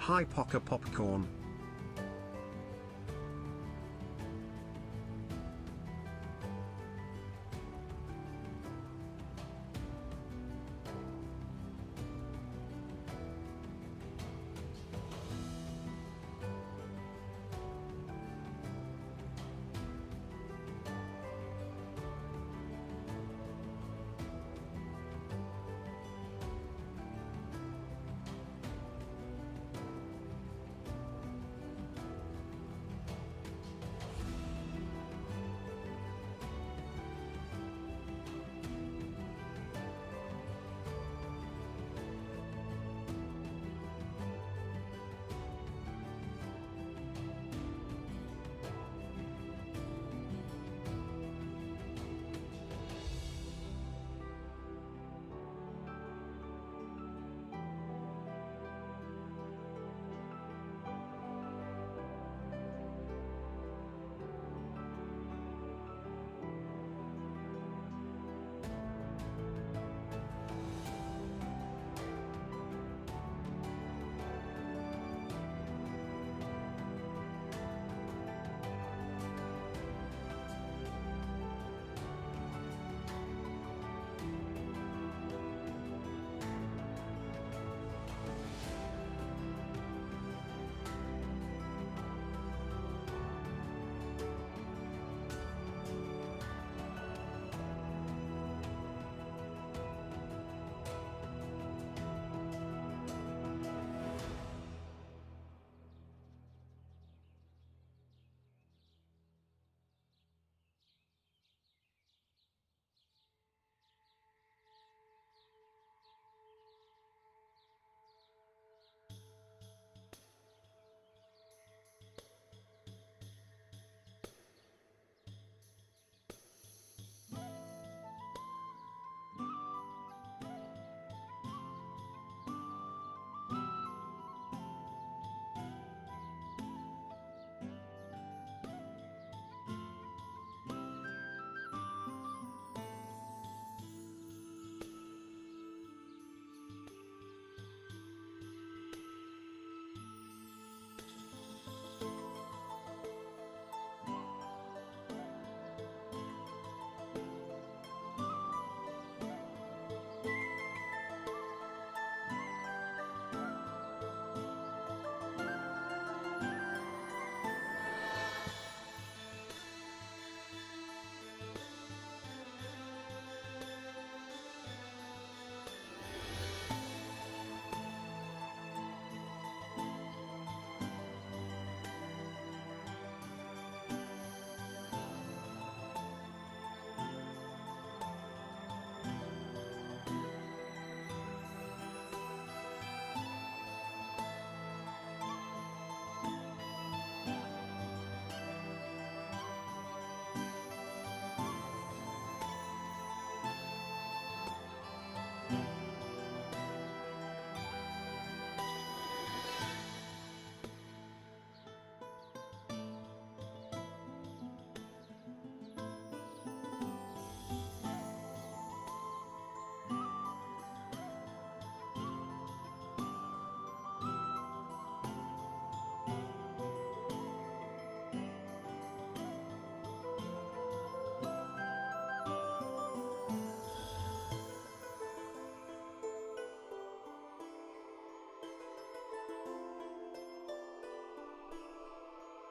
Hi Poker Popcorn.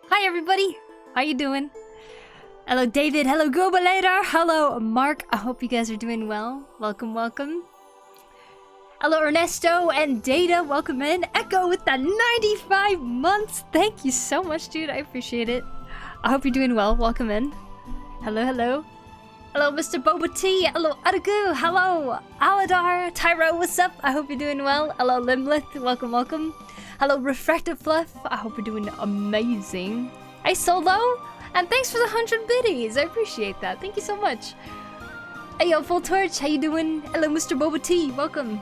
Hi everybody! How you doing? Hello David, hello Gobalator, hello Mark, I hope you guys are doing well. Welcome, welcome. Hello Ernesto and Data, welcome in. Echo with the 95 months, thank you so much dude, I appreciate it. I hope you're doing well, welcome in. Hello, hello. Hello Mr. Boba T, hello Aragu, hello Aladar, Tyro, what's up? I hope you're doing well. Hello Limlith, welcome, welcome. Hello Refractive Fluff, I hope you're doing amazing. Hi Solo, and thanks for the 100 biddies, I appreciate that, thank you so much. Hey yo, Full Torch, how you doing? Hello Mr. Boba T, welcome.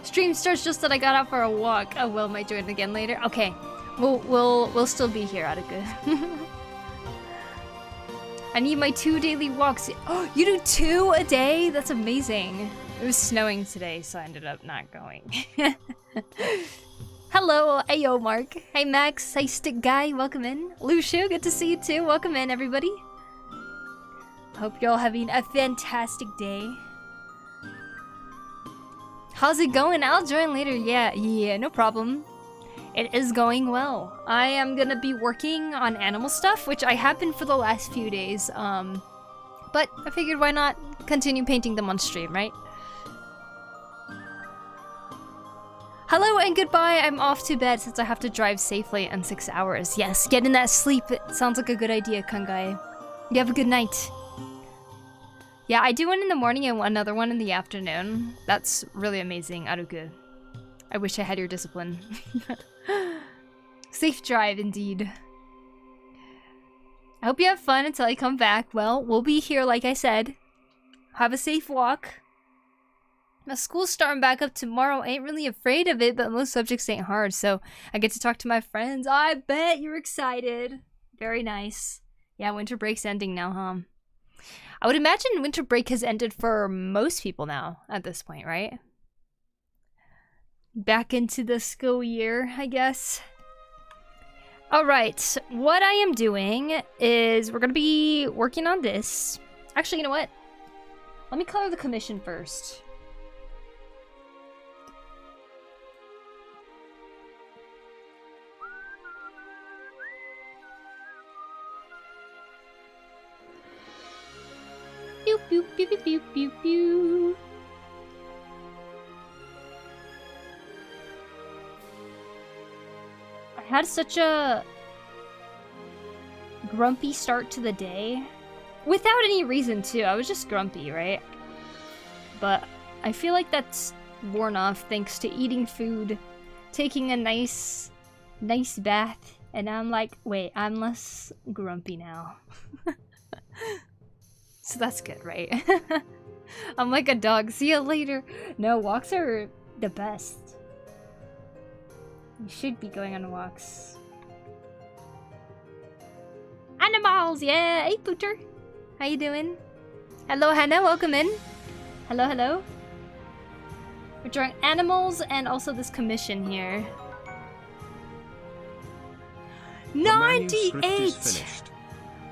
Stream starts just that I got out for a walk. Oh well, might join again later. Okay, we'll still be here, Attica. I need my 2 daily walks. Oh, you do 2 a day? That's amazing. It was snowing today, so I ended up not going. Hello, ayo Mark. Hey Max, hey Stick Guy, welcome in. Lucio, good to see you too. Welcome in, everybody. Hope you're all having a fantastic day. How's it going? I'll join later. Yeah, no problem. It is going well. I am gonna be working on animal stuff, which I have been for the last few days. But I figured why not continue painting them on stream, right? Hello and goodbye. I'm off to bed since I have to drive safely in 6 hours. Yes, getting that sleep. It sounds like a good idea, Kangai. You have a good night. Yeah, I do one in the morning and another one in the afternoon. That's really amazing, Aruku. I wish I had your discipline. Safe drive, indeed. I hope you have fun until I come back. Well, we'll be here, like I said. Have a safe walk. My school's starting back up tomorrow. I ain't really afraid of it, but most subjects ain't hard, so I get to talk to my friends. I bet you're excited. Very nice. Yeah, winter break's ending now, huh? I would imagine winter break has ended for most people now at this point, right? Back into the school year, I guess. Alright, what I am doing is we're gonna be working on this. Actually, you know what? Let me color the commission first. Pew pew pew pew pew pew pew. I had such a grumpy start to the day. Without any reason too. I was just grumpy, right? But I feel like that's worn off thanks to eating food, taking a nice bath, and I'm like, wait, I'm less grumpy now. So that's good, right? I'm like a dog. See you later. No, walks are the best. You should be going on walks. Animals, yeah. Hey, Pooter. How you doing? Hello, Hannah. Welcome in. Hello, hello. We're drawing animals and also this commission here. 98!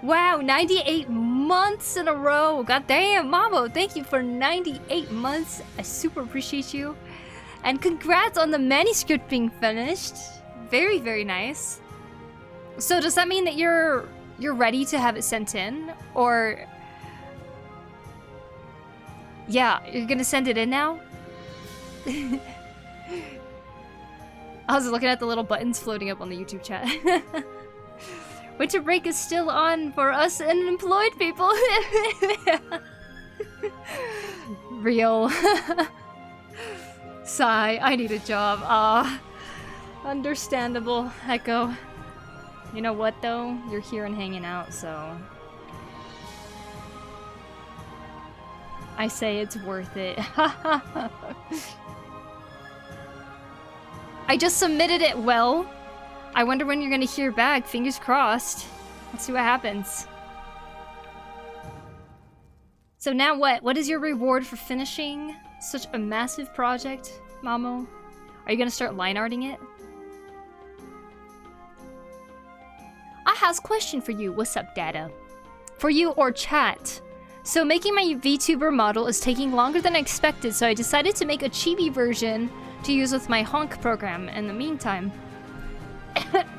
Wow, 98 months in a row. God damn, Mamo, thank you for 98 months. I super appreciate you. And congrats on the manuscript being finished. Very, very nice. So does that mean that you're ready to have it sent in? Or... yeah, you're gonna send it in now? I was looking at the little buttons floating up on the YouTube chat. Winter break is still on for us unemployed people. Real. Sigh, I need a job. Understandable, Echo. You know what though? You're here and hanging out, so... I say it's worth it. I just submitted it well. I wonder when you're gonna hear back. Fingers crossed. Let's see what happens. So now what? What is your reward for finishing such a massive project, Mamo? Are you gonna start line arting it? I has a question for you. What's up, Data? For you or chat. So making my VTuber model is taking longer than I expected, so I decided to make a chibi version to use with my honk program in the meantime.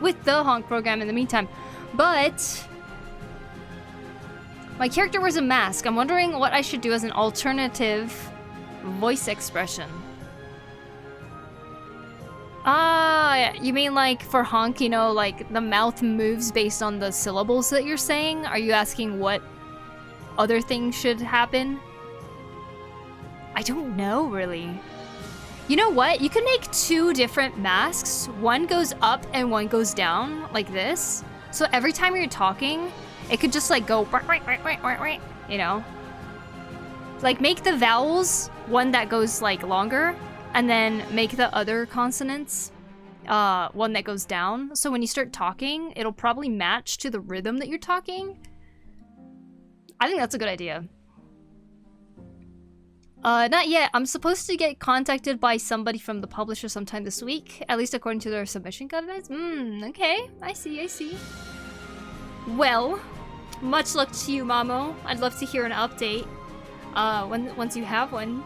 With the honk program in the meantime. But my character wears a mask. I'm wondering what I should do as an alternative voice expression. Ah, you mean like for honk, you know, like the mouth moves based on the syllables that you're saying? Are you asking what other things should happen? I don't know, really. You know what? You can make two different masks. One goes up and one goes down, like this. So every time you're talking, it could just like go, you know? Like make the vowels one that goes like longer, and then make the other consonants one that goes down. So when you start talking, it'll probably match to the rhythm that you're talking. I think that's a good idea. Not yet. I'm supposed to get contacted by somebody from the publisher sometime this week, at least according to their submission guidelines. Okay. I see. Well, much luck to you, Mamo. I'd love to hear an update. Once you have one.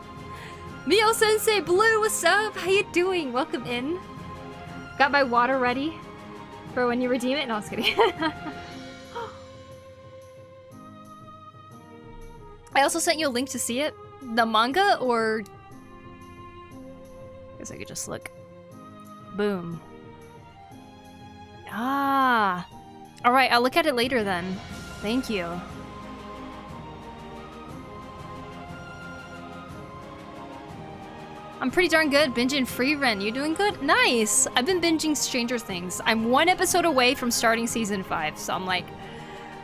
Mio Sensei Blue, what's up? How you doing? Welcome in. Got my water ready for when you redeem it. No, I was kidding. I also sent you a link to see it. The manga, or... guess I could just look. Boom. Ah. Alright, I'll look at it later then. Thank you. I'm pretty darn good. Binging Free Rent. You doing good? Nice! I've been binging Stranger Things. I'm 1 episode away from starting season 5, so I'm like,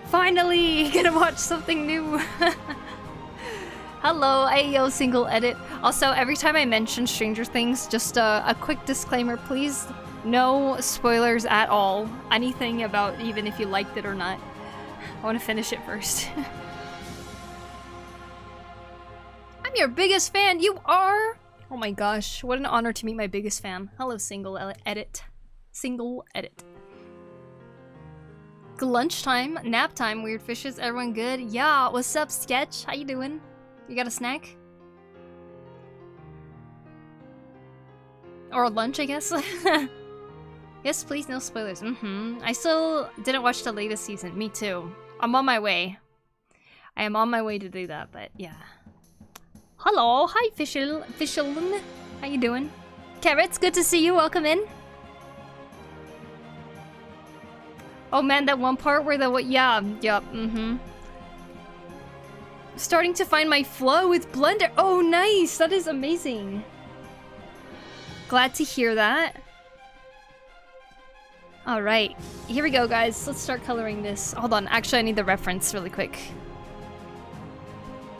finally gonna watch something new. Hello, Ayo Single Edit. Also, every time I mention Stranger Things, just a quick disclaimer, please. No spoilers at all. Anything about even if you liked it or not. I want to finish it first. I'm your biggest fan. You are? Oh my gosh, what an honor to meet my biggest fan. Hello, Single Edit. Single Edit. Lunchtime, nap time, weird fishes, everyone good? Yeah, what's up, Sketch? How you doing? You got a snack? Or lunch, I guess? Yes, please, no spoilers. I still didn't watch the latest season. Me too. I'm on my way. I am on my way to do that, but yeah. Hello, hi, Fishelin. How you doing? Carrots, good to see you. Welcome in. Oh man, that one part where the what? Yeah, yup. Starting to find my flow with Blender. Oh, nice. That is amazing. Glad to hear that. All right, here we go, guys. Let's start coloring this. Hold on. Actually, I need the reference really quick.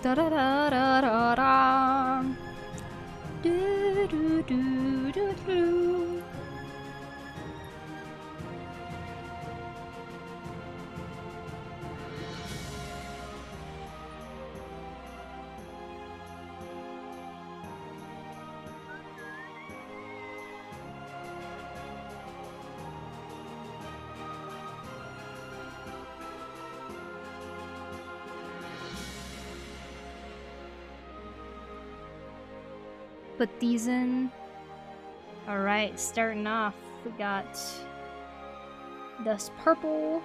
Da da da da da da. Do do do do do. Put these in. Alright, starting off, we got this purple.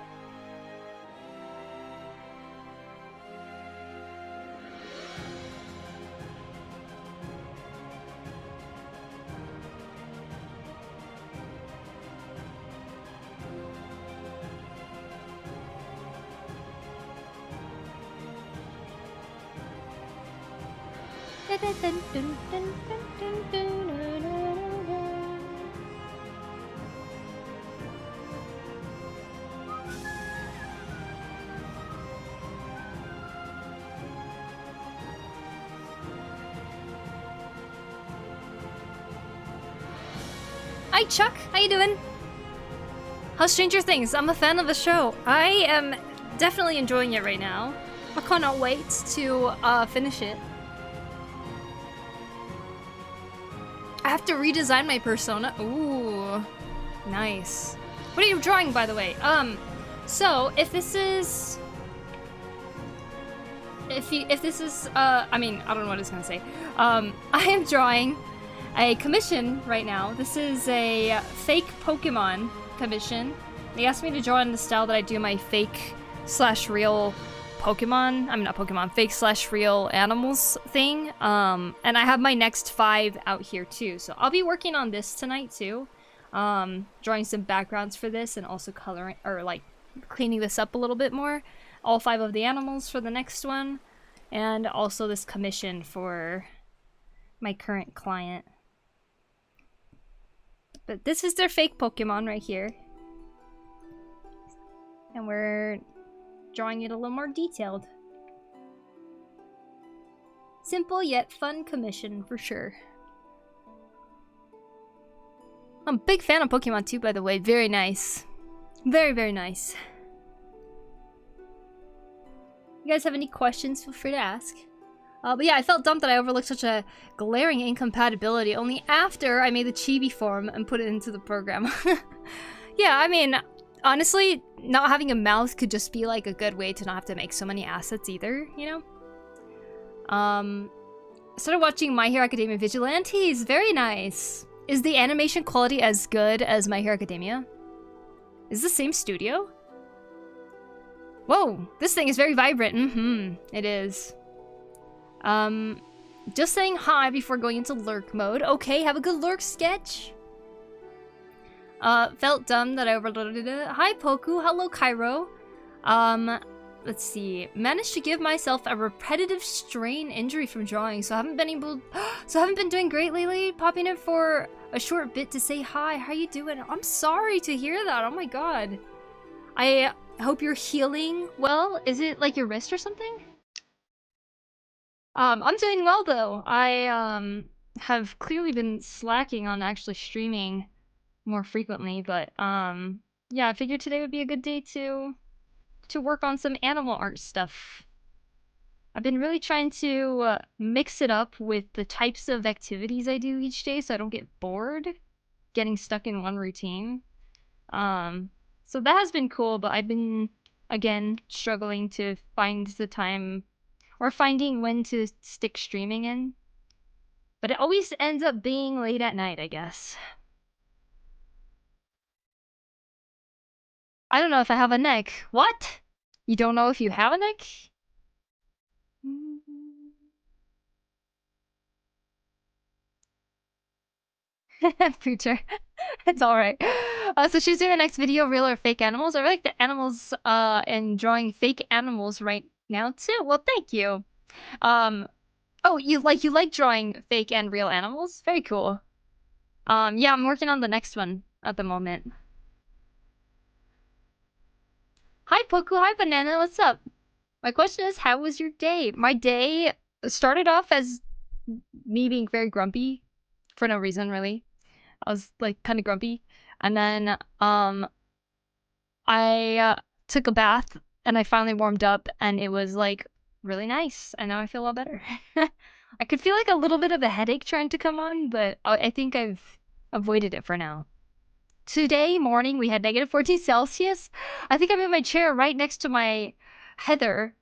Hi Chuck, how you doing? How's Stranger Things? I'm a fan of the show. I am definitely enjoying it right now. I cannot wait to finish it. I have to redesign my persona. Ooh, nice. What are you drawing, by the way? So if this is, if this is, I mean, I don't know what it's gonna say. I am drawing a commission right now. This is a fake Pokemon commission. They asked me to draw in the style that I do my fake / real Pokemon. I'm not Pokemon, fake / real animals thing. And I have my next 5 out here too. So I'll be working on this tonight too. Drawing some backgrounds for this and also coloring, or like cleaning this up a little bit more. All 5 of the animals for the next one. And also this commission for my current client. But this is their fake Pokemon right here. And we're drawing it a little more detailed. Simple yet fun commission for sure. I'm a big fan of Pokemon too, by the way. Very nice. Very, very nice. You guys have any questions, feel free to ask. But yeah, I felt dumb that I overlooked such a glaring incompatibility only after I made the chibi form and put it into the program. Yeah, I mean, honestly, not having a mouth could just be like a good way to not have to make so many assets either, you know? Started watching My Hero Academia Vigilantes, very nice. Is the animation quality as good as My Hero Academia? Is this the same studio? Whoa, this thing is very vibrant. It is. Just saying hi before going into lurk mode. Okay, have a good lurk sketch. Felt dumb that I overloaded it. Hi, Poku. Hello, Cairo. Let's see. Managed to give myself a repetitive strain injury from drawing, so I haven't been able... so I haven't been doing great lately. Popping in for a short bit to say hi. How you doing? I'm sorry to hear that. Oh my god. I hope you're healing well. Is it like your wrist or something? I'm doing well though. I have clearly been slacking on actually streaming more frequently, but yeah, I figured today would be a good day to work on some animal art stuff. I've been really trying to mix it up with the types of activities I do each day so I don't get bored getting stuck in one routine. So that has been cool, but I've been again struggling to find the time or finding when to stick streaming in. But it always ends up being late at night, I guess. I don't know if I have a neck. What? You don't know if you have a neck? Future. It's alright. So she's doing the next video, real or fake animals. I really like the animals and drawing fake animals right now too. Well, thank you. Oh, you like drawing fake and real animals? Very cool. Yeah, I'm working on the next one at the moment. Hi, Poku. Hi, Banana. What's up? My question is, how was your day? My day started off as me being very grumpy for no reason, really. I was like kind of grumpy, and then I took a bath and I finally warmed up, and it was like really nice, and now I feel a lot better. I could feel like a little bit of a headache trying to come on, but I think I've avoided it for now. Today morning we had -14 Celsius. I think I'm in my chair right next to my heather.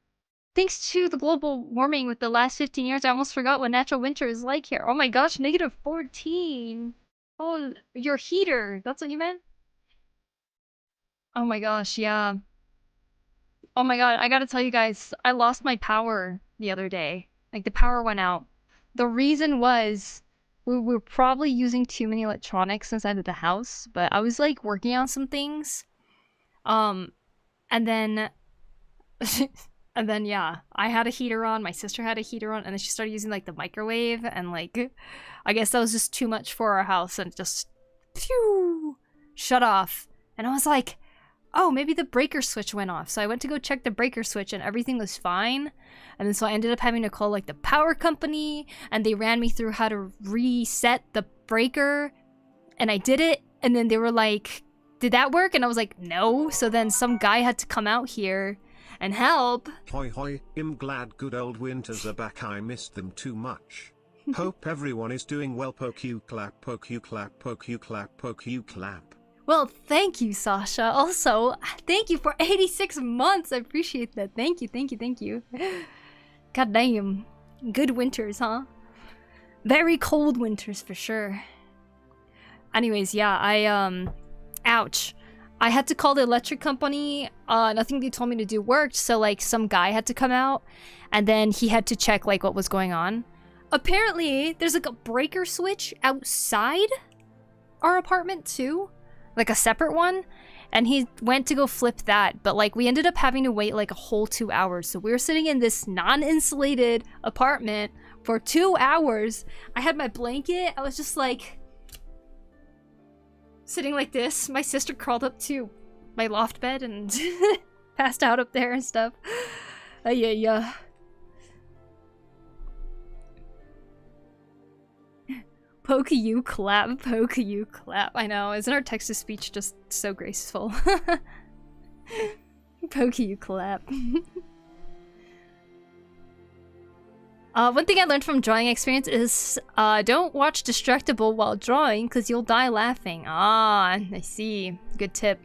Thanks to the global warming with the last 15 years, I almost forgot what natural winter is like here. Oh my gosh, -14. Oh, your heater. That's what you meant? Oh my gosh, yeah. Oh my god, I gotta tell you guys, I lost my power the other day. Like, the power went out. The reason was we were probably using too many electronics inside of the house, but I was like working on some things. And then and then yeah, I had a heater on, my sister had a heater on, and then she started using like the microwave, and like I guess that was just too much for our house, and just phew shut off. And I was like, oh, maybe the breaker switch went off. So I went to go check the breaker switch and everything was fine. And then so I ended up having to call like the power company, and they ran me through how to reset the breaker, and I did it, and then they were like, did that work? And I was like, no. So then some guy had to come out here and help. Hoi hoi, I'm glad good old winters are back. I missed them too much. Hope everyone is doing well. Poku clap, Poku clap, Poku clap, Poku clap. Well, thank you, Sasha. Also, thank you for 86 months. I appreciate that. Thank you, thank you, thank you. God damn. Good winters, huh? Very cold winters for sure. Anyways, yeah, ouch. I had to call the electric company. Nothing they told me to do worked, so like some guy had to come out, and then he had to check like what was going on. Apparently, there's like a breaker switch outside our apartment too. Like a separate one, and he went to go flip that, but like we ended up having to wait like a whole 2 hours. So we were sitting in this non-insulated apartment for 2 hours. I had my blanket. I was just like sitting like this. My sister crawled up to my loft bed and passed out up there and stuff. Yeah. Poku you clap, Poku you clap. I know, isn't our text-to-speech just so graceful? Poku you clap. One thing I learned from drawing experience is don't watch Distractable while drawing because you'll die laughing. Ah, I see. Good tip.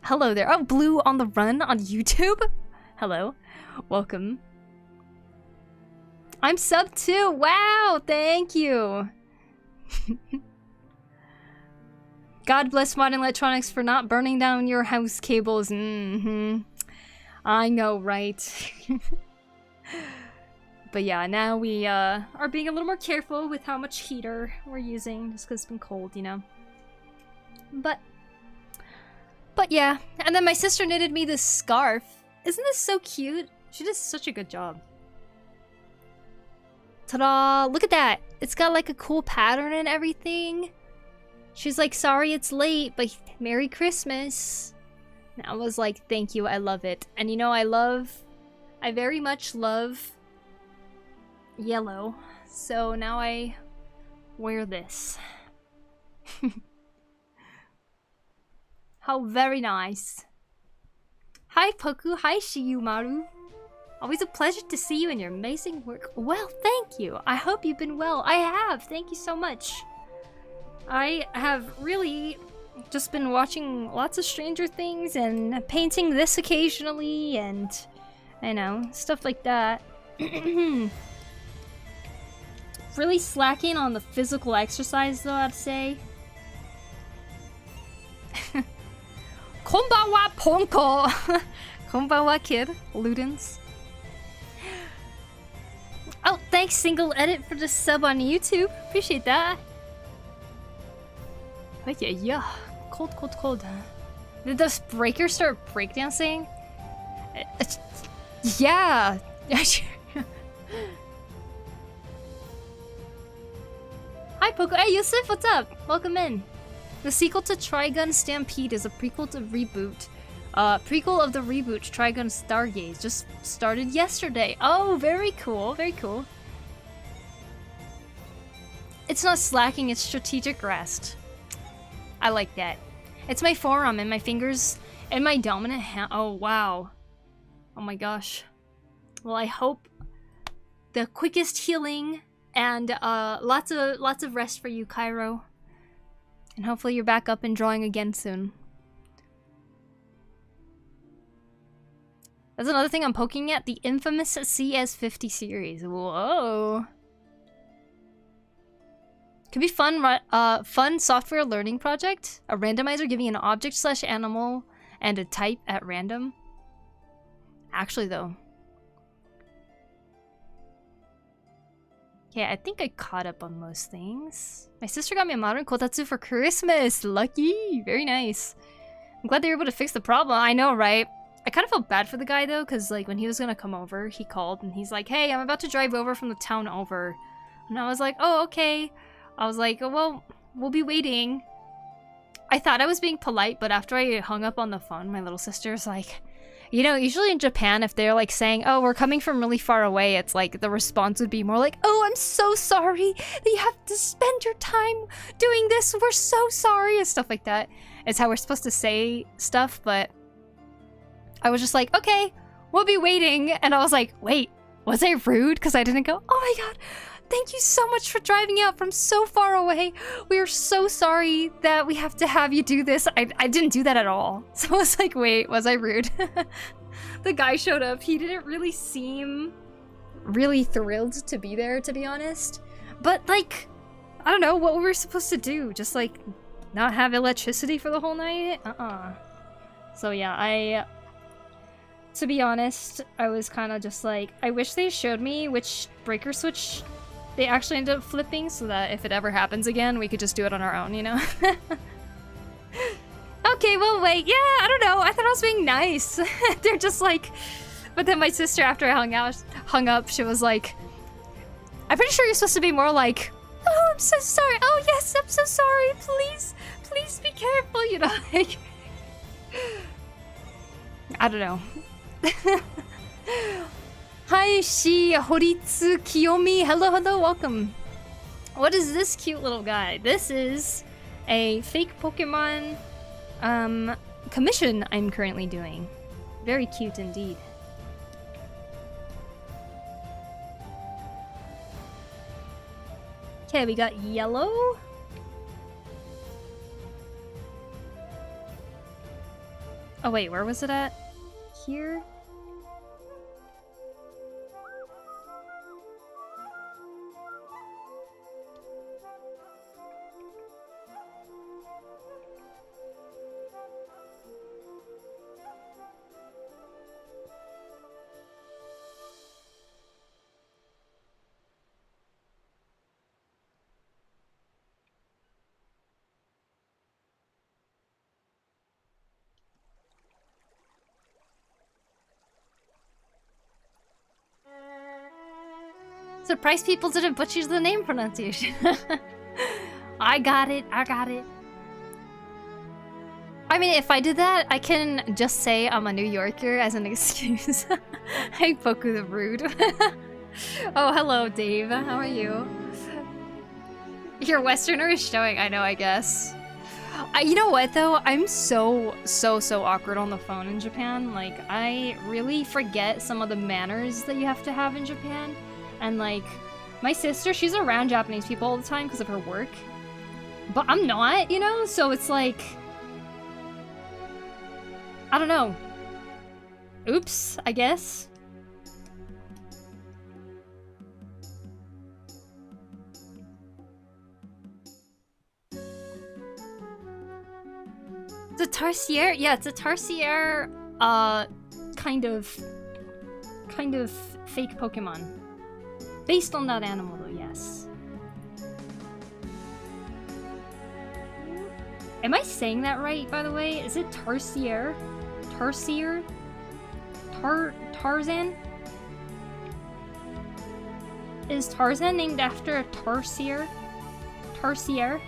Hello there. Oh, Blue on the Run on YouTube. Hello. Welcome. I'm sub 2. Wow, thank you. God bless modern electronics for not burning down your house cables. Mm-hmm. I know, right? But yeah, now we are being a little more careful with how much heater we're using, just because it's been cold, you know. But yeah, and then my sister knitted me this scarf. Isn't this so cute? She does such a good job. Ta-da! Look at that! It's got like a cool pattern and everything. She's like, sorry it's late, but Merry Christmas. And I was like, thank you, I love it. And you know, I very much love yellow. So now I wear this. How very nice. Hi Poku, hi Shiyumaru. Always a pleasure to see you and your amazing work. Well, thank you. I hope you've been well. I have. Thank you so much. I have really just been watching lots of Stranger Things and painting this occasionally and, I know, stuff like that. Really slacking on the physical exercise though, I'd say. Konbanwa Ponko! Konbanwa kid, Ludens. Oh, thanks Single Edit for the sub on YouTube. Appreciate that. Oh yeah. Cold, cold, cold. Did those breakers start breakdancing? Yeah. Hi Poku. Hey Yusuf, what's up? Welcome in. The sequel to Trigun Stampede is a prequel to reboot. Prequel of the reboot Trigun Stargaze just started yesterday. Oh, very cool, very cool. It's not slacking, it's strategic rest. I like that. It's my forearm and my fingers and my dominant hand. Oh, wow. Oh my gosh. Well, I hope the quickest healing and lots of rest for you, Cairo. And hopefully you're back up and drawing again soon. That's another thing I'm poking at, the infamous CS50 series. Whoa. Could be fun, fun software learning project. A randomizer giving an object/animal and a type at random. Actually though. Okay, I think I caught up on most things. My sister got me a modern kotatsu for Christmas. Lucky! Very nice. I'm glad they were able to fix the problem. I know, right? I kind of felt bad for the guy though, because like when he was gonna come over, he called and he's like, hey, I'm about to drive over from the town over. And I was like, oh, okay. I was like, oh, well, we'll be waiting. I thought I was being polite, but after I hung up on the phone, my little sister's like, you know, usually in Japan, if they're like saying, oh, we're coming from really far away, it's like the response would be more like, oh, I'm so sorry that you have to spend your time doing this. We're so sorry and stuff like that. It's how we're supposed to say stuff, but I was just like, okay, we'll be waiting. And I was like, wait, was I rude? Because I didn't go, oh my god, thank you so much for driving out from so far away. We are so sorry that we have to have you do this. I didn't do that at all. So I was like, wait, was I rude? The guy showed up. He didn't really seem really thrilled to be there, to be honest. But like, I don't know what we were supposed to do. Just like not have electricity for the whole night? So yeah, to be honest, I was kind of just like, I wish they showed me which breaker switch they actually ended up flipping so that if it ever happens again, we could just do it on our own, you know? Okay, well, wait. Yeah, I don't know. I thought I was being nice. They're just like... But then my sister, after I hung up, she was like, I'm pretty sure you're supposed to be more like, oh, I'm so sorry. Oh, yes, I'm so sorry. Please be careful, you know? Like, I don't know. Hi, Horitsu Kiyomi. Hello, welcome. What is this cute little guy? This is a fake Pokemon commission I'm currently doing. Very cute indeed. Okay, we got yellow. Oh wait, where was it at? Here? Surprised people didn't butcher the name pronunciation. I got it, I got it. I mean, if I did that, I can just say I'm a New Yorker as an excuse. Hey, Poku the Rude. Oh, hello, Dave. How are you? Your Westerner is showing, I know, I guess. You know what, though? I'm so awkward on the phone in Japan. Like, I really forget some of the manners that you have to have in Japan. And, like, my sister, she's around Japanese people all the time because of her work. But I'm not, you know? So it's like... I don't know. Oops, I guess. It's a Tarsier? Yeah, it's a Tarsier, kind of fake Pokemon. Based on that animal, though, yes. Am I saying that right, by the way? Is it Tarsier? Tarsier? Tarzan? Is Tarzan named after a Tarsier? Tarsier?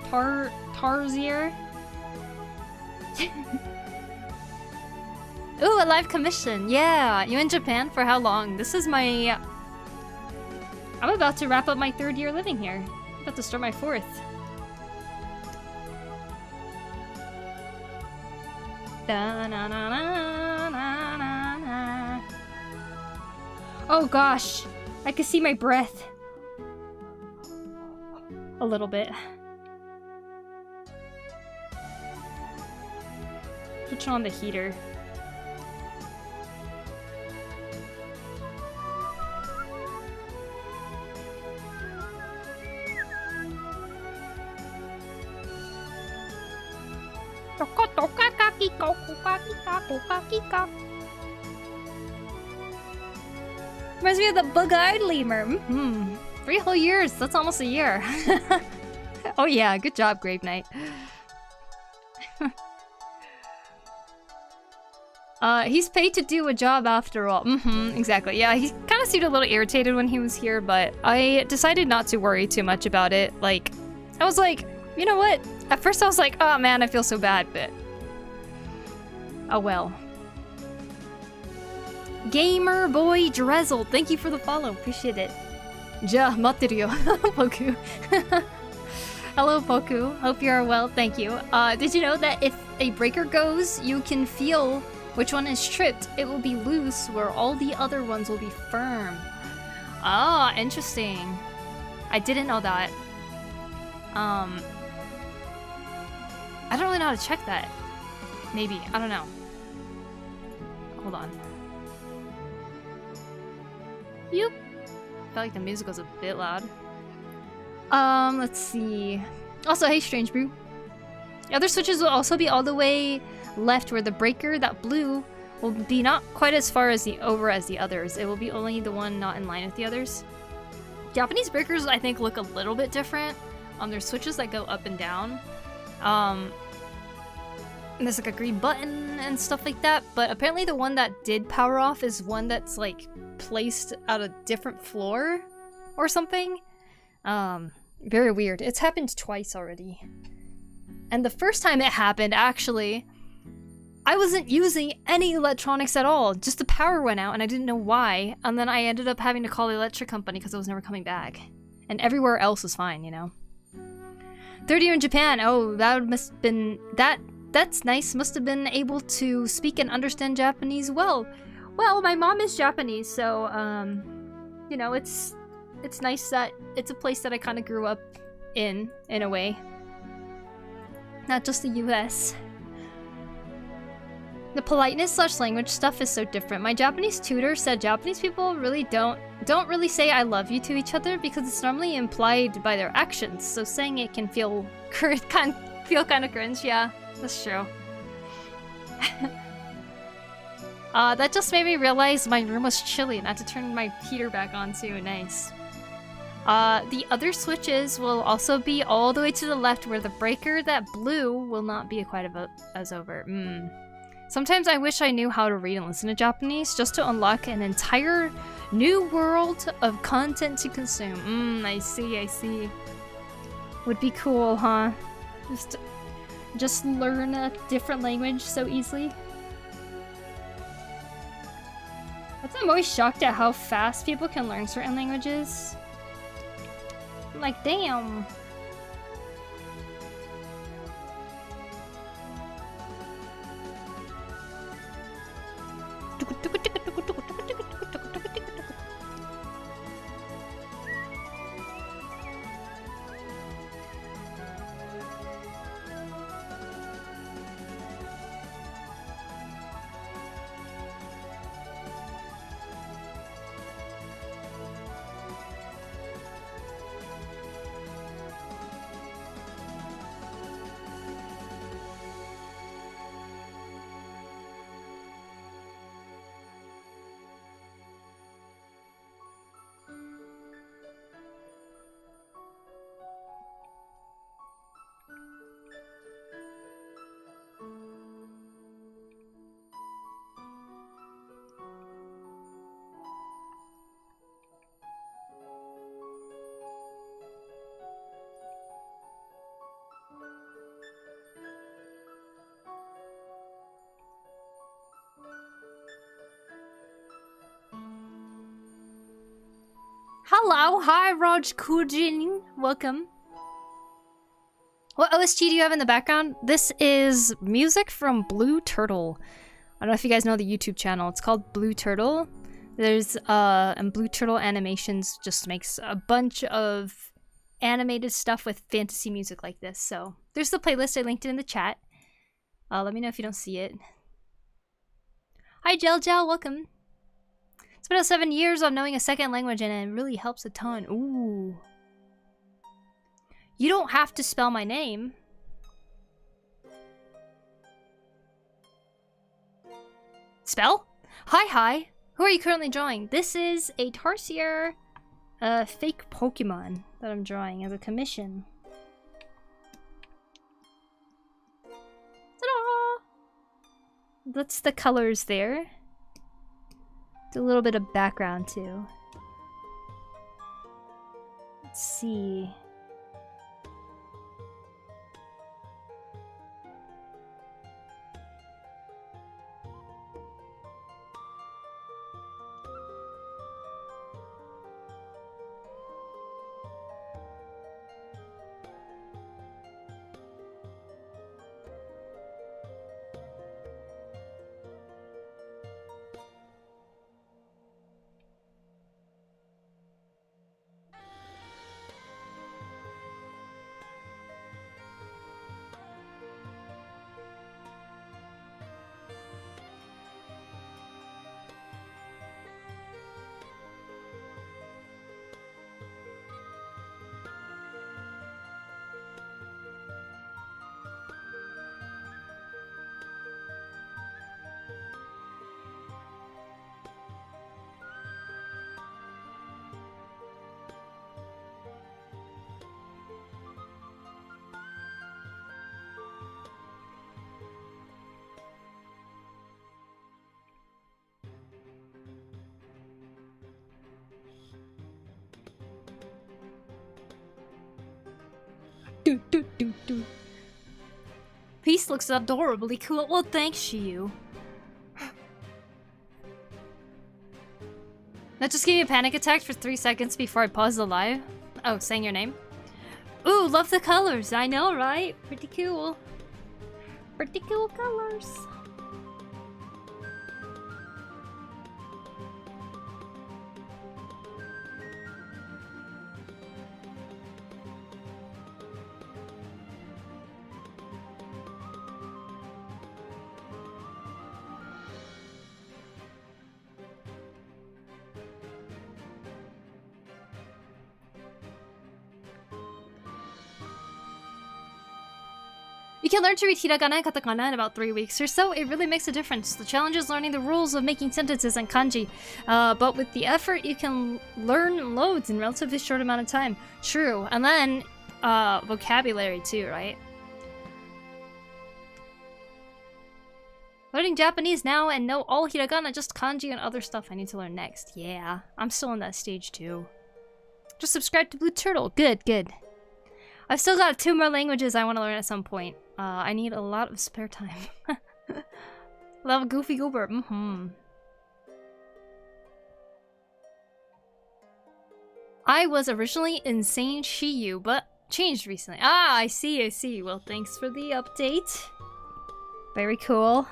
Tarsier? Ooh, a live commission. Yeah, you in Japan for how long? This is my... I'm about to wrap up my 3rd year living here. I'm about to start my 4th. Da-na-na-na-na-na-na. Oh gosh, I can see my breath. A little bit. Switch on the heater. Reminds me of the bug-eyed lemur. 3 whole years. That's almost a year. Oh yeah, good job, Grave Knight. He's paid to do a job after all. Exactly. Yeah, he kind of seemed a little irritated when he was here, but I decided not to worry too much about it. Like, I was like, you know what? At first I was like, oh man, I feel so bad, but... oh well. Gamer Boy Drezzle, thank you for the follow, appreciate it. Ja, matteru yo, Poku. Hello, Poku, hope you are well, thank you. Did you know that if a breaker goes, you can feel which one is tripped? It will be loose, where all the other ones will be firm. Ah, interesting. I didn't know that. I don't really know how to check that. Maybe, I don't know. Hold on. Yoop. I felt like the music was a bit loud. Let's see. Also, hey, Strange Brew. The other switches will also be all the way left, where the breaker, that blue, will be not quite as far as over as the others. It will be only the one not in line with the others. Japanese breakers, I think, look a little bit different. There's switches that go up and down. And there's like a green button and stuff like that, but apparently the one that did power off is one that's like placed at a different floor or something. Very weird. It's happened twice already. And the first time it happened, actually, I wasn't using any electronics at all. Just the power went out and I didn't know why. And then I ended up having to call the electric company because it was never coming back. And everywhere else was fine, you know? 3rd year in Japan. Oh, that must have been... That's nice. Must have been able to speak and understand Japanese well. Well, my mom is Japanese, so, you know, it's it's nice that it's a place that I kind of grew up in a way. Not just the US. The politeness / language stuff is so different. My Japanese tutor said Japanese people really don't really say I love you to each other because it's normally implied by their actions. So saying it can feel kind of cringe. Yeah, that's true. That just made me realize my room was chilly and I had to turn my heater back on too. Nice. The other switches will also be all the way to the left where the breaker that blew will not be quite as over. Sometimes I wish I knew how to read and listen to Japanese just to unlock an entire new world of content to consume. I see. Would be cool, huh? Just learn a different language so easily. I'm always shocked at how fast people can learn certain languages. I'm like, damn. Hello, hi Raj Kujin, welcome. What OST do you have in the background? This is music from Blue Turtle. I don't know if you guys know the YouTube channel. It's called Blue Turtle. There's and Blue Turtle Animations just makes a bunch of animated stuff with fantasy music like this. So there's the playlist. I linked it in the chat. Let me know if you don't see it. Hi Gel, welcome. It's been 7 years of knowing a second language and it really helps a ton. Ooh. You don't have to spell my name. Spell? Hi. Who are you currently drawing? This is a Tarsier fake Pokemon that I'm drawing as a commission. Ta-da! That's the colors there. Do a little bit of background too. Let's see. Peace looks adorably cool. Well, thanks, you. That just gave me a panic attack for 3 seconds before I paused the live. Oh, saying your name? Ooh, love the colors. I know, right? Pretty cool. Pretty cool colors. You can learn to read hiragana and katakana in about 3 weeks or so. It really makes a difference. The challenge is learning the rules of making sentences and kanji. But with the effort, you can learn loads in a relatively short amount of time. True. And then, vocabulary too, right? Learning Japanese now and know all hiragana, just kanji and other stuff I need to learn next. Yeah, I'm still in that stage too. Just subscribe to Blue Turtle. Good, good. I've still got 2 more languages I want to learn at some point. I need a lot of spare time. Love Goofy Goober. I was originally insane Shiyu, but changed recently. Ah, I see, I see. Well, thanks for the update. Very cool.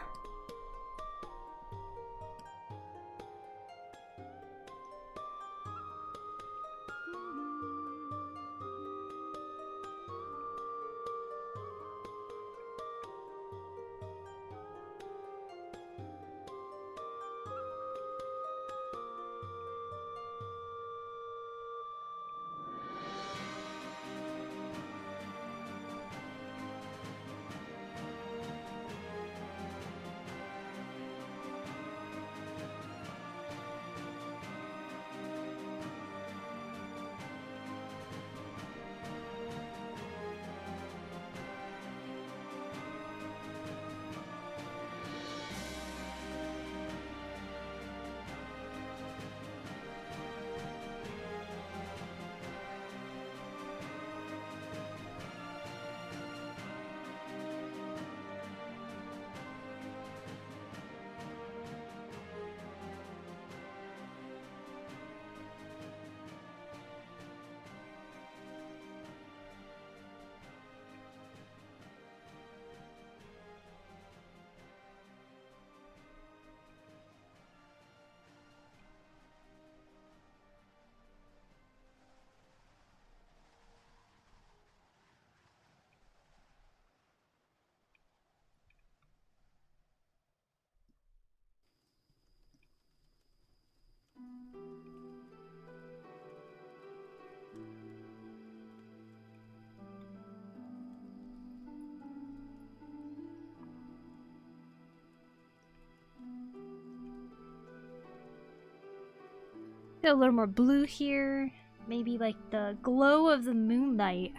Got a little more blue here. Maybe like the glow of the moonlight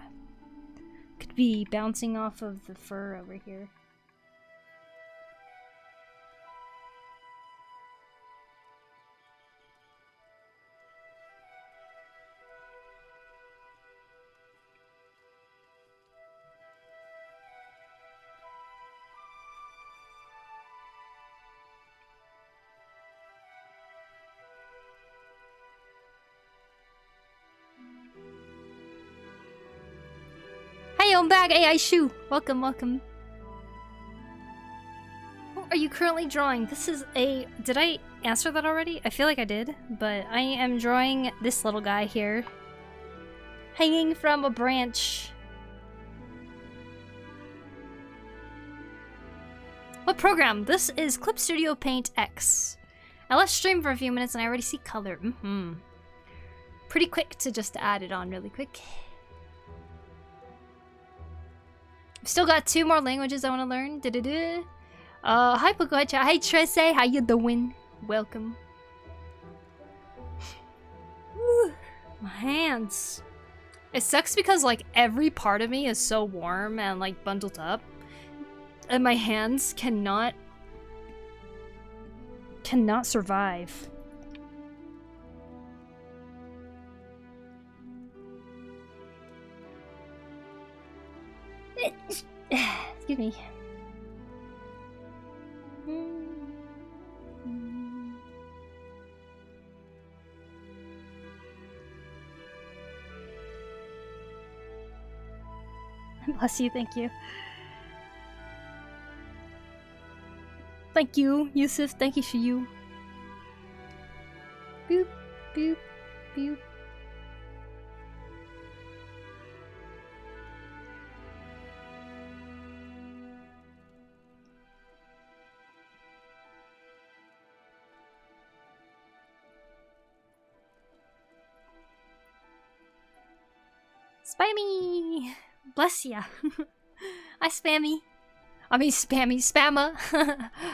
could be bouncing off of the fur over here. Hey, I'm back, AI Shu. Welcome, welcome. What are you currently drawing? This is a... Did I answer that already? I feel like I did, but I am drawing this little guy here. Hanging from a branch. What program? This is Clip Studio Paint X. I left stream for a few minutes and I already see color. Pretty quick to just add it on really quick. Still got 2 more languages I want to learn. Hi Poku, hi Trece, how you doing? Welcome. My hands. It sucks because like every part of me is so warm and like bundled up, and my hands cannot survive. Excuse me. Bless you, thank you. Thank you, Yusuf, thank you, Shiyu. Boop, boop, boop. Spy me! Bless ya. Hi, Spammy. I mean, Spammer.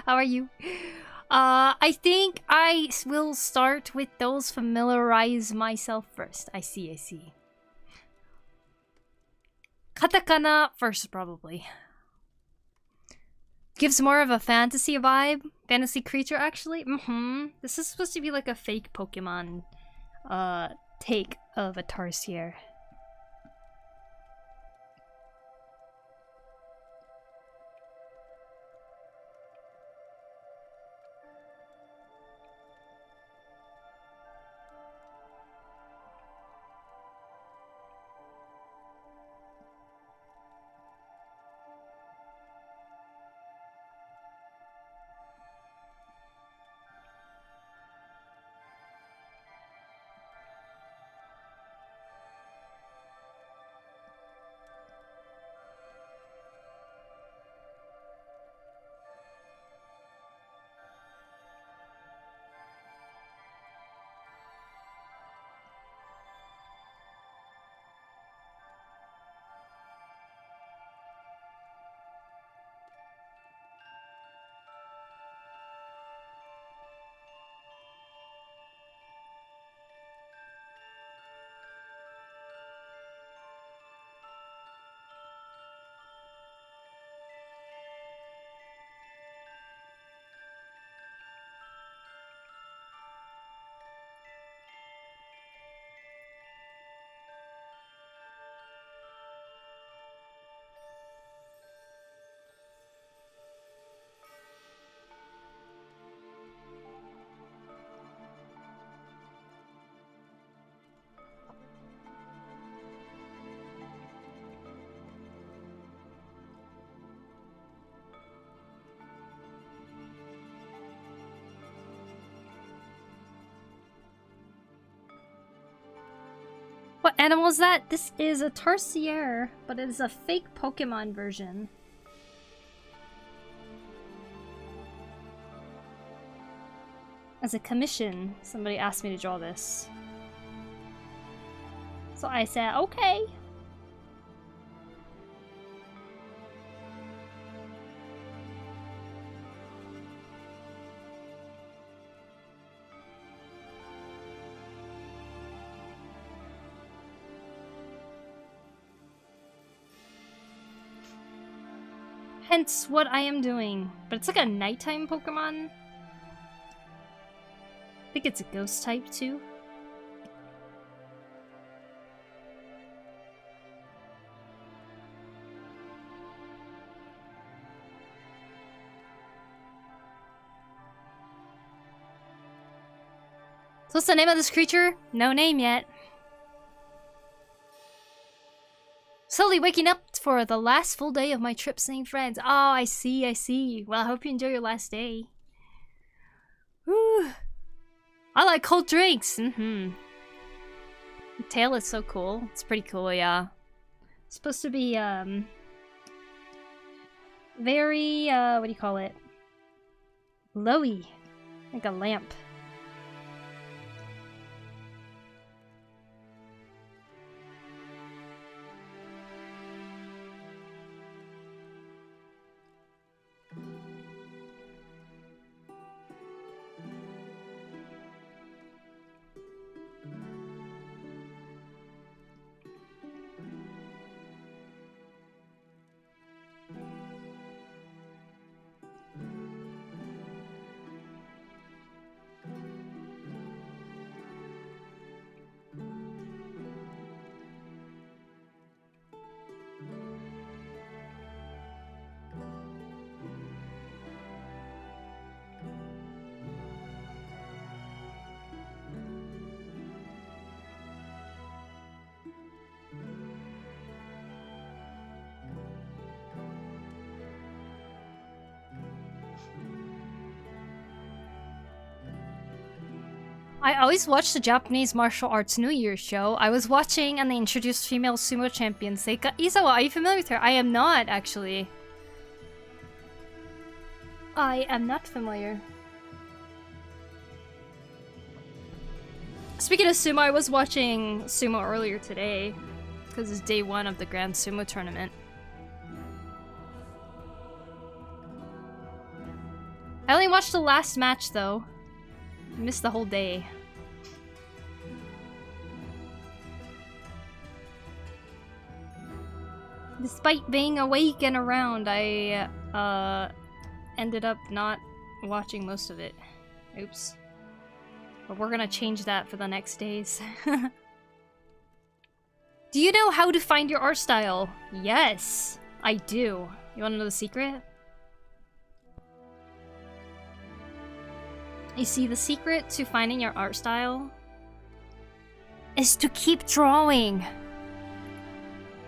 How are you? I think I will start with those, familiarize myself first. I see. Katakana first, probably. Gives more of a fantasy vibe. Fantasy creature, actually. This is supposed to be like a fake Pokemon take of a Tarsier. What animal is that? This is a Tarsier, but it is a fake Pokemon version. As a commission, somebody asked me to draw this. So I said, okay. Hence what I am doing. But it's like a nighttime Pokemon. I think it's a ghost type too. So what's the name of this creature? No name yet. Slowly waking up for the last full day of my trip seeing friends. Oh, I see. Well, I hope you enjoy your last day. Whew. I like cold drinks. The tail is so cool. It's pretty cool, yeah. It's supposed to be, very, what do you call it? Glowy. Like a lamp. I always watch the Japanese martial arts New Year's show. I was watching and they introduced female sumo champion Seika Izawa. Are you familiar with her? I am not, actually. I am not familiar. Speaking of sumo, I was watching sumo earlier today because it's day 1 of the Grand Sumo Tournament. watch the last match though. I missed the whole day. Despite being awake and around, I ended up not watching most of it. Oops. But we're gonna change that for the next days. Do you know how to find your art style? Yes, I do. You wanna know the secret? You see, the secret to finding your art style is to keep drawing.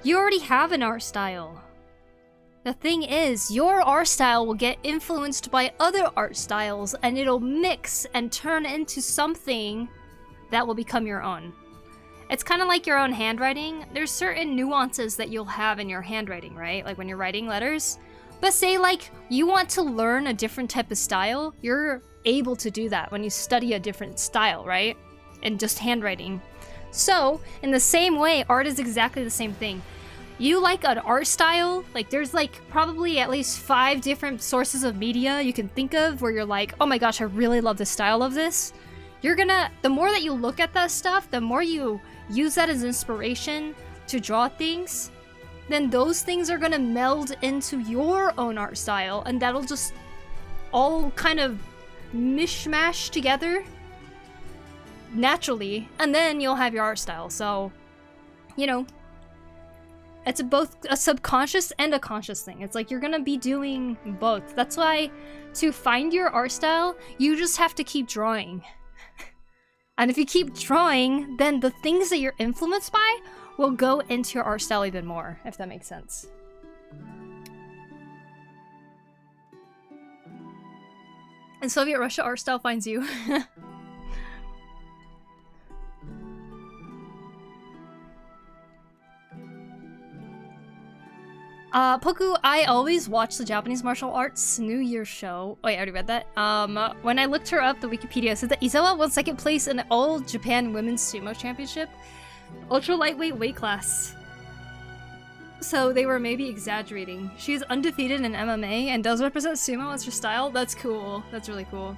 You already have an art style. The thing is, your art style will get influenced by other art styles and it'll mix and turn into something that will become your own. It's kind of like your own handwriting. There's certain nuances that you'll have in your handwriting, right? Like when you're writing letters. But say like you want to learn a different type of style, you're able to do that when you study a different style, right? And just handwriting. So, in the same way, art is exactly the same thing. You like an art style, like there's like probably at least 5 different sources of media you can think of where you're like, oh my gosh, I really love the style of this. The more that you look at that stuff, the more you use that as inspiration to draw things, then those things are gonna meld into your own art style and that'll just all kind of mishmash together naturally, and then you'll have your art style. So, you know, it's both a subconscious and a conscious thing. It's like you're gonna be doing both. That's why to find your art style, you just have to keep drawing. And if you keep drawing, then the things that you're influenced by will go into your art style even more, if that makes sense. And Soviet Russia art style finds you. Poku, I always watch the Japanese martial arts New Year's show. Oh, yeah, I already read that. When I looked her up, the Wikipedia said that Izawa won 2nd place in the All Japan Women's Sumo Championship, ultra lightweight weight class. So they were maybe exaggerating. She's undefeated in MMA and does represent sumo as her style. That's cool. That's really cool.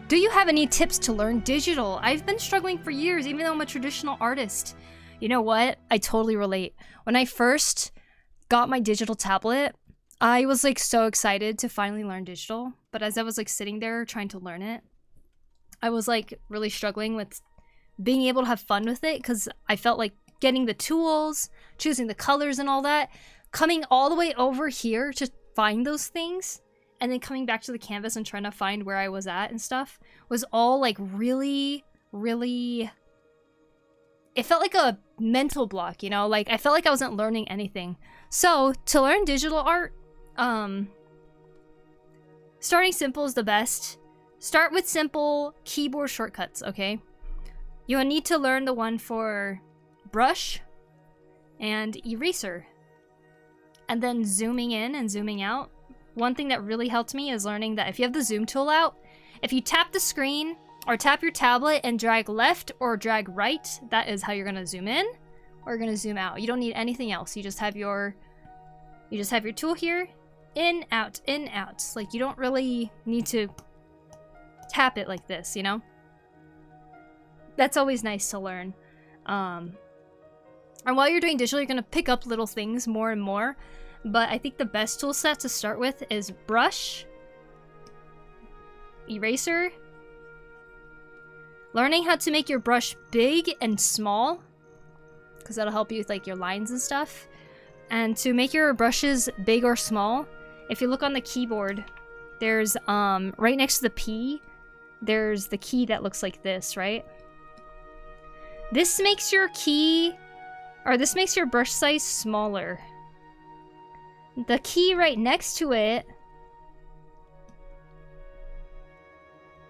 Do you have any tips to learn digital? I've been struggling for years, even though I'm a traditional artist. You know what? I totally relate. When I first got my digital tablet, I was like so excited to finally learn digital. But as I was like sitting there trying to learn it, I was like really struggling with being able to have fun with it because I felt like getting the tools, choosing the colors and all that, coming all the way over here to find those things, and then coming back to the canvas and trying to find where I was at and stuff was all like really, really... It felt like a mental block, you know? Like I felt like I wasn't learning anything. So to learn digital art, starting simple is the best. Start with simple keyboard shortcuts, okay? You'll need to learn the one for brush and eraser. And then zooming in and zooming out. One thing that really helped me is learning that if you have the zoom tool out, if you tap the screen or tap your tablet and drag left or drag right, that is how you're gonna zoom in or you're gonna zoom out. You don't need anything else. You just have your tool here, in, out, in, out. Like you don't really need to tap it like this, you know? That's always nice to learn. And while you're doing digital, you're gonna pick up little things more and more. But I think the best tool set to start with is brush, eraser, learning how to make your brush big and small, because that'll help you with like your lines and stuff. And to make your brushes big or small, if you look on the keyboard, there's right next to the P, there's the key that looks like this, right? This makes your this makes your brush size smaller. The key right next to it,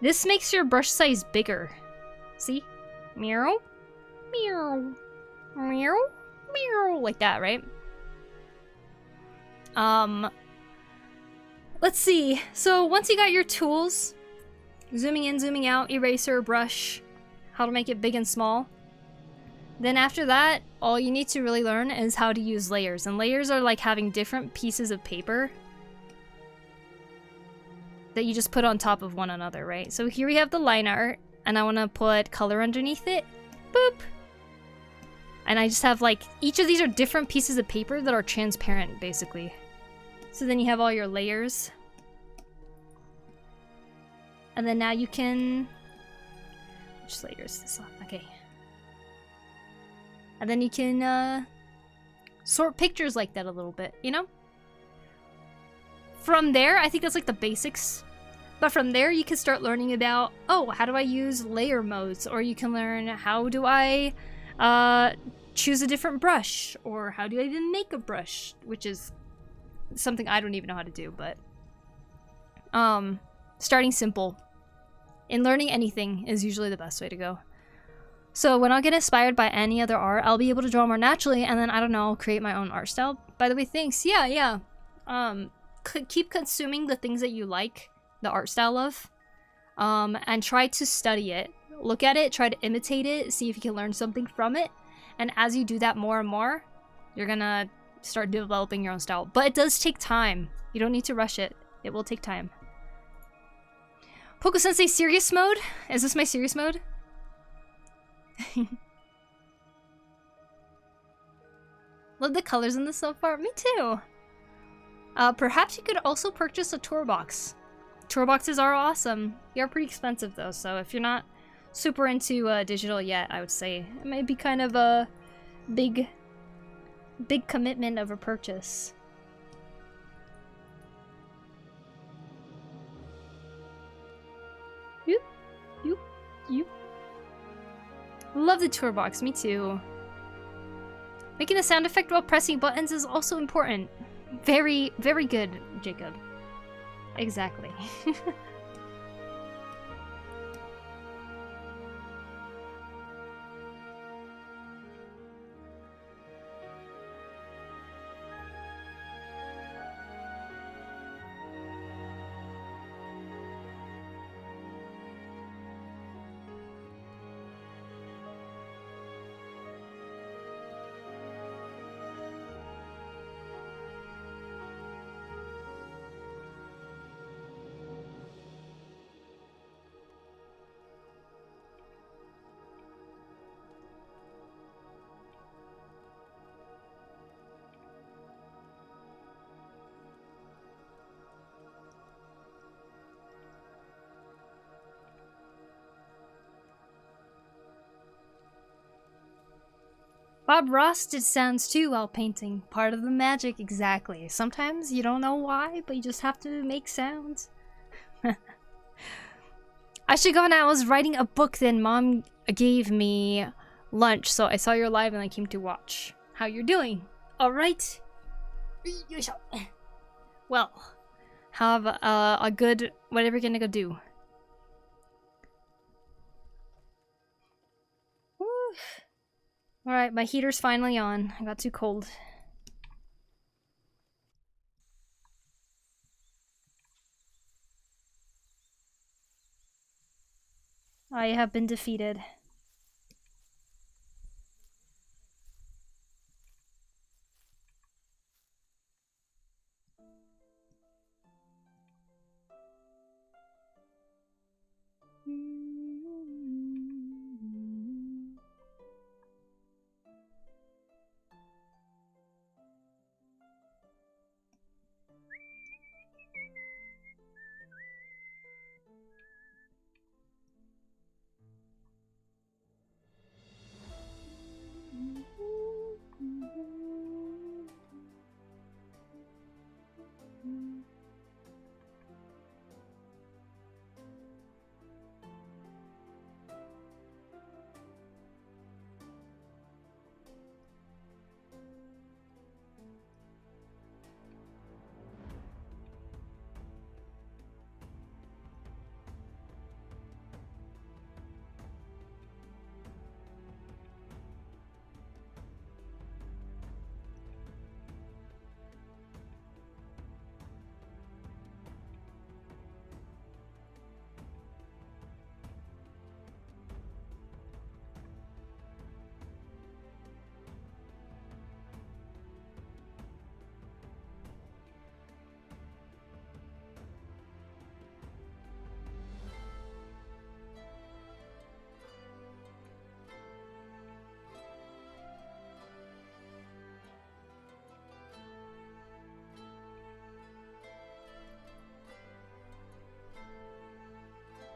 this makes your brush size bigger. See? Meow, meow, meow, meow, like that, right? Let's see. So once you got your tools, zooming in, zooming out, eraser, brush, how to make it big and small, Then after that, all you need to really learn is how to use layers. And layers are like having different pieces of paper that you just put on top of one another, right? So here we have the line art, and I want to put color underneath it. Boop! And I just have like, each of these are different pieces of paper that are transparent, basically. So then you have all your layers. And then now you can... Which layer is this on? Okay. And then you can sort pictures like that a little bit, you know? From there, I think that's like the basics. But from there, you can start learning about, oh, how do I use layer modes? Or you can learn, how do I choose a different brush? Or how do I even make a brush? Which is something I don't even know how to do, but... starting simple. In learning anything is usually the best way to go. So when I get inspired by any other art, I'll be able to draw more naturally, and then, I don't know, create my own art style. By the way, thanks. Yeah. Keep consuming the things that you like the art style of, and try to study it. Look at it, try to imitate it, see if you can learn something from it. And as you do that more and more, you're gonna start developing your own style. But it does take time. You don't need to rush it. It will take time. Poku Sensei serious mode? Is this my serious mode? Love the colors in this so far. Me too. Perhaps you could also purchase a tour box. Tour boxes are awesome. They're pretty expensive though, so if you're not super into digital yet, I would say it might be kind of a big commitment of a purchase. Yoop. Love the tour box, me too. Making the sound effect while pressing buttons is also important. Very, very good, Jacob. Exactly. Bob Ross did sounds too while painting. Part of the magic, exactly. Sometimes you don't know why, but you just have to make sounds. I should go now. I was writing a book then. Mom gave me lunch, so I saw your live and I came to watch. How you're doing? Alright. Well, have a good... whatever you're gonna go do. Alright, my heater's finally on. I got too cold. I have been defeated.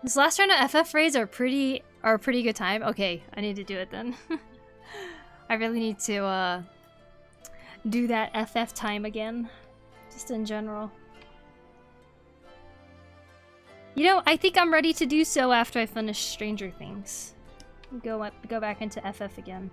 This last round of FF raids are a pretty good time. Okay, I need to do it then. I really need to do that FF time again, just in general. You know, I think I'm ready to do so after I finish Stranger Things. Go back into FF again.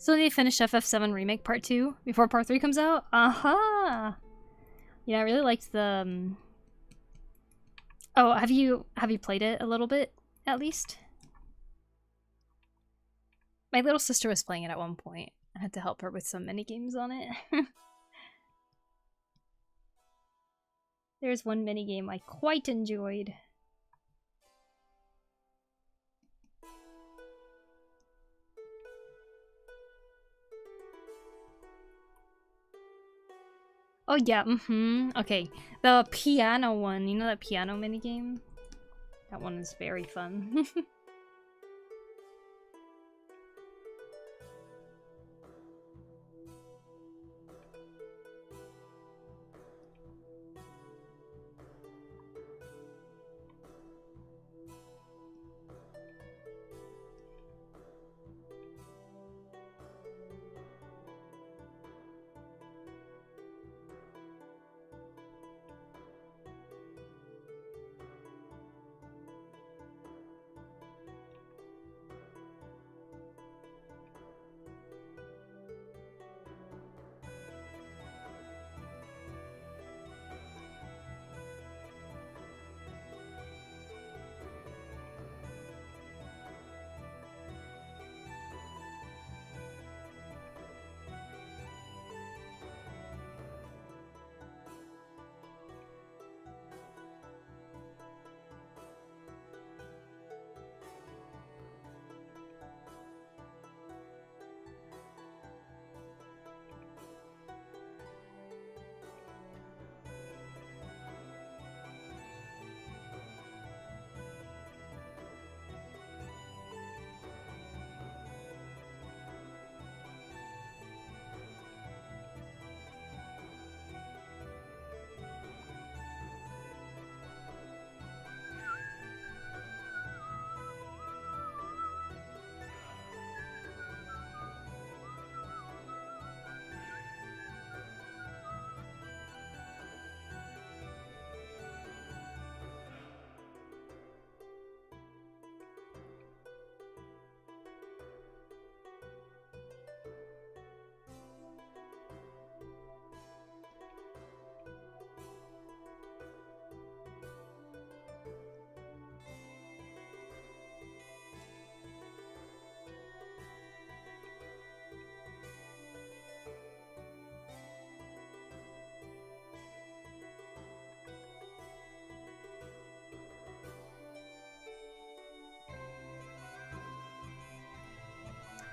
So they finish FF7 Remake Part 2 before Part 3 comes out? Aha! Yeah, I really liked the... Oh, have you played it a little bit, at least? My little sister was playing it at one point. I had to help her with some minigames on it. There's one minigame I quite enjoyed. Oh yeah, okay. The piano one, you know that piano minigame? That one is very fun.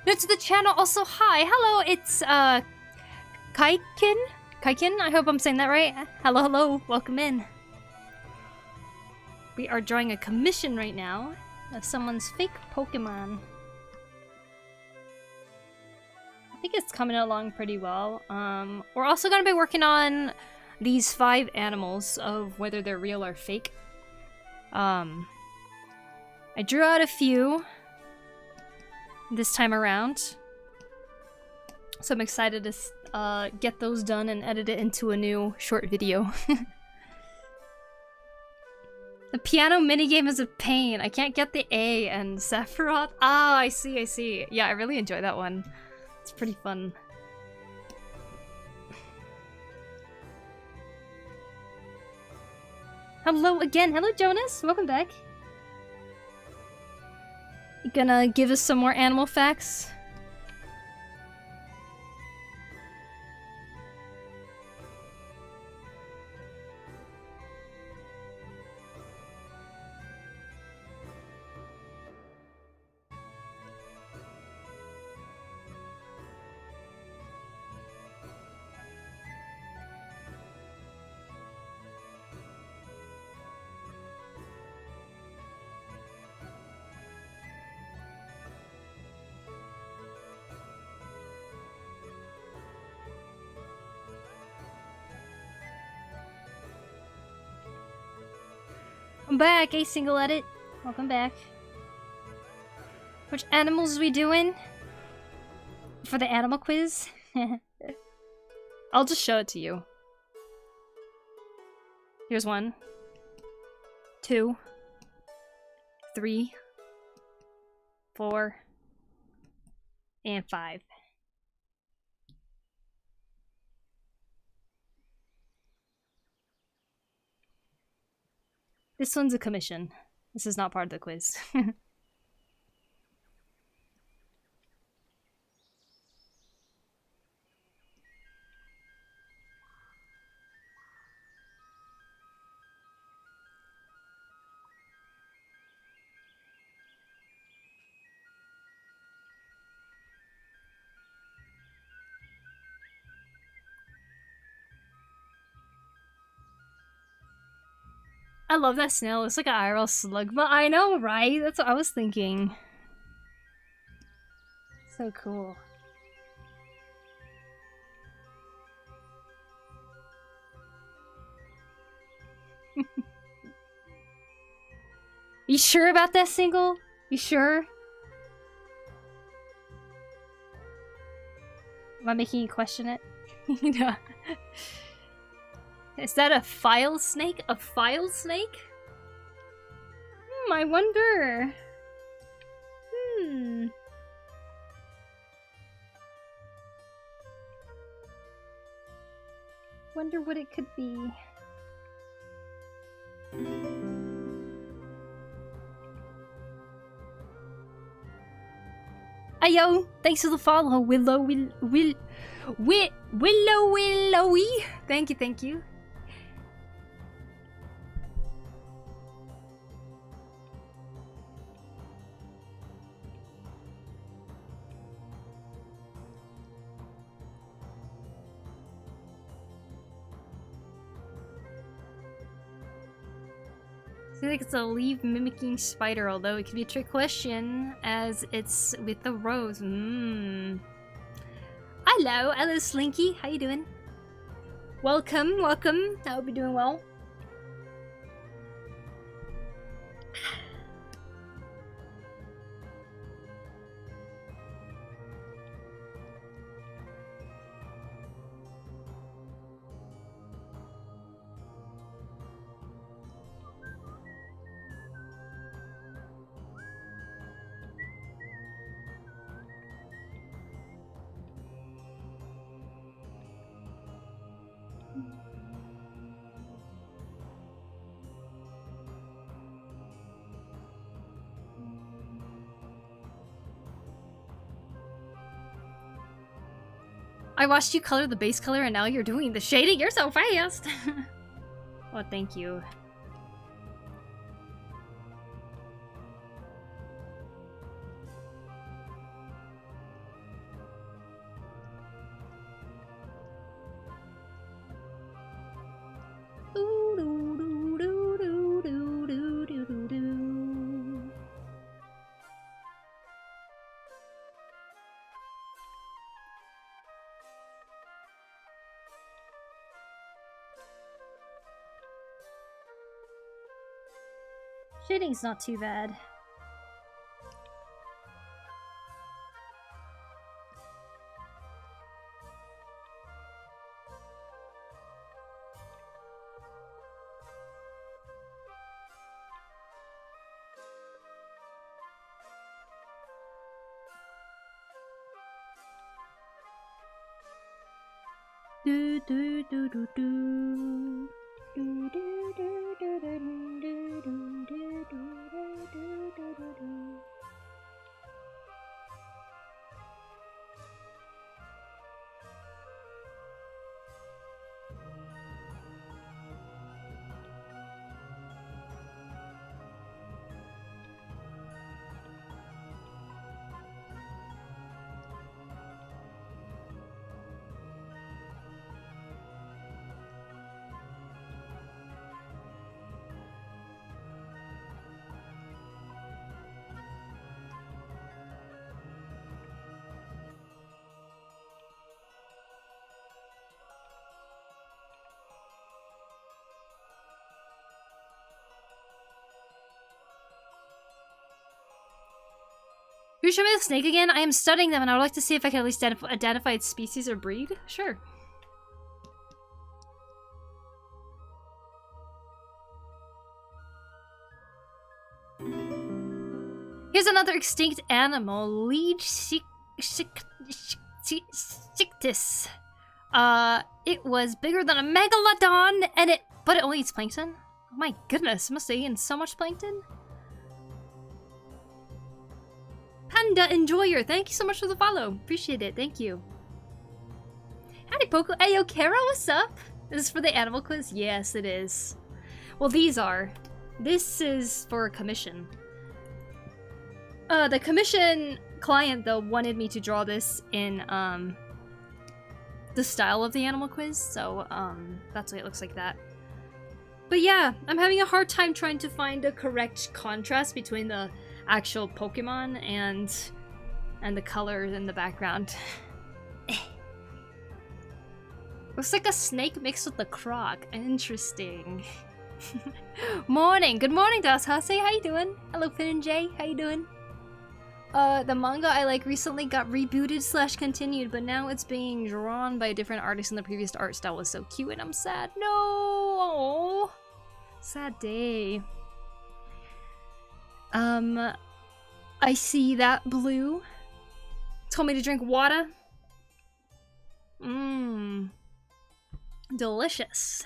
New to the channel, also hi. Hello, it's Kaikin? Kaikin? I hope I'm saying that right. Hello, hello, welcome in. We are drawing a commission right now of someone's fake Pokemon. think it's coming along pretty well. We're also gonna be working on these 5 animals of whether they're real or fake. I drew out a few this time around, so I'm excited to get those done and edit it into a new short video. The piano minigame is a pain. I can't get the A and Sephiroth. Ah, I see, I see. Yeah, I really enjoy that one. It's pretty fun. Hello again. Hello, Jonas. Welcome back. You gonna give us some more animal facts? I'm back, a single edit. Welcome back. Which animals are we doing? For the animal quiz? I'll just show it to you. Here's 1, 2, 3, 4, and 5. This one's a commission. This is not part of the quiz. I love that snail. It's like an IRL slug, but I know, right? That's what I was thinking. So cool. You sure about that single? You sure? Am I making you question it? You know. Is that a file snake? A file snake? I wonder. Wonder what it could be. Ayo, thanks for the follow, Willowy. Thank you, thank you. I feel like it's a leaf mimicking spider, although it could be a trick question as it's with the rose. Hello Slinky, how you doing? Welcome, welcome. I hope you're doing well. I watched you color the base color and now you're doing the shading. You're so fast. Oh, thank you. Shading's not too bad. Do do do do do. Do do do do do do do do do do do do. You show me the snake again? I am studying them and I would like to see if I can at least identify its species or breed. Sure. Here's another extinct animal, Leech Cictis. It was bigger than a megalodon, but it only eats plankton. Oh my goodness, it must have eaten so much plankton. Panda Enjoyer, thank you so much for the follow. Appreciate it, thank you. Howdy Poku. Hey yo, Kara, what's up? Is this for the animal quiz? Yes, it is. Well, these are. This is for a commission. The commission client, though, wanted me to draw this in, the style of the animal quiz, so, that's why it looks like that. But yeah, I'm having a hard time trying to find a correct contrast between the actual Pokemon and the colors in the background. Looks like a snake mixed with a croc. Interesting. Morning. Good morning, Dashase. How you doing? Hello, Finn and Jay. How you doing? The manga I like recently got rebooted / continued, but now it's being drawn by a different artist and the previous art style was so cute and I'm sad. No! Aww. Sad day. I see that blue. Told me to drink water. Mmm. Delicious.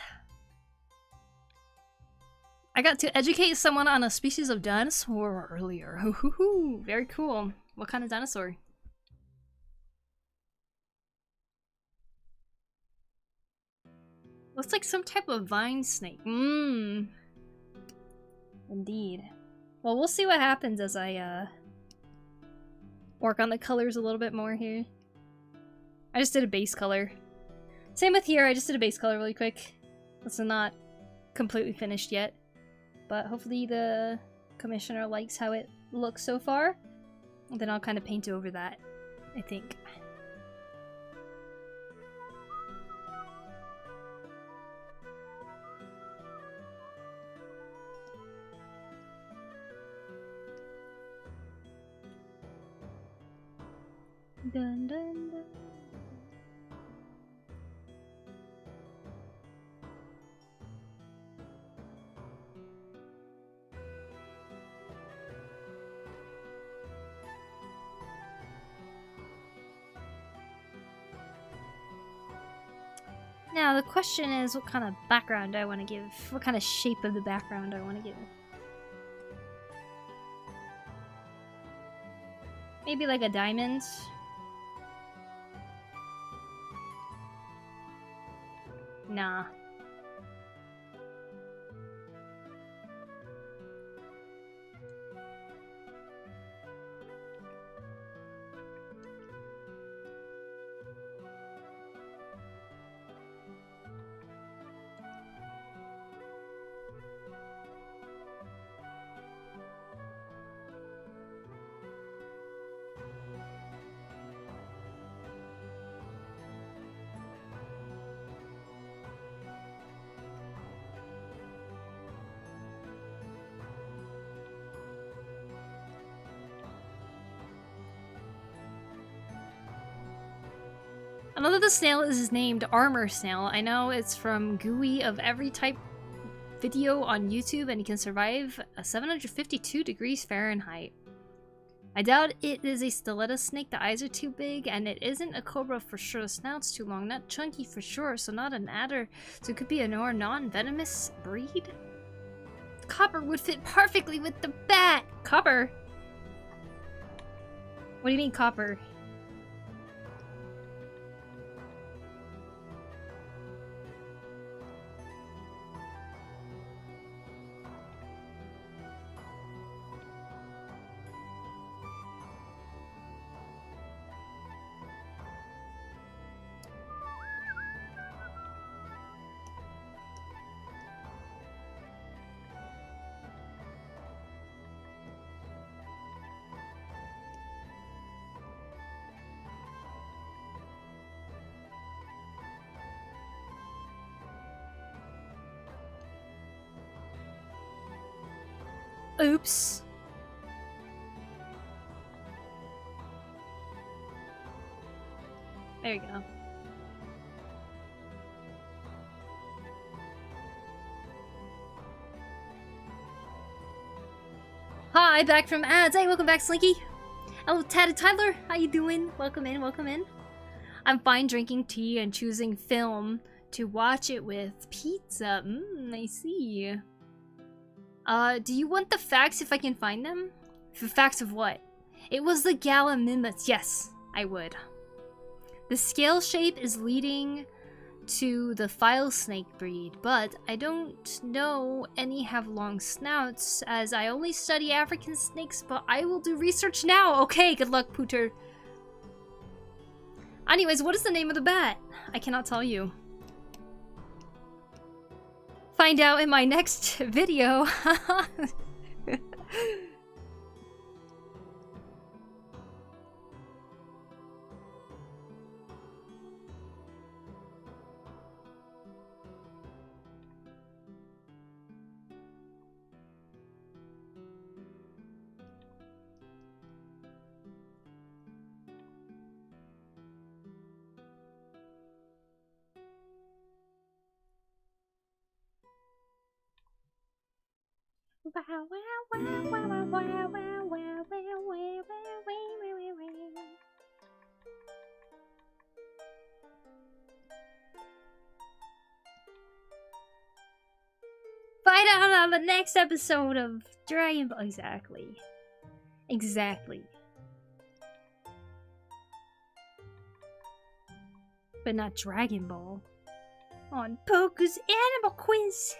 I got to educate someone on a species of dinosaur earlier. Hoo-hoo-hoo. Very cool. What kind of dinosaur? Looks like some type of vine snake. Mmm. Indeed. Well, we'll see what happens as I, work on the colors a little bit more here. I just did a base color. Same with here, I just did a base color really quick. It's not completely finished yet. But hopefully the commissioner likes how it looks so far. And then I'll kind of paint over that, I think. Dun, dun, dun. Now the question is what kind of background I want to give, what kind of shape of the background I want to give. Maybe like a diamond. Nah. Another the snail is named Armor Snail. I know it's from GUI of every type video on YouTube, and he can survive 752 degrees Fahrenheit. I doubt it is a stiletto snake. The eyes are too big, and it isn't a cobra for sure. The snout's too long. Not chunky for sure, so not an adder. So it could be a more non-venomous breed? Copper would fit perfectly with the bat! Copper? What do you mean copper? Oops. There you go. Hi, back from ads. Hey, welcome back, Slinky. Hello, Tatted Tyler. How you doing? Welcome in, welcome in. I'm fine drinking tea and choosing film to watch it with pizza. I see. Do you want the facts if I can find them? The facts of what? It was the Gallimimus. Yes, I would. The scale shape is leading to the file snake breed, but I don't know any have long snouts, as I only study African snakes, but I will do research now. Okay, good luck, Pooter. Anyways, what is the name of the bat? I cannot tell you. Find out in my next video. Find out on the next episode of Dragon Ball. Exactly. Exactly. But not Dragon Ball. On Poku's Animal Quiz.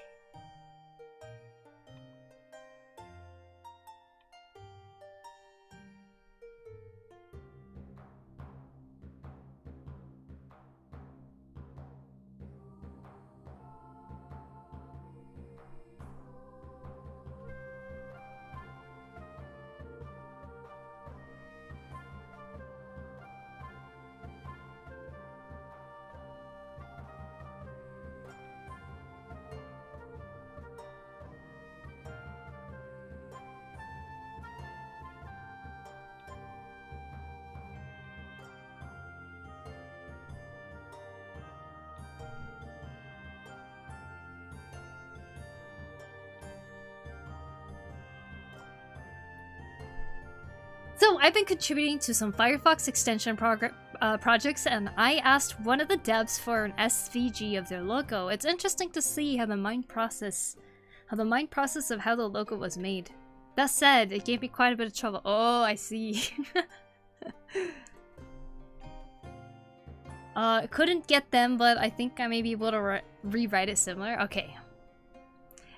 So I've been contributing to some Firefox extension projects, and I asked one of the devs for an SVG of their logo. It's interesting to see how the mind process of how the logo was made. That said, it gave me quite a bit of trouble. Oh, I see. Couldn't get them, but I think I may be able to rewrite it similar. Okay.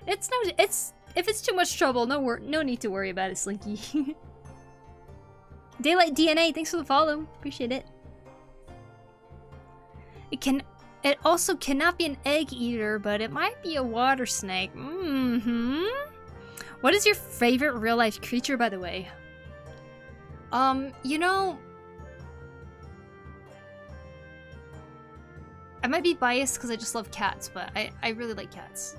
If it's too much trouble, no need to worry about it, Slinky. Daylight DNA, thanks for the follow. Appreciate it. It also cannot be an egg eater, but it might be a water snake. What is your favorite real life creature, by the way? You know, I might be biased because I just love cats, but I really like cats.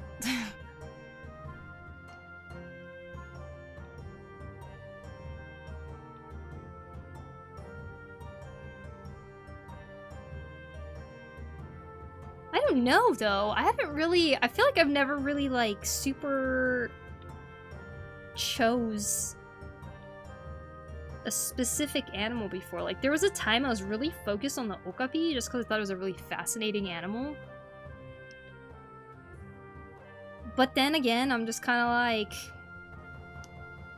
don't know though. I feel like I've never really like super chose a specific animal before. Like there was a time I was really focused on the okapi just because I thought it was a really fascinating animal. But then again, I'm just kind of like,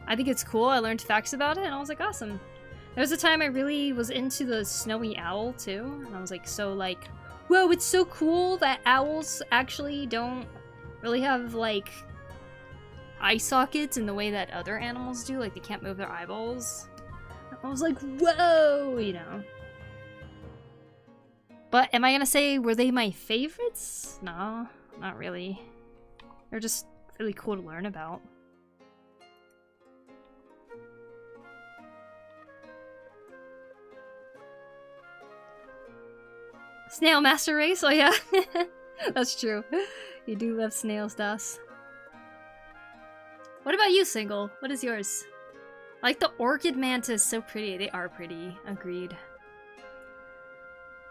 I think it's cool. I learned facts about it and I was like, awesome. There was a time I really was into the snowy owl too. And I was like, so like, whoa, it's so cool that owls actually don't really have like eye sockets in the way that other animals do. Like they can't move their eyeballs. I was like, whoa, you know. But am I gonna say, were they my favorites? No, not really. They're just really cool to learn about. Snail Master Race? Oh yeah, that's true. You do love snails, Das. What about you, Single? What is yours? I like the orchid mantis, so pretty. They are pretty. Agreed.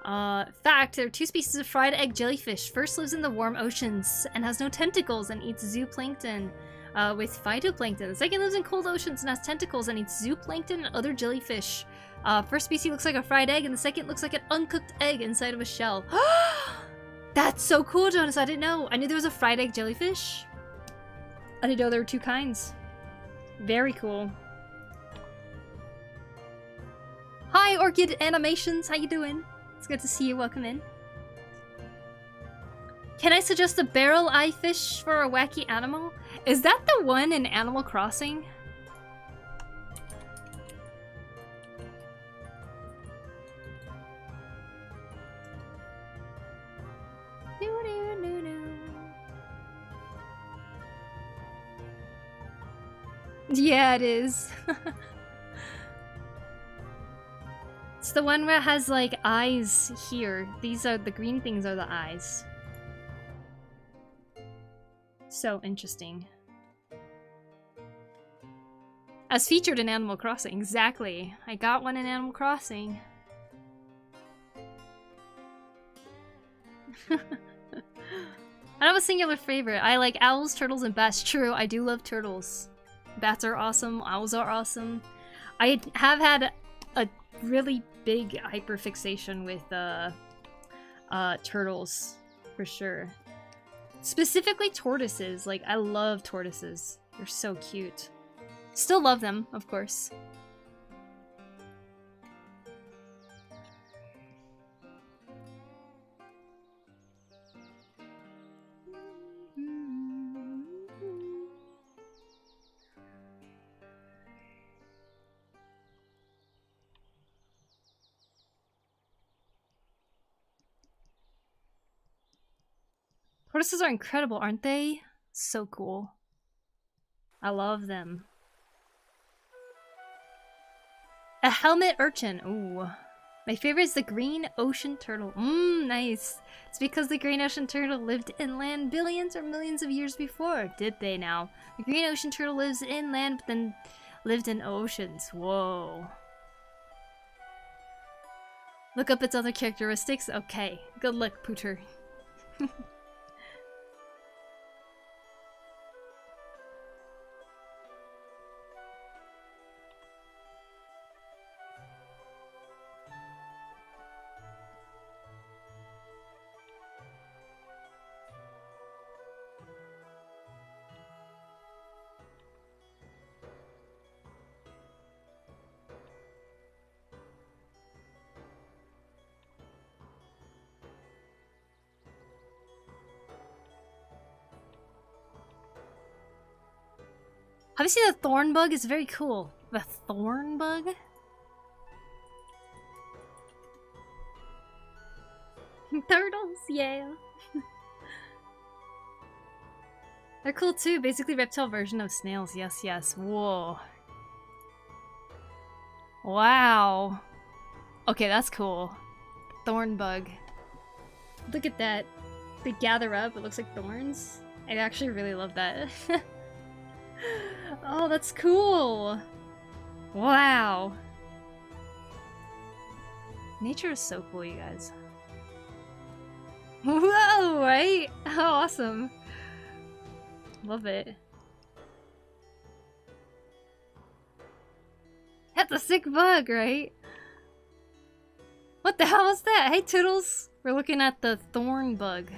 Fact, there are two species of fried egg jellyfish. First lives in the warm oceans and has no tentacles and eats zooplankton with phytoplankton. The second lives in cold oceans and has tentacles and eats zooplankton and other jellyfish. First species looks like a fried egg and the second looks like an uncooked egg inside of a shell. That's so cool, Jonas. I didn't know. I knew there was a fried egg jellyfish. I didn't know there were two kinds. Very cool. Hi, Orchid Animations. How you doing? It's good to see you. Welcome in. Can I suggest a barrel eye fish for a wacky animal? Is that the one in Animal Crossing? Yeah, it is. It's the one where it has like eyes here. These are the green things are the eyes. So interesting. As featured in Animal Crossing. Exactly. I got one in Animal Crossing. I don't have a singular favorite. I like owls, turtles, and bats. True, I do love turtles. Bats are awesome. Owls are awesome. I have had a really big hyperfixation with turtles, for sure. Specifically tortoises. Like, I love tortoises. They're so cute. Still love them, of course. Tortoises are incredible, aren't they? So cool. I love them. A helmet urchin. Ooh. My favorite is the green ocean turtle. Nice. It's because the green ocean turtle lived inland billions or millions of years before. Did they now? The green ocean turtle lives inland, but then lived in oceans. Whoa. Look up its other characteristics? Okay. Good luck, Pooter. Have you seen the thorn bug? It's very cool. The thorn bug? Turtles, yeah. They're cool too. Basically reptile version of snails. Yes, yes. Whoa. Wow. Okay, that's cool. Thorn bug. Look at that. They gather up. It looks like thorns. I actually really love that. Oh, that's cool! Wow! Nature is so cool, you guys. Whoa! right? How awesome. Love it. That's a sick bug, right? What the hell was that? Hey, Toodles. We're looking at the thorn bug.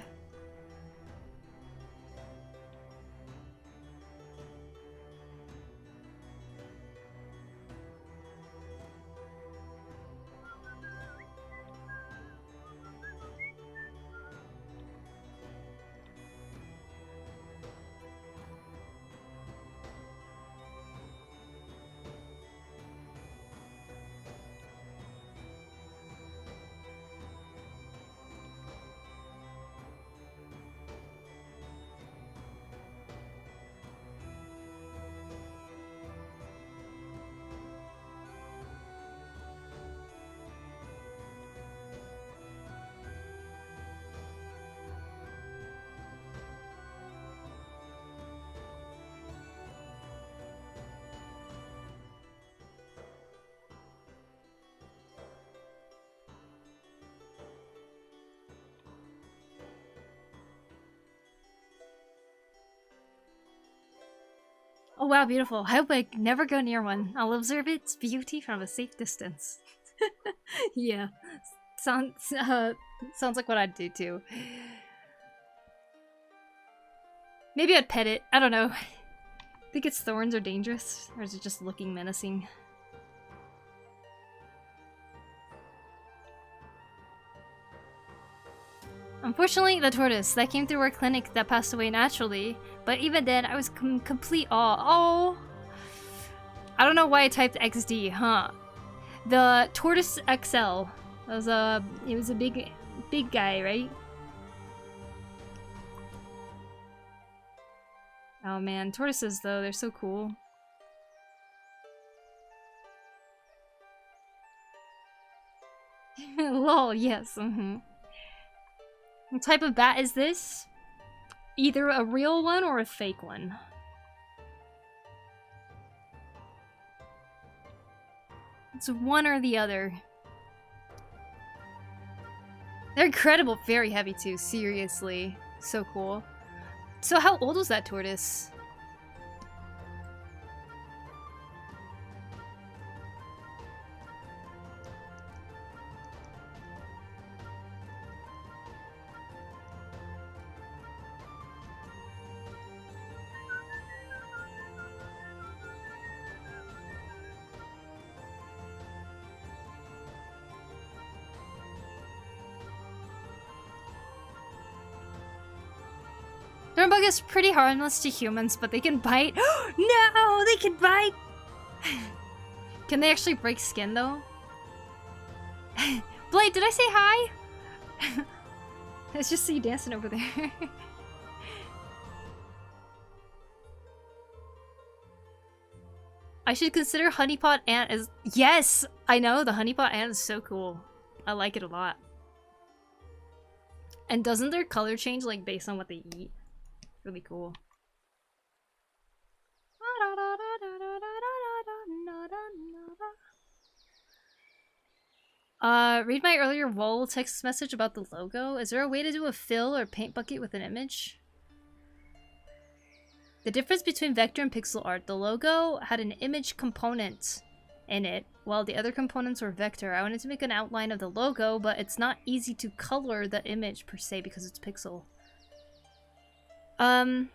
Oh wow, beautiful. I hope I never go near one. I'll observe its beauty from a safe distance. Yeah. Sounds like what I'd do too. Maybe I'd pet it. I don't know. Think its thorns are dangerous? Or is it just looking menacing? Unfortunately, the tortoise that came through our clinic that passed away naturally, but even then, I was complete awe. Oh! I don't know why I typed XD, huh? The tortoise XL. It was a big guy, right? Oh man, tortoises though, they're so cool. Lol, yes, What type of bat is this? Either a real one or a fake one. It's one or the other. They're incredible, very heavy too, seriously. So cool. So how old was that tortoise? Thornbug is pretty harmless to humans, but they can bite. No, they can bite! Can they actually break skin, though? Blade, did I say hi? Let's just see you dancing over there. I should consider honeypot ant as... Yes! I know, the honeypot ant is so cool. I like it a lot. And doesn't their color change, like, based on what they eat? Really cool. Read my earlier wall text message about the logo. Is there a way to do a fill or paint bucket with an image? The difference between vector and pixel art. The logo had an image component in it, while the other components were vector. I wanted to make an outline of the logo, but it's not easy to color the image per se because it's pixel. I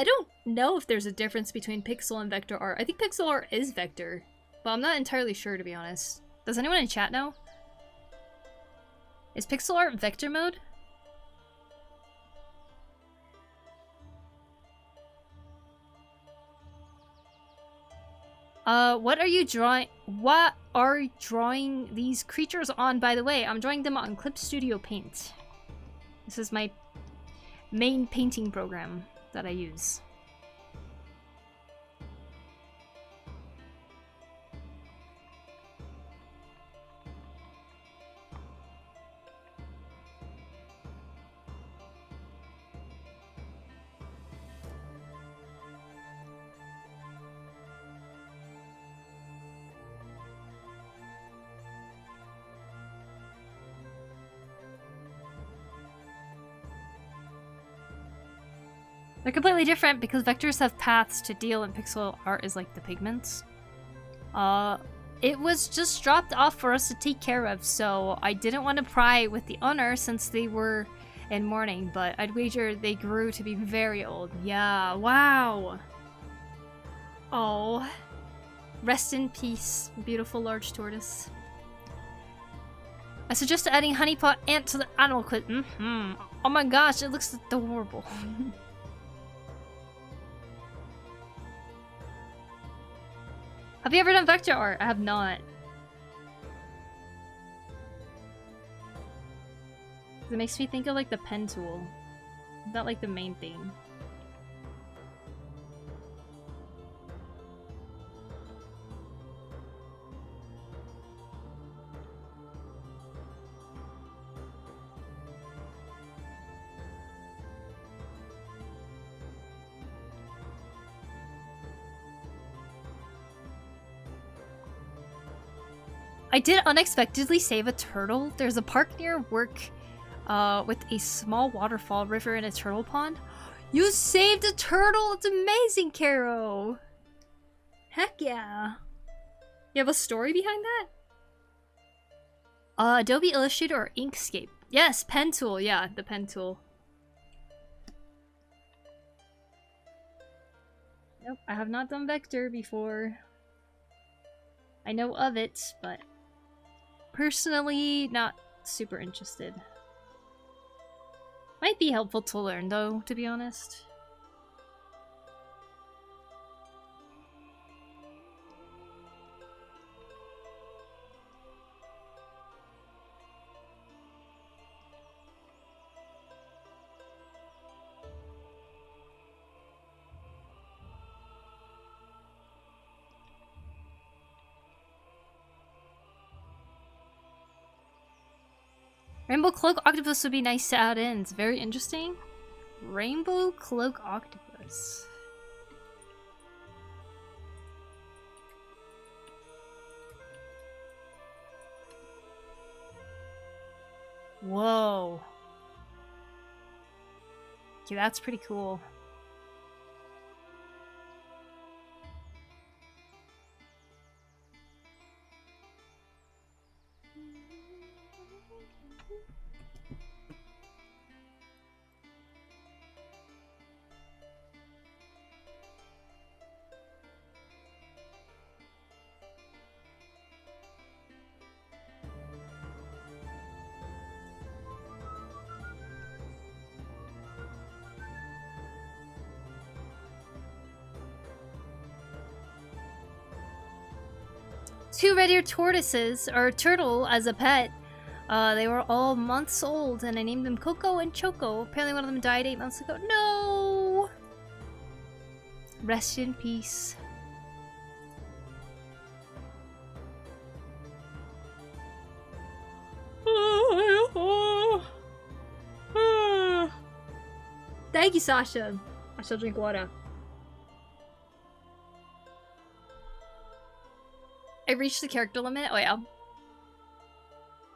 don't know if there's a difference between pixel and vector art. I think pixel art is vector, but I'm not entirely sure, to be honest. Does anyone in chat know? Is pixel art vector mode? What are you drawing? What are you drawing these creatures on, by the way? I'm drawing them on Clip Studio Paint. This is my main painting program that I use. They're completely different because vectors have paths to deal and pixel art is like the pigments. It was just dropped off for us to take care of, so I didn't want to pry with the owner since they were in mourning, but I'd wager they grew to be very old. Yeah, wow. Oh. Rest in peace, beautiful large tortoise. I suggest adding honeypot ant to the animal kit. Oh my gosh, it looks adorable. Have you ever done vector art? I have not. It makes me think of like the pen tool. Not like the main thing. I did unexpectedly save a turtle. There's a park near work with a small waterfall, river, and a turtle pond. You saved a turtle! It's amazing, Caro! Heck yeah. You have a story behind that? Adobe Illustrator or Inkscape? Yes, pen tool. Yeah, the pen tool. Nope, I have not done vector before. I know of it, but personally not super interested. Might be helpful to learn though, to be honest. Rainbow Cloak Octopus would be nice to add in. It's very interesting. Rainbow Cloak Octopus. Whoa. Okay, that's pretty cool. Two red-eared tortoises, or turtle, as a pet. They were all months old, and I named them Coco and Choco. Apparently one of them died 8 months ago. No! Rest in peace. Thank you, Sasha. I shall drink water. I reached the character limit. Oh yeah.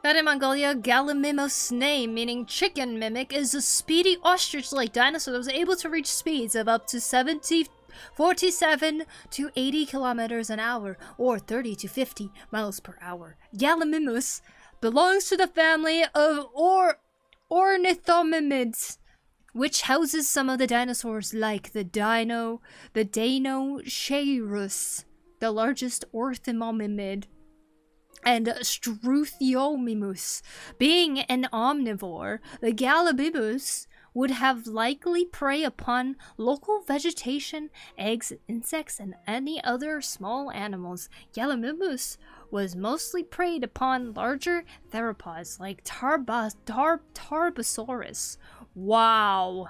Found in Mongolia, Gallimimus' name, meaning chicken mimic, is a speedy ostrich-like dinosaur that was able to reach speeds of up to 47 to 80 kilometers an hour, or 30 to 50 miles per hour. Gallimimus belongs to the family of ornithomimids, which houses some of the dinosaurs like the Deinocheirus, the largest orthomimid, and Struthiomimus. Being an omnivore, the Gallimimus would have likely prey upon local vegetation, eggs, insects, and any other small animals. Gallimimus was mostly preyed upon larger theropods like Tarbosaurus. Wow.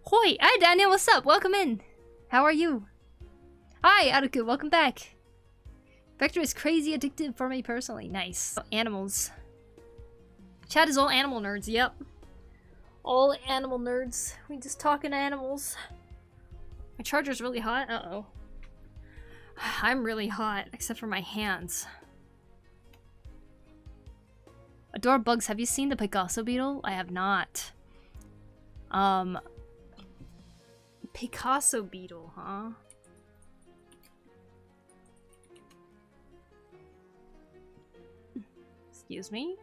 Hoi! Hi Daniel, what's up? Welcome in. How are you? Hi, Aruku, welcome back. Vector is crazy addictive for me personally. Nice. Animals. Chat is all animal nerds, yep. All animal nerds. We just talking animals. My charger's really hot. Uh-oh. I'm really hot, except for my hands. Adore bugs. Have you seen the Picasso beetle? I have not. Picasso beetle, huh? Excuse me?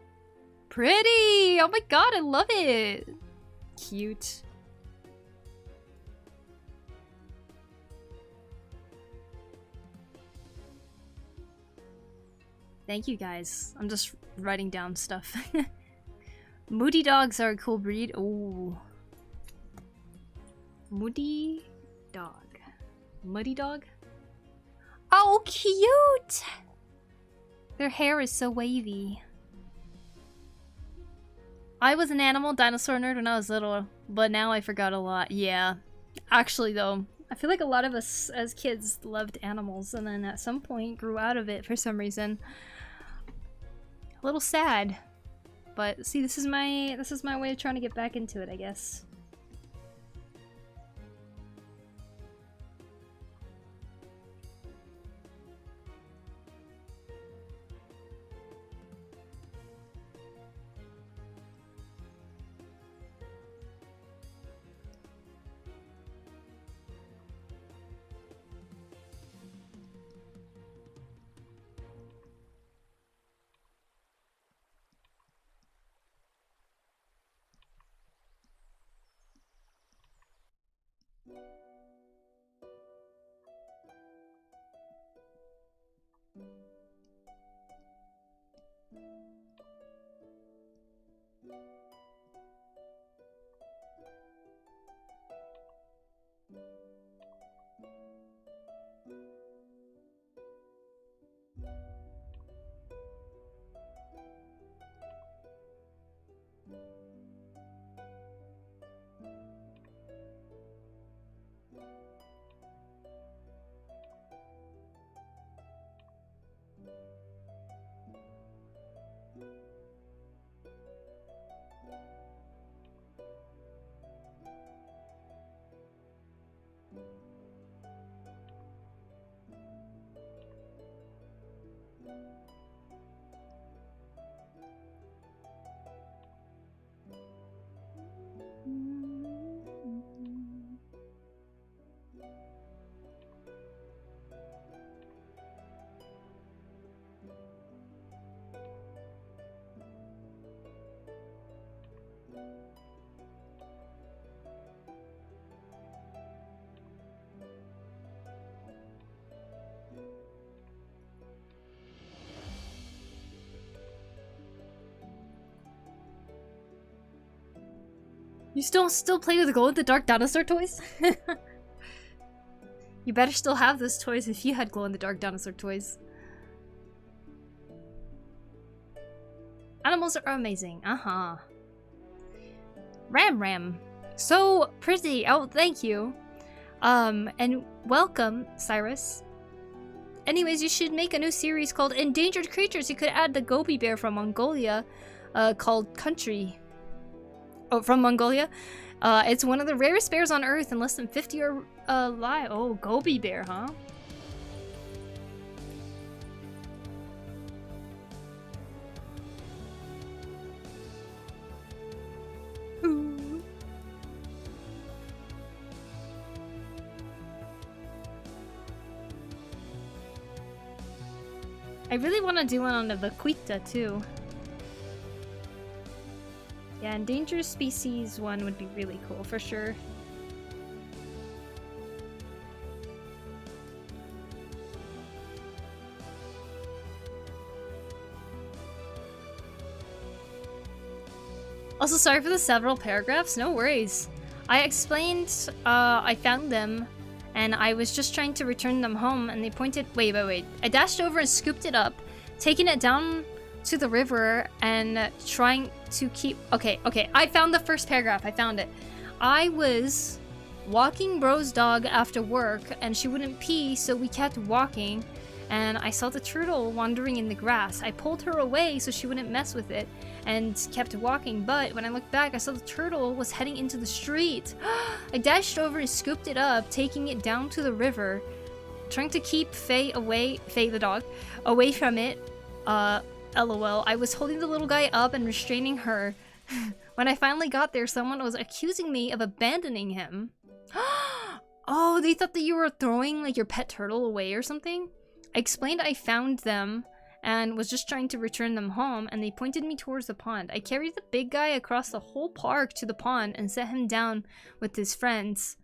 Pretty! Oh my god, I love it! Cute. Thank you guys. I'm just writing down stuff. Moody dogs are a cool breed. Ooh. Moody dog. Muddy dog? Oh, cute! Their hair is so wavy. I was an animal dinosaur nerd when I was little, but now I forgot a lot. Yeah. Actually, though, I feel like a lot of us as kids loved animals and then at some point grew out of it for some reason. A little sad. But see, this is my way of trying to get back into it, I guess. You still play with the glow-in-the-dark dinosaur toys? You better still have those toys if you had glow-in-the-dark dinosaur toys. Animals are amazing. Uh-huh. Ram. So pretty. Oh, thank you. And welcome, Cyrus. Anyways, you should make a new series called Endangered Creatures. You could add the gobi bear from Mongolia, called Country. Oh, from Mongolia. It's one of the rarest bears on Earth, and less than 50 are alive. Oh, gobi bear, huh? Ooh. I really want to do one on the vaquita too. Yeah, endangered species one would be really cool for sure. Also, sorry for the several paragraphs, no worries. I explained, I found them, and I was just trying to return them home, and they pointed- wait. I dashed over and scooped it up, taking it down to the river and trying to keep- okay, I found the first paragraph, I found it. I was walking bro's dog after work and she wouldn't pee, so we kept walking, and I saw the turtle wandering in the grass. I pulled her away so she wouldn't mess with it and kept walking, but when I looked back I saw the turtle was heading into the street. I dashed over and scooped it up, taking it down to the river, trying to keep Faye the dog, away from it. LOL. I was holding the little guy up and restraining her. When I finally got there, someone was accusing me of abandoning him. Oh, they thought that you were throwing like your pet turtle away or something? I explained I found them and was just trying to return them home, and they pointed me towards the pond. I carried the big guy across the whole park to the pond and set him down with his friends.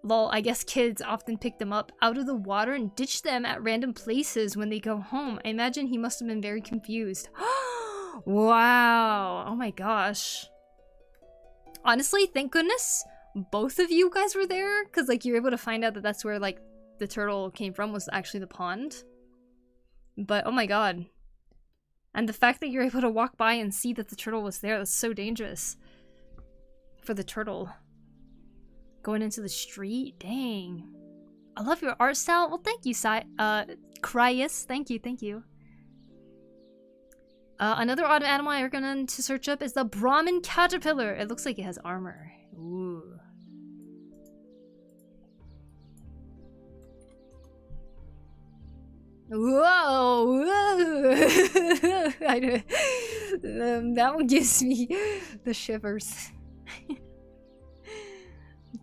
Lol, I guess kids often pick them up out of the water and ditch them at random places when they go home. I imagine he must have been very confused. Wow. Oh my gosh. Honestly, thank goodness both of you guys were there, because like you're able to find out that that's where like the turtle came from, was actually the pond. But oh my god. And the fact that you're able to walk by and see that the turtle was there, that's so dangerous. For the turtle. Going into the street? Dang. I love your art style. Well, thank you, Cryus. Thank you, thank you. Another odd animal I recommend to search up is the Brahmin caterpillar. It looks like it has armor. Ooh. Whoa! Whoa. That one gives me the shivers.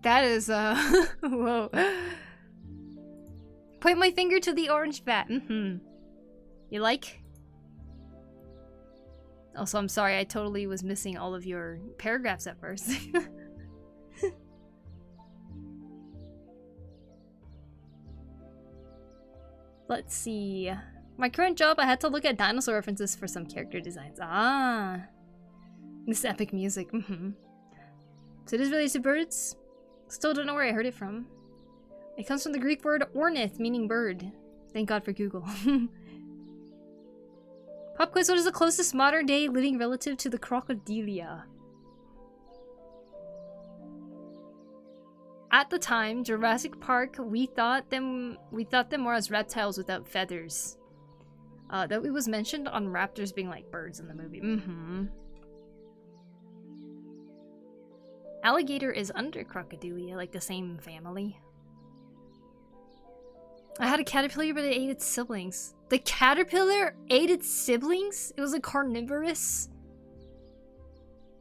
That is, whoa. Point my finger to the orange bat. You like? Also, I'm sorry, I totally was missing all of your paragraphs at first. Let's see. My current job, I had to look at dinosaur references for some character designs. Ah. This epic music. So it is related to birds? Still don't know where I heard it from. It comes from the Greek word ornith, meaning bird. Thank God for Google. Pop quiz, what is the closest modern day living relative to the crocodilia? At the time, Jurassic Park, we thought them more as reptiles without feathers. Though it was mentioned on raptors being like birds in the movie. Alligator is under crocodilia, like the same family. I had a caterpillar, but it ate its siblings. The caterpillar ate its siblings? It was a carnivorous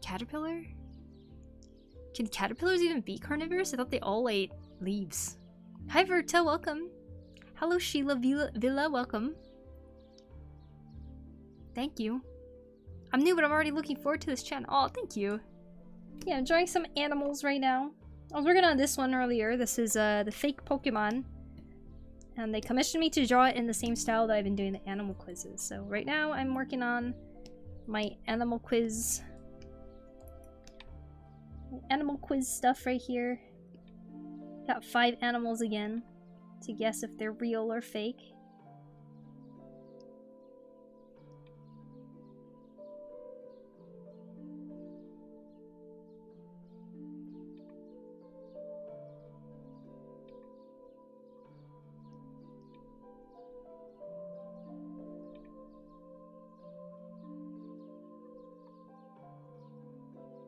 caterpillar? Can caterpillars even be carnivorous? I thought they all ate leaves. Hi Verta, welcome. Hello Sheila Villa, welcome. Thank you. I'm new, but I'm already looking forward to this channel. Oh, thank you. Yeah, I'm drawing some animals right now. I was working on this one earlier. This is the fake Pokemon. And they commissioned me to draw it in the same style that I've been doing the animal quizzes. So right now I'm working on my animal quiz stuff right here. Got 5 animals again to guess if they're real or fake.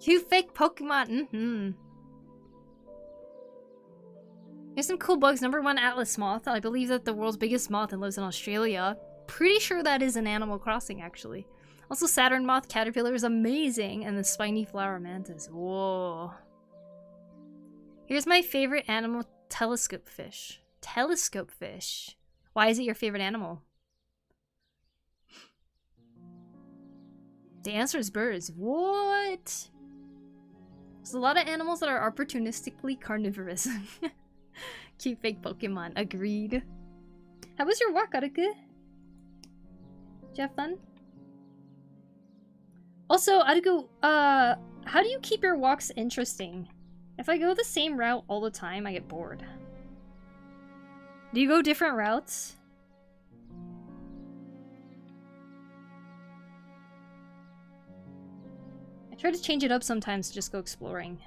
You fake Pokemon! Here's some cool bugs. Number 1, Atlas Moth. I believe that the world's biggest moth and lives in Australia. Pretty sure that is an Animal Crossing, actually. Also, Saturn Moth Caterpillar is amazing, and the Spiny Flower Mantis. Whoa. Here's my favorite animal, telescope fish. Telescope fish. Why is it your favorite animal? The answer is birds. What? There's a lot of animals that are opportunistically carnivorous. Cute fake Pokemon. Agreed. How was your walk, Aruku? Did you have fun? Also, Aruku, how do you keep your walks interesting? If I go the same route all the time, I get bored. Do you go different routes? I try to change it up sometimes to just go exploring.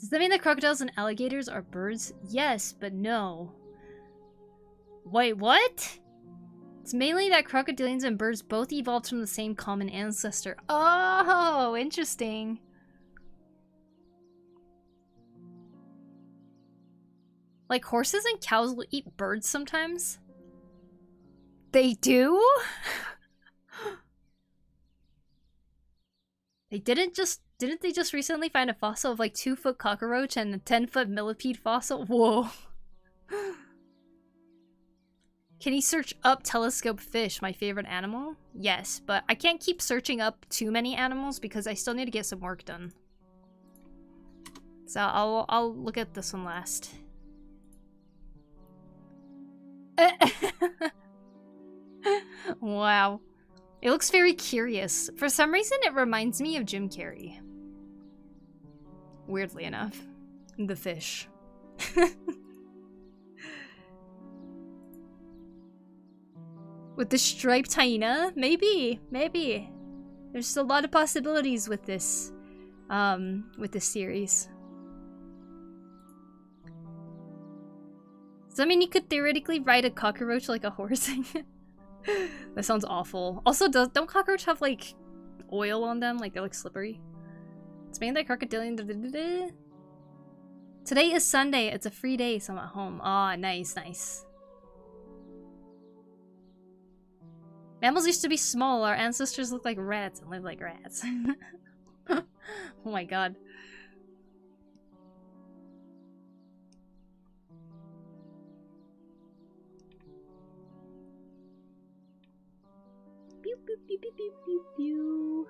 Does that mean that crocodiles and alligators are birds? Yes, but no. Wait, what? It's mainly that crocodilians and birds both evolved from the same common ancestor. Oh, interesting. Like horses and cows will eat birds sometimes? They do? Didn't they just recently find a fossil of like 2-foot cockroach and a 10-foot millipede fossil? Whoa. Can you search up telescope fish, my favorite animal? Yes, but I can't keep searching up too many animals because I still need to get some work done. So I'll look at this one last. Wow. It looks very curious. For some reason, it reminds me of Jim Carrey. Weirdly enough. The fish. With the striped hyena? Maybe. Maybe. There's a lot of possibilities with this series. Does that mean you could theoretically ride a cockroach like a horse? That sounds awful. Also, don't cockroach have like oil on them? Like they're like slippery. It's mainly crocodilian. Today is Sunday. It's a free day, so I'm at home. Ah, nice, nice. Mammals used to be small. Our ancestors looked like rats and lived like rats. Oh my god. Pew pew pew pew pew pew pew.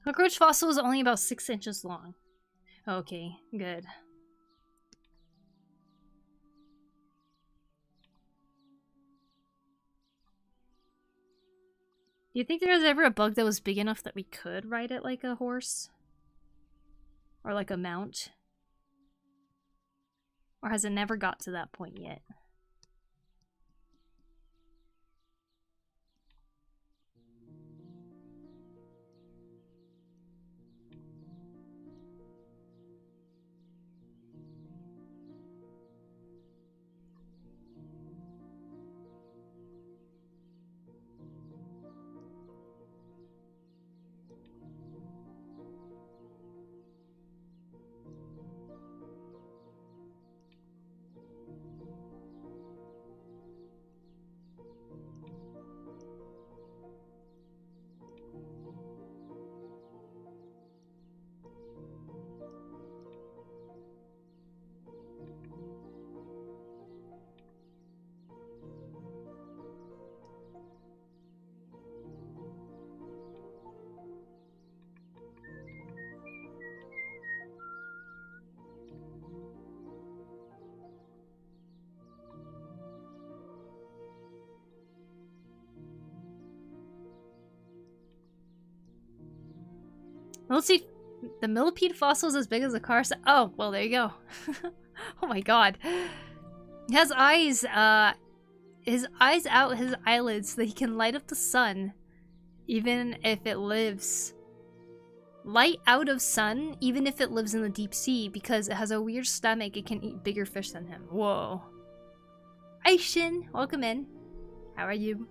Cockroach fossil is only about 6 inches long. Okay, good. Do you think there was ever a bug that was big enough that we could ride it like a horse? Or like a mount? Or has it never got to that point yet? Let's see. The millipede fossil is as big as a car. Oh, well, there you go. Oh my god. He has eyes, his eyes out his eyelids so that he can light up the sun, even if it lives. Light out of sun, even if it lives in the deep sea, because it has a weird stomach, it can eat bigger fish than him. Whoa. Aishin, welcome in. How are you?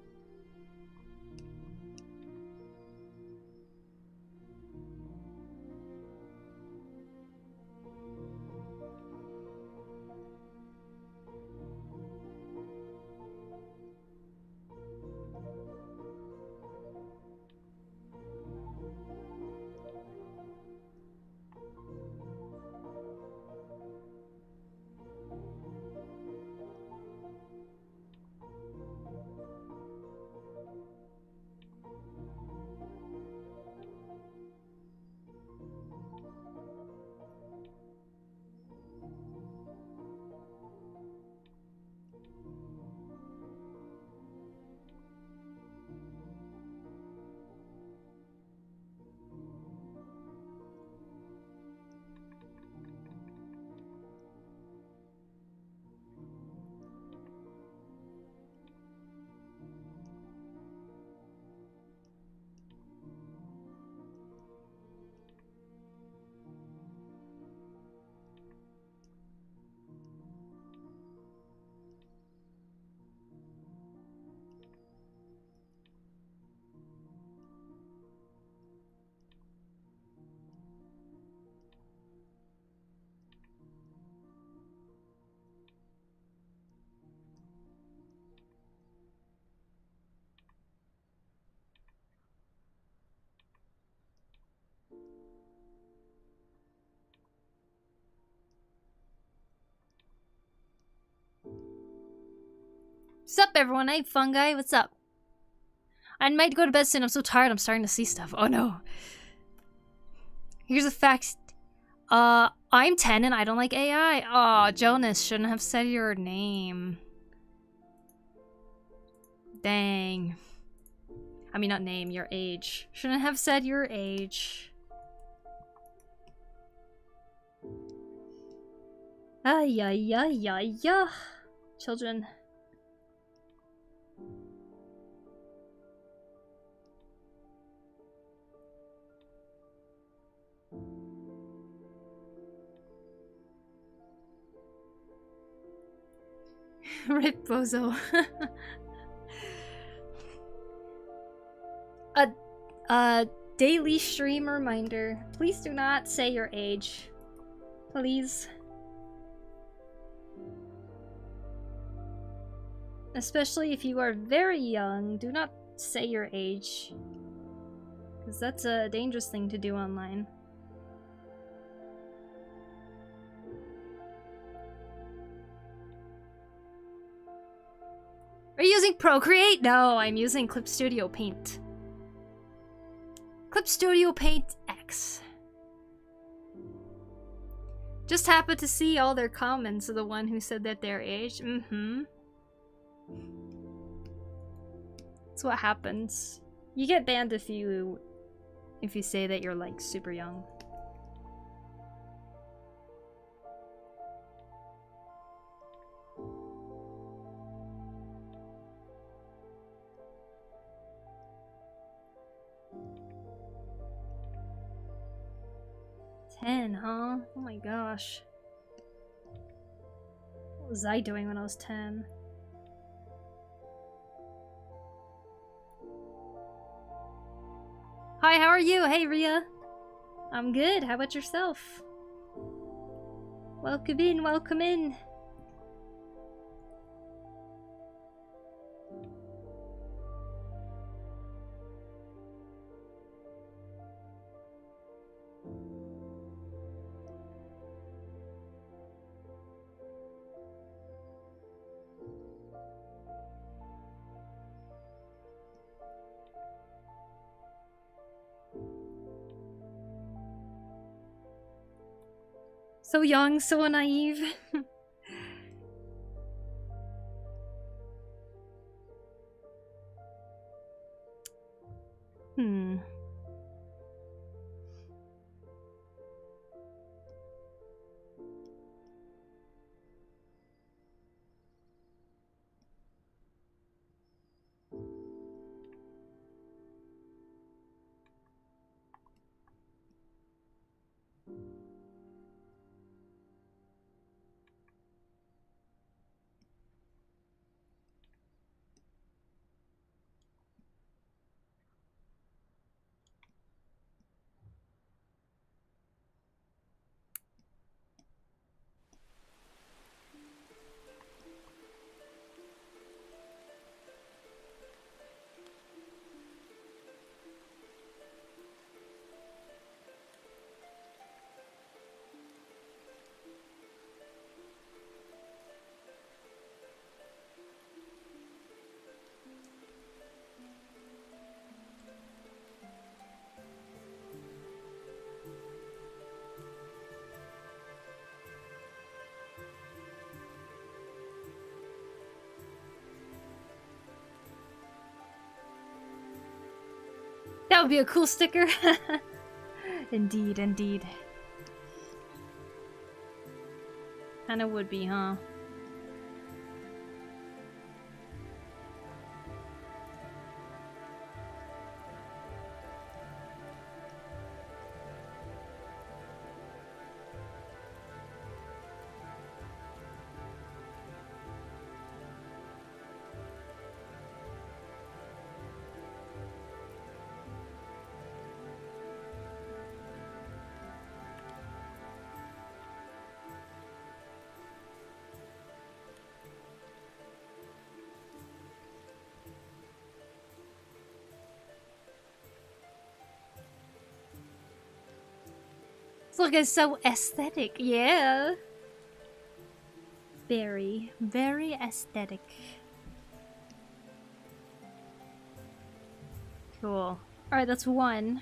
What's up, everyone? Hey, Fungi, what's up? I might go to bed soon. I'm so tired. I'm starting to see stuff. Oh, no. Here's a fact. I'm 10 and I don't like AI. Aw, Jonas, shouldn't have said your name. Dang. I mean, not name, your age. Shouldn't have said your age. Ay, ay, ay, ay, ay. Children. Rip Bozo. a daily stream reminder. Please do not say your age. Please. Especially if you are very young, do not say your age. Because that's a dangerous thing to do online. Are you using Procreate? No, I'm using Clip Studio Paint. Clip Studio Paint X. Just happened to see all their comments of the one who said that their age. Mm-hmm. That's what happens. You get banned if you say that you're like super young. Ten, huh? Oh my gosh. What was I doing when I was 10? Hi, how are you? Hey, Ria. I'm good. How about yourself? Welcome in, welcome in. So young, so naive. Hmm. That would be a cool sticker. Indeed, indeed. Kinda would be, huh? Look, it's so aesthetic. Yeah. Very, very aesthetic. Cool. Alright, that's one.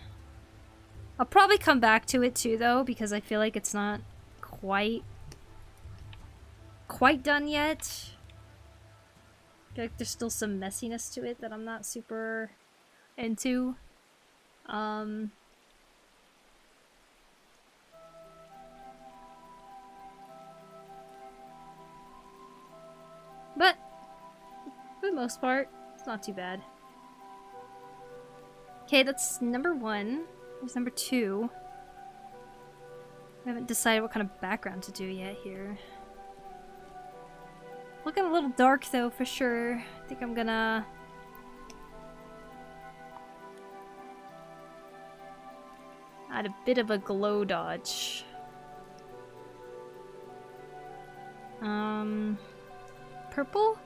I'll probably come back to it too, though, because I feel like it's not quite done yet. I feel like there's still some messiness to it that I'm not super into. But for the most part, it's not too bad. Okay, that's number one. There's number two. I haven't decided what kind of background to do yet here. Looking a little dark though, for sure. I think I'm gonna... add a bit of a glow dodge. Purple?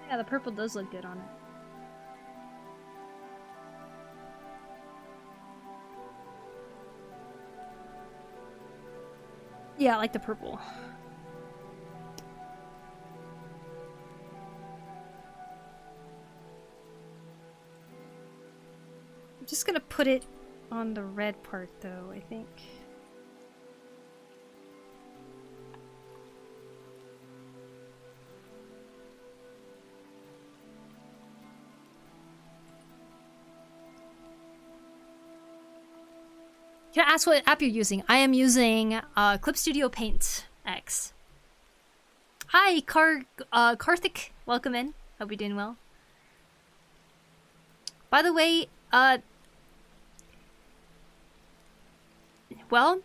Yeah, the purple does look good on it. Yeah, I like the purple. I'm just gonna put it on the red part though, I think. Can I ask what app you're using? I am using Clip Studio Paint X. Hi, Karthik. Welcome in. Hope you're doing well. By the way, well,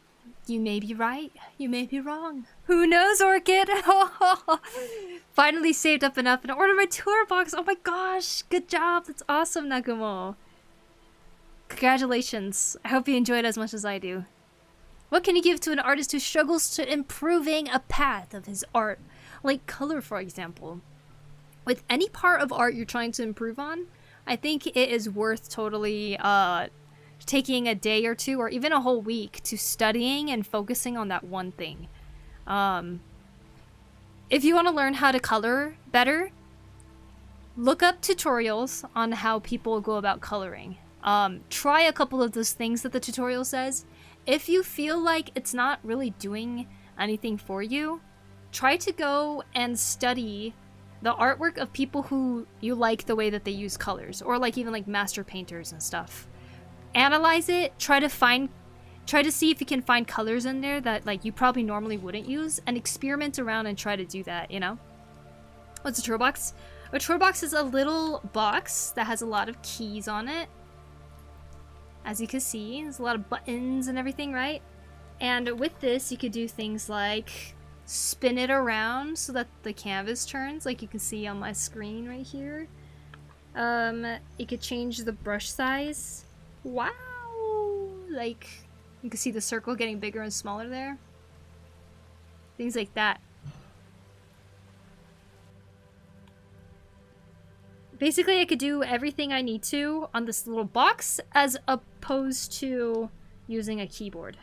you may be right. You may be wrong. Who knows, Orchid? Finally saved up enough and ordered my tour box. Oh my gosh. Good job. That's awesome, Nagumo. Congratulations. I hope you enjoy it as much as I do. What can you give to an artist who struggles to improving a path of his art? Like color, for example. With any part of art you're trying to improve on, I think it is worth totally taking a day or two or even a whole week to studying and focusing on that one thing. If you want to learn how to color better, look up tutorials on how people go about coloring. Try a couple of those things that the tutorial says. If you feel like it's not really doing anything for you, try to go and study the artwork of people who you like the way that they use colors, or like even like master painters and stuff. Analyze it, try to see if you can find colors in there that like you probably normally wouldn't use, and experiment around and try to do that, you know? What's a tour box? A tour box is a little box that has a lot of keys on it. As you can see, there's a lot of buttons and everything, right? And with this, you could do things like spin it around so that the canvas turns, like you can see on my screen right here. You could change the brush size. Wow! Like, you can see the circle getting bigger and smaller there. Things like that. Basically, I could do everything I need to on this little box as opposed to using a keyboard.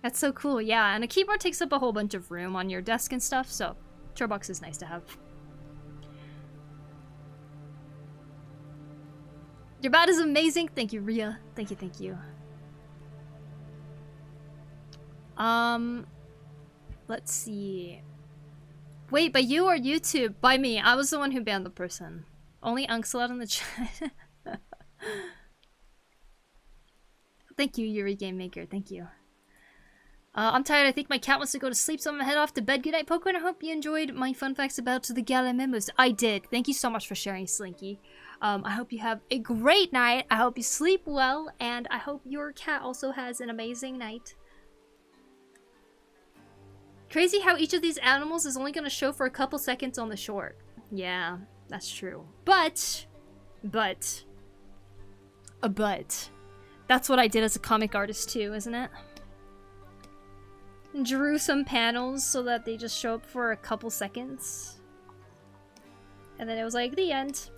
That's so cool, yeah. And a keyboard takes up a whole bunch of room on your desk and stuff, so tour box is nice to have. Your bat is amazing. Thank you, Ria. Thank you, thank you. Let's see. Wait, by you or YouTube? By me. I was the one who banned the person. Only Unxlot in the chat. Thank you, Yuri Game Maker. Thank you. I'm tired. I think my cat wants to go to sleep, so I'm gonna head off to bed. Good night, Poku, and I hope you enjoyed my fun facts about the Gala members. I did. Thank you so much for sharing, Slinky. I hope you have a great night. I hope you sleep well, and I hope your cat also has an amazing night. Crazy how each of these animals is only gonna show for a couple seconds on the short. Yeah, that's true. But, that's what I did as a comic artist too, isn't it? Drew some panels so that they just show up for a couple seconds. And then it was like, the end.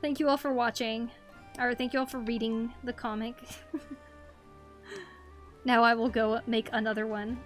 Thank you all for watching. Or thank you all for reading the comic. Now I will go make another one.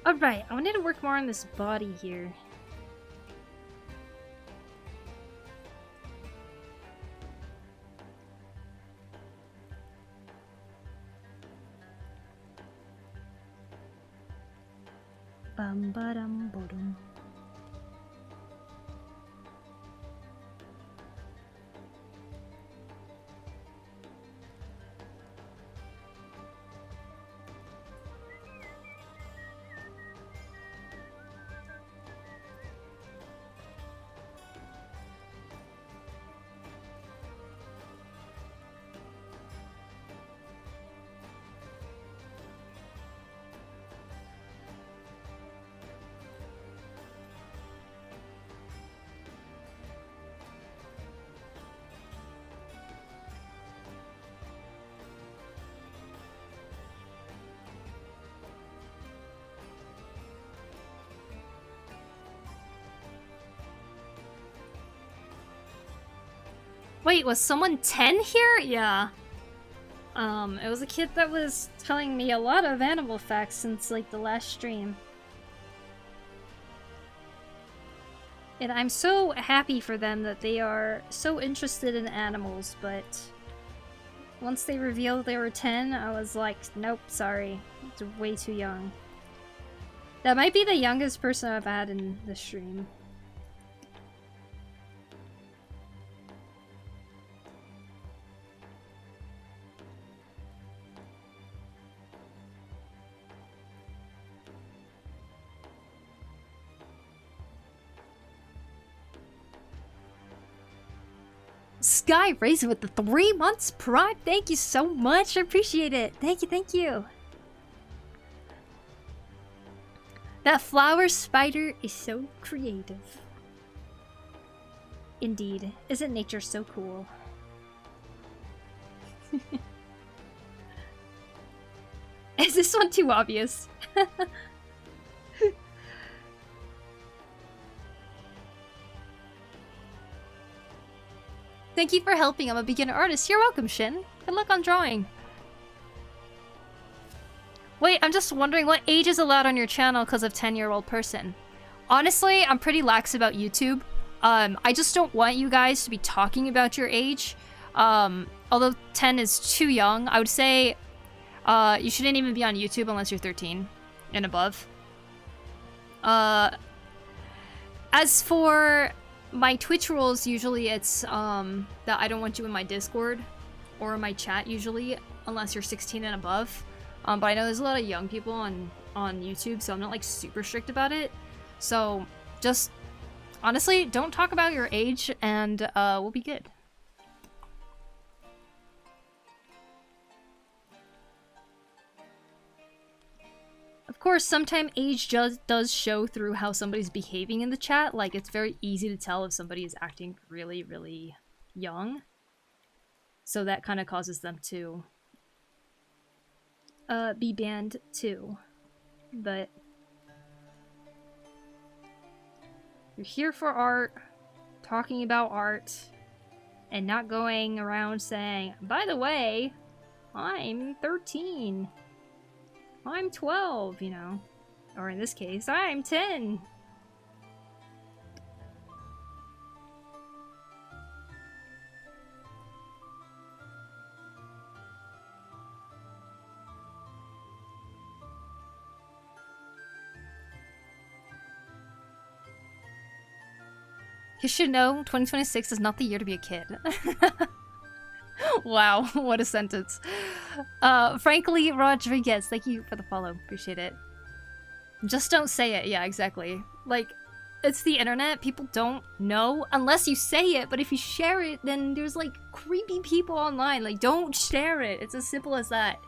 Alright, I need to work more on this body here. Bum ba dum ba dum. Wait, was someone 10 here? Yeah. It was a kid that was telling me a lot of animal facts since, like, the last stream. And I'm so happy for them that they are so interested in animals, but once they revealed they were 10, I was like, nope, sorry. It's way too young. That might be the youngest person I've had in the stream. Sky Razor with the 3 months Prime. Thank you so much. I appreciate it. Thank you, thank you. That flower spider is so creative. Indeed. Isn't nature so cool? Is this one too obvious? Thank you for helping. I'm a beginner artist. You're welcome, Shin. Good luck on drawing. Wait, I'm just wondering what age is allowed on your channel because of 10-year-old person. Honestly, I'm pretty lax about YouTube. I just don't want you guys to be talking about your age. Although 10 is too young, I would say you shouldn't even be on YouTube unless you're 13 and above. As for my Twitch rules, usually it's that I don't want you in my Discord or my chat usually unless you're 16 and above. But I know there's a lot of young people on YouTube, so I'm not like super strict about it. So just honestly, don't talk about your age and we'll be good. Of course, sometimes age just does show through how somebody's behaving in the chat. Like, it's very easy to tell if somebody is acting really, really young. So that kind of causes them to be banned too. but you're here for art, talking about art, and not going around saying, by the way, I'm 13. I'm 12, you know. Or in this case, I'm 10. You should know 2026 is not the year to be a kid. Wow, what a sentence. Frankly, Rodriguez, thank you for the follow. Appreciate it. Just don't say it. Yeah, exactly. Like, it's the internet. People don't know unless you say it, but if you share it, then there's like creepy people online. Like, don't share it. It's as simple as that.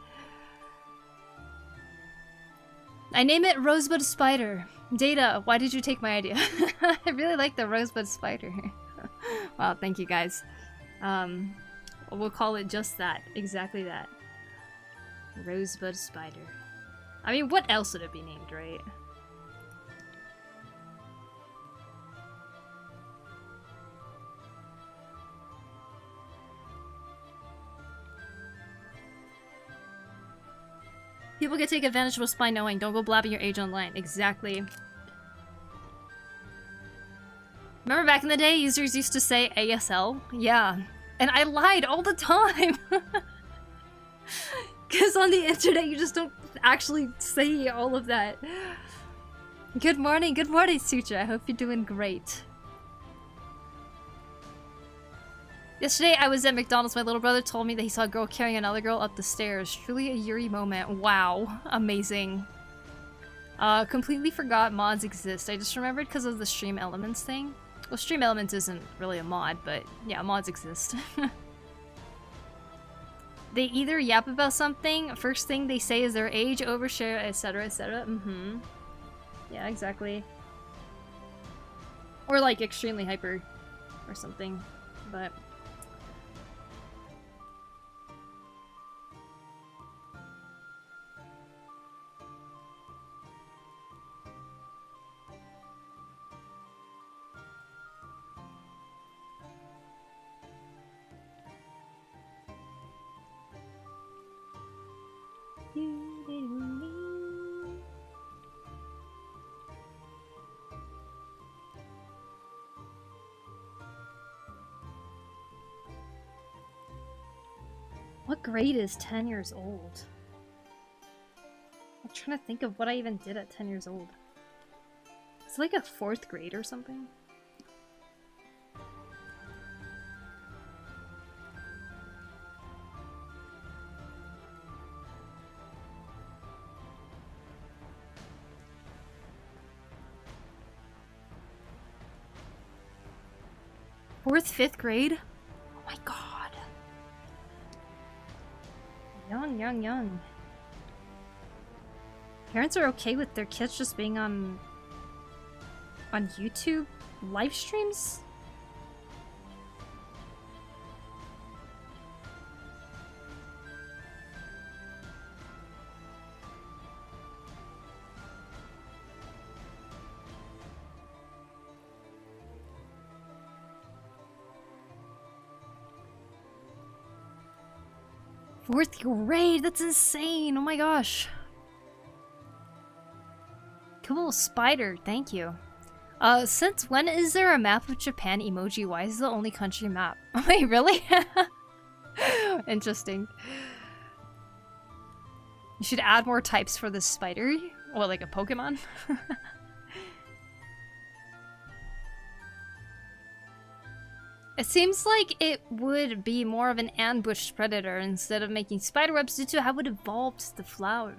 I name it Rosebud Spider. Data, why did you take my idea? I really like the Rosebud Spider. Wow, thank you guys. We'll call it just that. Exactly that. Rosebud Spider. I mean, what else would it be named, right? People can take advantage of us by knowing. Don't go blabbing your age online. Exactly. Remember back in the day, users used to say ASL? Yeah. And I lied all the time! Because on the internet, you just don't actually say all of that. Good morning, Sutra. I hope you're doing great. Yesterday, I was at McDonald's. My little brother told me that he saw a girl carrying another girl up the stairs. Truly a Yuri moment. Wow. Amazing. Completely forgot mods exist. I just remembered because of the Stream Elements thing. Well, Stream Elements isn't really a mod, but yeah, mods exist. They either yap about something, first thing they say is their age, overshare, etc, etc. Mm-hmm. Yeah, exactly. Or like extremely hyper or something, but... What grade is 10 years old? I'm trying to think of what I even did at 10 years old. It's like a 4th grade or something. Fourth, 5th grade? Oh my god. Young. Parents are okay with their kids just being on YouTube live streams? Fourth grade? That's insane! Oh my gosh. Cool spider, thank you. Since when is there a map of Japan emoji? Why is it the only country map? Wait, really? Interesting. You should add more types for this spider. Or like a Pokemon? It seems like it would be more of an ambushed predator instead of making spider webs due to how it evolved the flower.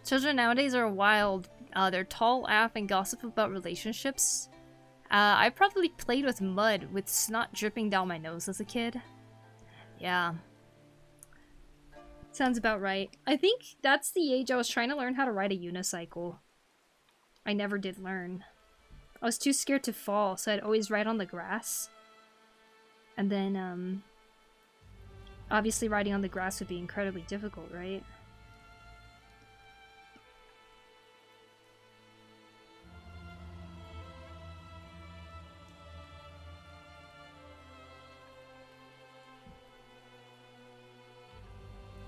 Children nowadays are wild. They're tall, laugh, and gossip about relationships. I probably played with mud with snot dripping down my nose as a kid. Yeah. Sounds about right. I think that's the age I was trying to learn how to ride a unicycle. I never did learn. I was too scared to fall, so I'd always ride on the grass. And then, obviously riding on the grass would be incredibly difficult, right?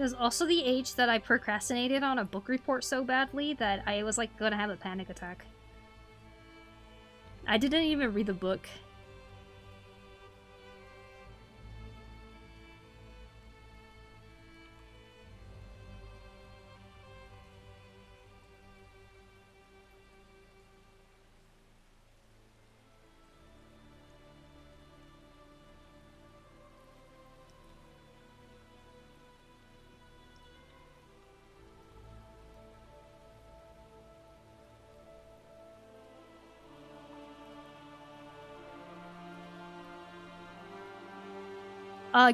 There's also the age that I procrastinated on a book report so badly that I was like gonna have a panic attack. I didn't even read the book.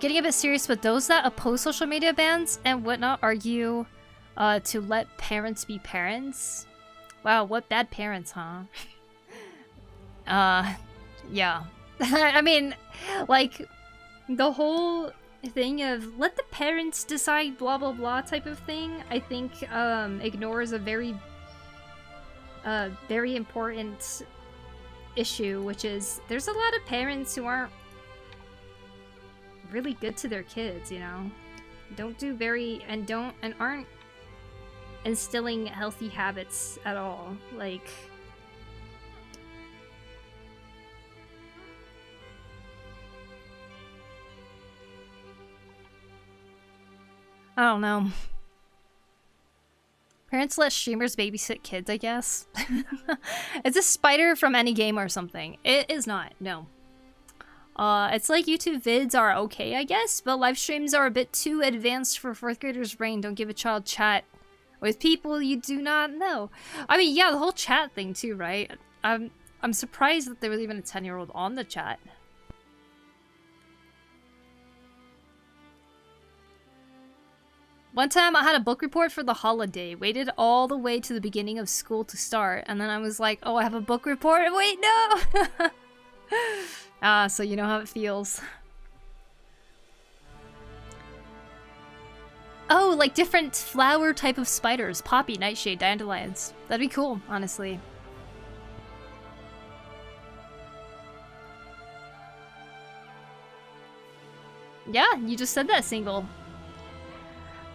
Getting a bit serious, but those that oppose social media bans and whatnot argue to let parents be parents. Wow, what bad parents, huh? Yeah. I mean, like, the whole thing of let the parents decide blah blah blah type of thing, I think ignores a very important issue, which is there's a lot of parents who aren't really good to their kids, you know? Aren't instilling healthy habits at all. Like, I don't know. Parents let streamers babysit kids, I guess. It's a spider from any game or something. It is not, no. It's like YouTube vids are okay, I guess, but live streams are a bit too advanced for 4th graders' brain. Don't give a child chat with people you do not know. I mean, yeah, the whole chat thing too, right? I'm surprised that there was even a 10-year-old on the chat. One time I had a book report for the holiday, waited all the way to the beginning of school to start, and then I was like, oh, I have a book report? Wait, no! So you know how it feels. Oh, like different flower type of spiders. Poppy, nightshade, dandelions. That'd be cool, honestly. Yeah, you just said that, single.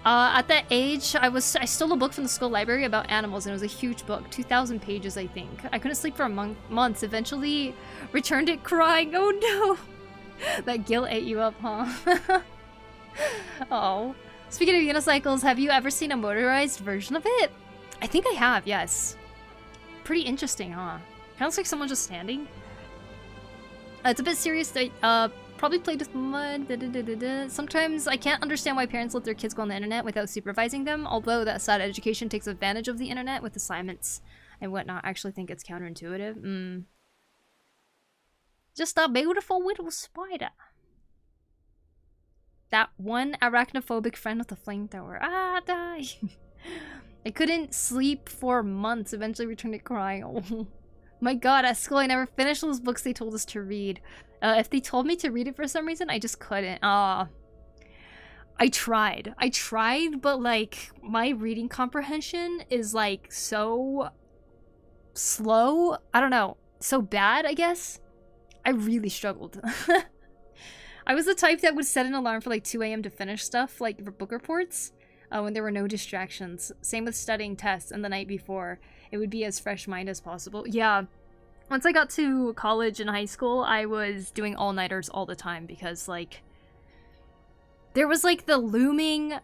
At that age, I stole a book from the school library about animals, and it was a huge book, 2,000 pages, I think. I couldn't sleep for months, eventually returned it crying. Oh no! That guilt ate you up, huh? Oh. Speaking of unicycles, have you ever seen a motorized version of it? I think I have, yes. Pretty interesting, huh? Kinda looks like someone just standing. It's a bit serious. Probably played with mud. Sometimes I can't understand why parents let their kids go on the internet without supervising them, although that side education takes advantage of the internet with assignments and whatnot. I actually think it's counterintuitive. Just a beautiful little spider. That one arachnophobic friend with a flamethrower. Ah, die! I couldn't sleep for months, eventually returned it crying. Oh my god, at school I never finished those books they told us to read. If they told me to read it for some reason, I just couldn't. I tried, but like, my reading comprehension is like so slow. I don't know, so bad, I guess. I really struggled. I was the type that would set an alarm for like 2 a.m. to finish stuff, like for book reports, when there were no distractions. Same with studying tests, and the night before, it would be as fresh mind as possible. Yeah. Once I got to college and high school, I was doing all-nighters all the time because, like, there was, like, the looming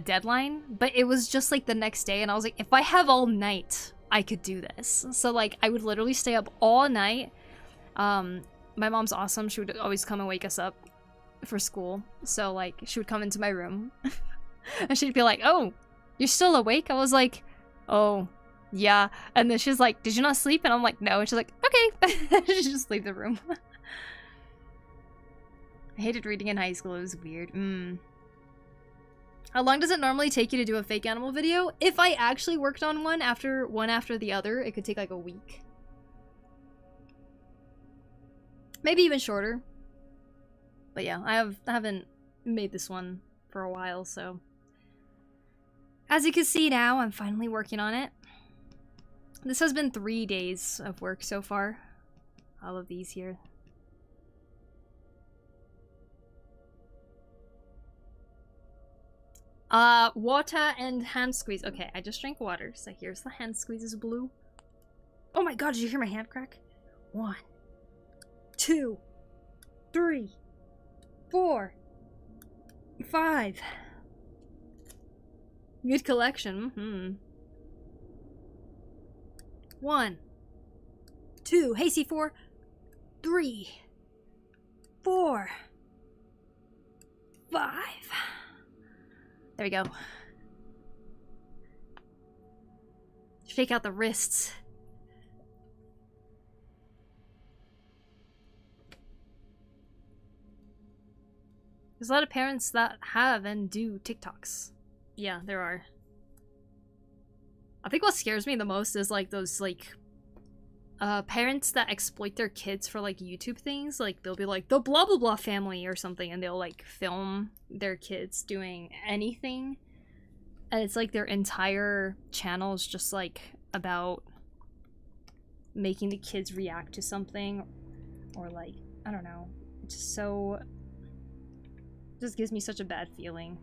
deadline, but it was just, like, the next day, and I was like, if I have all night, I could do this. So, like, I would literally stay up all night. My mom's awesome. She would always come and wake us up for school. So, like, she would come into my room, and she'd be like, oh, you're still awake? I was like, oh, yeah. And then she's like, did you not sleep? And I'm like, no. And she's like, okay. She just leave the room. I hated reading in high school. It was weird. How long does it normally take you to do a fake animal video? If I actually worked on one after the other, it could take like a week. Maybe even shorter. But yeah, I haven't made this one for a while, so. As you can see now, I'm finally working on it. This has been 3 days of work so far. All of these here. Water and hand squeeze. Okay, I just drank water, so here's the hand squeezes blue. Oh my god, did you hear my hand crack? 1, 2, 3, 4, 5. Good collection. 1, 2. Hey, C4. 3, 4, 5. There we go. Shake out the wrists. There's a lot of parents that have and do TikToks. Yeah, there are. I think what scares me the most is like those like parents that exploit their kids for like YouTube things. Like they'll be like the blah blah blah family or something, and they'll like film their kids doing anything, and it's like their entire channel is just like about making the kids react to something, or like, I don't know, it's just so, just gives me such a bad feeling.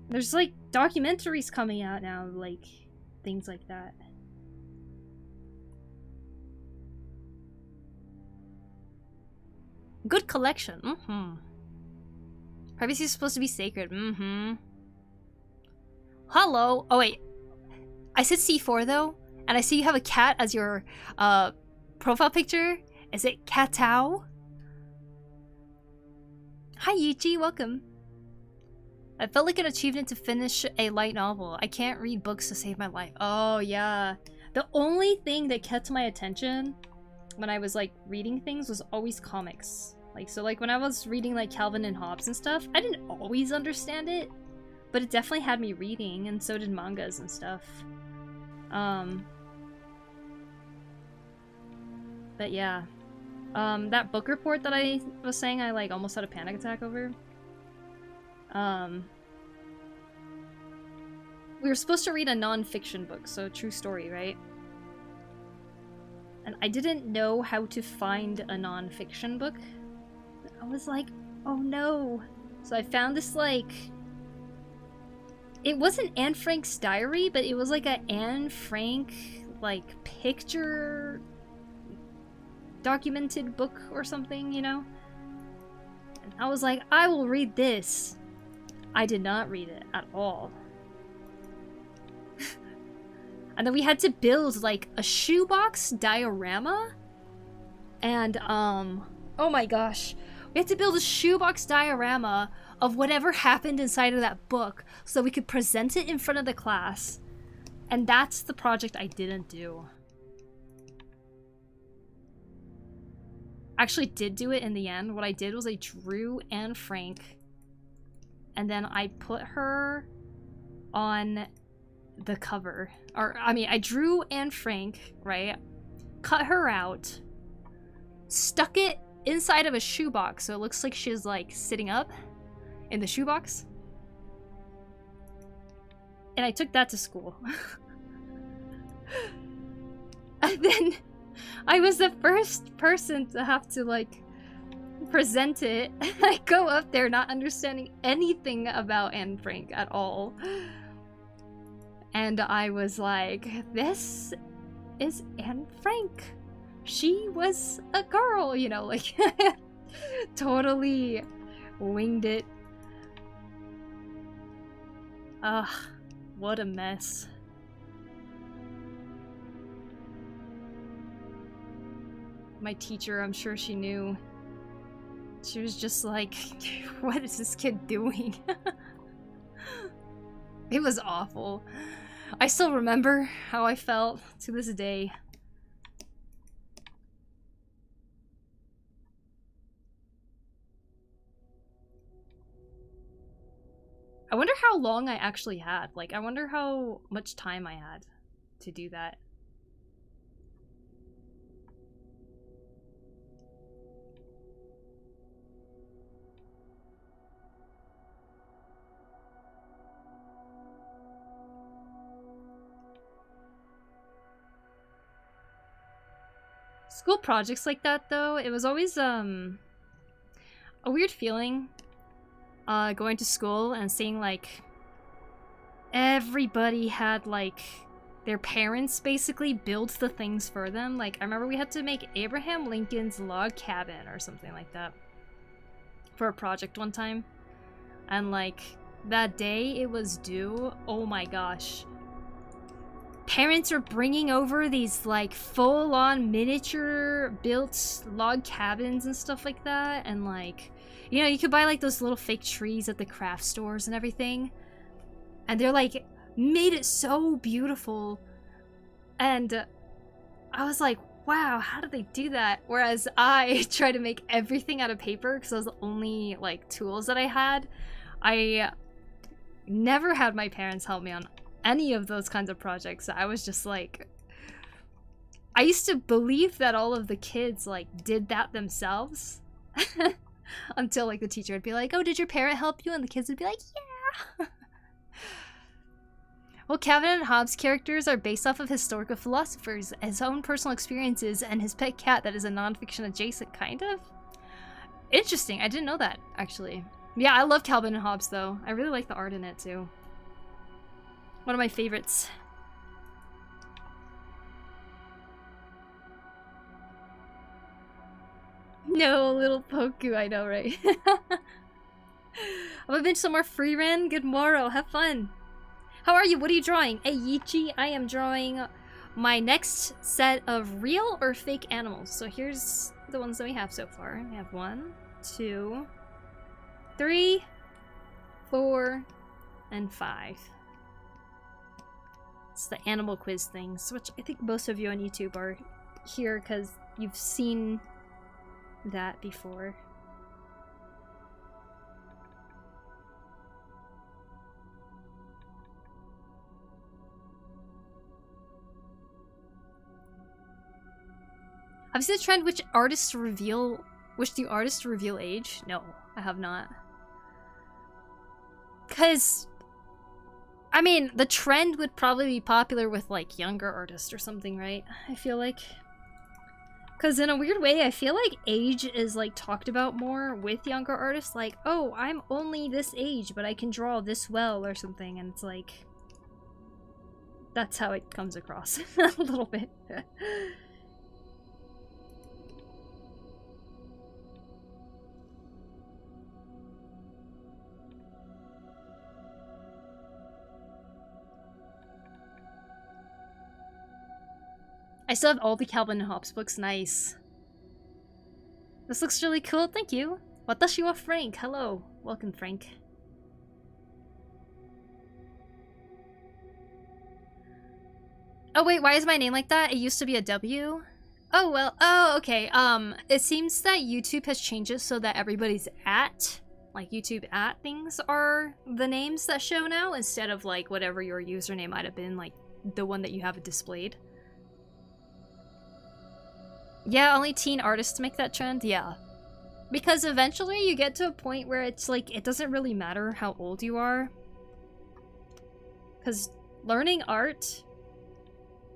There's like documentaries coming out now, like things like that. Good collection. Privacy is supposed to be sacred. Hello. Oh wait, I said C4 though, and I see you have a cat as your profile picture. Is it Katao? Hi Yuchi, welcome. I felt like an achievement to finish a light novel. I can't read books to save my life. Oh yeah. The only thing that kept my attention when I was like reading things was always comics. Like, so like when I was reading like Calvin and Hobbes and stuff, I didn't always understand it, but it definitely had me reading, and so did mangas and stuff. But yeah. That book report that I was saying I like almost had a panic attack over. We were supposed to read a non-fiction book, so true story, right? And I didn't know how to find a non-fiction book. I was like, oh no. So I found this like, it wasn't Anne Frank's diary, but it was like a Anne Frank like picture documented book or something, you know? And I was like, I will read this. I did not read it at all. And then we had to build like a shoebox diorama. And oh my gosh. We had to build a shoebox diorama of whatever happened inside of that book so we could present it in front of the class. And that's the project I didn't do. Actually did do it in the end. What I did was I drew Anne Frank, and then I put her on the cover. Or, I mean, I drew Anne Frank, right? Cut her out, stuck it inside of a shoebox so it looks like she's like sitting up in the shoebox. And I took that to school. And then I was the first person to have to like present it. I go up there not understanding anything about Anne Frank at all. And I was like, this is Anne Frank. She was a girl, you know, like totally winged it. Ugh, what a mess. My teacher, I'm sure she knew. She was just like, what is this kid doing? It was awful. I still remember how I felt to this day. I wonder how long I actually had. Like, I wonder how much time I had to do that. School projects like that, though, it was always, a weird feeling. going to school and seeing like everybody had like their parents basically build the things for them. Like I remember we had to make Abraham Lincoln's log cabin or something like that for a project one time. And like that day it was due, oh my gosh. Parents are bringing over these like full-on miniature built log cabins and stuff like that, and like, you know, you could buy like those little fake trees at the craft stores and everything, and they're like made it so beautiful, and I was like, wow, how did they do that? Whereas I tried to make everything out of paper because those were the only like tools that I had. I never had my parents help me on any of those kinds of projects. I was just like, I used to believe that all of the kids like did that themselves until like the teacher would be like, oh, did your parent help you? And the kids would be like, yeah. Well, Calvin and Hobbes' characters are based off of historical philosophers, his own personal experiences, and his pet cat that is a nonfiction adjacent, kind of? Interesting, I didn't know that, actually. Yeah, I love Calvin and Hobbes, though. I really like the art in it, too. One of my favorites. No, little Poku, I know, right? I've been somewhere free, Ren. Good morrow, have fun. How are you? What are you drawing? Hey, Yichi, I am drawing my next set of real or fake animals. So here's the ones that we have so far. We have 1, 2, 3, 4, and 5. It's the animal quiz things, which I think most of you on YouTube are here because you've seen that before. Have you seen the trend which the artist to reveal age? No, I have not. Cause I mean, the trend would probably be popular with like younger artists or something, right? I feel like. Because in a weird way, I feel like age is like talked about more with younger artists. Like, oh, I'm only this age, but I can draw this well or something. And it's like, that's how it comes across a little bit. I still have all the Calvin and Hobbes books. Nice. This looks really cool. Thank you. Watashi wa Frank. Hello. Welcome, Frank. Oh, wait. Why is my name like that? It used to be a W. Oh, well. Oh, okay. It seems that YouTube has changed it so that everybody's at, like, YouTube at things are the names that show now instead of, like, whatever your username might have been, like, the one that you have displayed. Yeah, only teen artists make that trend? Yeah. Because eventually you get to a point where it's like, it doesn't really matter how old you are. Because learning art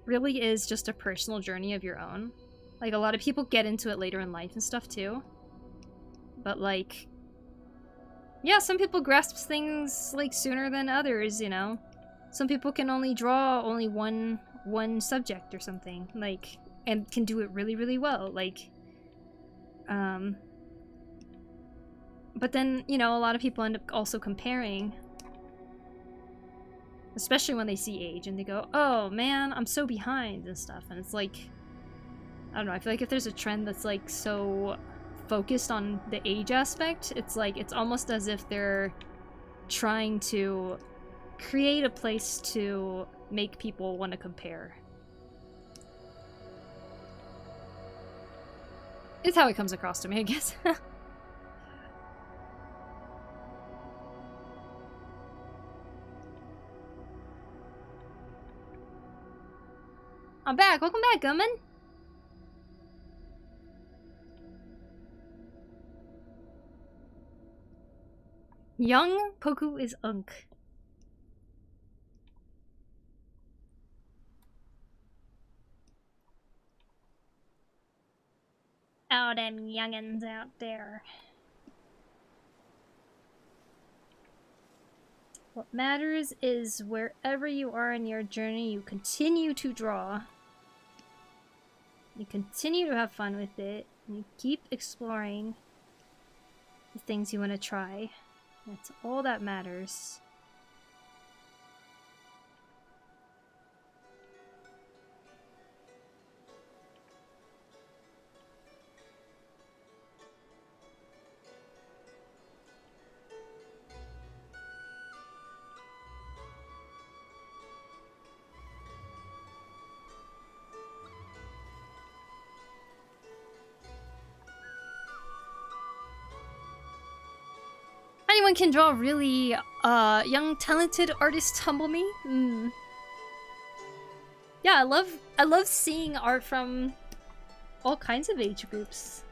really is just a personal journey of your own. Like, a lot of people get into it later in life and stuff too. But like, yeah, some people grasp things like sooner than others, you know? Some people can only draw only one subject or something. Like, and can do it really, really well, like, but then, you know, a lot of people end up also comparing, especially when they see age, and they go, oh man, I'm so behind and stuff, and it's like, I don't know, I feel like if there's a trend that's, like, so focused on the age aspect, it's like, it's almost as if they're trying to create a place to make people want to compare. It's how it comes across to me, I guess. I'm back. Welcome back, Gummin. Young Poku is unk. Oh, them youngins out there. What matters is wherever you are in your journey, you continue to draw. You continue to have fun with it. And you keep exploring the things you want to try. That's all that matters. Anyone can draw really young, talented artists humble me. Yeah, I love seeing art from all kinds of age groups.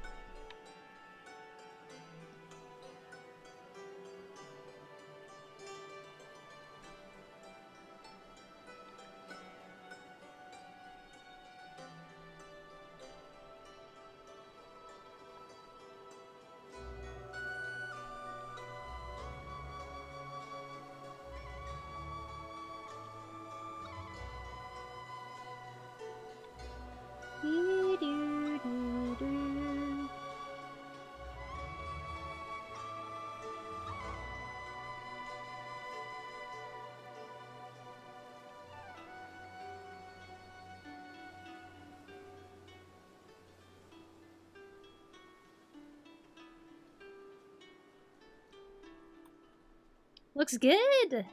Looks good.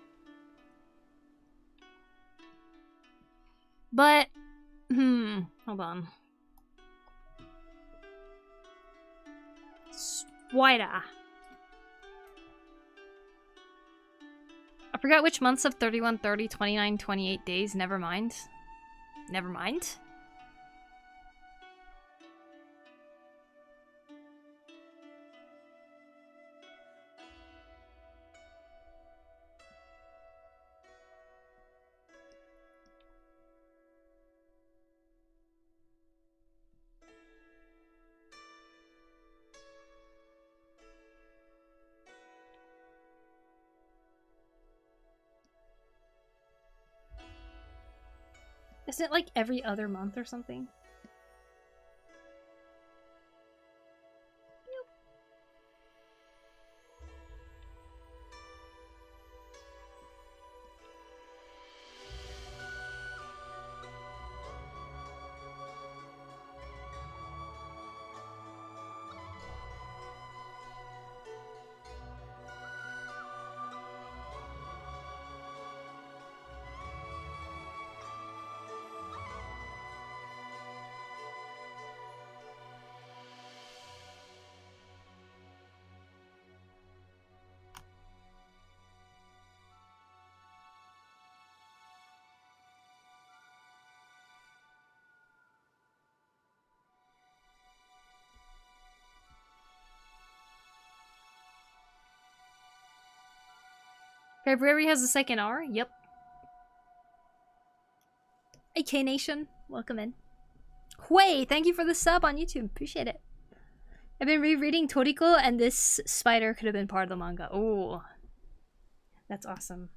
But, hold on. Spider. I forgot which months of 31, 30, 29, 28 days. Never mind. Never mind. Isn't it like every other month or something? February has a second R? Yep. AK Nation, welcome in. Hui, thank you for the sub on YouTube. Appreciate it. I've been rereading Toriko, and this spider could have been part of the manga. Oh, that's awesome.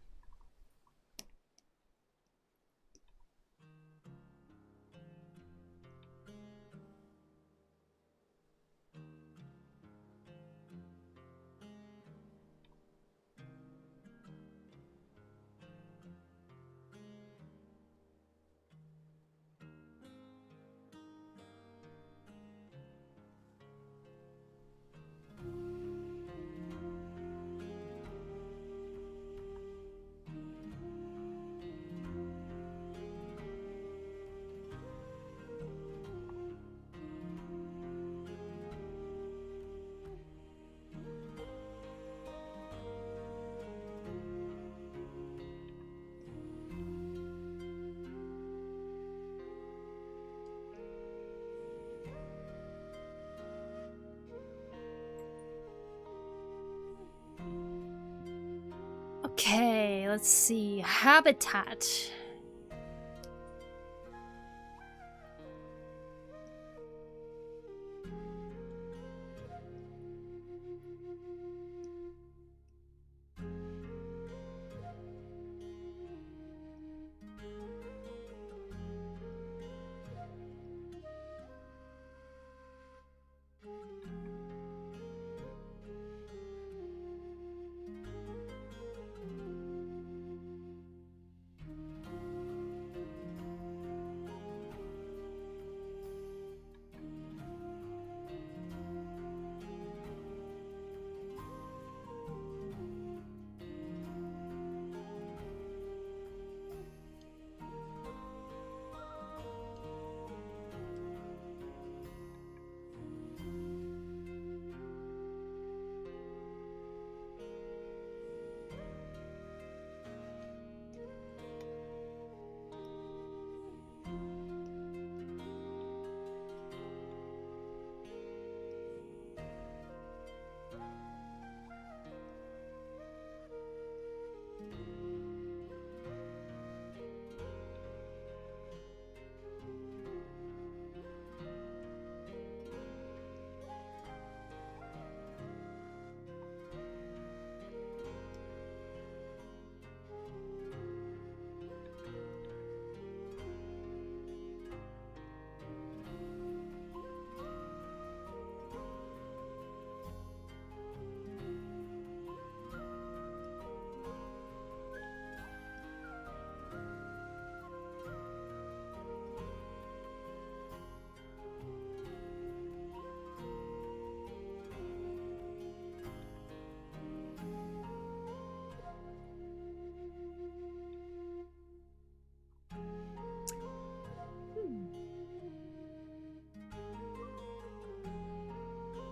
Okay, let's see. Habitat.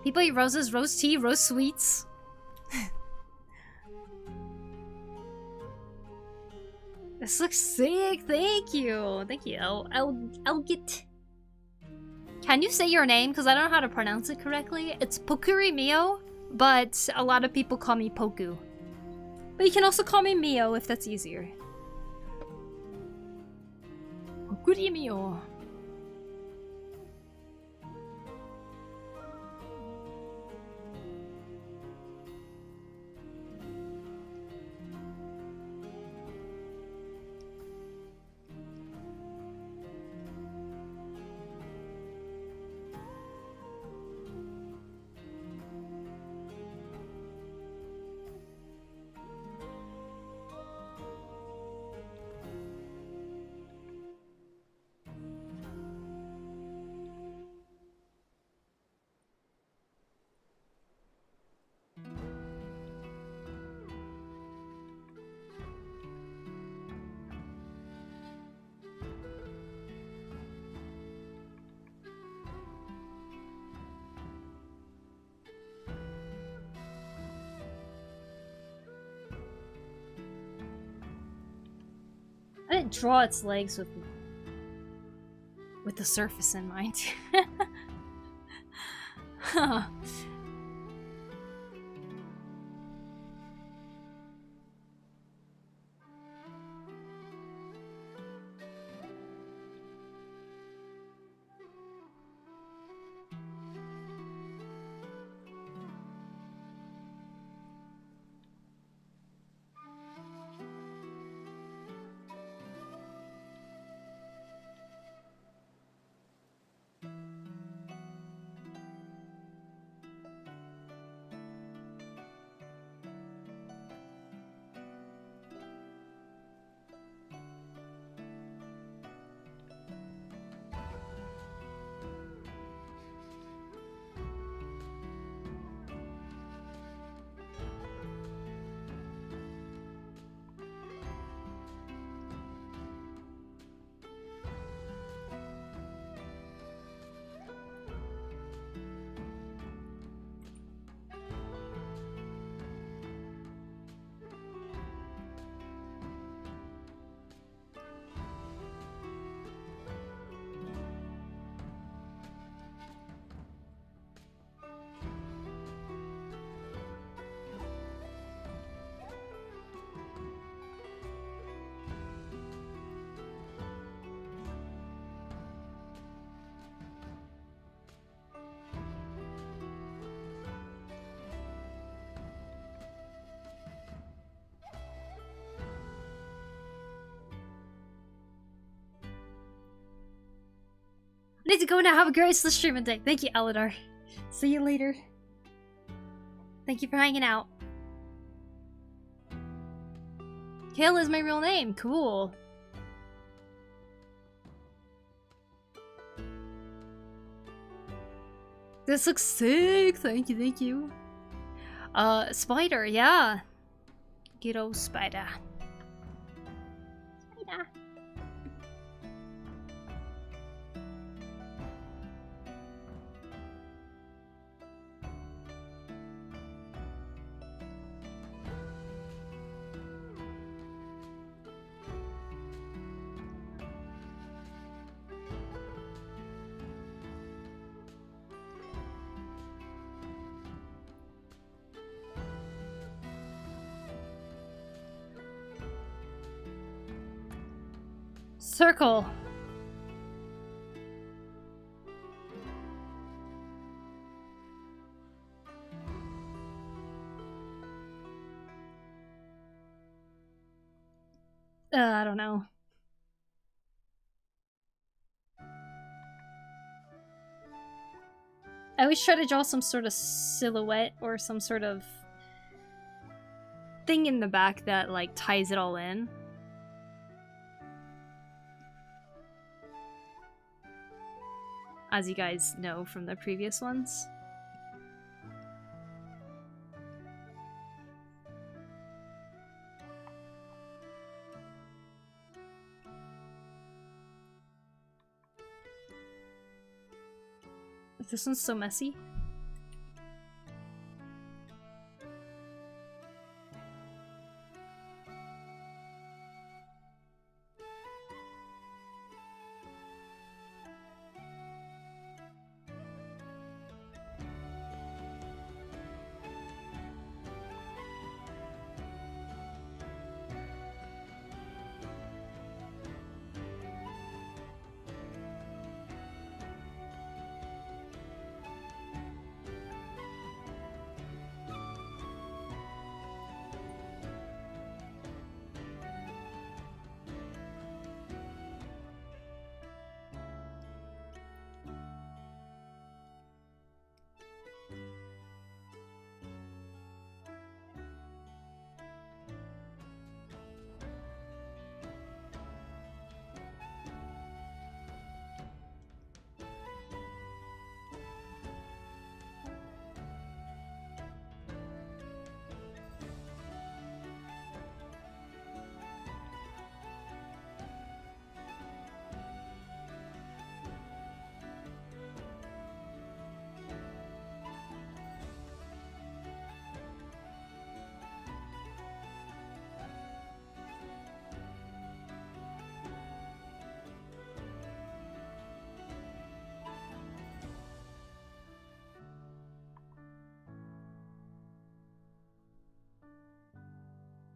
People eat roses, rose tea, rose sweets. This looks sick. Thank you. Thank you. I'll get. Can you say your name? Because I don't know how to pronounce it correctly. It's PokuriMio, but a lot of people call me Poku. But you can also call me Mio if that's easier. PokuriMio. I didn't draw its legs with the surface in mind. Huh. I need to go now. Have a great streaming day. Thank you, Aladar. See you later. Thank you for hanging out. Kale is my real name. Cool. This looks sick. Thank you, thank you. Spider, yeah. Good old spider. Spider. Circle. I don't know. I always try to draw some sort of silhouette or some sort of thing in the back that like ties it all in. As you guys know from the previous ones. This one's so messy.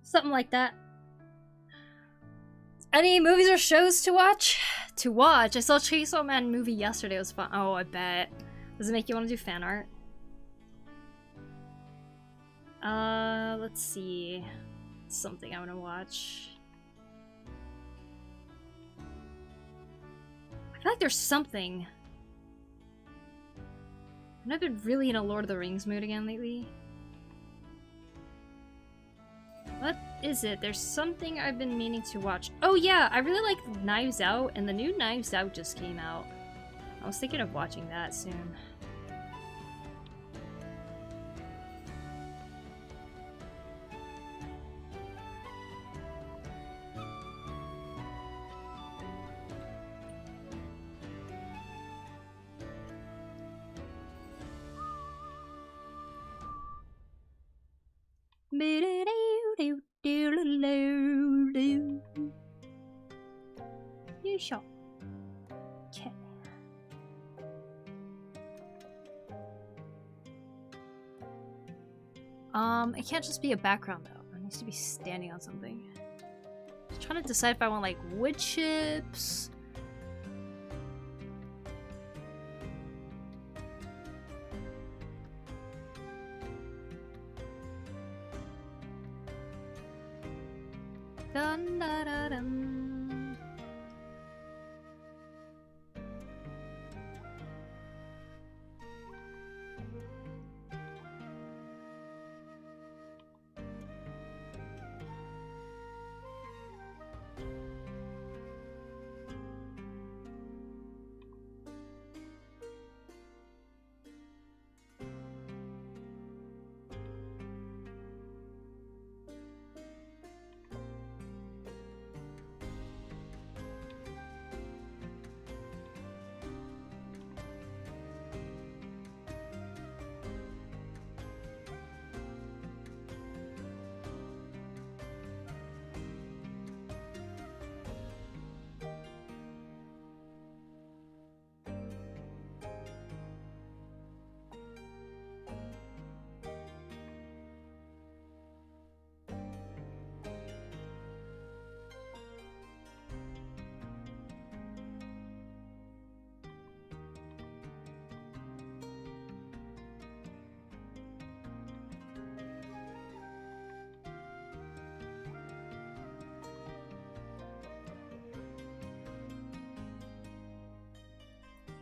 Something like that. Any movies or shows to watch? To watch? I saw Chainsaw Man movie yesterday. It was fun. Oh, I bet. Does it make you want to do fan art? Let's see. Something I want to watch. I feel like there's something. And I've been really in a Lord of the Rings mood again lately. What is it? There's something I've been meaning to watch. Oh yeah, I really like Knives Out, and the new Knives Out just came out. I was thinking of watching that soon. Okay. It can't just be a background though. It needs to be standing on something. I'm trying to decide if I want like wood chips. Dun, da, da, dun.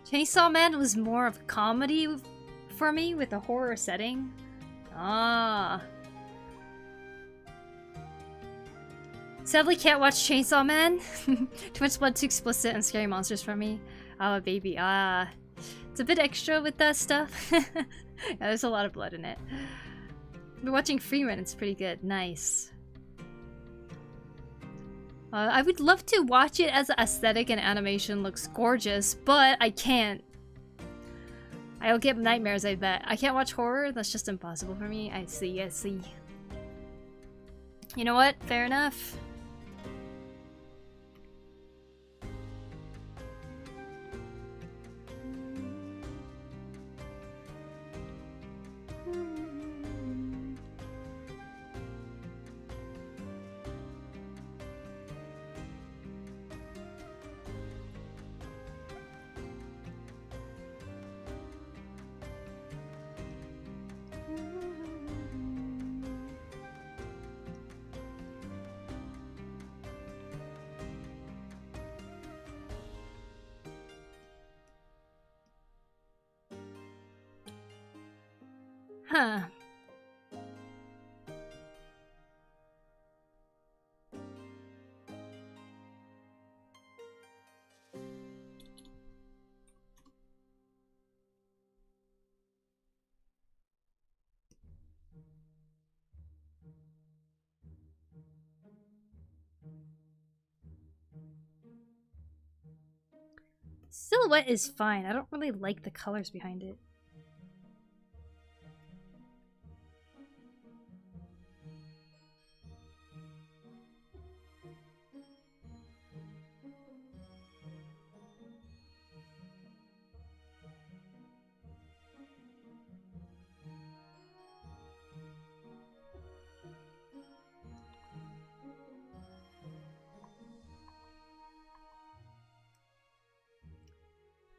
Chainsaw Man was more of a comedy for me with a horror setting. Ah. Sadly can't watch Chainsaw Man. Too much blood, too explicit, and scary monsters for me. Oh, baby. Ah. It's a bit extra with that stuff. Yeah, there's a lot of blood in it. I've been watching Freeman. It's pretty good. Nice. I would love to watch it as aesthetic and animation looks gorgeous, but I can't. I'll get nightmares, I bet. I can't watch horror, that's just impossible for me. I see, I see. You know what? Fair enough. Huh. Silhouette is fine. I don't really like the colors behind it.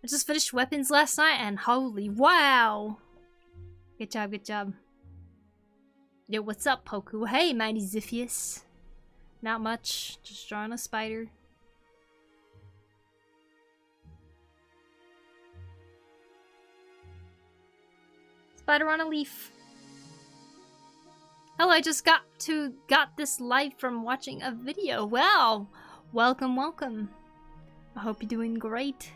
I just finished weapons last night and holy wow! Good job, good job. Yo, what's up, Poku? Hey, Mighty Ziphius. Not much, just drawing a spider. Spider on a leaf. Oh, I just got this live from watching a video. Wow! Welcome, welcome. I hope you're doing great.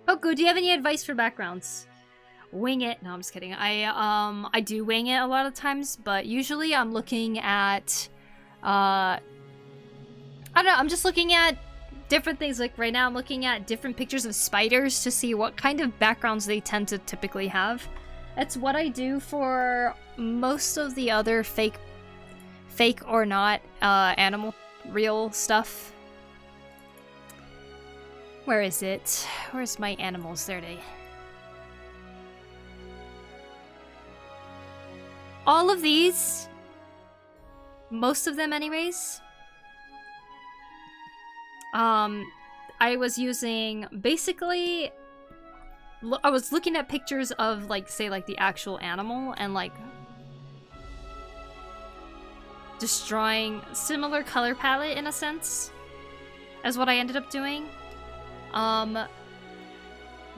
Poku, do you have any advice for backgrounds? Wing it. No, I'm just kidding. I do wing it a lot of times, but usually I'm looking at I don't know, I'm just looking at different things. Like right now I'm looking at different pictures of spiders to see what kind of backgrounds they tend to typically have. That's what I do for most of the other fake or not animal real stuff. Where is it? Where's my animals? There they. All of these, most of them anyways, I was using basically, I was looking at pictures of like, say like the actual animal and like just drawing similar color palette in a sense as what I ended up doing.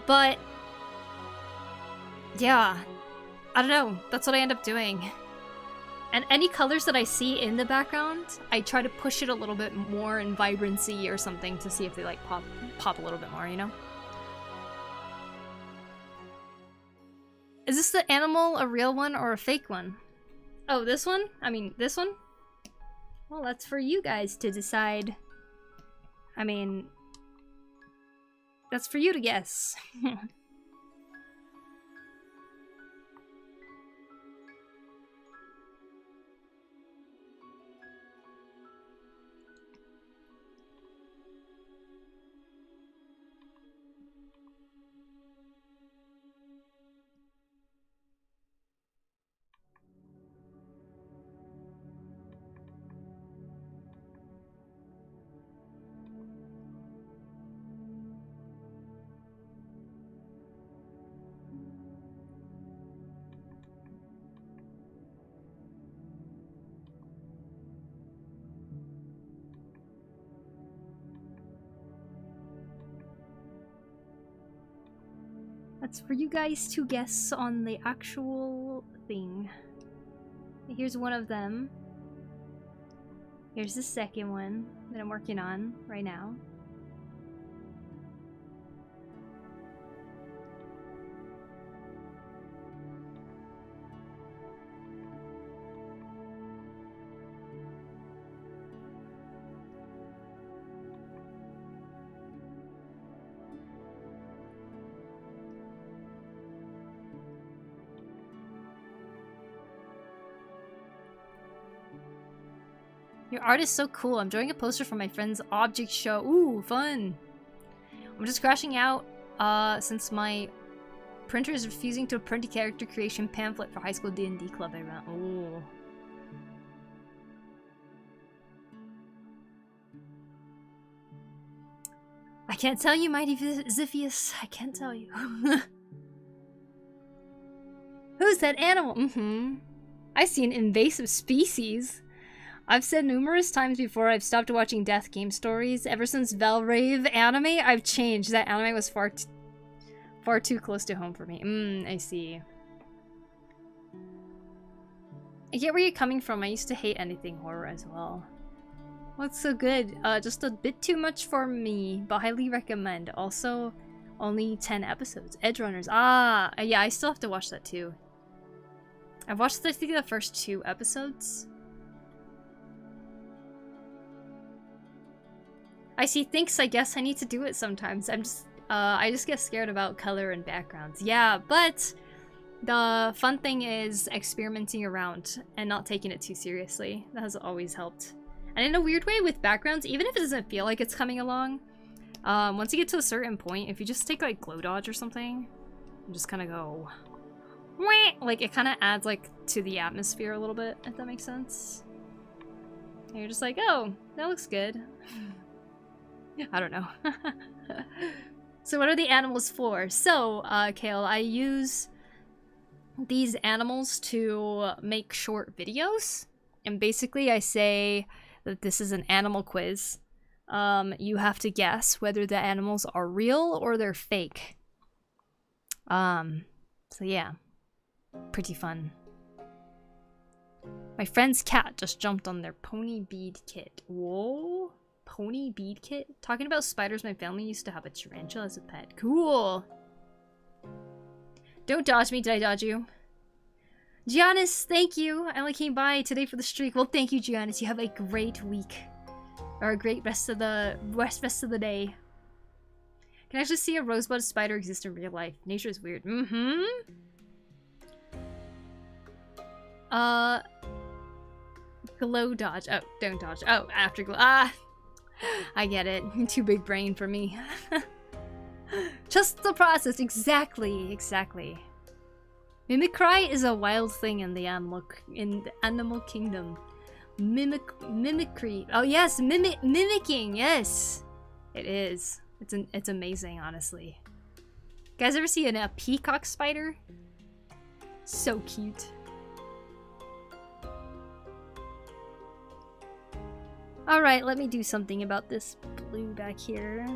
But yeah, I don't know, that's what I end up doing. And any colors that I see in the background, I try to push it a little bit more in vibrancy or something to see if they like pop a little bit more, you know? Is this the animal a real one or a fake one? Oh, this one? I mean, this one? Well, that's for you guys to decide. I mean, that's for you to guess. That's for you guys to guess on the actual thing. Here's one of them. Here's the second one that I'm working on right now. Your art is so cool. I'm drawing a poster for my friend's object show. Ooh, fun. I'm just crashing out since my printer is refusing to print a character creation pamphlet for high school D&D club I run. Ooh. I can't tell you, Mighty Ziphius. I can't tell you. Who's that animal? I see an invasive species. I've said numerous times before I've stopped watching death game stories. Ever since Valrave anime, I've changed. That anime was far too close to home for me. I see. I get where you're coming from. I used to hate anything horror as well. What's so good? Just a bit too much for me, but highly recommend. Also, only 10 episodes. Edgerunners. Ah, yeah, I still have to watch that too. I've watched, I think, the first 2 episodes. I see thinks I guess I need to do it sometimes. I just get scared about color and backgrounds. Yeah, but the fun thing is experimenting around and not taking it too seriously. That has always helped. And in a weird way with backgrounds, even if it doesn't feel like it's coming along, once you get to a certain point, if you just take like glow dodge or something, and just kind of go, wah, like it kind of adds like to the atmosphere a little bit, if that makes sense. And you're just like, oh, that looks good. I don't know. So what are the animals for? So, Kale, I use these animals to make short videos. And basically I say that this is an animal quiz. You have to guess whether the animals are real or they're fake. So yeah. Pretty fun. My friend's cat just jumped on their pony bead kit. Whoa. Pony bead kit? Talking about spiders, my family used to have a tarantula as a pet. Cool! Don't dodge me, did I dodge you? Giannis, thank you! I only came by today for the streak. Well, thank you, Giannis. You have a great week. Or a great rest of the day. Can I actually see a rosebud spider exist in real life? Nature is weird. Glow dodge. Oh, don't dodge. Oh, after glow. Ah! I get it. Too big brain for me. Just the process. Exactly. Mimicry is a wild thing in the animal kingdom. Mimicry. Oh yes, mimicking. Yes, it is. It's amazing, honestly. You guys ever see a peacock spider? So cute. Alright, let me do something about this blue back here.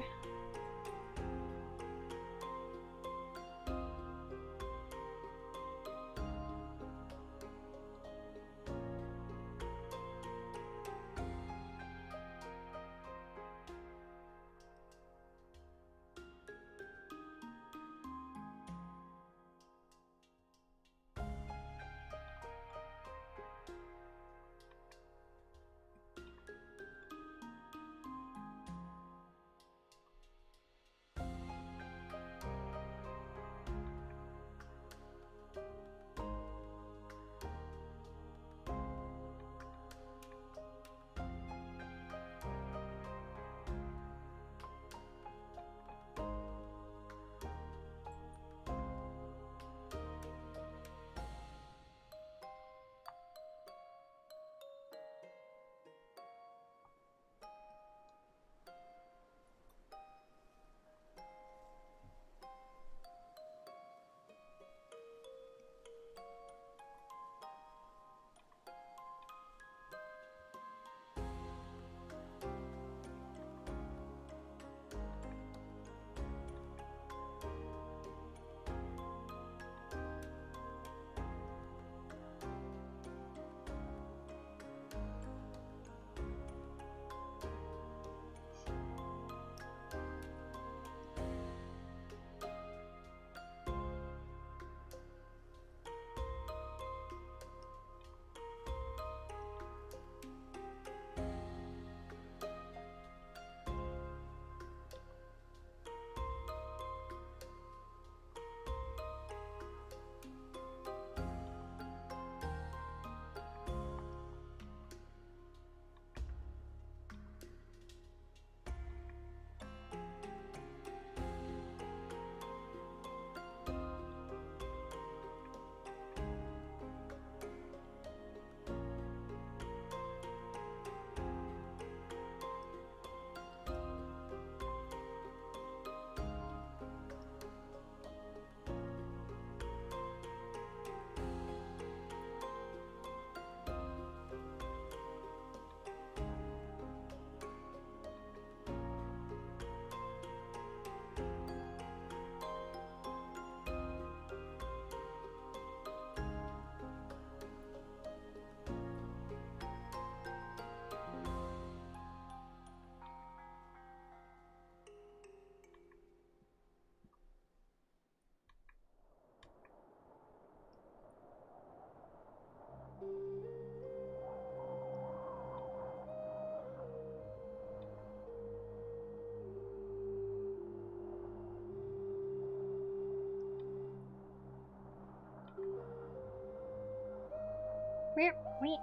Wait, wait.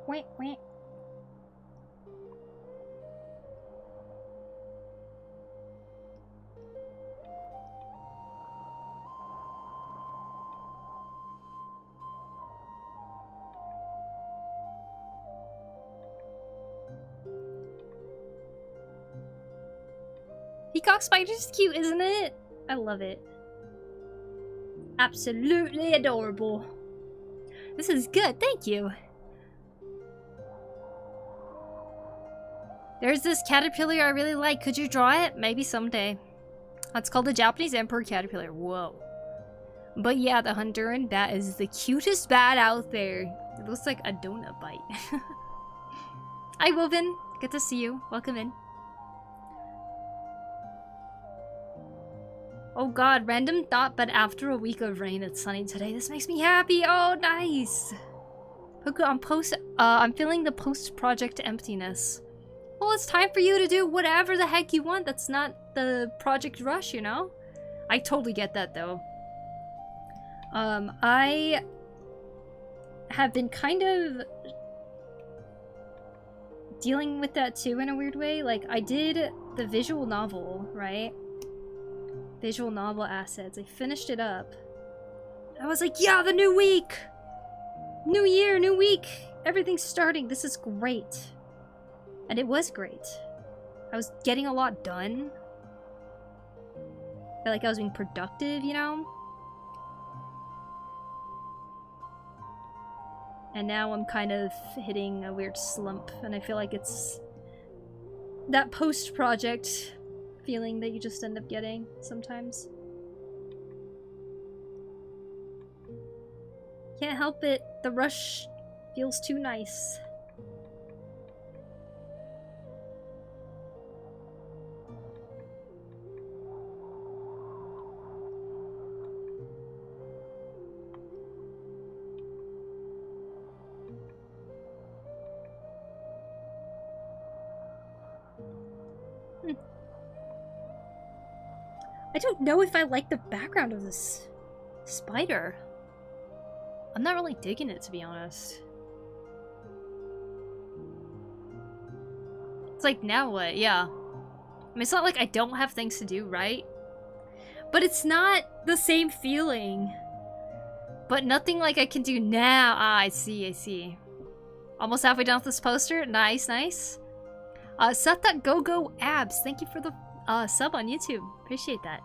Wait, wait. Peacock spider's cute, isn't it? I love it. Absolutely adorable. This is good, thank you. There's this caterpillar I really like. Could you draw it? Maybe someday. It's called the Japanese Emperor Caterpillar. Whoa. But yeah, the Honduran bat is the cutest bat out there. It looks like a donut bite. Hi, Woven. Good to see you. Welcome in. Oh god, random thought, but after a week of rain, it's sunny today. This makes me happy. Oh, nice. Poku, I'm feeling the post-project emptiness. Well, it's time for you to do whatever the heck you want. That's not the project rush, you know? I totally get that, though. I have been kind of dealing with that too in a weird way. Like, I did the visual novel, right? Visual novel assets. I finished it up. I was like, yeah, the new week! New year, new week! Everything's starting. This is great. And it was great. I was getting a lot done. I felt like I was being productive, you know? And now I'm kind of hitting a weird slump, and I feel like it's that post-project feeling that you just end up getting sometimes. Can't help it. The rush feels too nice. I don't know if I like the background of this spider. I'm not really digging it, to be honest. It's like, now what? Yeah. I mean, it's not like I don't have things to do, right? But it's not the same feeling. But nothing like I can do now. Ah, I see, I see. Almost halfway done with this poster. Nice, nice. Seth.GoGo Abs, thank you for the sub on YouTube. Appreciate that.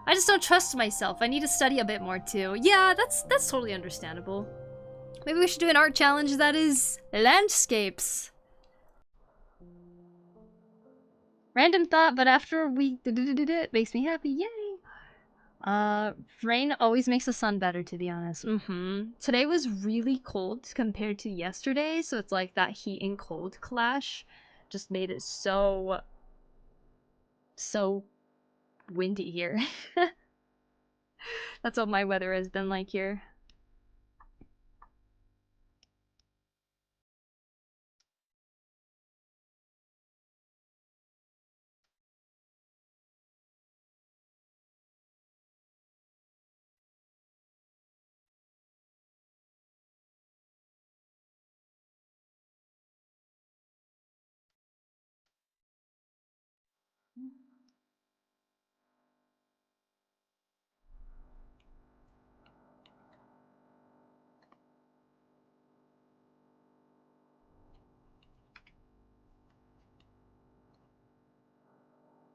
I just don't trust myself. I need to study a bit more too. Yeah, that's totally understandable. Maybe we should do an art challenge that is landscapes. Random thought, but after a week, it makes me happy. Yay! Rain always makes the sun better, to be honest. Today was really cold compared to yesterday, so it's like that heat and cold clash just made it so windy here. That's what my weather has been like here.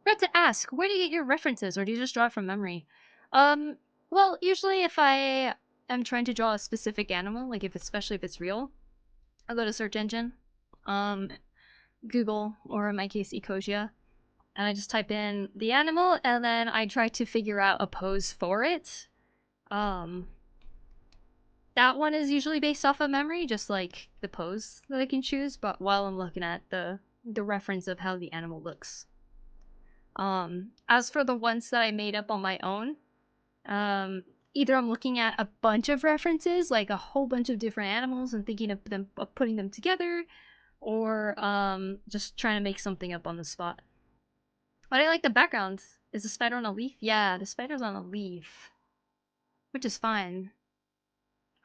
Forgot to ask, where do you get your references, or do you just draw it from memory? Well, usually if I am trying to draw a specific animal, like especially if it's real, I'll go to search engine, Google, or in my case, Ecosia, and I just type in the animal, and then I try to figure out a pose for it. That one is usually based off of memory, just like the pose that I can choose, but while I'm looking at the reference of how the animal looks. As for the ones that I made up on my own, either I'm looking at a bunch of references, like a whole bunch of different animals and thinking of putting them together, or just trying to make something up on the spot. But I like the background. Is the spider on a leaf? Yeah, the spider's on a leaf. which is fine.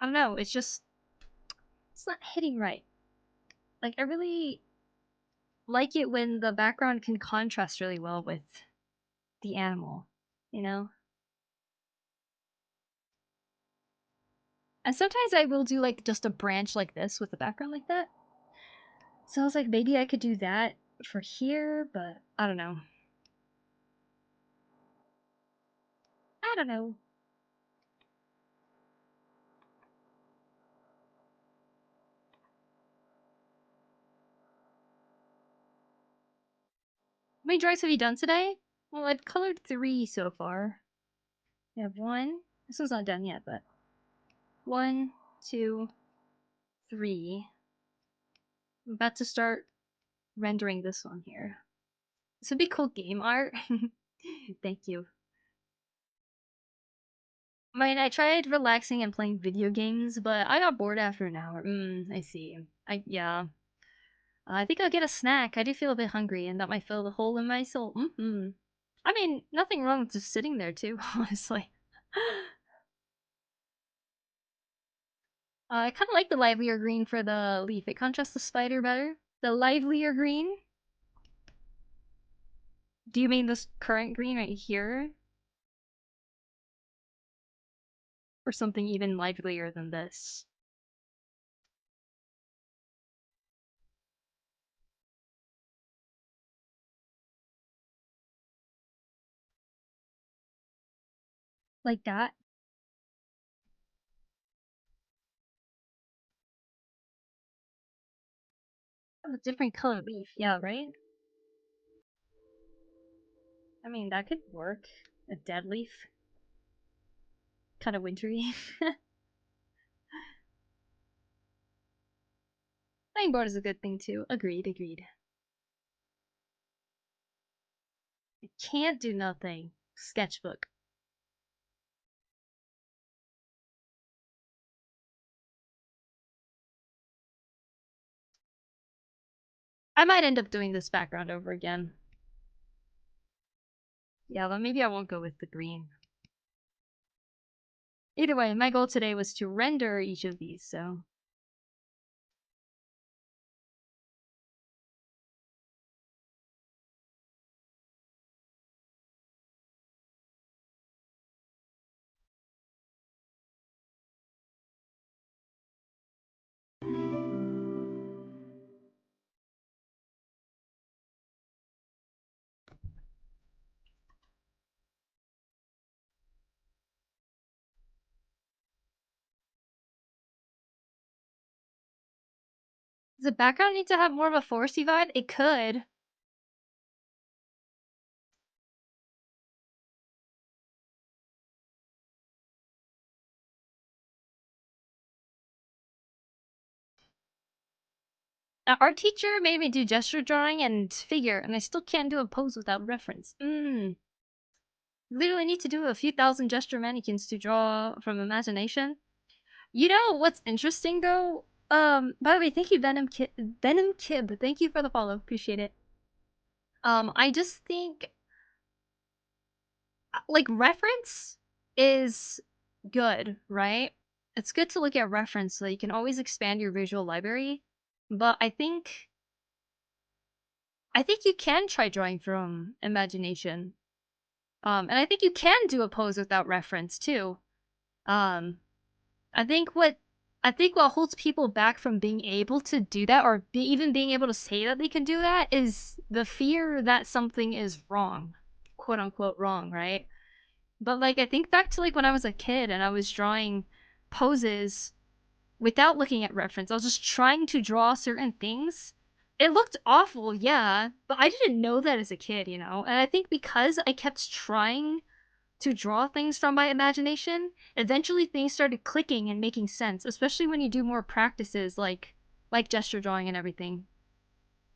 I don't know, it's just, it's not hitting right. Like, I really like it when the background can contrast really well with the animal, you know? And sometimes I will do like just a branch like this with the background like that. So I was like, maybe I could do that for here, but I don't know. I don't know. How many drawings have you done today? Well, I've colored 3 so far. I have 1. This one's not done yet, but 1, 2, 3. I'm about to start rendering this one here. This would be cool game art. Thank you. I mean, I tried relaxing and playing video games, but I got bored after an hour. I see. Yeah. I think I'll get a snack. I do feel a bit hungry, and that might fill the hole in my soul. I mean, nothing wrong with just sitting there, too, honestly. I kind of like the livelier green for the leaf. It contrasts the spider better. The livelier green? Do you mean this current green right here? Or something even livelier than this? Like that? A different color leaf, yeah, right? I mean, that could work. A dead leaf. Kind of wintry. Playing board is a good thing too. Agreed, agreed. I can't do nothing. Sketchbook. I might end up doing this background over again. Yeah, but maybe I won't go with the green. Either way, my goal today was to render each of these, so... Does the background need to have more of a foresty vibe? It could. Our art teacher made me do gesture drawing and figure, and I still can't do a pose without reference. Literally need to do a few thousand gesture mannequins to draw from imagination. You know what's interesting though? By the way, thank you, Venom Kib. Thank you for the follow. Appreciate it. I just think like reference is good, right? It's good to look at reference so you can always expand your visual library. But I think you can try drawing from imagination. And I think you can do a pose without reference too. Um, I think what holds people back from being able to do that, or even being able to say that they can do that, is the fear that something is wrong, quote unquote wrong, right? But like I think back to like when I was a kid and I was drawing poses without looking at reference. I was just trying to draw certain things. It looked awful, yeah, but I didn't know that as a kid, you know? And I think because I kept trying to draw things from my imagination, eventually things started clicking and making sense, especially when you do more practices like gesture drawing and everything.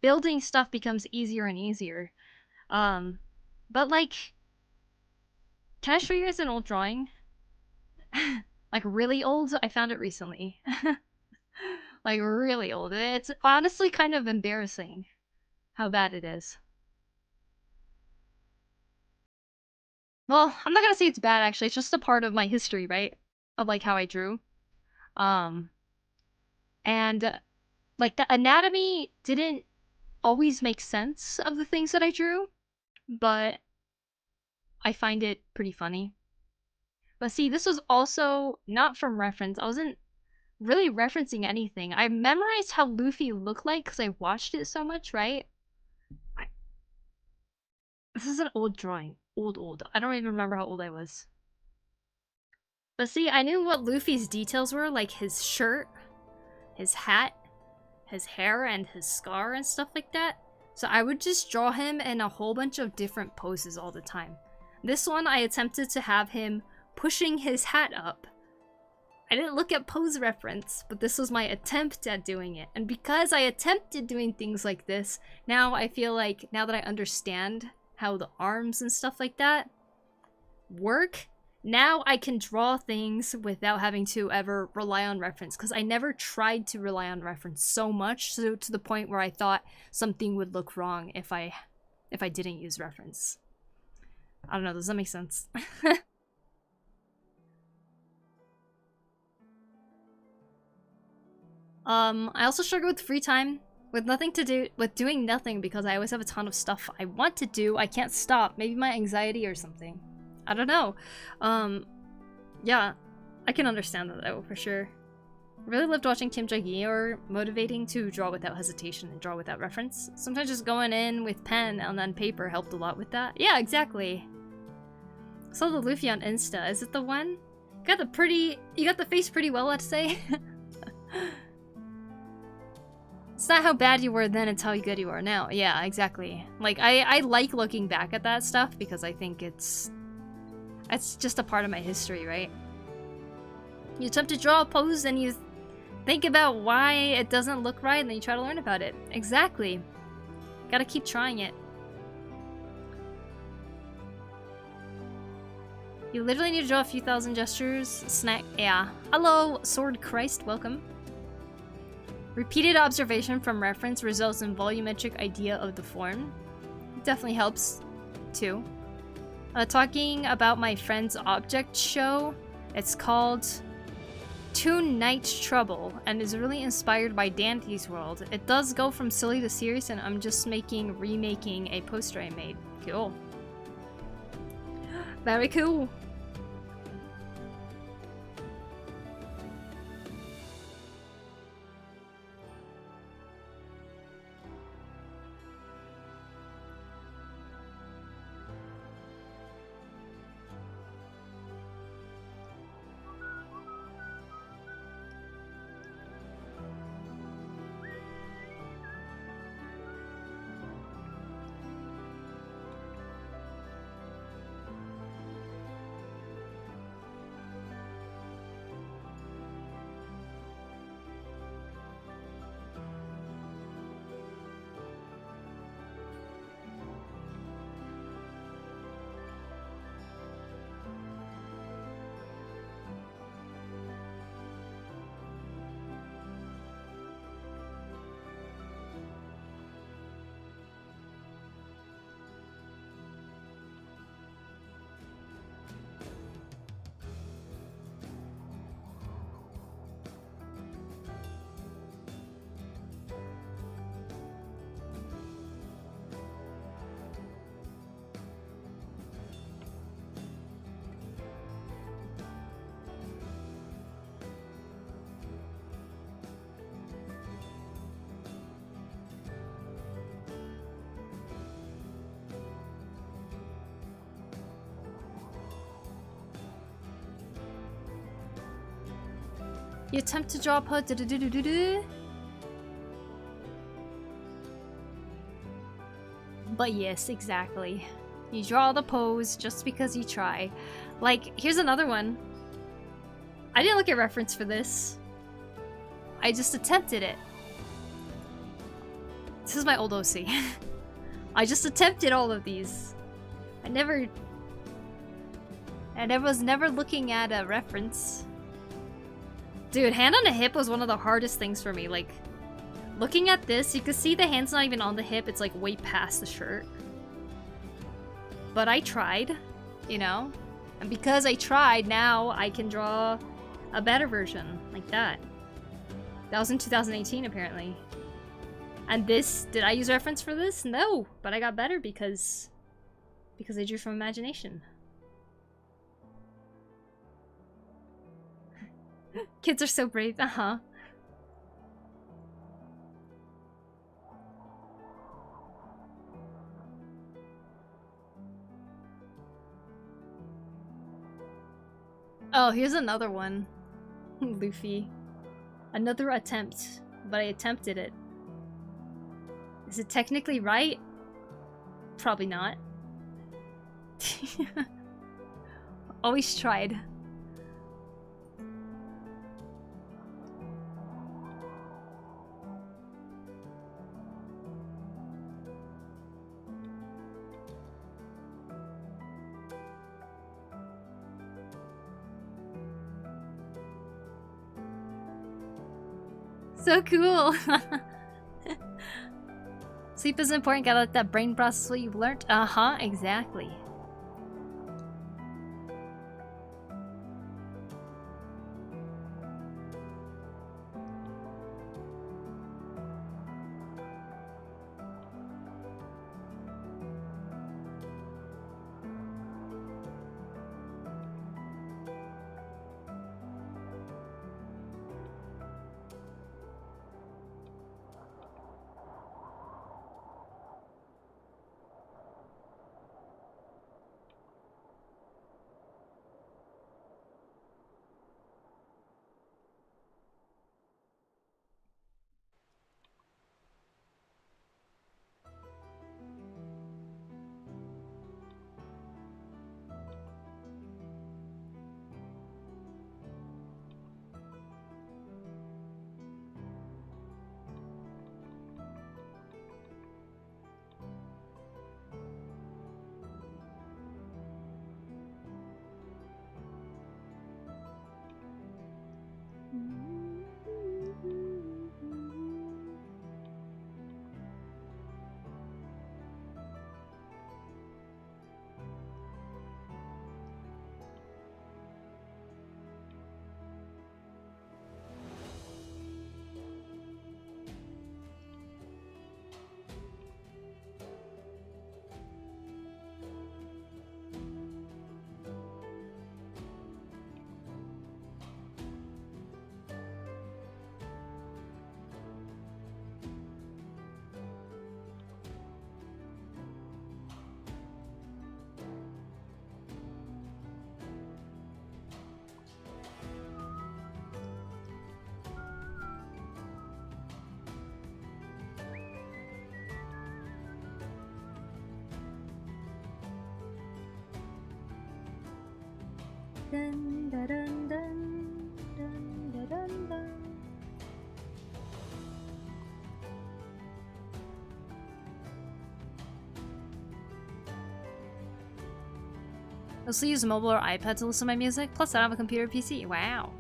Building stuff becomes easier and easier. But like, can I show you guys an old drawing? Like really old? I found it recently. Like really old. It's honestly kind of embarrassing how bad it is. Well, I'm not gonna say it's bad actually, it's just a part of my history, right? of like how I drew. And like the anatomy didn't always make sense of the things that I drew, but I find it pretty funny. But see, this was also not from reference. I wasn't really referencing anything. I memorized how Luffy looked like because I watched it so much, right? This is an old drawing. Old. I don't even remember how old I was. But see, I knew what Luffy's details were, like his shirt, his hat, his hair, and his scar and stuff like that. So I would just draw him in a whole bunch of different poses all the time. This one, I attempted to have him pushing his hat up. I didn't look at pose reference, but this was my attempt at doing it. And because I attempted doing things like this, now I feel like, now that I understand how the arms and stuff like that work, now I can draw things without having to ever rely on reference, because I never tried to rely on reference so much, so to the point where I thought something would look wrong if I didn't use reference. I don't know, does that make sense? I also struggle with free time, with doing nothing, because I always have a ton of stuff I want to do. I can't stop. Maybe my anxiety or something. I don't know. Yeah, I can understand that though, for sure. I really loved watching Kim Jae-gi, or motivating to draw without hesitation and draw without reference. Sometimes just going in with pen and then paper helped a lot with that. Yeah, exactly. I saw the Luffy on Insta. Is it the one? You got the face pretty well, let's say. It's not how bad you were then, it's how good you are now. Yeah, exactly. Like, I like looking back at that stuff because I think it's just a part of my history, right? You attempt to draw a pose and you think about why it doesn't look right, and then you try to learn about it. Exactly. Gotta keep trying it. You literally need to draw a few thousand gestures. Snack. Yeah. Hello, Sword Christ. Welcome. Repeated observation from reference results in volumetric idea of the form. Definitely helps, too. Talking about my friend's object show, it's called Toon Night's Trouble, and is really inspired by Dante's World. It does go from silly to serious, and I'm just remaking a poster I made. Cool. Very cool. You attempt to draw a pose. But yes, exactly. You draw the pose just because you try. Like, here's another one. I didn't look at reference for this. I just attempted it. This is my old OC. I just attempted all of these. I was never looking at a reference. Dude, hand on the hip was one of the hardest things for me. Like, looking at this, you can see the hand's not even on the hip. It's like way past the shirt. But I tried, you know? And because I tried, now I can draw a better version like that. That was in 2018 apparently. And this, did I use reference for this? No, but I got better because I drew from imagination. Kids are so brave, uh-huh. Oh, here's another one. Luffy. Another attempt, but I attempted it. Is it technically right? Probably not. Always tried. So cool. Sleep is important. Gotta let that brain process what you've learned. Uh-huh, exactly. Dun, dun, dun, dun, dun, dun, dun, dun. I also use mobile or iPad to listen to my music, plus I don't have a computer or PC. Wow.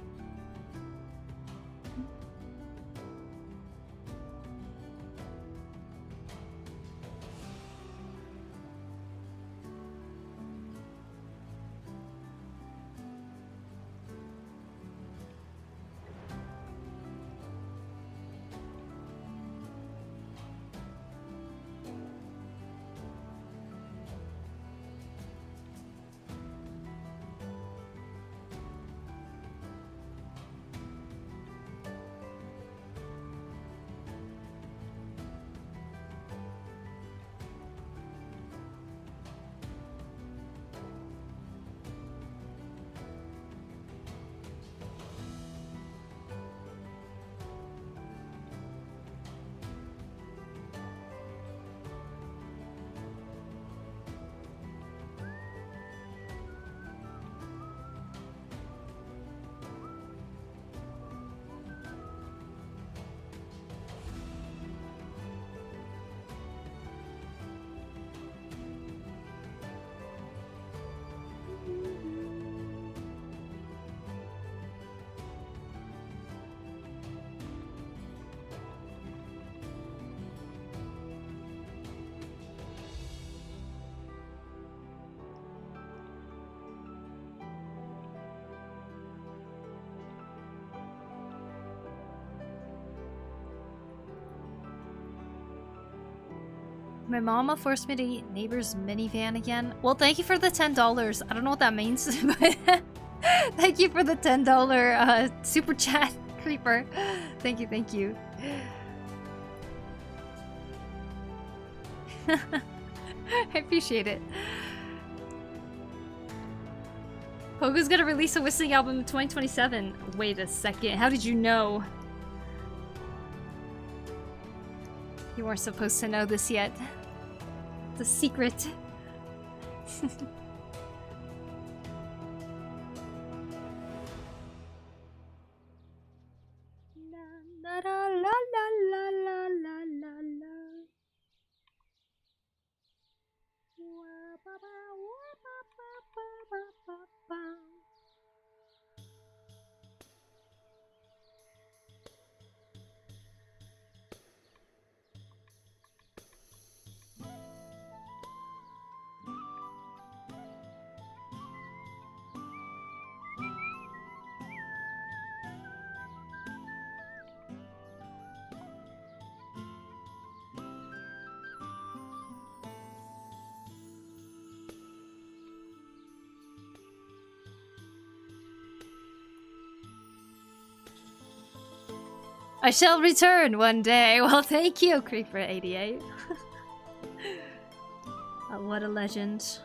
My mama forced me to eat neighbor's minivan again. Well, thank you for the $10. I don't know what that means, but thank you for the $10 super chat, Creeper. Thank you, thank you. I appreciate it. Poku's gonna release a whistling album in 2027. Wait a second, how did you know? You weren't supposed to know this yet. It's a secret. La, la, la, la, la, la, la, la. Wa, ba, ba, wa, ba, ba, ba, ba, ba. I shall return one day. Well, thank you, Creeper88. Oh, what a legend.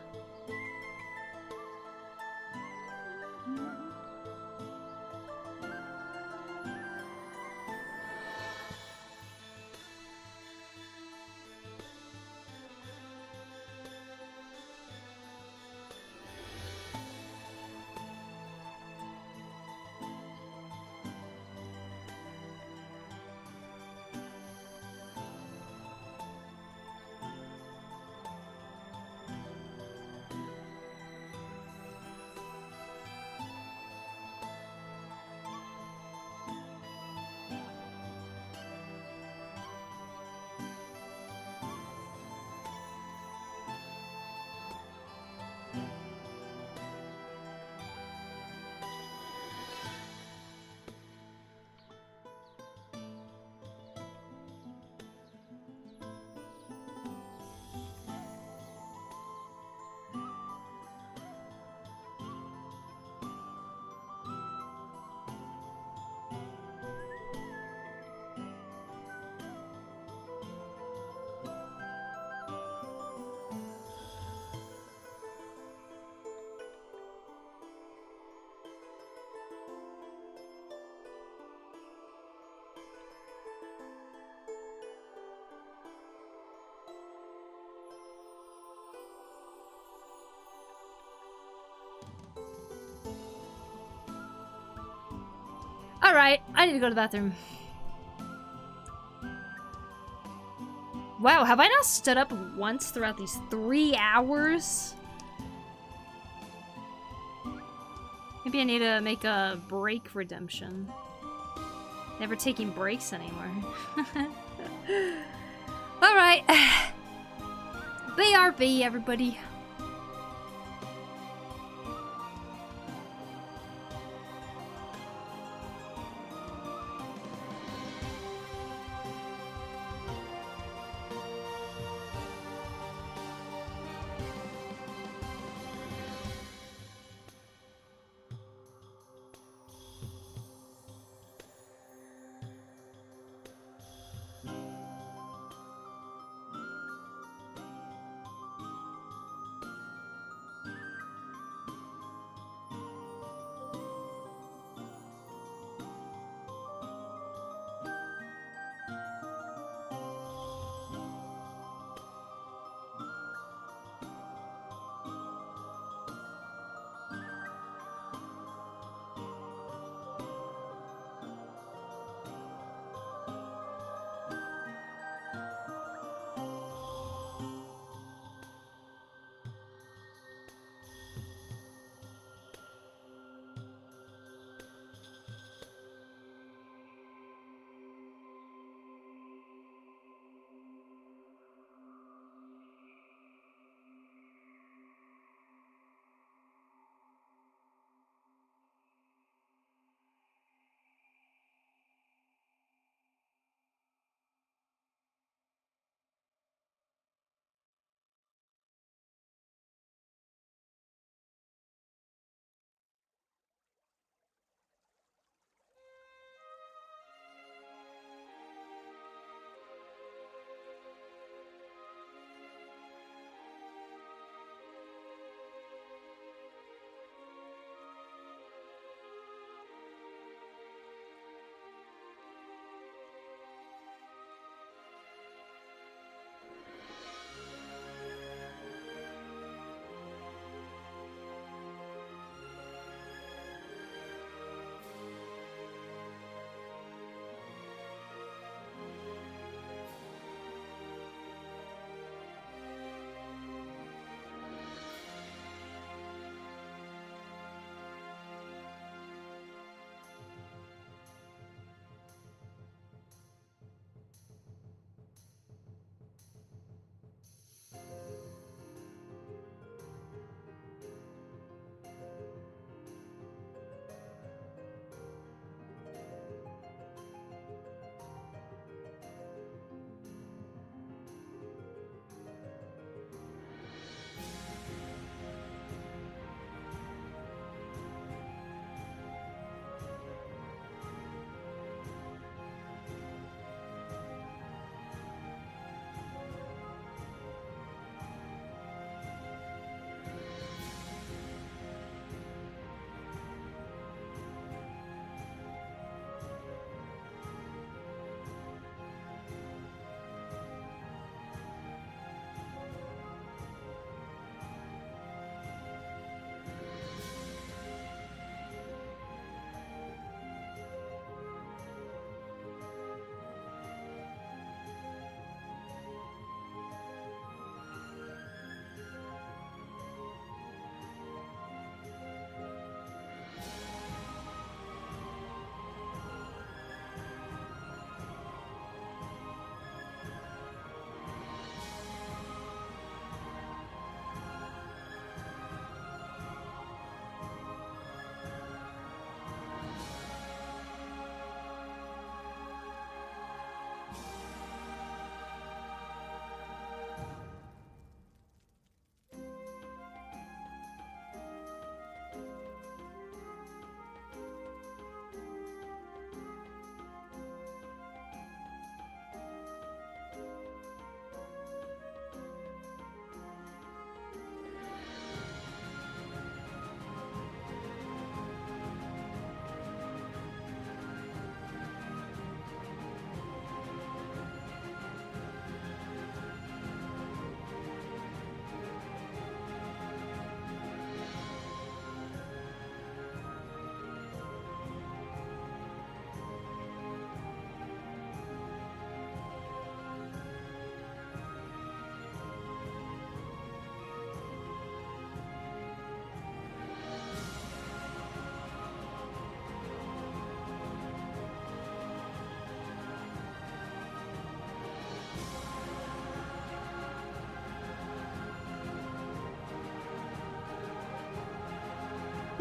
Alright, I need to go to the bathroom. Wow, have I not stood up once throughout these 3 hours? Maybe I need to make a break redemption. Never taking breaks anymore. Alright. BRB, everybody.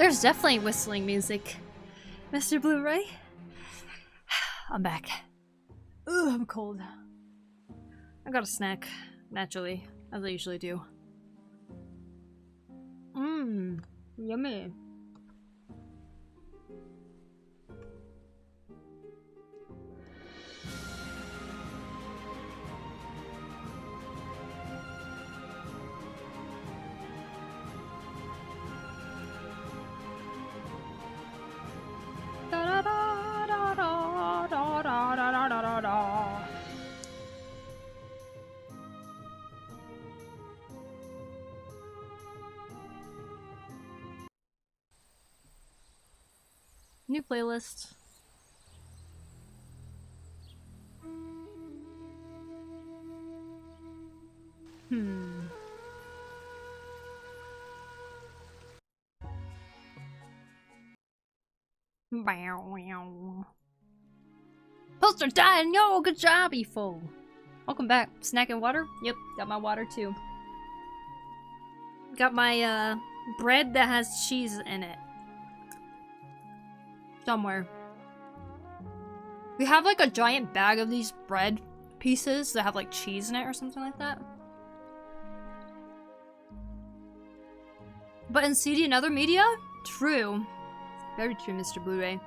There's definitely whistling music. Mr. Blu-ray? I'm back. Ugh, I'm cold. I got a snack, naturally, as I usually do. Mmm, yummy. New playlist. Poster done! Yo, good job, E-Fool! Welcome back. Snack and water? Yep, got my water too. Got my, bread that has cheese in it. Somewhere. We have like a giant bag of these bread pieces that have like cheese in it or something like that. But in CD and other media? True. Very true, Mr. Blu-ray.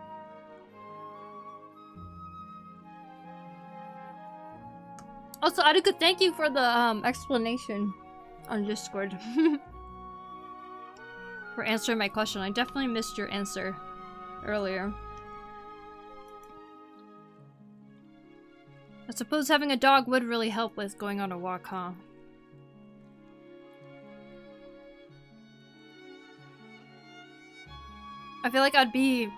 Also, Aruka, thank you for the explanation on Discord. For answering my question. I definitely missed your answer earlier. I suppose having a dog would really help with going on a walk, huh? I feel like I'd be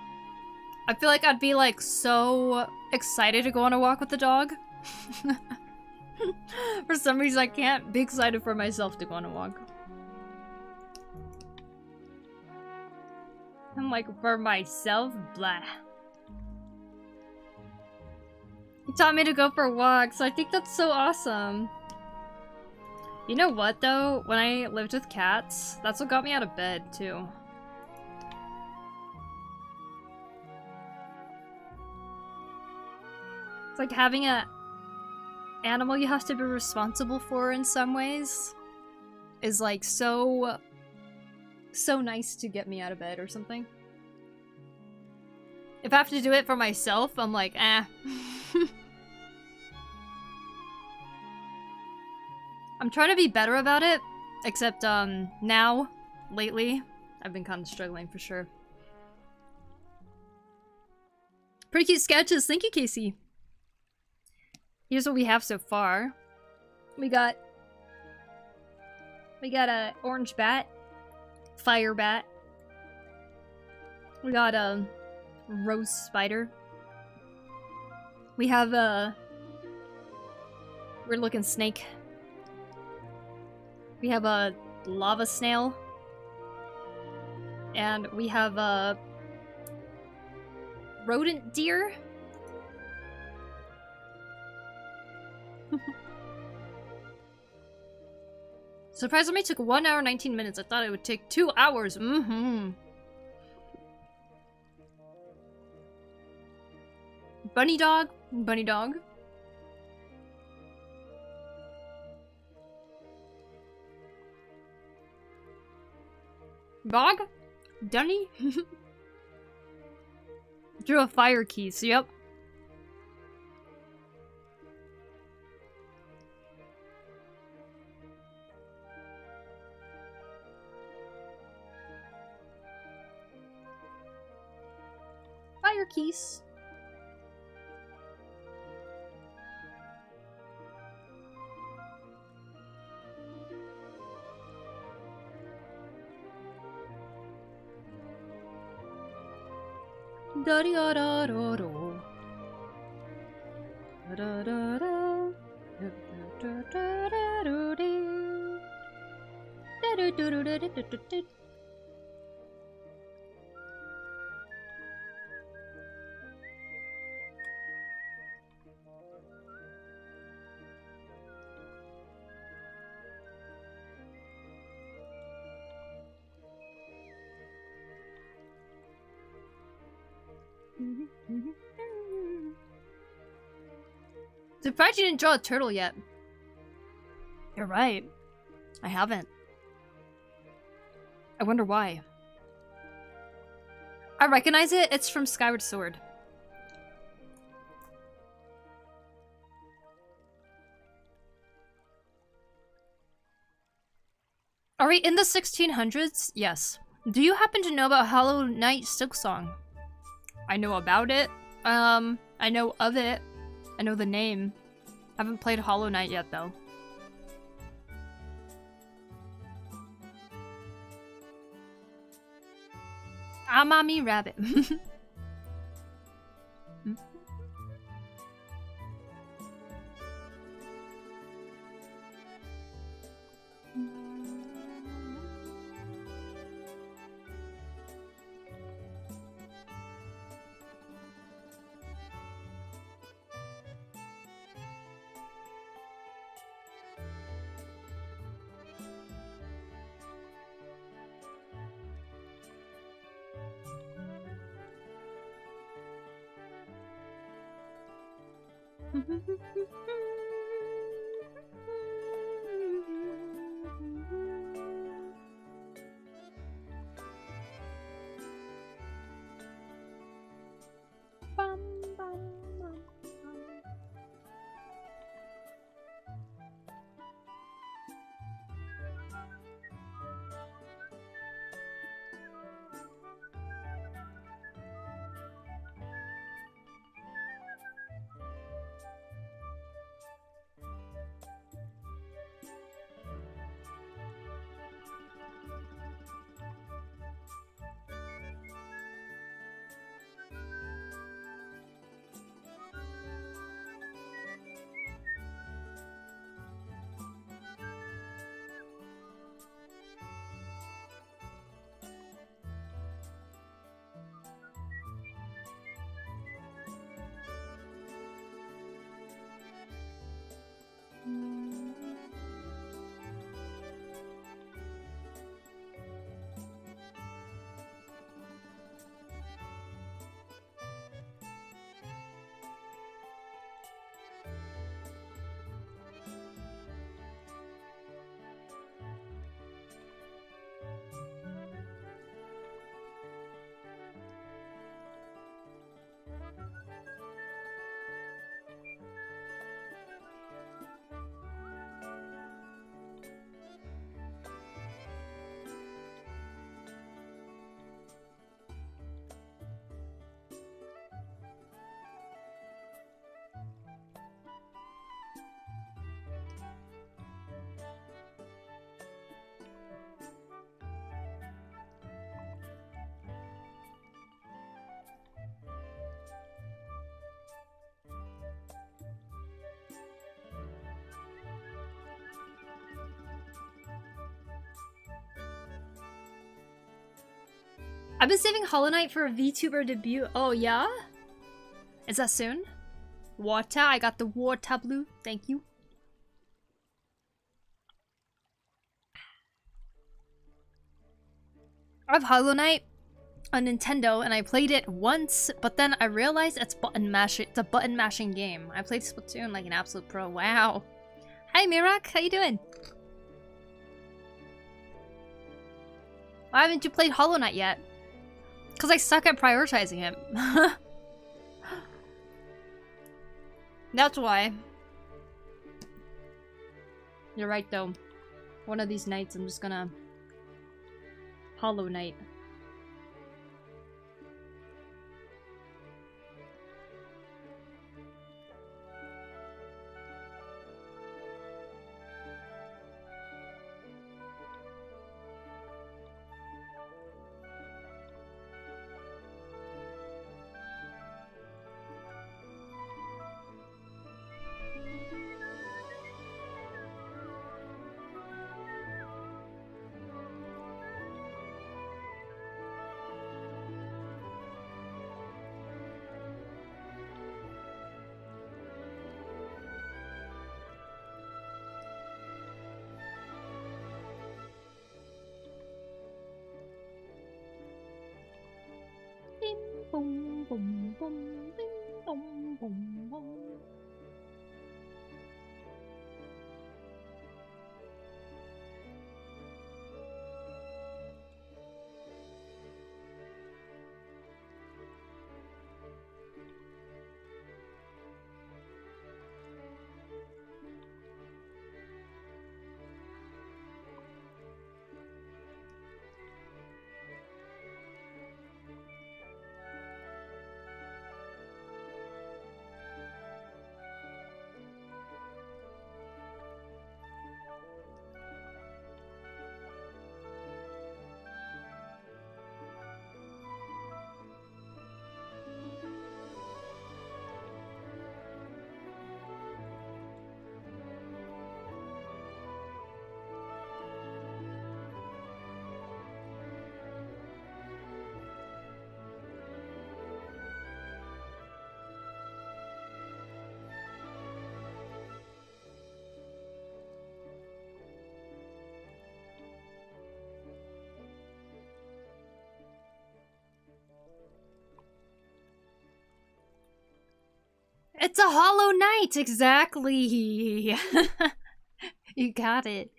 like so excited to go on a walk with the dog. For some reason I can't be excited for myself to go on a walk. I'm like, for myself? Blah. He taught me to go for walks. I think that's so awesome. You know what though? When I lived with cats, that's what got me out of bed too. It's like having a animal you have to be responsible for in some ways is like so nice to get me out of bed or something. If I have to do it for myself, I'm like, eh. I'm trying to be better about it, except now, lately, I've been kind of struggling for sure. Pretty cute sketches, thank you, Casey. Here's what we have so far. We got a orange bat, fire bat. We got a rose spider. We have a weird looking snake. We have a lava snail. And we have a rodent deer. Surprisingly, it took 1 hour 19 minutes. I thought it would take 2 hours. Bunny dog. Bunny dog. Bog? Dunny? Drew a fire keys, yep. Fire keys. Da da da da da. Da da da. Da da da da da da. Da da da da da da da. Surprised you didn't draw a turtle yet. You're right. I haven't. I wonder why. I recognize it. It's from Skyward Sword. Are we in the 1600s? Yes. Do you happen to know about Hollow Knight Silksong? I know about it. I know of it. I know the name. I haven't played Hollow Knight yet, though. Amami Rabbit. I've been saving Hollow Knight for a VTuber debut. Oh, yeah? Is that soon? Water. I got the water blue. Thank you. I have Hollow Knight on Nintendo and I played it once, but then I realized it's button mashing. It's a button mashing game. I played Splatoon like an absolute pro. Wow. Hi Mirak, how you doing? Why haven't you played Hollow Knight yet? Because I suck at prioritizing it. That's why. You're right though. One of these nights I'm just gonna Hollow Knight. It's a Hollow Knight, exactly. You got it.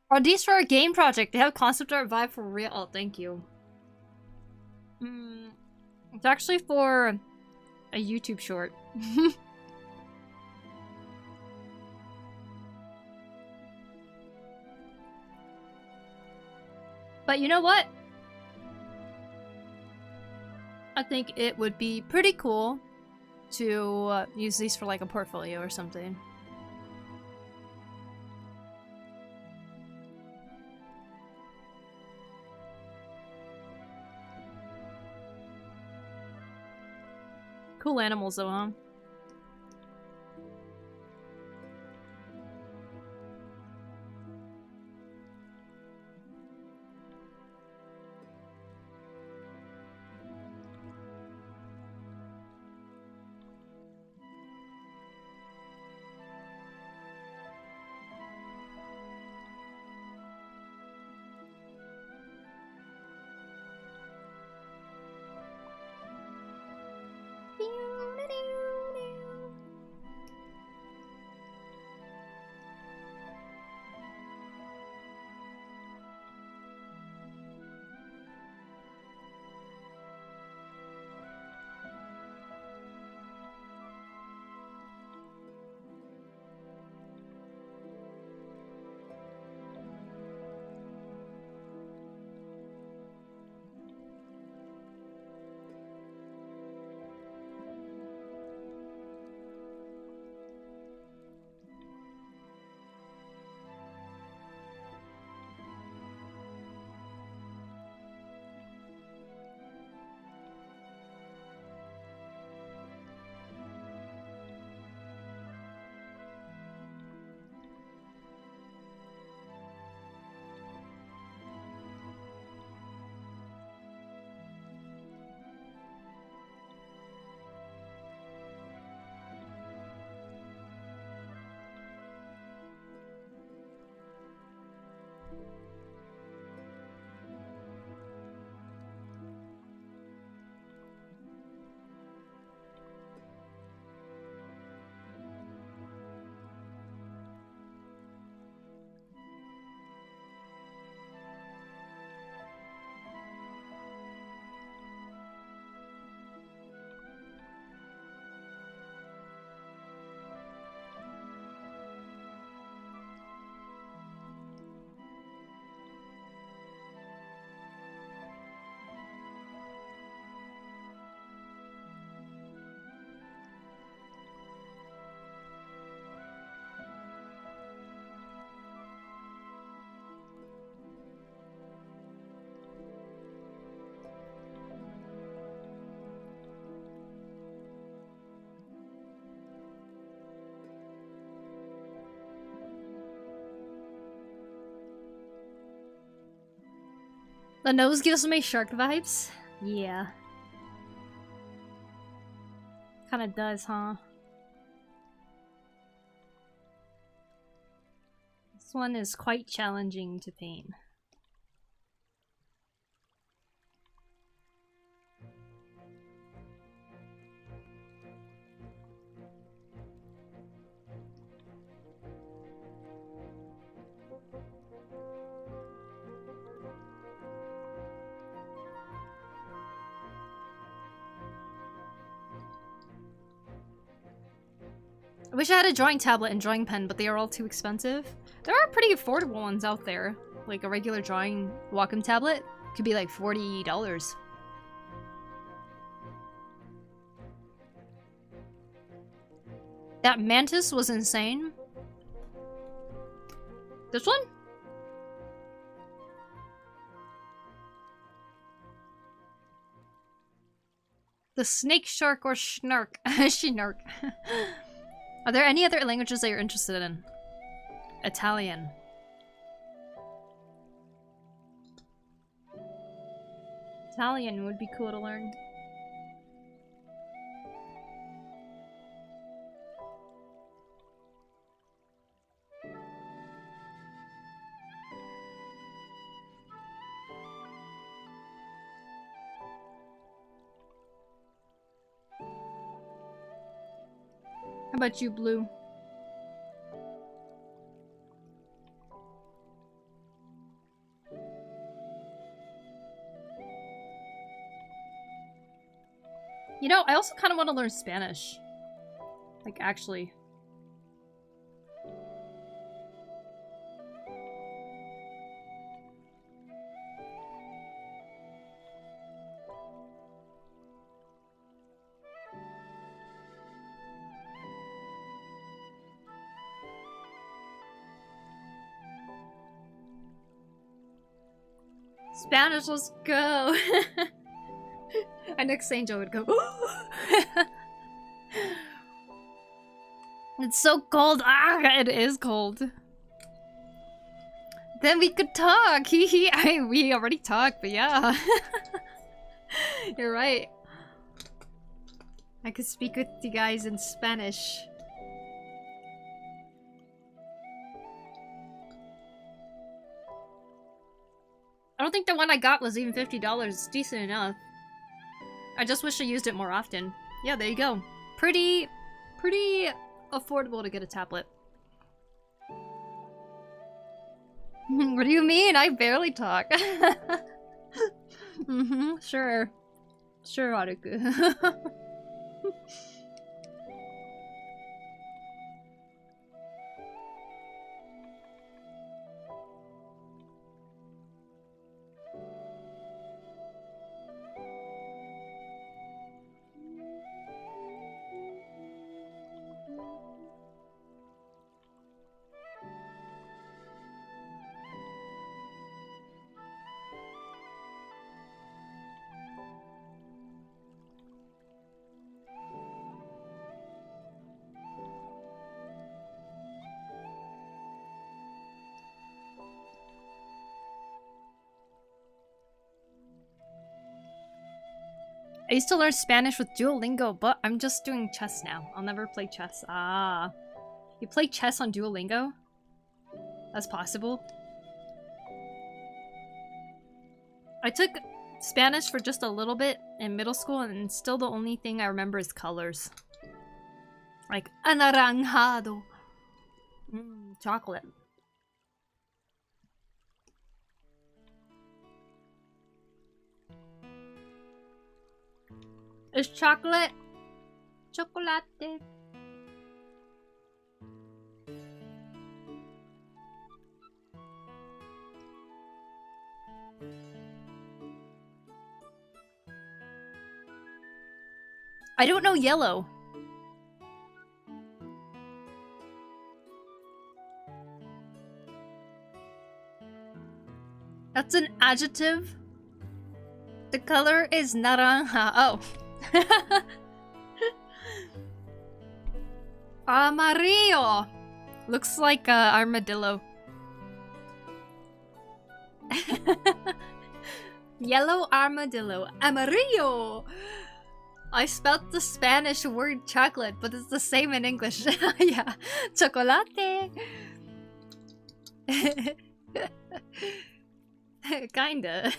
Are these for a game project? They have concept art vibe for real. Oh, thank you. It's actually for a YouTube short. But you know what? I think it would be pretty cool to use these for like a portfolio or something. Cool animals though, huh? The nose gives me shark vibes? Yeah. Kinda does, huh? This one is quite challenging to paint. wish I had a drawing tablet and drawing pen, but they are all too expensive. There are pretty affordable ones out there. Like a regular drawing Wacom tablet could be like $40. That mantis was insane. This one? The snake shark or snark. Snark. Are there any other languages that you're interested in? Italian. Italian would be cool to learn. How about you, Blue? You know, I also kind of want to learn Spanish. Like, actually. Spanish, let's go! Our next angel would go. It's so cold. Ah, it is cold. Then we could talk. We already talked, but yeah. You're right. I could speak with you guys in Spanish. I don't think the one I got was even $50. It's decent enough. I just wish I used it more often. Yeah, there you go. Pretty affordable to get a tablet. What do you mean? I barely talk. Sure. Sure, Haruku. I used to learn Spanish with Duolingo, but I'm just doing chess now. I'll never play chess. Ah. You play chess on Duolingo? That's possible. I took Spanish for just a little bit in middle school, and still the only thing I remember is colors. Like, anaranjado. Chocolate. Is chocolate? Chocolate. I don't know yellow. That's an adjective. The color is naranja. Oh. Amarillo. Looks like a armadillo. Yellow armadillo. Amarillo. I spelled the Spanish word chocolate, but it's the same in English. Yeah. Chocolate. Kinda.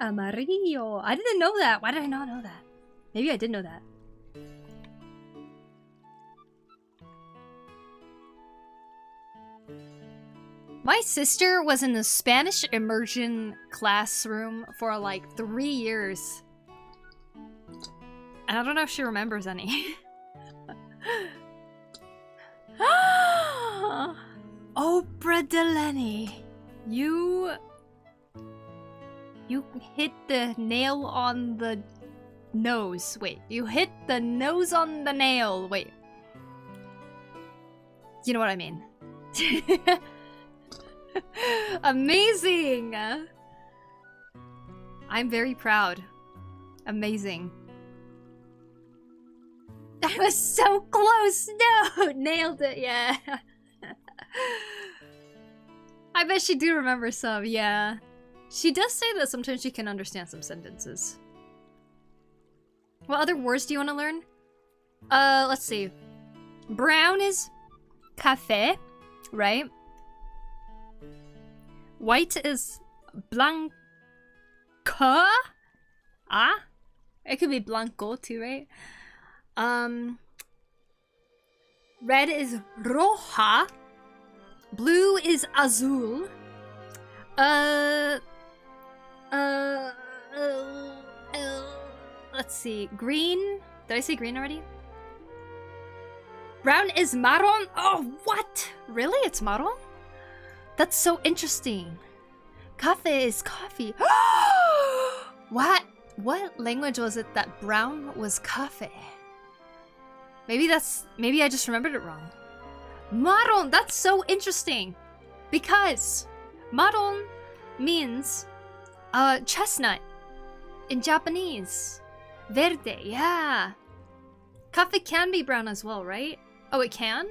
Amarillo. I didn't know that. Why did I not know that? Maybe I did know that. My sister was in the Spanish immersion classroom for like 3 years. And I don't know if she remembers any. Oh, Bradeleni. You hit the nail on the nose. Wait, you hit the nose on the nail. Wait. You know what I mean. Amazing! I'm very proud. Amazing. I was so close! No! Nailed it, yeah. I bet she do remember some, yeah. She does say that sometimes she can understand some sentences. What other words do you want to learn? Let's see. Brown is café, right? White is blanca? Ah? It could be blanco too, right? Red is roja. Blue is azul. Let's see. Green. Did I say green already? Brown is marron. Oh, what? Really? It's marron? That's so interesting. Cafe is coffee. What? What language was it that brown was cafe? Maybe I just remembered it wrong. Marron, that's so interesting. Because marron means chestnut in Japanese. Verde, yeah. Cafe can be brown as well, right? Oh, it can?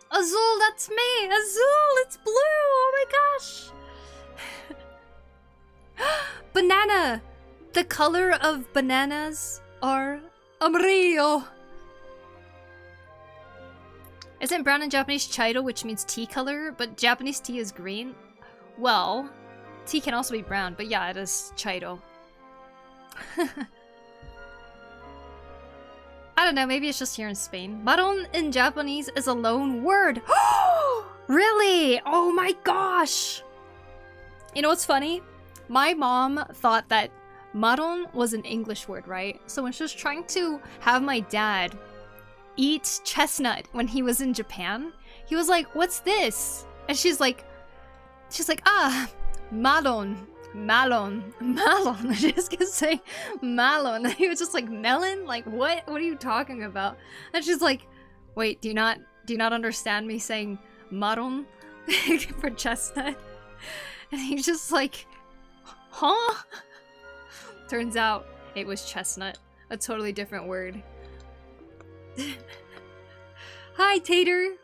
Azul, that's me! Azul, it's blue! Oh my gosh! Banana! The color of bananas are amarillo. Isn't brown in Japanese chido, which means tea color, but Japanese tea is green? Well, tea can also be brown, but yeah, it is chido. I don't know, maybe it's just here in Spain. Marron in Japanese is a loan word. Really? Oh my gosh! You know what's funny? My mom thought that marron was an English word, right? So when she was trying to have my dad eat chestnut when he was in Japan, he was like, "What's this?" And she's like, "Ah, marron. Malon. I just kept saying Malon. And he was just like, melon? Like, what? What are you talking about? And she's like, wait, do you not understand me saying marron for chestnut? And he's just like, huh? Turns out it was chestnut. A totally different word. Hi, Tater.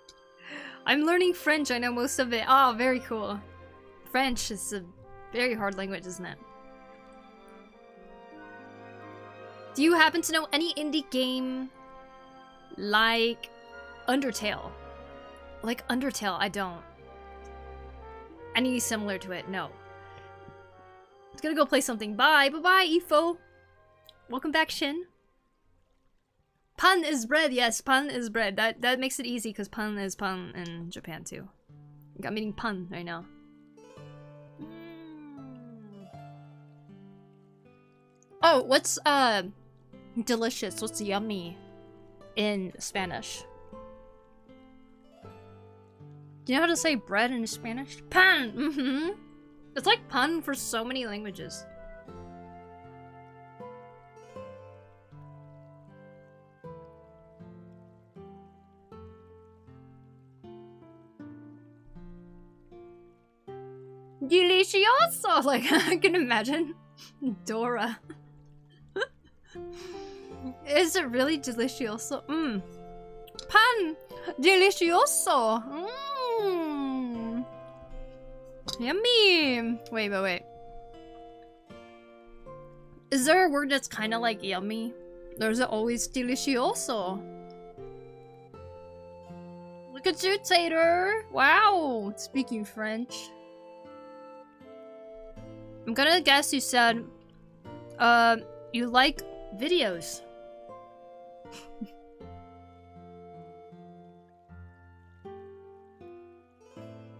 I'm learning French. I know most of it. Oh, very cool. French is a very hard language, isn't it? Do you happen to know any indie game like Undertale? Like Undertale, I don't. Any similar to it? No. I'm gonna go play something. Bye. Bye-bye, Ifo. Welcome back, Shin. Pan is bread. Yes, pan is bread. That makes it easy because pan is pan in Japan too. I'm eating pan right now. Oh, what's delicious? What's yummy in Spanish? Do you know how to say bread in Spanish? Pan! Mm-hmm. It's like pan for so many languages. Delicioso! Like, I can imagine Dora. Is it really delicioso? Pan! Delicioso! Yummy! Wait. Is there a word that's kind of like yummy? Or is it always delicioso? Look at you, Tater! Wow! Speaking French. I'm gonna guess you said, you like videos.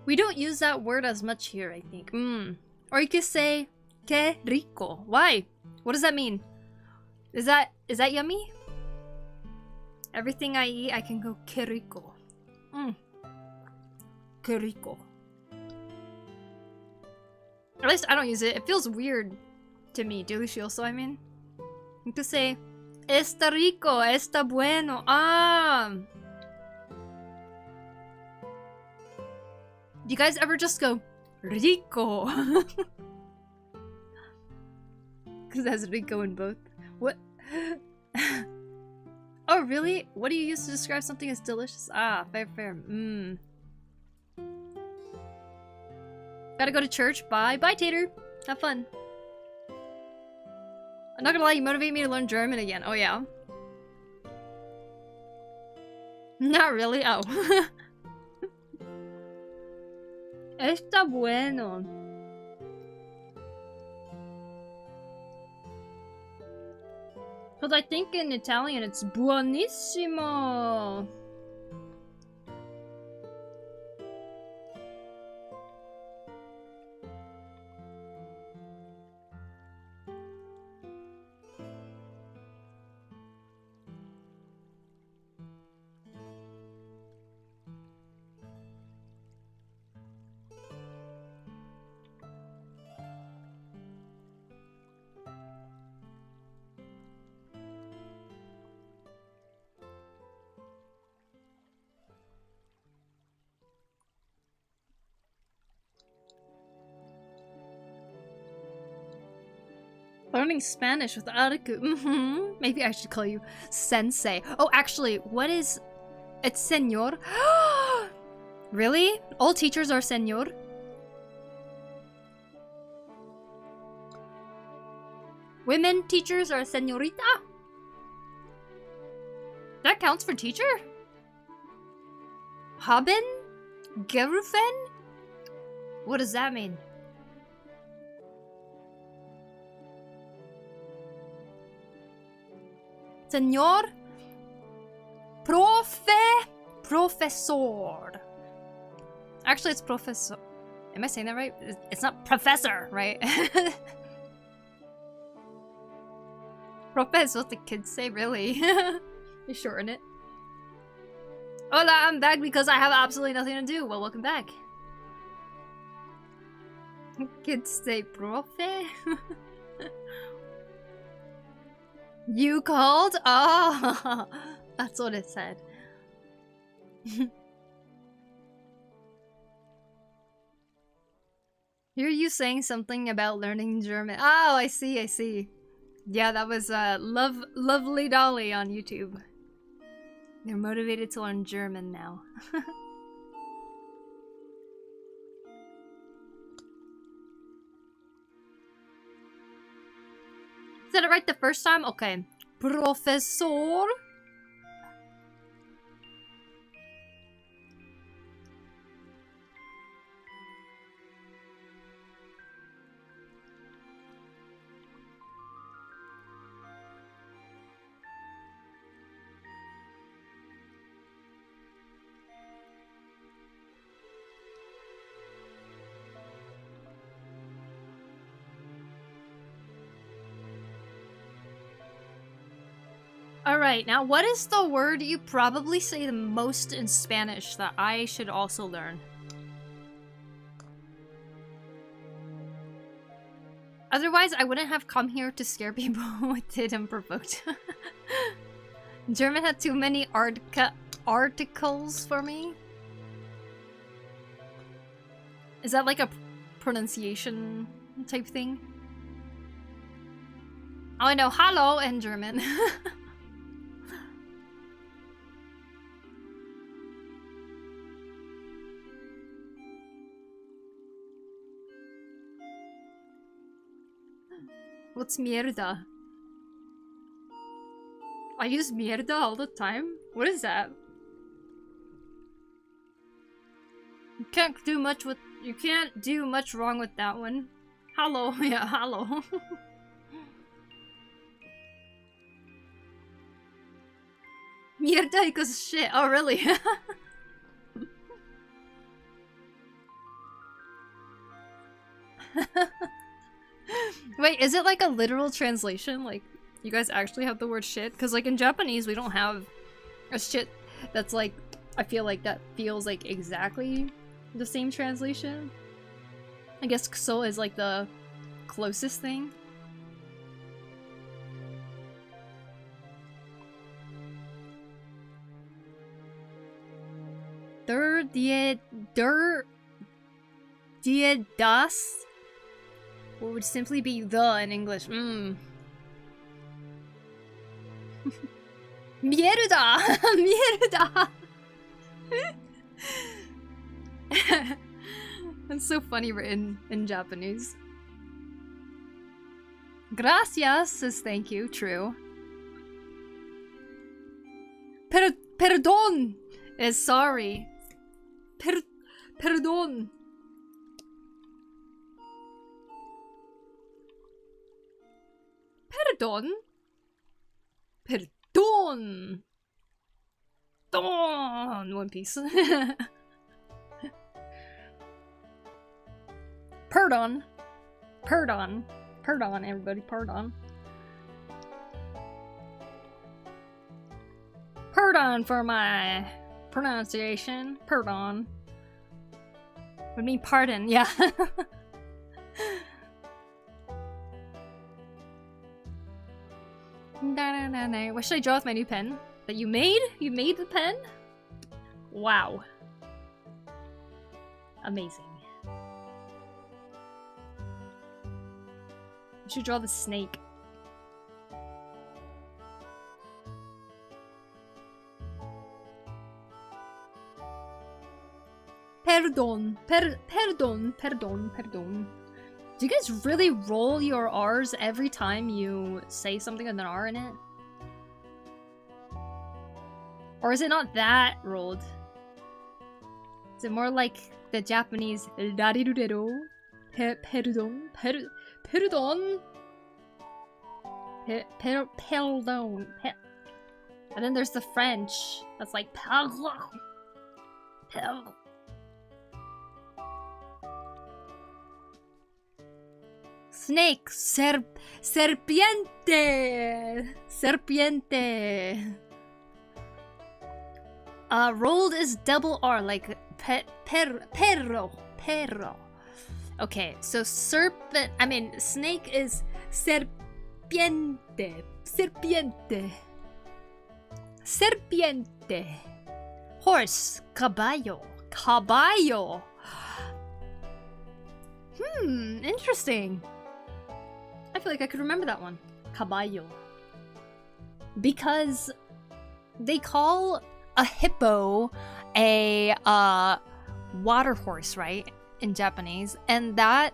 We don't use that word as much here, I think. Or you could say, que rico. Why? What does that mean? Is that yummy? Everything I eat, I can go kiriko. Kiriko. At least I don't use it. It feels weird to me. Delicioso, I mean. You could say, está rico, está bueno. Ah! Do you guys ever just go, rico? Because that's rico in both. What? Oh, really? What do you use to describe something as delicious? Ah, fair, fair. Gotta go to church. Bye. Bye, Tater. Have fun. I'm not gonna lie, you motivate me to learn German again. Oh, yeah? Not really? Oh. Está bueno. Because I think in Italian it's buonissimo. Learning Spanish with Ariku. Maybe I should call you Sensei. Oh, actually, what is... It's Senor? Really? All teachers are Senor? Women teachers are Senorita? That counts for teacher? Haben? Gerufen? What does that mean? Señor, professor. Actually, it's professor. Am I saying that right? It's not professor, right? Profe is what the kids say, really. You shorten it. Hola, I'm back because I have absolutely nothing to do. Well, welcome back. Kids say profe. You called? Oh, that's what it said. Hear you saying something about learning German. Oh, I see, I see. Yeah, that was Lovely Dolly on YouTube. They're motivated to learn German now. Said it right the first time? Okay. Professor. Alright, now what is the word you probably say the most in Spanish that I should also learn? Otherwise, I wouldn't have come here to scare people with it unprovoked. German had too many articles for me. Is that like a pronunciation type thing? Oh, I know hallo in German. What's mierda? I use mierda all the time? What is that? You can't do much wrong with that one. Hello, yeah, hello. Mierda equals shit. Oh, really? Wait, is it like a literal translation? Like, you guys actually have the word shit? Because, like, in Japanese, we don't have a shit that's like, I feel like that feels like exactly the same translation. I guess kuso is like the closest thing. Die das would simply be the in English. Mierda! Mierda! That's so funny written in Japanese. Gracias says thank you, true. Perdón is sorry. Perdón. Perdón. Perdón. Don. One Piece. Pardon. Pardon. Pardon, everybody. Pardon. Pardon for my pronunciation. Pardon. Would mean pardon, yeah. What should I draw with my new pen? That you made? You made the pen? Wow. Amazing. I should draw the snake. Perdón. Perdón. Perdón. Perdón. Do you guys really roll your R's every time you say something with an R in it? Or is it not that rolled? Is it more like the Japanese darirurero? Perdón? Perdón? Perdón. And then there's the French. That's like pardon. Pardon. Snake. Serpiente. Serpiente. Rolled is double R, like perro. Okay, so snake is serpiente. Serpiente. Horse, caballo. Interesting. I feel like I could remember that one. Caballo. Because they call a hippo a water horse, right? In Japanese. And that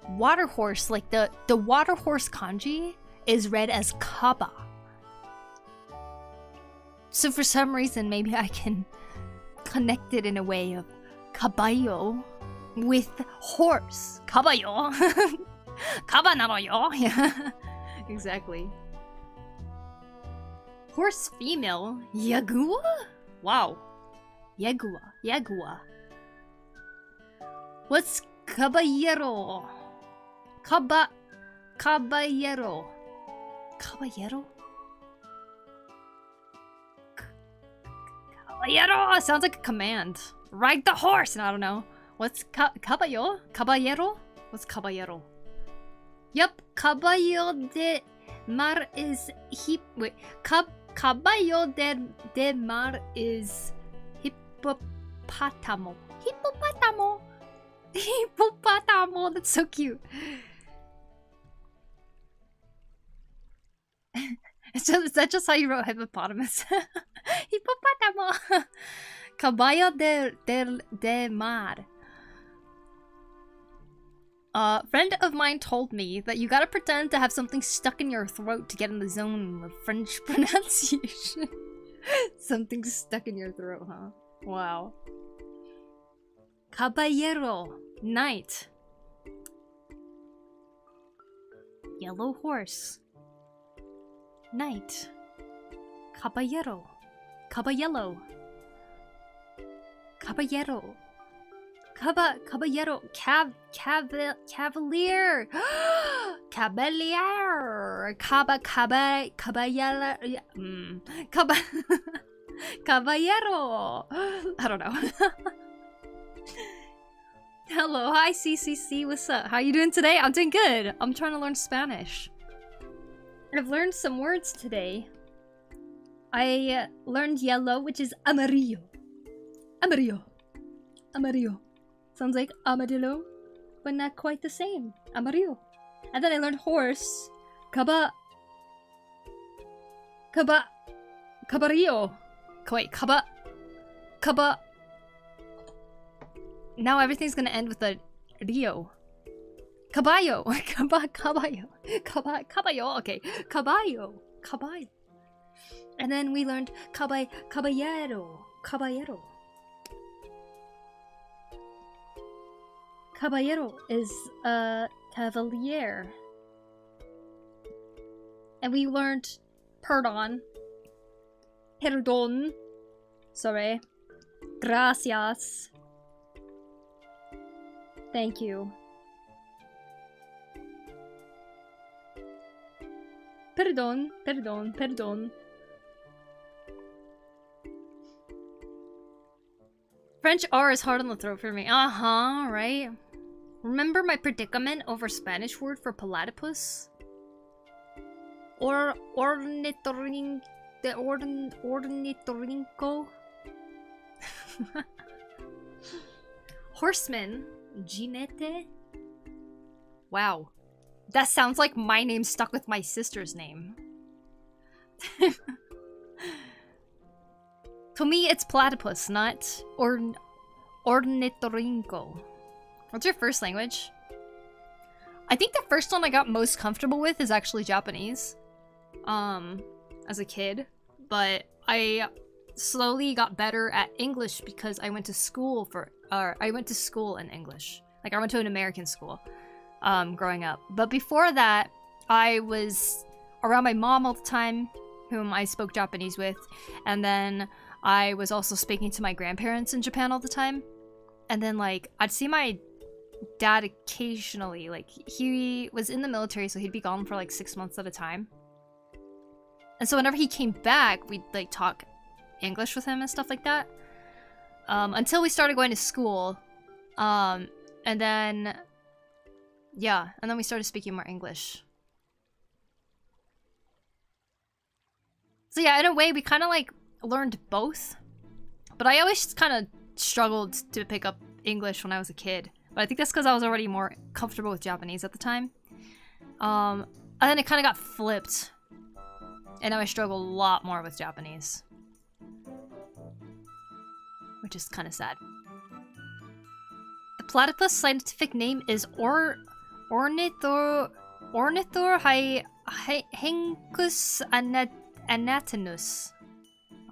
water horse, like the water horse kanji is read as kaba. So for some reason, maybe I can connect it in a way of caballo with horse. Caballo. Kaba naro yo. Yeah. Exactly. Horse female. Yagua? Wow. Yagua. What's caballero? Caballero. Caballero? Caballero sounds like a command. Ride the horse! And I don't know. What's caballo? Caballero? What's caballero? Yep, caballo de mar is caballo de mar is hippopotamo. Hippopotamo. That's so cute. Is that just how you wrote hippopotamus? Hippopotamo. Caballo de mar. A friend of mine told me that you gotta pretend to have something stuck in your throat to get in the zone of French pronunciation. Something stuck in your throat, huh? Wow. Caballero. Knight. Yellow horse. Knight. Caballero. Caballero. Caballero. Caballero. Cavalier. Caballero. Caballero. I don't know. Hello, hi CCC, what's up? How you doing today? I'm doing good. I'm trying to learn Spanish. I've learned some words today. I learned yellow, which is amarillo. Amarillo. Amarillo. Sounds like armadillo, but not quite the same. Amarillo. And then I learned horse. Cabarillo. Wait, caba. Now everything's gonna end with a Rio. Caballo. Caballo. Okay. Caballo. And then we learned caballero. Caballero is cavalier. And we learned perdón. Sorry. Gracias. Thank you. Perdón. French R is hard on the throat for me. Uh-huh, right? Remember my predicament over Spanish word for platypus? Ornitorrinco? Horseman. Jinete? Wow. That sounds like my name stuck with my sister's name. To me, it's platypus, not ornitorrinco. What's your first language? I think the first one I got most comfortable with is actually Japanese. As a kid. But I slowly got better at English because I went to school in English. Like, I went to an American school growing up. But before that, I was around my mom all the time, whom I spoke Japanese with. And then I was also speaking to my grandparents in Japan all the time. And then, like, I'd see my dad occasionally. Like, he was in the military, so he'd be gone for like 6 months at a time. And so whenever he came back, we'd like talk English with him and stuff like that. Until we started going to school. And then we started speaking more English. So yeah, in a way, we kind of like learned both. But I always kind of struggled to pick up English when I was a kid. But I think that's because I was already more comfortable with Japanese at the time. And then it kind of got flipped. And now I struggle a lot more with Japanese. Which is kind of sad. The platypus scientific name is Ornithorhynchus anatinus.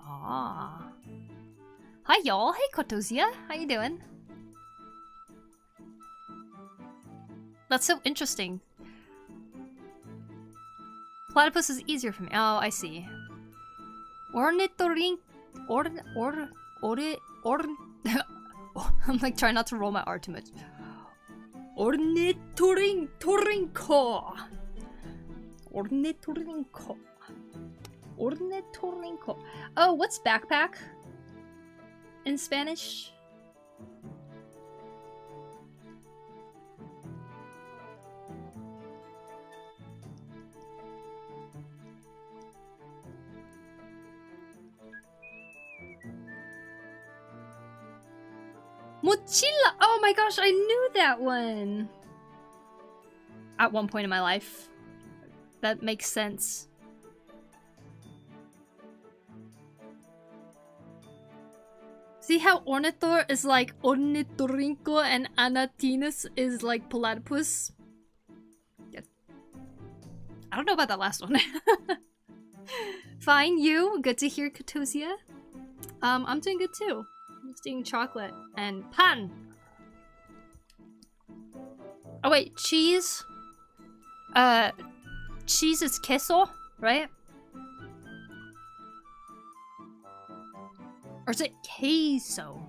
Ah. Hi y'all, hey Kotozia, how you doing? That's so interesting. Platypus is easier for me. Oh, I see. I'm like trying not to roll my R too much. Ornithorhynco. Oh, what's backpack in Spanish? Mochila! Oh my gosh, I knew that one! At one point in my life. That makes sense. See how Ornithor is like Ornithorhynco and Anatinus is like platypus? Yeah. I don't know about that last one. Fine, you. Good to hear, Katosia. I'm doing good too. I'm just eating chocolate and pan. Oh wait, cheese? Cheese is queso, right? Or is it queso?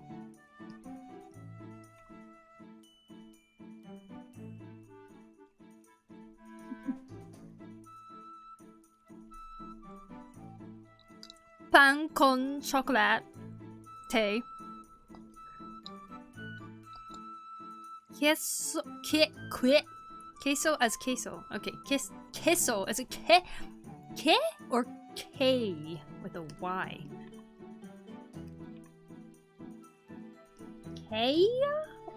pan con chocolate. Queso, queso as queso. Okay, queso as a K or K with a Y? K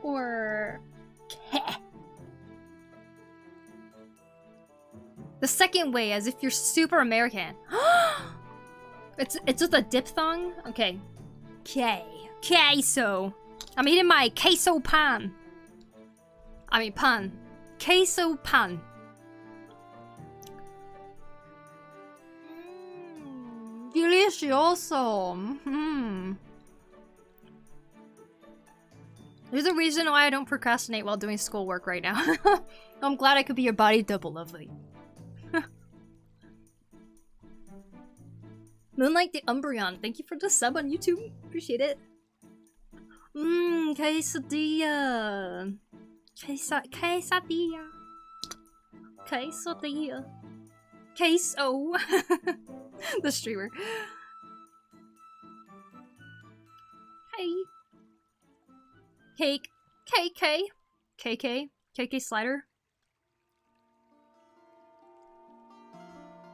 or K? The second way, as if you're super American. It's just a diphthong? Okay. K. Queso. I'm eating my queso pan. I mean pan. Queso pan. Delicioso. There's a reason why I don't procrastinate while doing schoolwork right now. I'm glad I could be your body double, lovely. Moonlight the Umbreon, thank you for the sub on YouTube. Appreciate it. Quesadilla. Quesadilla. Quesadilla. Queso. The streamer. Hey. Cake. KK slider.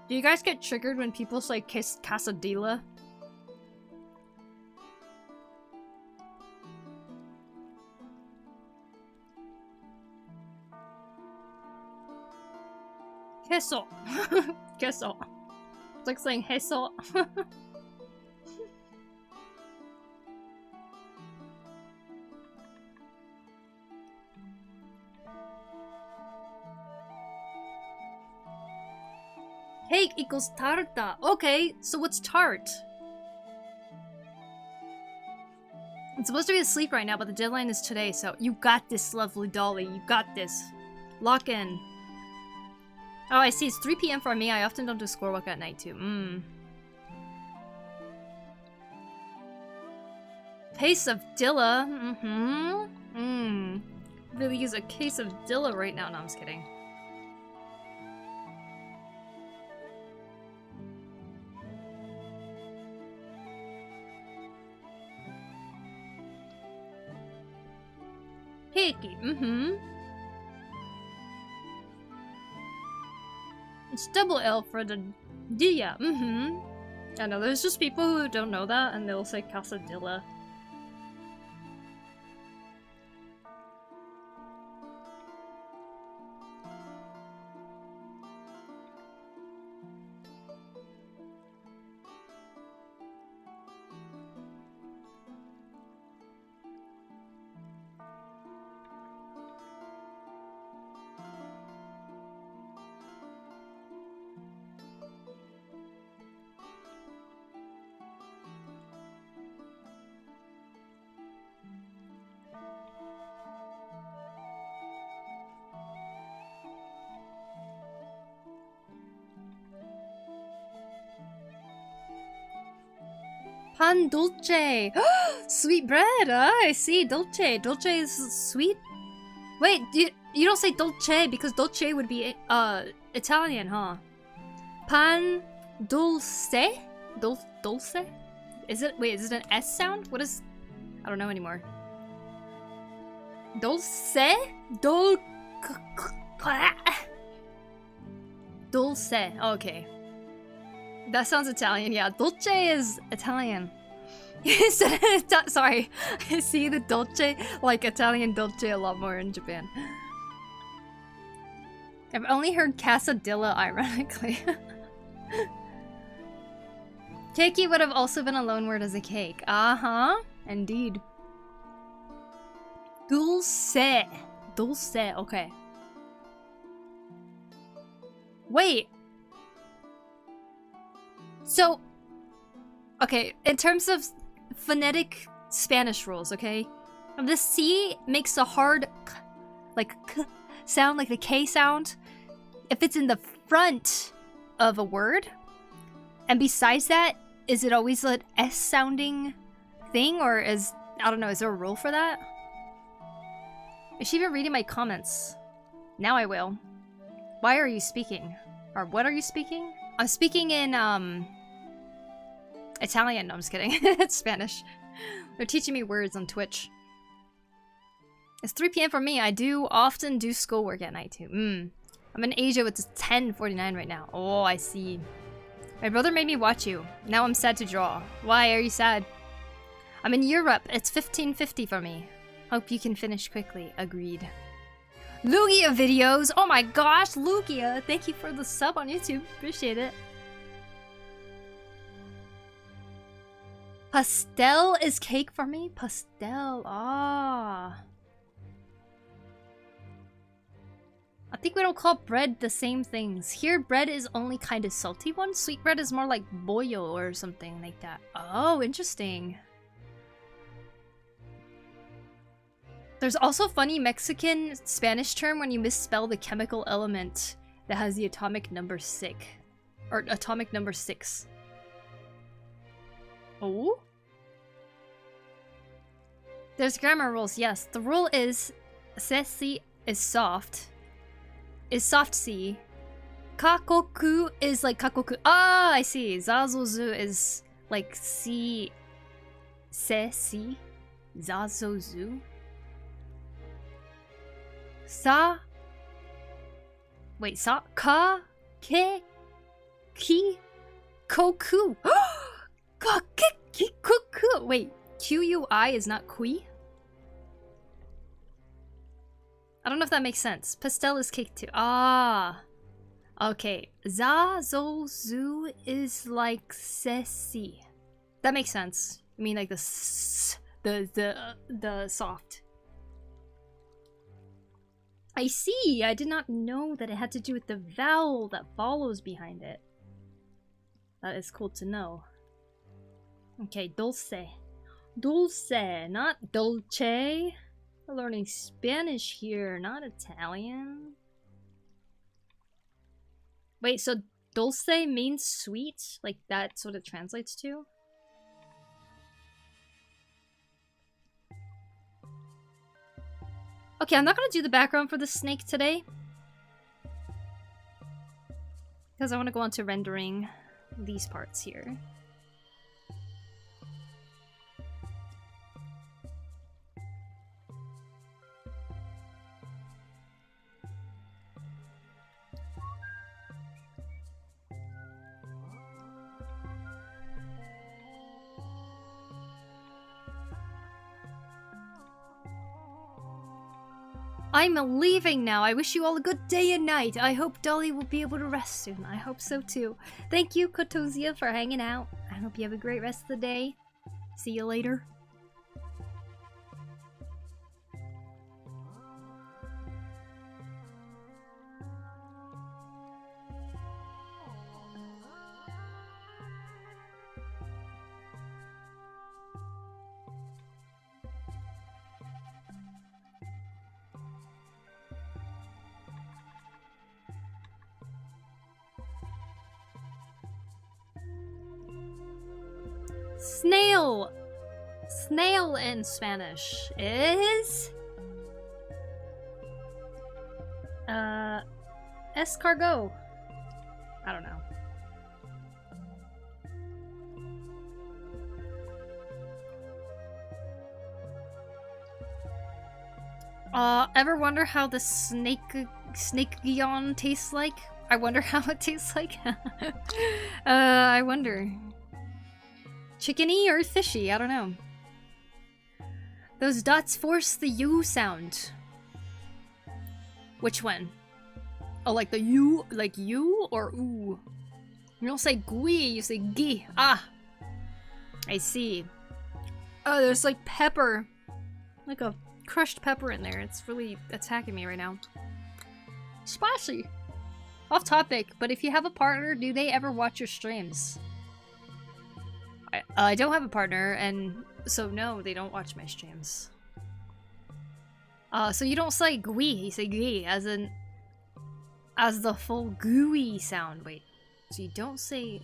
Do you guys get triggered when people say quesadilla? Queso. Queso. It's like saying queso. Cake equals tarta. Okay, so what's tart? I'm supposed to be asleep right now, but the deadline is today, so you got this, lovely dolly. You got this. Lock in. Oh, I see. It's 3 PM for me. I often don't do schoolwork at night, too. Case of Dilla. Really use a case of Dilla right now. No, I'm just kidding. Picky. It's double L for the Dia. I know, there's just people who don't know that and they'll say Casadilla. Pan dulce. Sweet bread. I see. Dolce. Dolce is sweet. Wait, you don't say dolce because dolce would be Italian, huh? Pan dulce? Dulce? Is it? Wait, is it an S sound? What is? I don't know anymore. Dulce? Dulce. Okay. That sounds Italian, yeah. Dolce is Italian. Sorry. I see the dolce, like Italian dolce, a lot more in Japan. I've only heard casadilla, ironically. Cakey would have also been a loan word as a cake. Uh-huh. Indeed. Dulce. Dulce, okay. Wait. So, okay, in terms of phonetic Spanish rules, okay? The C makes a hard, like, k sound, like the K sound, if it's in the front of a word. And besides that, is it always an S sounding thing, or is, I don't know, is there a rule for that? Is she even reading my comments? Now I will. Why are you speaking? Or what are you speaking? I'm speaking in, Italian. No, I'm just kidding. It's Spanish. They're teaching me words on Twitch. It's 3 p.m. for me. I do often do schoolwork at night too. I'm in Asia. It's 10:49 right now. Oh, I see. My brother made me watch you. Now I'm sad to draw. Why are you sad? I'm in Europe. It's 15:50 for me. Hope you can finish quickly. Agreed. Lugia videos. Oh my gosh, Lugia. Thank you for the sub on YouTube. Appreciate it. Pastel is cake for me? Pastel. Ah. I think we don't call bread the same things. Here, bread is only kind of salty one. Sweet bread is more like bollo or something like that. Oh, interesting. There's also funny Mexican Spanish term when you misspell the chemical element that has the atomic number 6. Or atomic number 6. Oh? There's grammar rules, yes. The rule is sesi is soft. Is soft C. Kakoku is like kakoku. Ah, I see. Zazozu is like C. Se si. Zazozu. Sa. Wait, sa. Ka. Ke. Ki. Koku. Ka. Ki. Koku. Wait. Q-U-I is not kui? I don't know if that makes sense. Pastel is cake too. Ah. Okay. Za, zo, zu is like sesi. That makes sense. I mean like the s, the soft. I see. I did not know that it had to do with the vowel that follows behind it. That is cool to know. Okay, dulce. Dulce, not dolce. We're learning Spanish here, not Italian. Wait, so dulce means sweet? Like that's what it translates to? Okay, I'm not gonna do the background for the snake today. Because I want to go on to rendering these parts here. I'm leaving now. I wish you all a good day and night. I hope Dolly will be able to rest soon. I hope so too. Thank you, Kotozia, for hanging out. I hope you have a great rest of the day. See you later. Snail! Snail in Spanish is... escargot. I don't know. Ever wonder how the snake guion tastes like? I wonder how it tastes like. I wonder. Chickeny or fishy? I don't know. Those dots force the U sound. Which one? Oh, like the U, like U or ooh? You don't say gui, you say gi. Ah, I see. Oh, there's like pepper, like a crushed pepper in there. It's really attacking me right now. Spicy. Off topic, but if you have a partner, do they ever watch your streams? I don't have a partner, and so no, they don't watch my streams. So you don't say gui, you say gui, as in, as the full gooey sound. Wait, so you don't say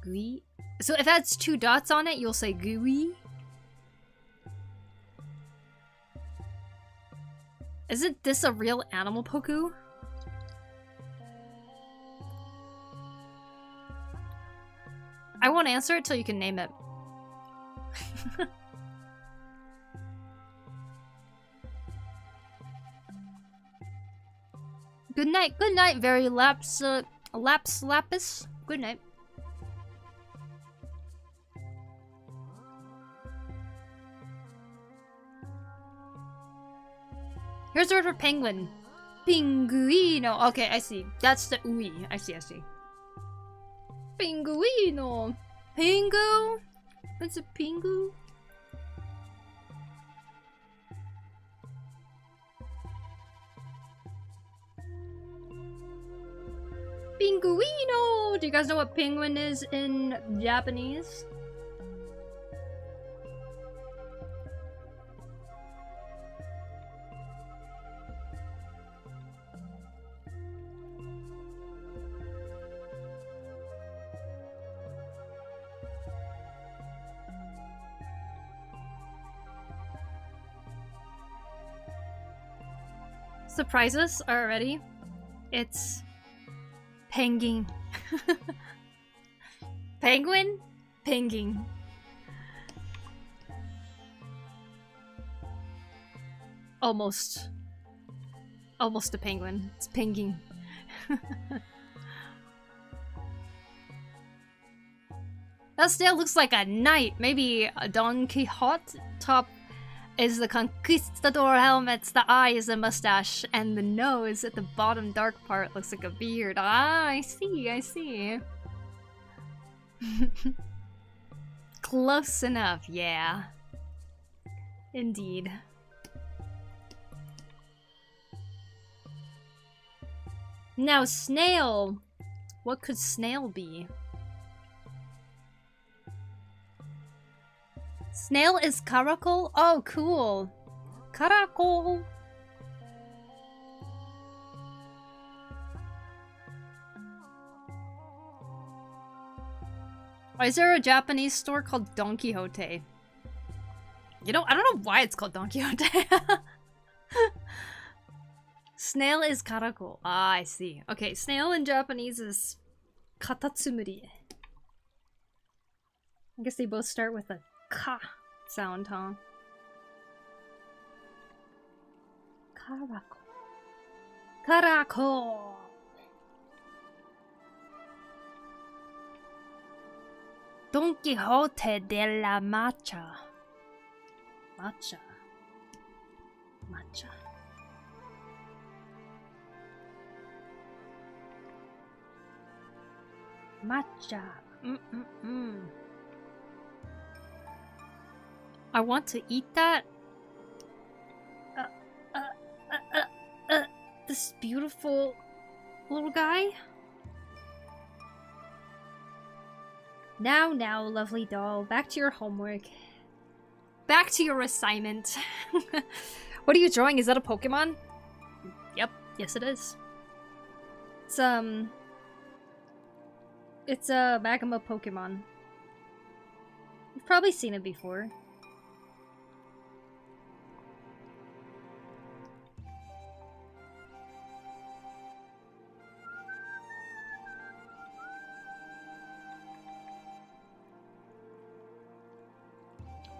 gui? So if that's 2 dots on it, you'll say gooey? Isn't this a real animal, Poku? I won't answer it till you can name it. Good night, very lapis. Good night. Here's the word for penguin. Pinguino. Okay, I see. That's the ui. I see. Pinguino. Pingu? What's a pingu? Pinguino! Do you guys know what penguin is in Japanese? Surprises already. It's penguin. Penguin? Penguin. Almost. Almost a penguin. It's penguin. That still looks like a knight. Maybe a Don Quixote. Top is the conquistador helmets, the eye is a mustache, and the nose at the bottom dark part looks like a beard. Ah, I see. Close enough, yeah. Indeed. Now, snail. What could snail be? Snail is caracal? Oh, cool. Caracal. Why is there a Japanese store called Don Quixote? You know, I don't know why it's called Don Quixote. Snail is caracal. Ah, I see. Okay, snail in Japanese is katatsumuri. I guess they both start with a ka sound, huh? Caracal. Caracal. Don Quixote de la Mancha. Matcha. I want to eat that. This beautiful little guy. Now, lovely doll. Back to your homework. Back to your assignment. What are you drawing? Is that a Pokemon? Yep. Yes, it is. It's a Magma Pokemon. You've probably seen it before.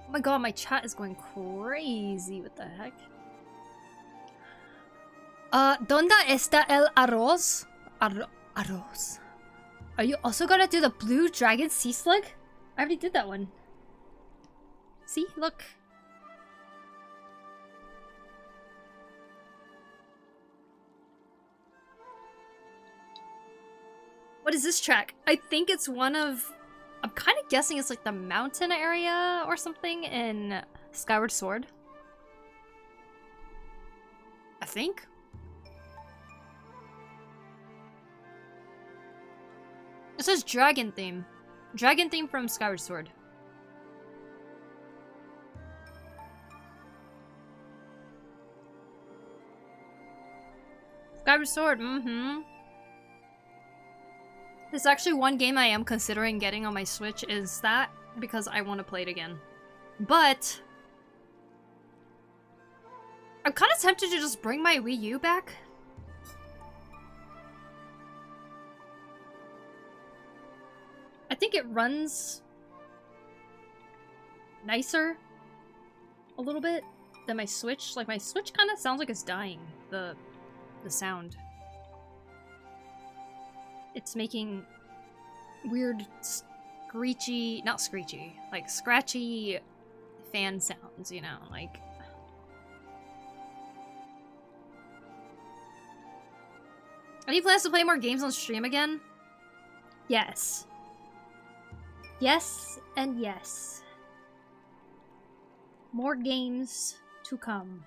Oh my god, my chat is going crazy. What the heck? ¿Dónde está el arroz? Arroz. Are you also gonna do the blue dragon sea slug? I already did that one. See? Look. What is this track? I think it's one of... I'm kind of guessing it's like the mountain area or something in Skyward Sword. I think. It says dragon theme. Dragon theme from Skyward Sword. Skyward Sword, There's actually one game I am considering getting on my Switch is that, because I want to play it again. But I'm kind of tempted to just bring my Wii U back. I think it runs nicer a little bit than my Switch. Like, my Switch kind of sounds like it's dying, the sound. It's making weird screechy, not screechy, like scratchy fan sounds, you know, like... Any plans to play more games on stream again? Yes. Yes and yes. More games to come.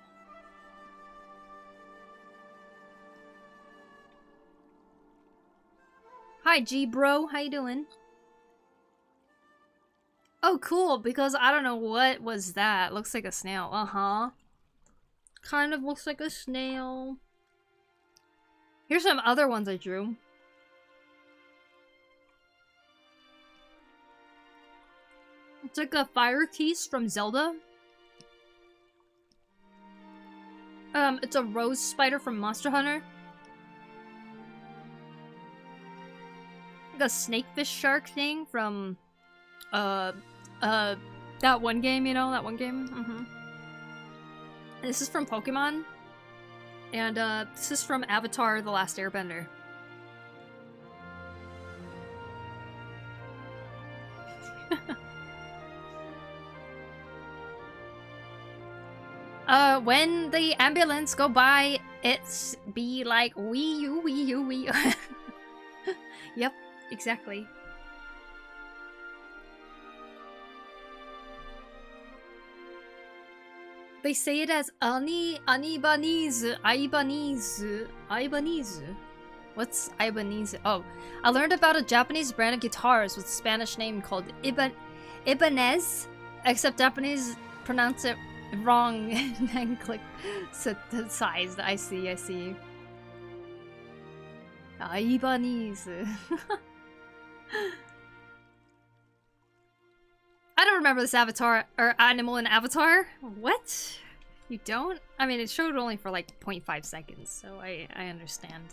Hi G bro, how you doing? Oh cool, because I don't know what was that. Looks like a snail. Uh-huh. Kind of looks like a snail. Here's some other ones I drew. It's like a fire piece from Zelda. It's a rose spider from Monster Hunter. Like a snakefish shark thing from, that one game, you know, that one game? This is from Pokemon. And, this is from Avatar: The Last Airbender. When the ambulance go by, it's be like, Wii U, Wii U, Wii U. Yep, exactly. They say it as Ibanese. What's Ibanese? Oh, I learned about a Japanese brand of guitars with a Spanish name called Ibanez, except Japanese pronounce it wrong and click synthesized. I see. Ibanese. I don't remember this avatar or animal in Avatar. What? You don't? I mean, it showed only for like 0.5 seconds, so I understand.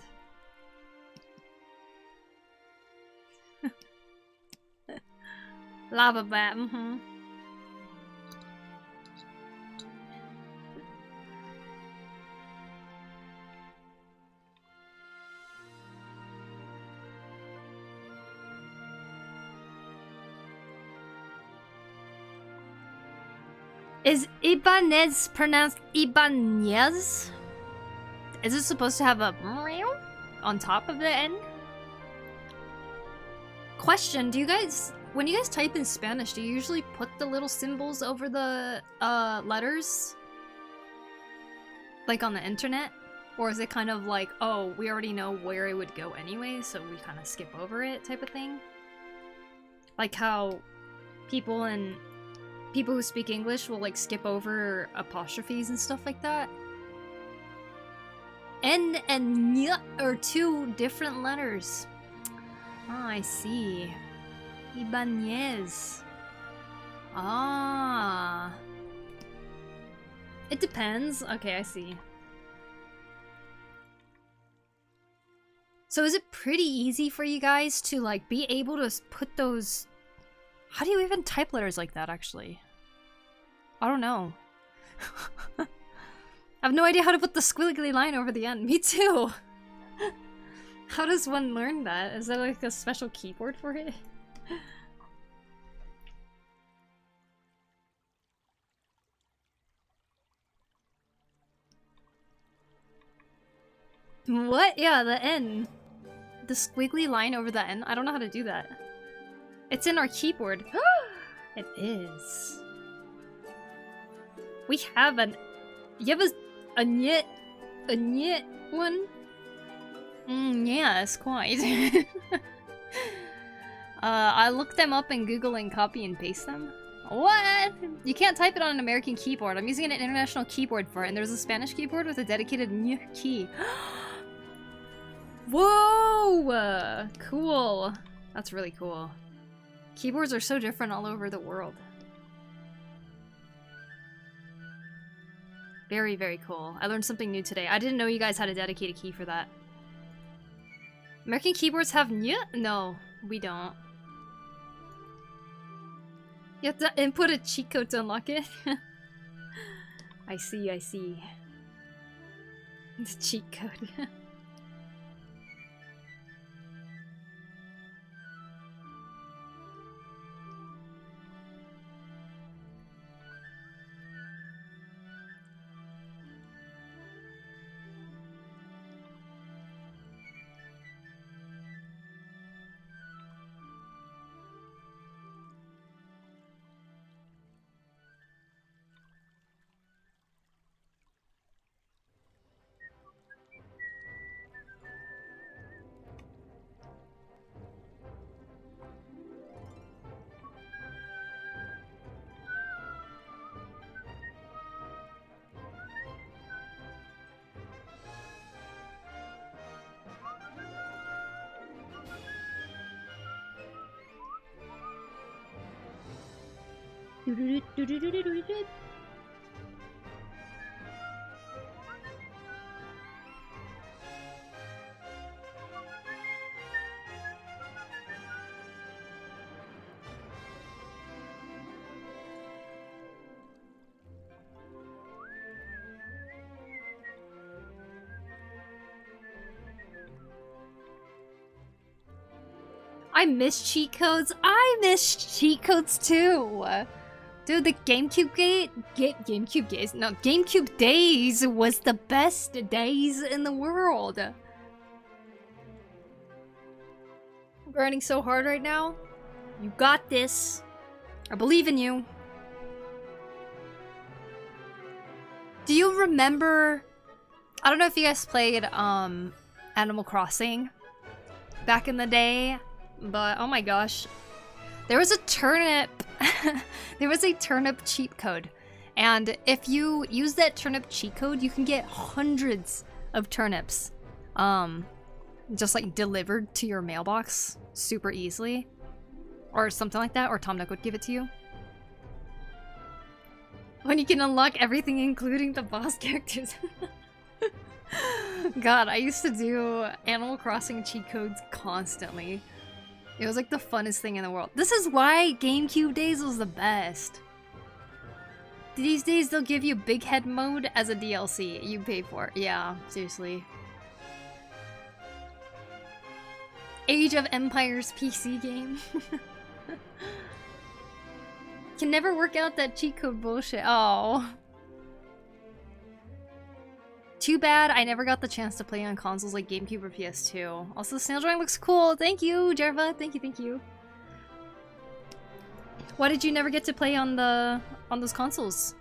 Lava bat, Is Ibanez pronounced Ibanez? Is it supposed to have a meow on top of the end? Question, do you guys, when you guys type in Spanish, do you usually put the little symbols over the letters? Like on the internet? Or is it kind of like, oh, we already know where it would go anyway, so we kind of skip over it type of thing? Like how people who speak English will like skip over apostrophes and stuff like that. N and N are two different letters. Oh, I see. Ibanez. Ah. It depends. Okay, I see. So is it pretty easy for you guys to like be able to put those... How do you even type letters like that actually? I don't know. I have no idea how to put the squiggly line over the end. Me too! How does one learn that? Is there like a special keyboard for it? What? Yeah, the N. The squiggly line over the N? I don't know how to do that. It's in our keyboard. It is. We have an... You have a nyet one? Yes, quite. I looked them up in Google and copy and paste them. What? You can't type it on an American keyboard. I'm using an international keyboard for it, and there's a Spanish keyboard with a dedicated ny key. Whoa! Cool. That's really cool. Keyboards are so different all over the world. Very, very cool. I learned something new today. I didn't know you guys had a dedicated key for that. American keyboards have ny? No, we don't. You have to input a cheat code to unlock it. I see, I see. It's a cheat code. I miss cheat codes. I miss cheat codes too. Dude, the GameCube GameCube days was the best days in the world. Grinding so hard right now. You got this. I believe in you. Do you remember? I don't know if you guys played Animal Crossing back in the day, but oh my gosh, there was a turnip. There was a turnip cheat code, and if you use that turnip cheat code, you can get hundreds of turnips, just like delivered to your mailbox super easily, or something like that. Or Tom Nook would give it to you. When you can unlock everything, including the boss characters. God, I used to do Animal Crossing cheat codes constantly. It was like the funnest thing in the world. This is why GameCube days was the best. These days they'll give you Big Head mode as a DLC. You pay for it. Yeah, seriously. Age of Empires PC game. Can never work out that cheat code bullshit. Oh. Too bad I never got the chance to play on consoles like GameCube or PS2. Also, the snail drawing looks cool. Thank you, Jerva. Thank you, thank you. Why did you never get to play on those consoles?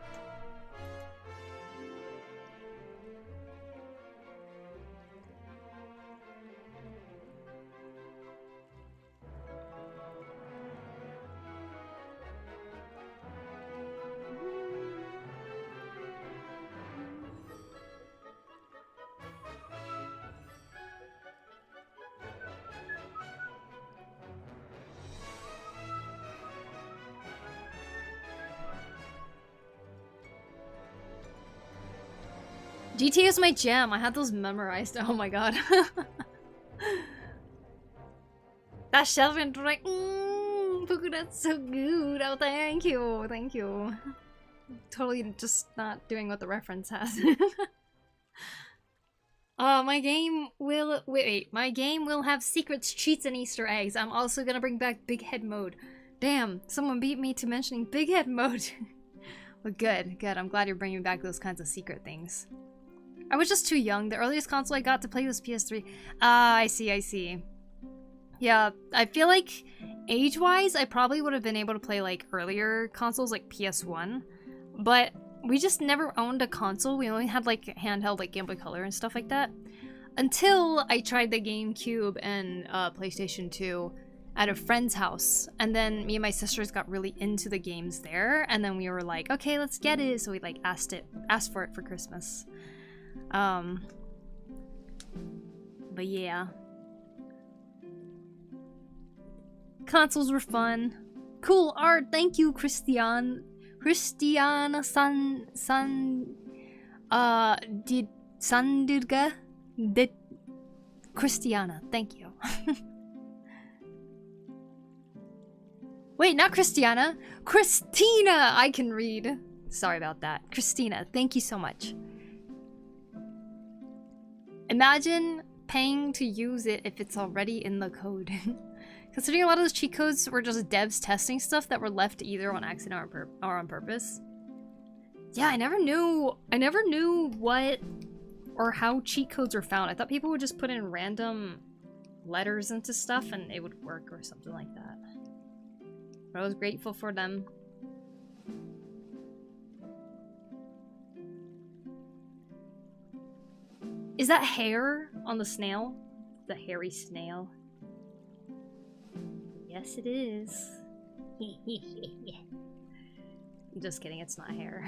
GTA is my jam. I had those memorized. Oh my god. That shelf and like, Poku, that's so good. Oh, thank you. Thank you. Totally just not doing what the reference has. My game will... Wait. My game will have secrets, cheats, and Easter eggs. I'm also gonna bring back Big Head mode. Damn, someone beat me to mentioning Big Head mode. Well, good. I'm glad you're bringing back those kinds of secret things. I was just too young. The earliest console I got to play was PS3. I see. Yeah, I feel like age-wise, I probably would have been able to play like earlier consoles like PS1, but we just never owned a console. We only had like handheld like Game Boy Color and stuff like that until I tried the GameCube and PlayStation 2 at a friend's house, and then me and my sisters got really into the games there, and then we were like, okay, let's get it. So we like asked for it for Christmas. But yeah. Consoles were fun. Cool art, thank you, Christiana Christiana, thank you. Wait, not Christiana. Christina! I can read. Sorry about that. Christina, thank you so much. Imagine paying to use it if it's already in the code. Considering a lot of those cheat codes were just devs testing stuff that were left either on accident or on purpose. Yeah, I never knew what or how cheat codes were found. I thought people would just put in random letters into stuff and it would work or something like that. But I was grateful for them. Is that hair on the snail? The hairy snail. Yes, it is. Just kidding, it's not hair.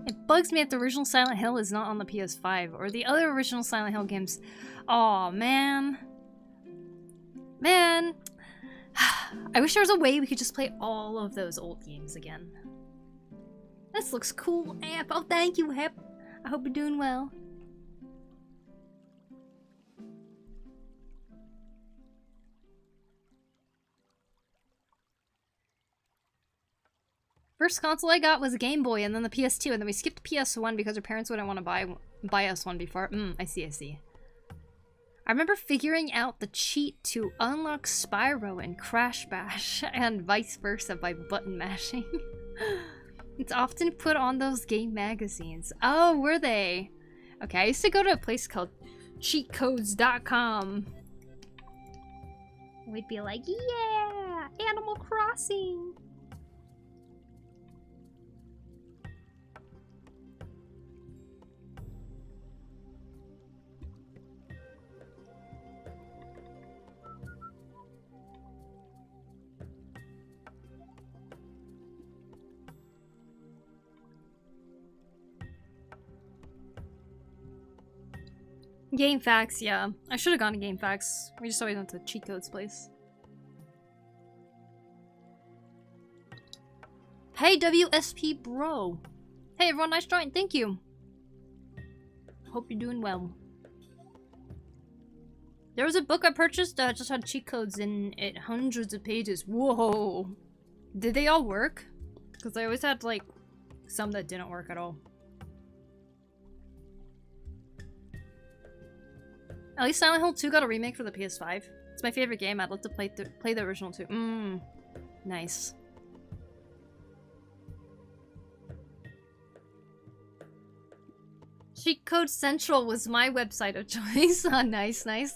It bugs me that the original Silent Hill is not on the PS5 or the other original Silent Hill games. Aw, man. Man. I wish there was a way we could just play all of those old games again. This looks cool, Hep. Oh, thank you, Hep. I hope you're doing well. First console I got was a Game Boy and then the PS2, and then we skipped PS1 because our parents wouldn't want to buy us one before. I see. I remember figuring out the cheat to unlock Spyro and Crash Bash and vice versa by button mashing. It's often put on those game magazines. Oh, were they? Okay, I used to go to a place called cheatcodes.com. We'd be like, yeah, Animal Crossing. Game Facts, yeah. I should have gone to Game Facts. We just always went to Cheat Codes place. Hey, WSP bro. Hey everyone, nice join. Thank you. Hope you're doing well. There was a book I purchased that just had cheat codes in it, hundreds of pages. Whoa. Did they all work? Because I always had like some that didn't work at all. At least Silent Hill 2 got a remake for the PS5. It's my favorite game. I'd love to play the original too. Nice. Cheat Code Central was my website of choice. Oh, nice. I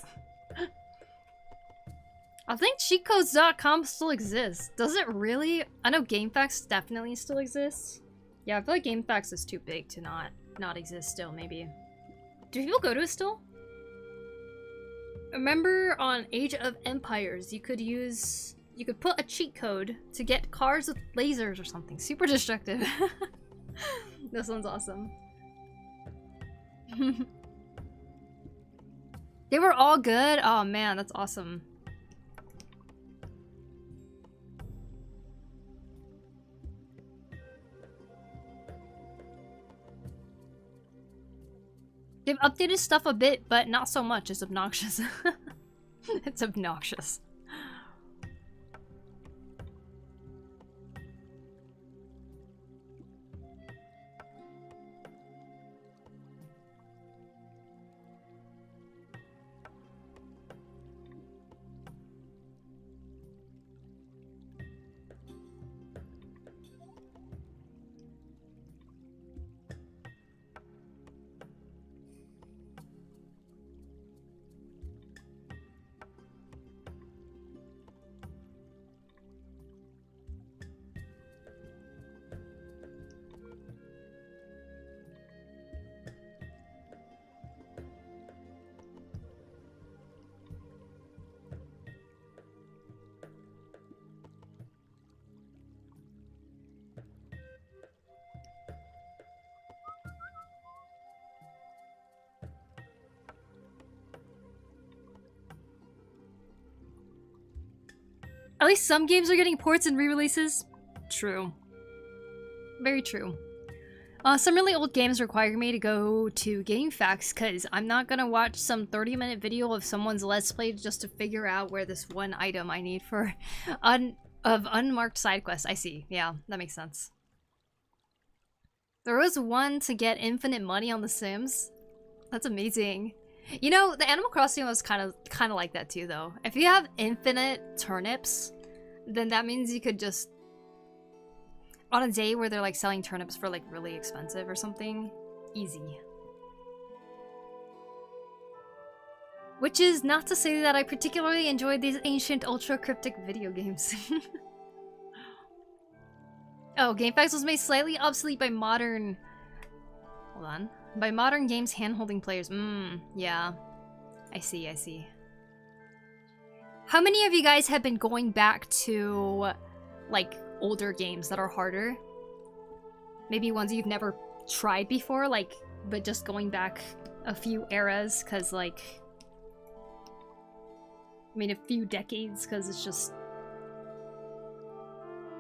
think cheatcodes.com still exists. Does it really? I know GameFAQs definitely still exists. Yeah, I feel like GameFAQs is too big to not exist still, maybe. Do people go to it still? Remember on Age of Empires, you could put a cheat code to get cars with lasers or something. Super destructive. This one's awesome. They were all good? Oh man, that's awesome. They've updated stuff a bit, but not so much. It's obnoxious. It's obnoxious. At least some games are getting ports and re-releases. True. Very true. Some really old games require me to go to GameFAQs because I'm not gonna watch some 30-minute video of someone's Let's Play just to figure out where this one item I need for unmarked side quests. I see. Yeah, that makes sense. There was one to get infinite money on The Sims. That's amazing. You know, the Animal Crossing was kind of like that too, though. If you have infinite turnips, then that means you could just, on a day where they're like selling turnips for like really expensive or something, easy. Which is not to say that I particularly enjoyed these ancient ultra cryptic video games. Oh, GameFAQs was made slightly obsolete by modern... Hold on. By modern games hand-holding players. Yeah. I see, I see. How many of you guys have been going back to, like, older games that are harder? Maybe ones you've never tried before, like, but just going back a few eras, because, like... I mean, a few decades, because it's just...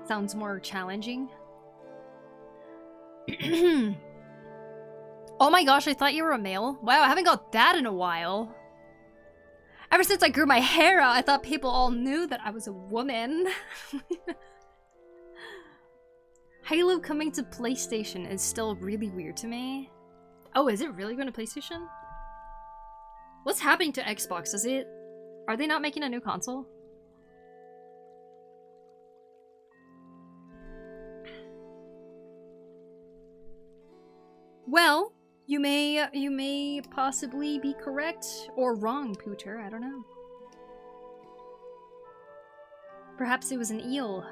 sounds more challenging. Oh my gosh, I thought you were a male. Wow, I haven't got that in a while. Ever since I grew my hair out, I thought people all knew that I was a woman. Halo coming to PlayStation is still really weird to me. Oh, is it really going to PlayStation? What's happening to Xbox? Are they not making a new console? Well, you may possibly be correct or wrong, Pooter. I don't know. Perhaps it was an eel.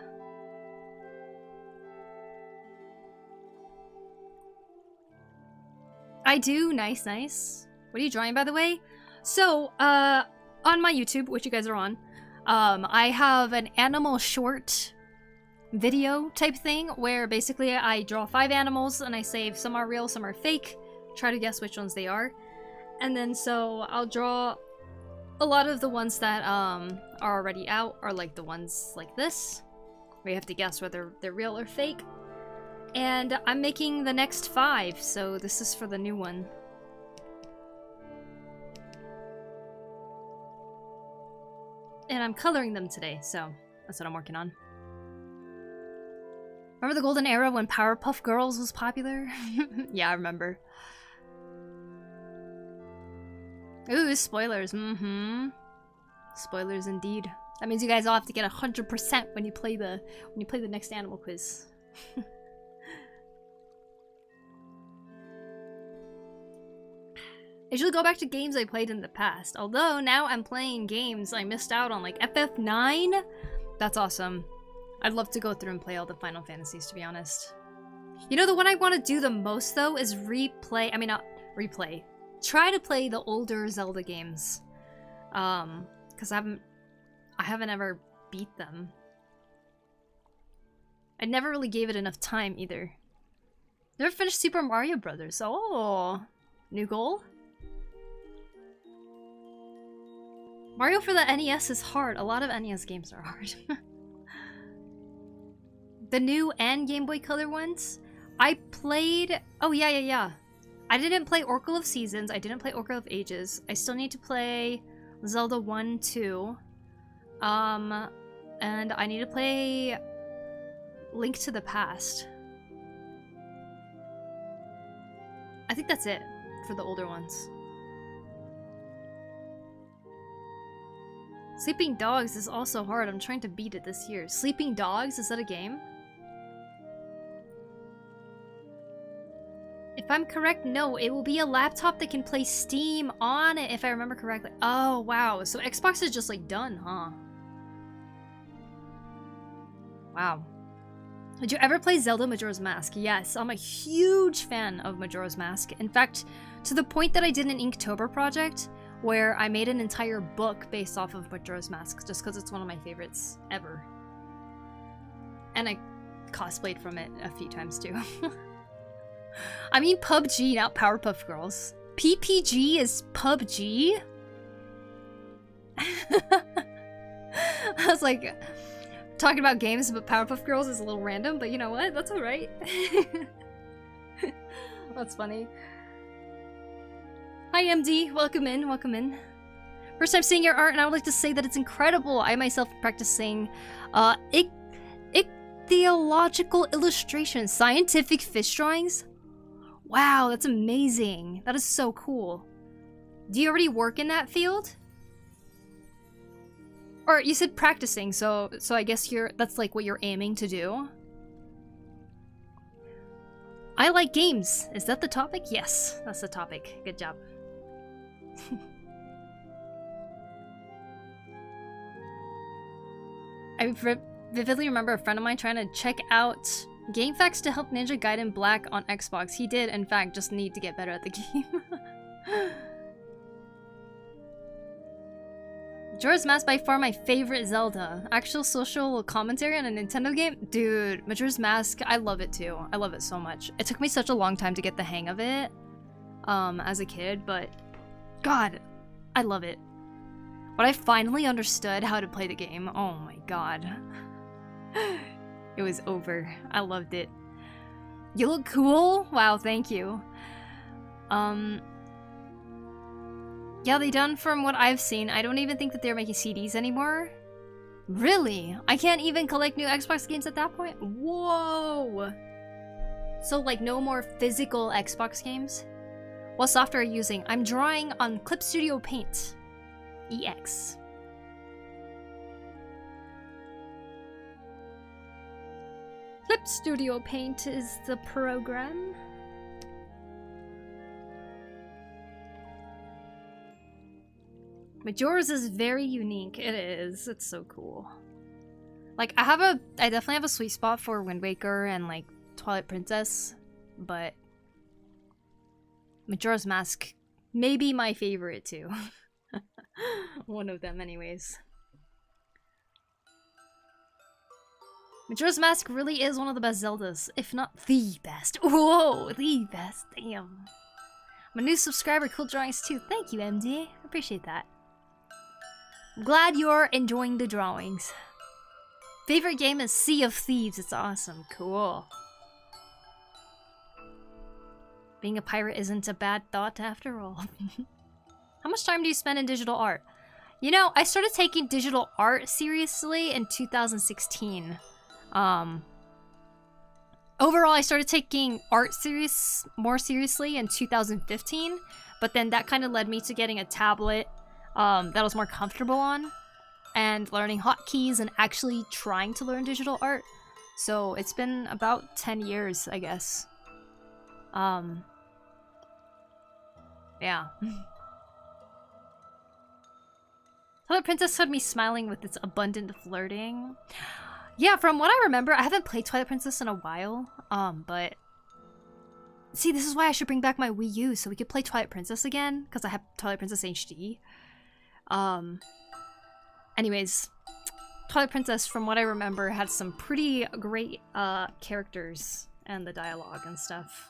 I do. Nice, nice. What are you drawing, by the way? So, on my YouTube, which you guys are on, I have an animal short video type thing where basically I draw 5 animals and I say some are real, some are fake. Try to guess which ones they are. And then so I'll draw a lot of the ones that are already out are like the ones like this, where you have to guess whether they're real or fake. And I'm making the next 5, so this is for the new one. And I'm coloring them today, so that's what I'm working on. Remember the golden era when Powerpuff Girls was popular? Yeah, I remember. Ooh, spoilers. Spoilers indeed. That means you guys all have to get 100% when you play the next animal quiz. I usually go back to games I played in the past. Although now I'm playing games I missed out on, like FF9. That's awesome. I'd love to go through and play all the Final Fantasies, to be honest. You know, the one I want to do the most, though, is replay. I mean, not replay. Try to play the older Zelda games. Because I haven't ever beat them. I never really gave it enough time, either. Never finished Super Mario Brothers. Oh, new goal? Mario for the NES is hard. A lot of NES games are hard. The new and Game Boy Color ones, I played... Oh, yeah. I didn't play Oracle of Seasons. I didn't play Oracle of Ages. I still need to play Zelda 1, 2. And I need to play Link to the Past. I think that's it for the older ones. Sleeping Dogs is also hard. I'm trying to beat it this year. Sleeping Dogs? Is that a game? If I'm correct, no. It will be a laptop that can play Steam on it, if I remember correctly. Oh, wow. So Xbox is just, like, done, huh? Wow. Did you ever play Zelda Majora's Mask? Yes, I'm a huge fan of Majora's Mask. In fact, to the point that I did an Inktober project where I made an entire book based off of Majora's Mask just because it's one of my favorites ever. And I cosplayed from it a few times too. I mean PUBG, not Powerpuff Girls. PPG is PUBG? I was like, talking about games, but Powerpuff Girls is a little random, but you know what? That's alright. That's funny. Hi MD, welcome in, welcome in. First time seeing your art, and I would like to say that it's incredible. I myself am practicing ichthyological illustrations, scientific fish drawings. Wow, that's amazing. That is so cool. Do you already work in that field? Or you said practicing, so I guess that's like what you're aiming to do. I like games. Is that the topic? Yes, that's the topic. Good job. I vividly remember a friend of mine trying to check out game facts to help Ninja Gaiden Black on Xbox. He did, in fact, just need to get better at the game. Majora's Mask by far my favorite Zelda. Actual social commentary on a Nintendo game? Dude, Majora's Mask, I love it too. I love it so much. It took me such a long time to get the hang of it as a kid, but God, I love it. When I finally understood how to play the game, oh my God. It was over. I loved it. You look cool? Wow, thank you. Yeah, they done from what I've seen. I don't even think that they're making CDs anymore. Really? I can't even collect new Xbox games at that point? Whoa! So like no more physical Xbox games? What software are you using? I'm drawing on Clip Studio Paint. EX. Clip Studio Paint is the program. Majora's is very unique. It is. It's so cool. Like, I definitely have a sweet spot for Wind Waker and, like, Twilight Princess, but Majora's Mask may be my favorite, too. One of them, anyways. Majora's Mask really is one of the best Zeldas, if not the best. Whoa, the best. Damn. I'm a new subscriber. Cool drawings, too. Thank you, MD. I appreciate that. I'm glad you're enjoying the drawings. Favorite game is Sea of Thieves. It's awesome. Cool. Being a pirate isn't a bad thought after all. How much time do you spend in digital art? You know, I started taking digital art seriously in 2016. Overall, I started taking art more seriously in 2015, but then that kind of led me to getting a tablet that I was more comfortable on, and learning hotkeys and actually trying to learn digital art. So it's been about 10 years, I guess. Yeah. Twilight Princess had me smiling with its abundant flirting. Yeah, from what I remember, I haven't played Twilight Princess in a while, but... See, this is why I should bring back my Wii U, so we could play Twilight Princess again, because I have Twilight Princess HD. Anyways, Twilight Princess, from what I remember, had some pretty great characters and the dialogue and stuff.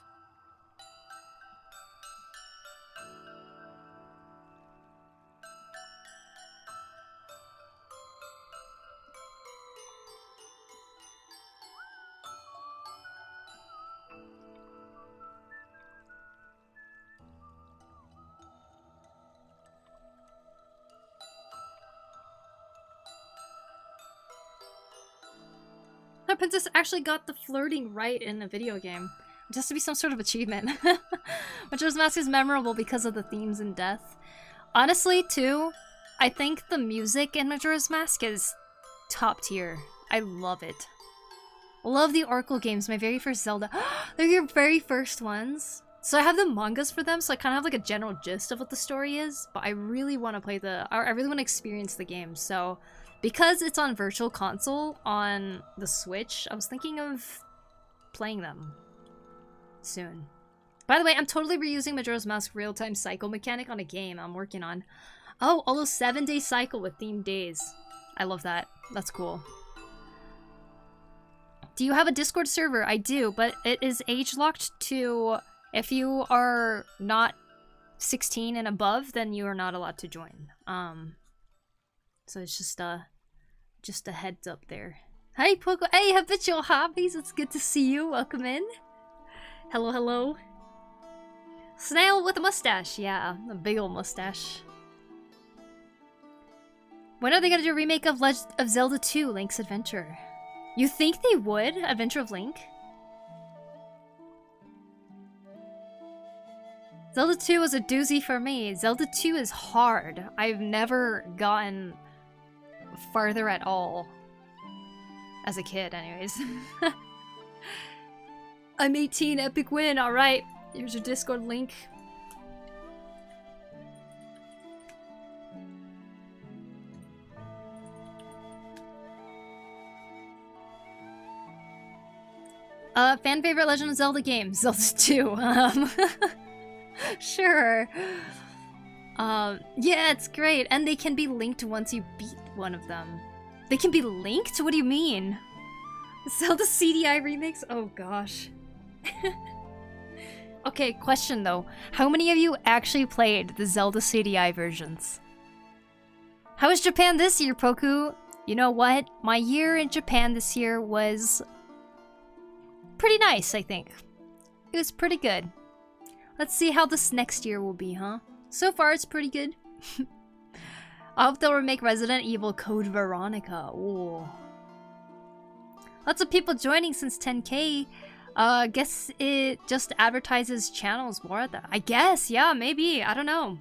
Princess actually got the flirting right in a video game. It has to be some sort of achievement. Majora's Mask is memorable because of the themes and death. Honestly, too, I think the music in Majora's Mask is top tier. I love it. Love the Oracle games, my very first Zelda. They're your very first ones? So I have the mangas for them, so I kind of have like a general gist of what the story is, but I really want to play I really want to experience the game, so... Because it's on Virtual Console on the Switch, I was thinking of playing them soon. By the way, I'm totally reusing Majora's Mask real-time cycle mechanic on a game I'm working on. Oh, although 7-day cycle with themed days. I love that. That's cool. Do you have a Discord server? I do, but it is age-locked to... If you are not 16 and above, then you are not allowed to join. So it's just a heads up there. Hi, Poku. Hey, Habitual Hobbies. It's good to see you. Welcome in. Hello, hello. Snail with a mustache. Yeah, a big old mustache. When are they gonna do a remake of Legend of Zelda 2: Link's Adventure? You think they would? Adventure of Link? Zelda 2 was a doozy for me. Zelda 2 is hard. I've never gotten farther at all. As a kid, anyways. I'm 18, epic win, alright. Here's your Discord link. Fan favorite Legend of Zelda game? Zelda 2. Sure. Yeah, it's great. And they can be linked once you beat one of them. They can be linked? What do you mean? Zelda CDI remakes? Oh gosh. Okay, question though. How many of you actually played the Zelda CDI versions? How was Japan this year, Poku? You know what? My year in Japan this year was pretty nice, I think. It was pretty good. Let's see how this next year will be, huh? So far, it's pretty good. I hope they'll remake Resident Evil Code Veronica. Ooh. Lots of people joining since 10K. Guess it just advertises channels more at that. I guess, yeah, maybe. I don't know.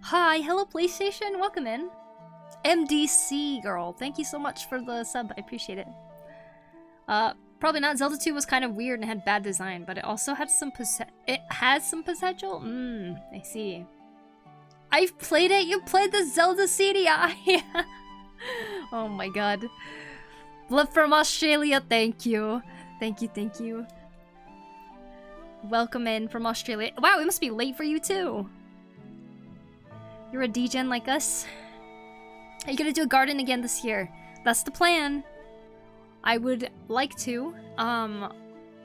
Hi, hello PlayStation. Welcome in. MDC girl, thank you so much for the sub. I appreciate it. Probably not. Zelda 2 was kind of weird and had bad design, but it also had some potential. I see. I've played it. You played the Zelda CDI. Oh my god. Love from Australia. Thank you. Thank you. Thank you. Welcome in from Australia. Wow, it must be late for you too. You're a degen like us. Are you gonna do a garden again this year? That's the plan. I would like to.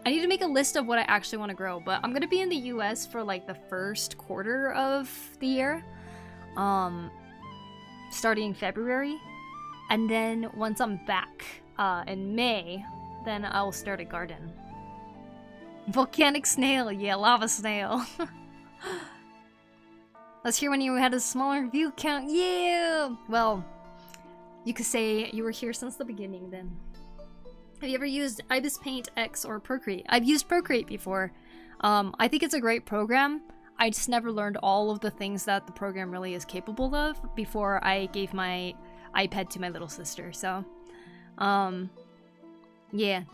I need to make a list of what I actually want to grow, but I'm gonna be in the US for like the first quarter of the year. Starting in February. And then once I'm back in May, then I'll start a garden. Volcanic snail, yeah, lava snail. Let's hear when you had a smaller view count. Yeah! Well, you could say you were here since the beginning then. Have you ever used Ibis Paint X or Procreate? I've used Procreate before. I think it's a great program. I just never learned all of the things that the program really is capable of before I gave my iPad to my little sister, so... yeah.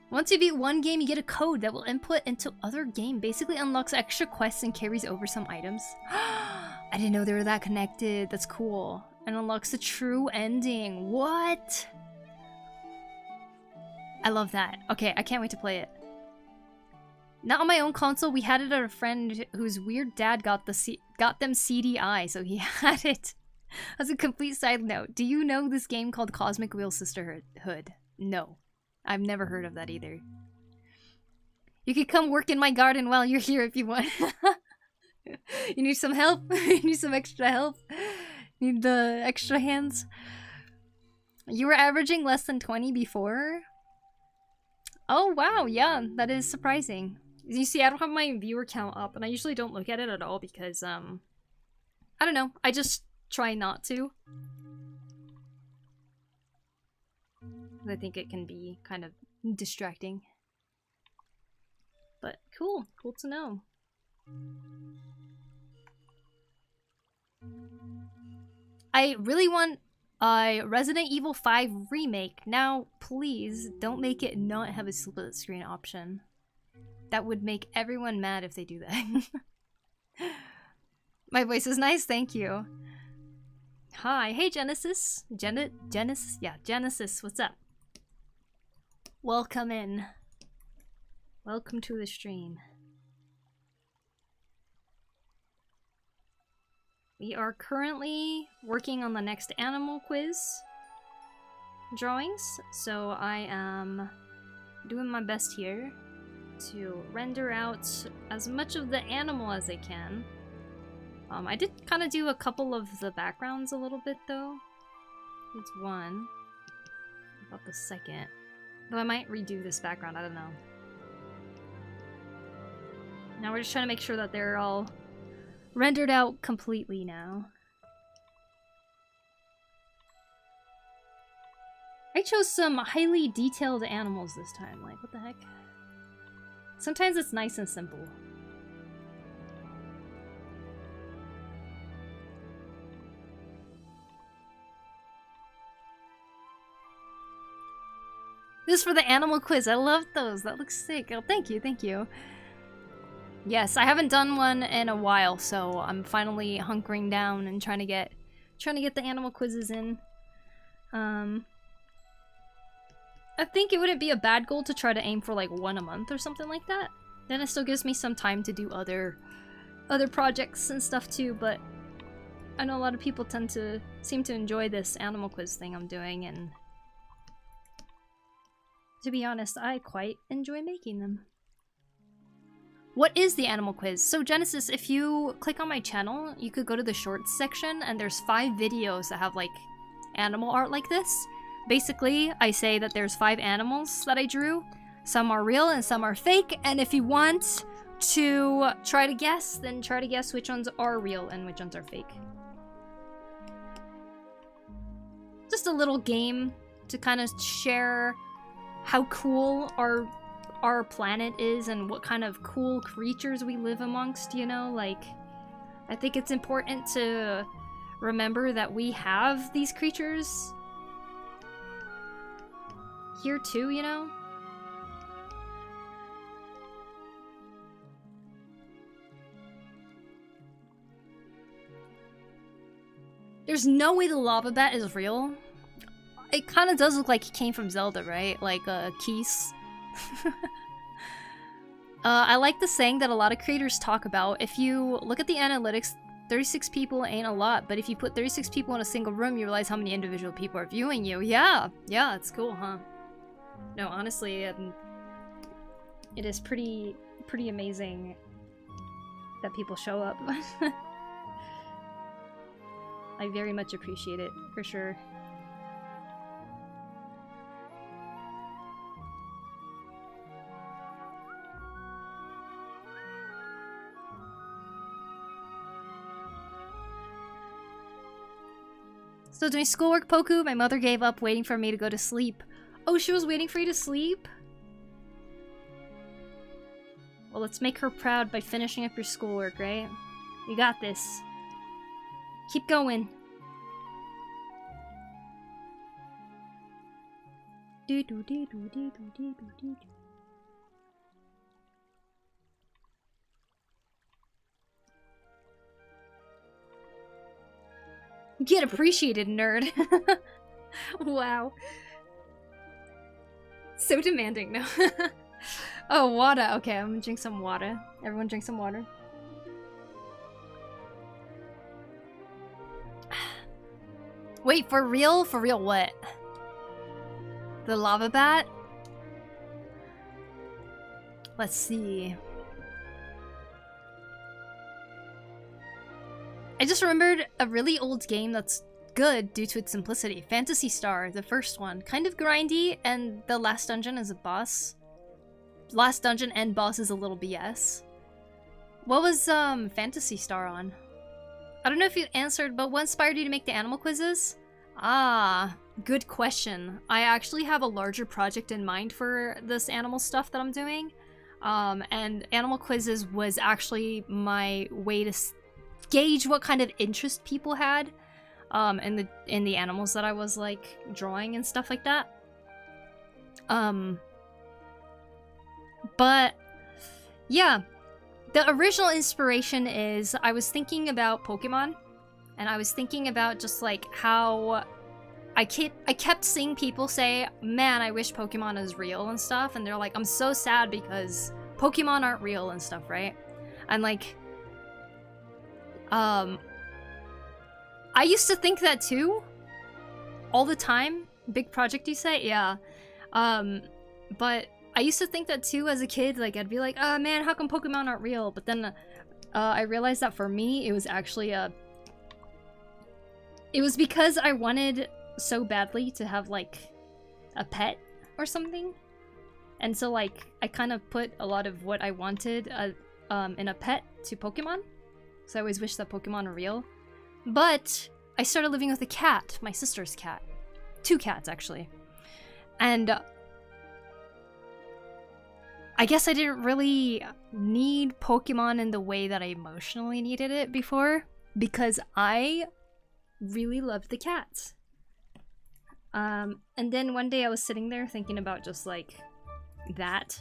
Once you beat one game, you get a code that will input into other game. Basically unlocks extra quests and carries over some items. I didn't know they were that connected. That's cool. And unlocks the true ending. What? I love that. Okay, I can't wait to play it. Not on my own console. We had it at a friend whose weird dad got them CDI, so he had it. As a complete side note, do you know this game called Cosmic Wheel Sisterhood? No. I've never heard of that either. You could come work in my garden while you're here if you want. You need some help? You need some extra help? Need the extra hands? You were averaging less than 20 before? Oh wow, yeah, that is surprising. You see, I don't have my viewer count up, and I usually don't look at it at all because, I don't know, I just try not to. I think it can be kind of distracting. But cool, cool to know. I really want a Resident Evil 5 remake. Now, please, don't make it not have a split screen option. That would make everyone mad if they do that. My voice is nice, thank you. Hi, hey Genesis. Genesis? Yeah, Genesis, what's up? Welcome in. Welcome to the stream. We are currently working on the next animal quiz drawings, so I am doing my best here to render out as much of the animal as I can. I did kind of do a couple of the backgrounds a little bit though. That's one. About the second. Though I might redo this background, I don't know. Now we're just trying to make sure that they're all rendered out completely now. I chose some highly detailed animals this time. Like, what the heck? Sometimes it's nice and simple. This is for the animal quiz. I love those. That looks sick. Oh, thank you, thank you. Yes, I haven't done one in a while, so I'm finally hunkering down and trying to get the animal quizzes in. I think it wouldn't be a bad goal to try to aim for like one a month or something like that. Then it still gives me some time to do other projects and stuff too, but I know a lot of people seem to enjoy this animal quiz thing I'm doing, and to be honest, I quite enjoy making them. What is the animal quiz? So Genesis, if you click on my channel, you could go to the shorts section and there's 5 videos that have like animal art like this. Basically, I say that there's 5 animals that I drew. Some are real and some are fake, and if you want to try to guess, then try to guess which ones are real and which ones are fake. Just a little game to kind of share how cool our planet is and what kind of cool creatures we live amongst, you know? Like, I think it's important to remember that we have these creatures here too, you know? There's no way the lava bat is real. It kind of does look like it came from Zelda, right? Like, Keese. I like the saying that a lot of creators talk about. If you look at the analytics, 36 people ain't a lot, but if you put 36 people in a single room, you realize how many individual people are viewing you. Yeah, it's cool, huh? No, honestly, it is pretty amazing that people show up. I very much appreciate it, for sure. Still doing schoolwork, Poku? My mother gave up waiting for me to go to sleep. Oh, she was waiting for you to sleep? Well, let's make her proud by finishing up your schoolwork, right? You got this. Keep going. Get appreciated, nerd. Wow. So demanding, no. Oh, water. Okay, I'm gonna drink some water. Everyone drink some water. Wait, for real? For real what? The lava bat? Let's see. I just remembered a really old game that's good due to its simplicity. Phantasy Star, the first one. Kind of grindy, and the last dungeon is a boss. Last dungeon and boss is a little BS. What was Phantasy Star on? I don't know if you answered, but what inspired you to make the animal quizzes? Ah, good question. I actually have a larger project in mind for this animal stuff that I'm doing. And animal quizzes was actually my way to gauge what kind of interest people had in the animals that I was like drawing and stuff like that. But yeah, the original inspiration is I was thinking about Pokemon, and I was thinking about just like how I kept seeing people say, man, I wish Pokemon is real and stuff, and they're like, I'm so sad because Pokemon aren't real and stuff, right? And like I used to think that too, all the time. Big project, you say? Yeah. But I used to think that too as a kid. Like, I'd be like, oh man, how come Pokemon aren't real? But then I realized that for me, it was actually it was because I wanted so badly to have like a pet or something. And so like I kind of put a lot of what I wanted in a pet to Pokemon. So I always wish that Pokemon are real. But I started living with a cat, my sister's cat. 2 cats actually. And I guess I didn't really need Pokemon in the way that I emotionally needed it before, because I really loved the cats. And then one day I was sitting there thinking about just like that.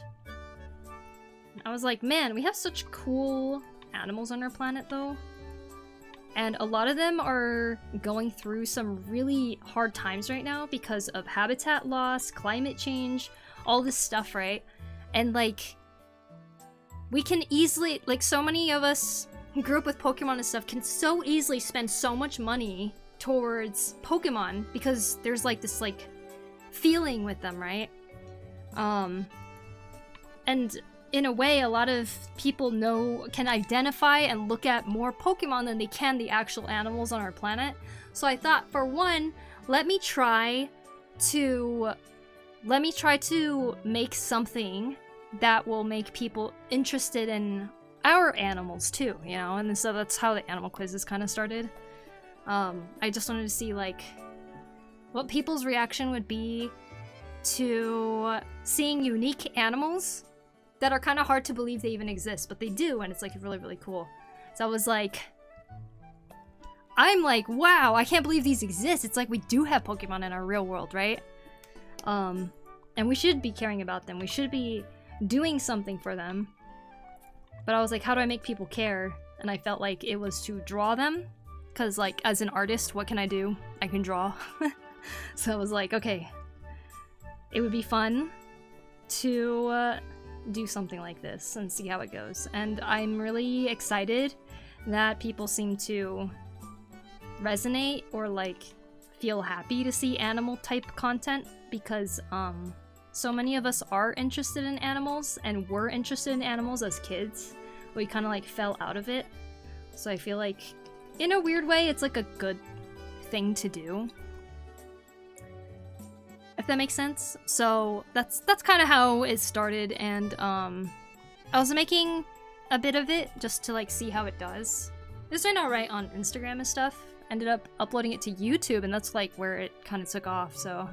I was like, man, we have such cool animals on our planet though. And a lot of them are going through some really hard times right now because of habitat loss, climate change, all this stuff, right? And like, we can easily, like so many of us who grew up with Pokemon and stuff can so easily spend so much money towards Pokemon because there's like this like feeling with them, right? And in a way, a lot of people can identify and look at more Pokemon than they can the actual animals on our planet. So I thought, for one, let me try to make something that will make people interested in our animals too, you know? And so that's how the animal quizzes kind of started. I just wanted to see like what people's reaction would be to seeing unique animals that are kind of hard to believe they even exist, but they do, and it's like really, really cool. So I was like, I'm like, wow, I can't believe these exist. It's like we do have Pokemon in our real world, right? And we should be caring about them. We should be doing something for them. But I was like, how do I make people care? And I felt like it was to draw them, because like as an artist, what can I do? I can draw. So I was like, okay, it would be fun to do something like this and see how it goes. And I'm really excited that people seem to resonate or like feel happy to see animal type content, because so many of us are interested in animals and were interested in animals as kids. We kind of like fell out of it. So I feel like in a weird way it's like a good thing to do, if that makes sense. So that's kind of how it started, and I was making a bit of it just to like see how it does. This turned out right on Instagram and stuff. Ended up uploading it to YouTube, and that's like where it kind of took off. So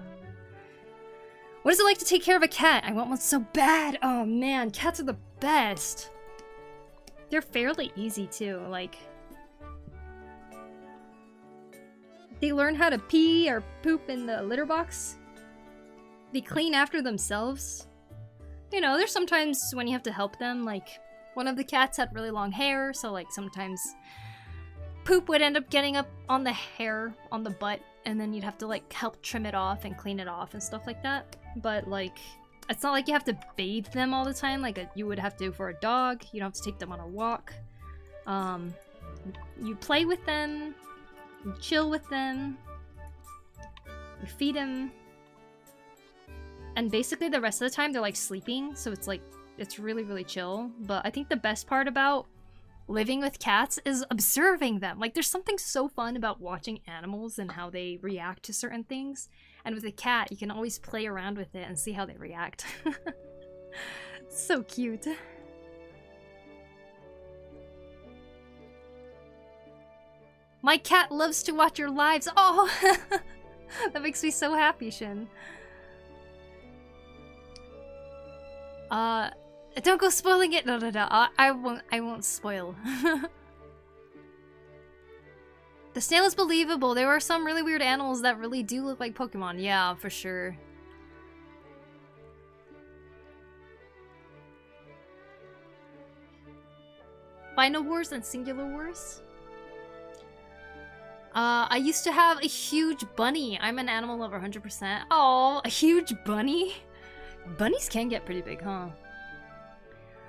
what is it like to take care of a cat? I want one so bad. Oh man, cats are the best. They're fairly easy too. Like, they learn how to pee or poop in the litter box. They clean after themselves. You know, there's sometimes when you have to help them, like one of the cats had really long hair, so like sometimes poop would end up getting up on the hair on the butt, and then you'd have to like help trim it off and clean it off and stuff like that. But like, it's not like you have to bathe them all the time like you would have to for a dog. You don't have to take them on a walk. You play with them, you chill with them, you feed them. And basically the rest of the time they're like sleeping, so it's like, it's really, really chill. But I think the best part about living with cats is observing them. Like, there's something so fun about watching animals and how they react to certain things. And with a cat, you can always play around with it and see how they react. So cute. My cat loves to watch your lives. Oh, that makes me so happy, Shin. Don't go spoiling it. No. I won't spoil. The snail is believable. There are some really weird animals that really do look like Pokemon. Yeah, for sure. Final Wars and Singular Wars? I used to have a huge bunny. I'm an animal lover 100%. Oh, a huge bunny? Bunnies can get pretty big, huh?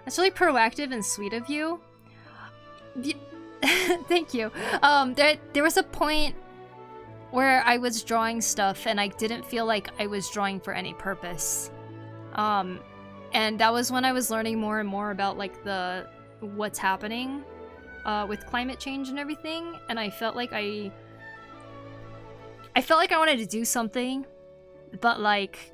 That's really proactive and sweet of you. Thank you. There was a point where I was drawing stuff and I didn't feel like I was drawing for any purpose. And that was when I was learning more and more about like what's happening with climate change and everything, and I felt like I I felt like I wanted to do something, but like,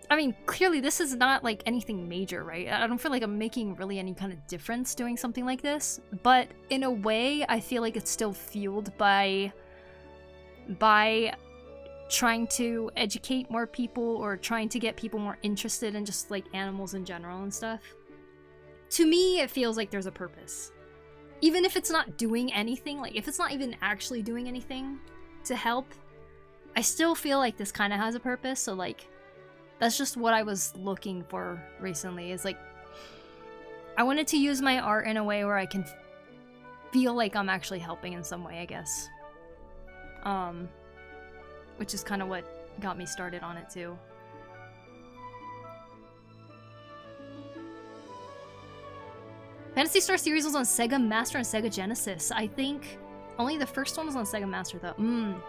I mean, clearly this is not like anything major, right? I don't feel like I'm making really any kind of difference doing something like this, but in a way, I feel like it's still fueled by trying to educate more people or trying to get people more interested in just like animals in general and stuff. To me, it feels like there's a purpose. Even if it's not doing anything, like if it's not even actually doing anything to help, I still feel like this kind of has a purpose. So like, that's just what I was looking for recently, is like, I wanted to use my art in a way where I can feel like I'm actually helping in some way, I guess. Which is kind of what got me started on it too. Phantasy Star series was on Sega Master and Sega Genesis. I think only the first one was on Sega Master though.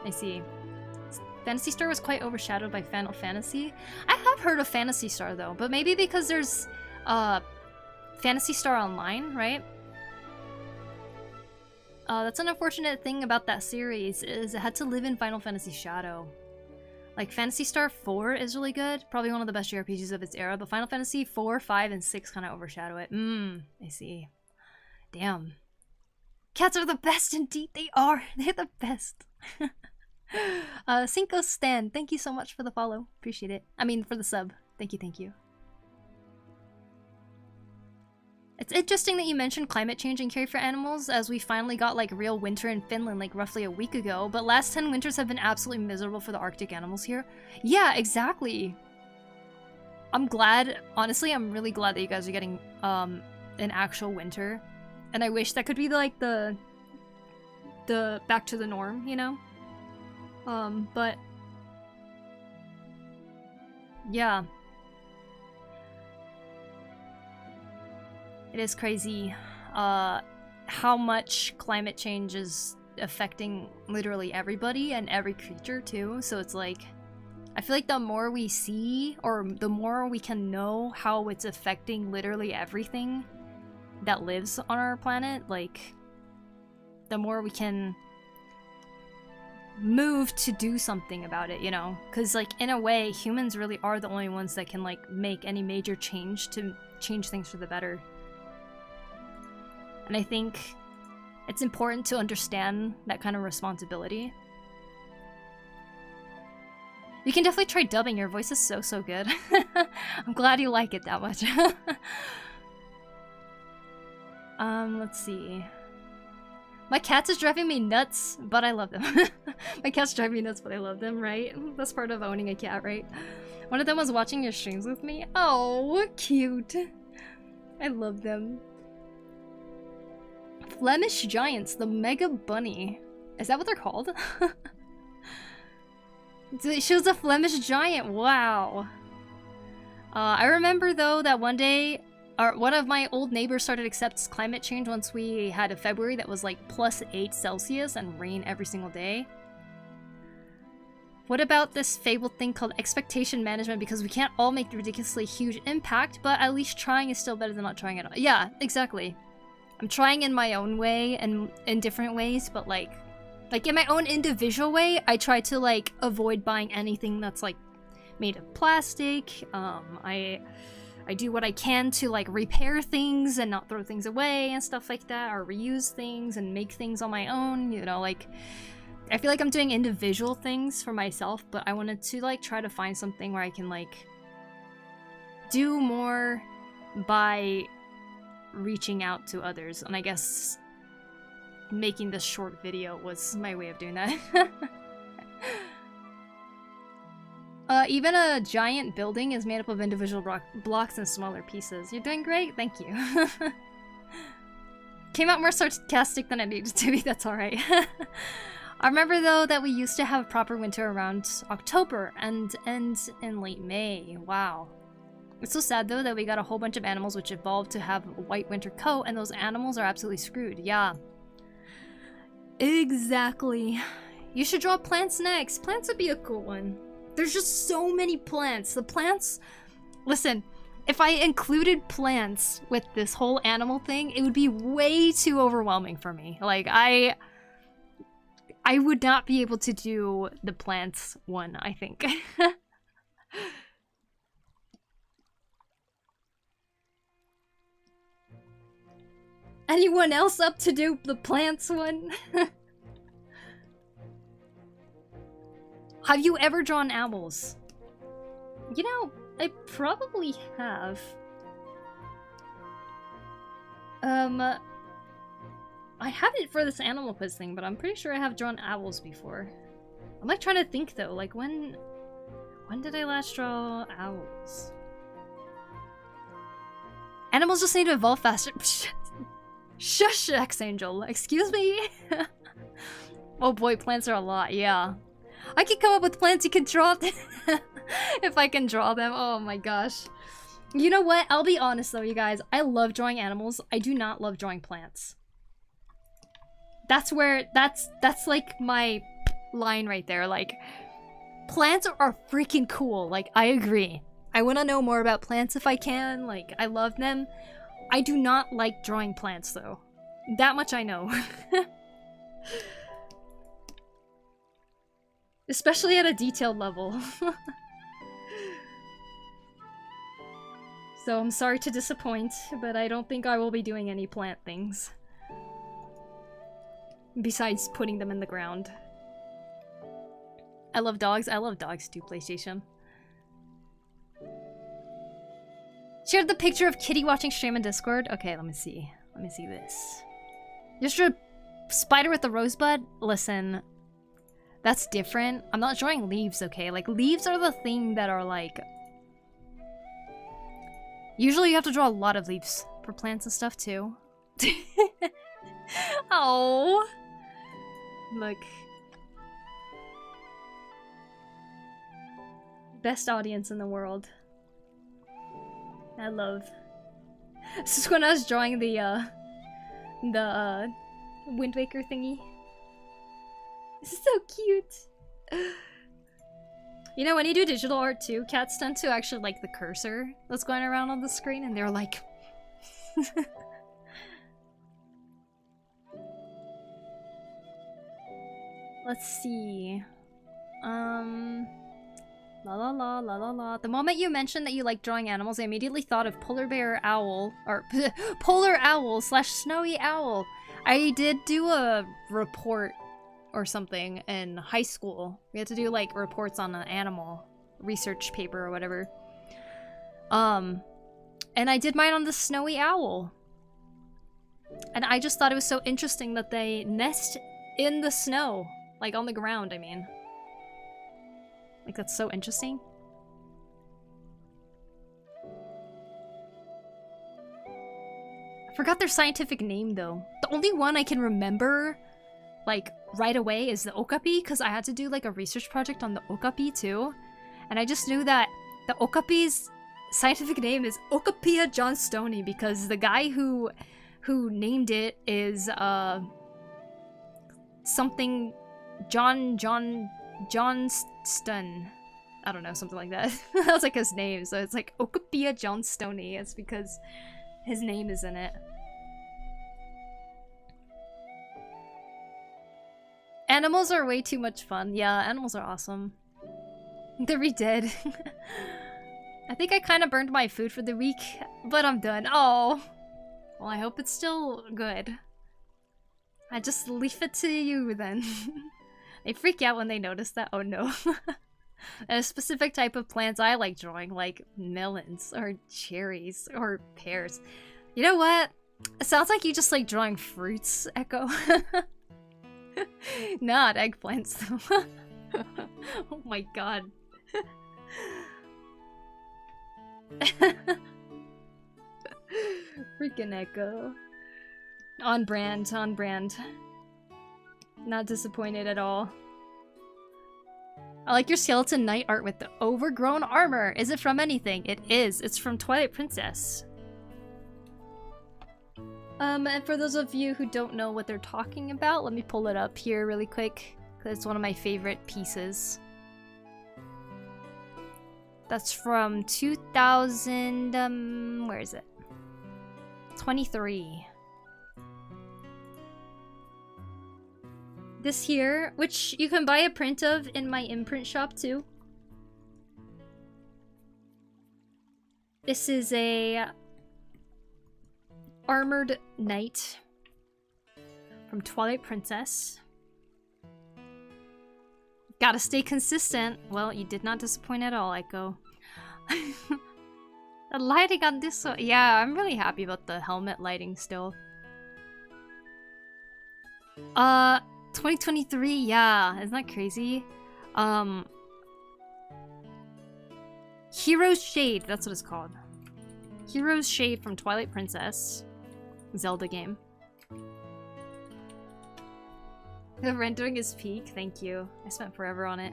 I see. Phantasy Star was quite overshadowed by Final Fantasy. I have heard of Phantasy Star though, but maybe because there's Phantasy Star Online, right? That's an unfortunate thing about that series, is it had to live in Final Fantasy shadow. Like, Phantasy Star 4 is really good, probably one of the best JRPGs of its era, but Final Fantasy 4, 5, and 6 kind of overshadow it. I see. Damn. Cats are the best, indeed they are! They're the best! Cinco Stan, thank you so much for the follow. Appreciate it. I mean, for the sub. Thank you, thank you. It's interesting that you mentioned climate change and care for animals, as we finally got like real winter in Finland like roughly a week ago, but last 10 winters have been absolutely miserable for the Arctic animals here. Yeah, exactly. I'm glad, honestly, I'm really glad that you guys are getting an actual winter. And I wish that could be like the back to the norm, you know? But yeah. It is crazy how much climate change is affecting literally everybody and every creature too. So it's like, I feel like the more we see, or the more we can know how it's affecting literally everything that lives on our planet, like, the more we can move to do something about it, you know? Because like, in a way, humans really are the only ones that can like make any major change to change things for the better. And I think it's important to understand that kind of responsibility. You can definitely try dubbing. Your voice is so good. I'm glad you like it that much. Let's see. My cats is driving me nuts, but I love them. My cats drive me nuts, but I love them, right? That's part of owning a cat, right? One of them was watching your streams with me. Oh, cute. I love them. Flemish Giants, the Mega Bunny. Is that what they're called? She was a Flemish Giant, wow. I remember though that one day, one of my old neighbors started to accept climate change once we had a February that was like +8 Celsius and rain every single day. What about this fabled thing called expectation management? Because we can't all make the ridiculously huge impact, but at least trying is still better than not trying at all. Yeah, exactly. I'm trying in my own way and in different ways, but like in my own individual way, I try to like avoid buying anything that's like made of plastic. I do what I can to like repair things and not throw things away and stuff like that, or reuse things and make things on my own, you know, like I feel like I'm doing individual things for myself, but I wanted to like try to find something where I can like do more by reaching out to others, and I guess making this short video was my way of doing that. Even a giant building is made up of individual blocks and smaller pieces. You're doing great, thank you. Came out more sarcastic than I needed to be, that's alright. I remember though that we used to have proper winter around October and ends in late May. Wow. It's so sad though that we got a whole bunch of animals which evolved to have a white winter coat, and those animals are absolutely screwed. Yeah. Exactly. You should draw plants next. Plants would be a cool one. There's just so many plants. The plants... Listen, if I included plants with this whole animal thing, it would be way too overwhelming for me. Like, I I would not be able to do the plants one, I think. Anyone else up to do the plants one? Have you ever drawn owls? You know, I probably have. I haven't for this animal quiz thing, but I'm pretty sure I have drawn owls before. I'm like trying to think though, like when did I last draw owls? Animals just need to evolve faster. Shush, X-Angel. Excuse me? Oh boy, plants are a lot, yeah. I can come up with plants you can draw if I can draw them. Oh my gosh. You know what? I'll be honest though, you guys. I love drawing animals. I do not love drawing plants. That's where, that's like my line right there. Like, plants are freaking cool. Like, I agree. I want to know more about plants if I can. Like, I love them. I do not like drawing plants though. That much I know. Especially at a detailed level. So I'm sorry to disappoint, but I don't think I will be doing any plant things. Besides putting them in the ground. I love dogs. I love dogs too, PlayStation. Shared the picture of Kitty watching stream in Discord. Okay, let me see. Let me see this. Just a spider with a rosebud? Listen, that's different. I'm not drawing leaves, okay? Like, leaves are the thing that are like... Usually you have to draw a lot of leaves for plants and stuff too. Oh, look. Best audience in the world. I love. This is when I was drawing the Wind Waker thingy. This is so cute. You know, when you do digital art too, cats tend to actually like the cursor that's going around on the screen, and they're like... Let's see. La la la la la la. The moment you mentioned that you like drawing animals, I immediately thought of polar bear owl, or polar owl / snowy owl. I did do a report or something in high school. We had to do like reports on an animal research paper or whatever. And I did mine on the snowy owl. And I just thought it was so interesting that they nest in the snow. Like on the ground, I mean. Like, that's so interesting. I forgot their scientific name though. The only one I can remember like right away is the okapi, because I had to do like a research project on the okapi too. And I just knew that the okapi's scientific name is Okapia johnstonii, because the guy who named it is something Johnston. I don't know, something like that. That was like his name, so it's like Okapia johnstonii. It's because his name is in it. Animals are way too much fun. Yeah, animals are awesome. They're dead. I think I kind of burned my food for the week, but I'm done. Oh, well, I hope it's still good. I just leave it to you then. They freak out when they notice that. Oh no. And a specific type of plants I like drawing, like melons or cherries or pears. You know what? It sounds like you just like drawing fruits, Echo. Not eggplants though. Oh my god. Freaking Echo. On brand, on brand. Not disappointed at all. I like your skeleton knight art with the overgrown armor. Is it from anything? It is. It's from Twilight Princess. And for those of you who don't know what they're talking about, let me pull it up here really quick, because it's one of my favorite pieces. That's from 2000, where is it? 23. this here, which you can buy a print of in my imprint shop too. This is a armored knight from Twilight Princess. Gotta stay consistent. Well, you did not disappoint at all, Echo. The lighting on this one. Yeah, I'm really happy about the helmet lighting still. 2023, yeah, isn't that crazy? Hero's Shade, that's what it's called. Hero's Shade from Twilight Princess. Zelda game. The rendering is peak, thank you. I spent forever on it.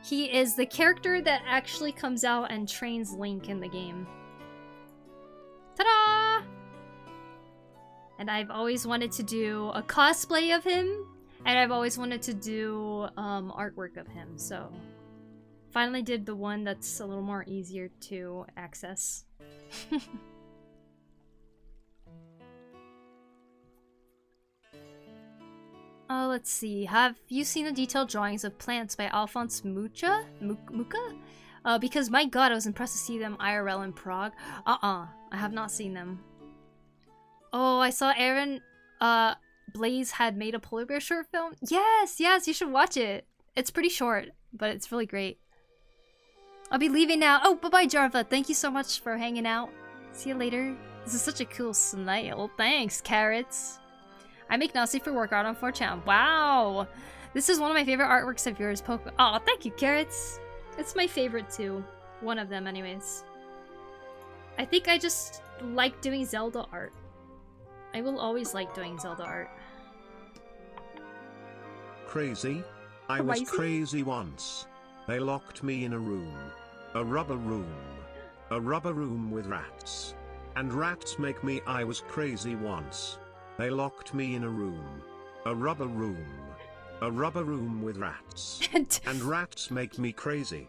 He is the character that actually comes out and trains Link in the game. Ta-da! And I've always wanted to do a cosplay of him, and I've always wanted to do artwork of him, so finally did the one that's a little more easier to access. Oh, let's see. Have you seen the detailed drawings of plants by Alphonse Mucha? Mucha? Because my god, I was impressed to see them IRL in Prague. I have not seen them. Oh, I saw Aaron Blaze had made a polar bear short film. Yes, yes, you should watch it. It's pretty short, but it's really great. I'll be leaving now. Oh, bye-bye, Jarva. Thank you so much for hanging out. See you later. This is such a cool snail. Thanks, Carrots. I make Nazi for work art on 4chan. Wow! This is one of my favorite artworks of yours, Poku. Oh, thank you, Carrots. It's my favorite too. One of them, anyways. I think I just like doing Zelda art. I will always like doing Zelda art. Crazy? I was crazy once. They locked me in a room. A rubber room. A rubber room with rats. And rats make me. I was crazy once. They locked me in a room. A rubber room. A rubber room with rats. And rats make me crazy.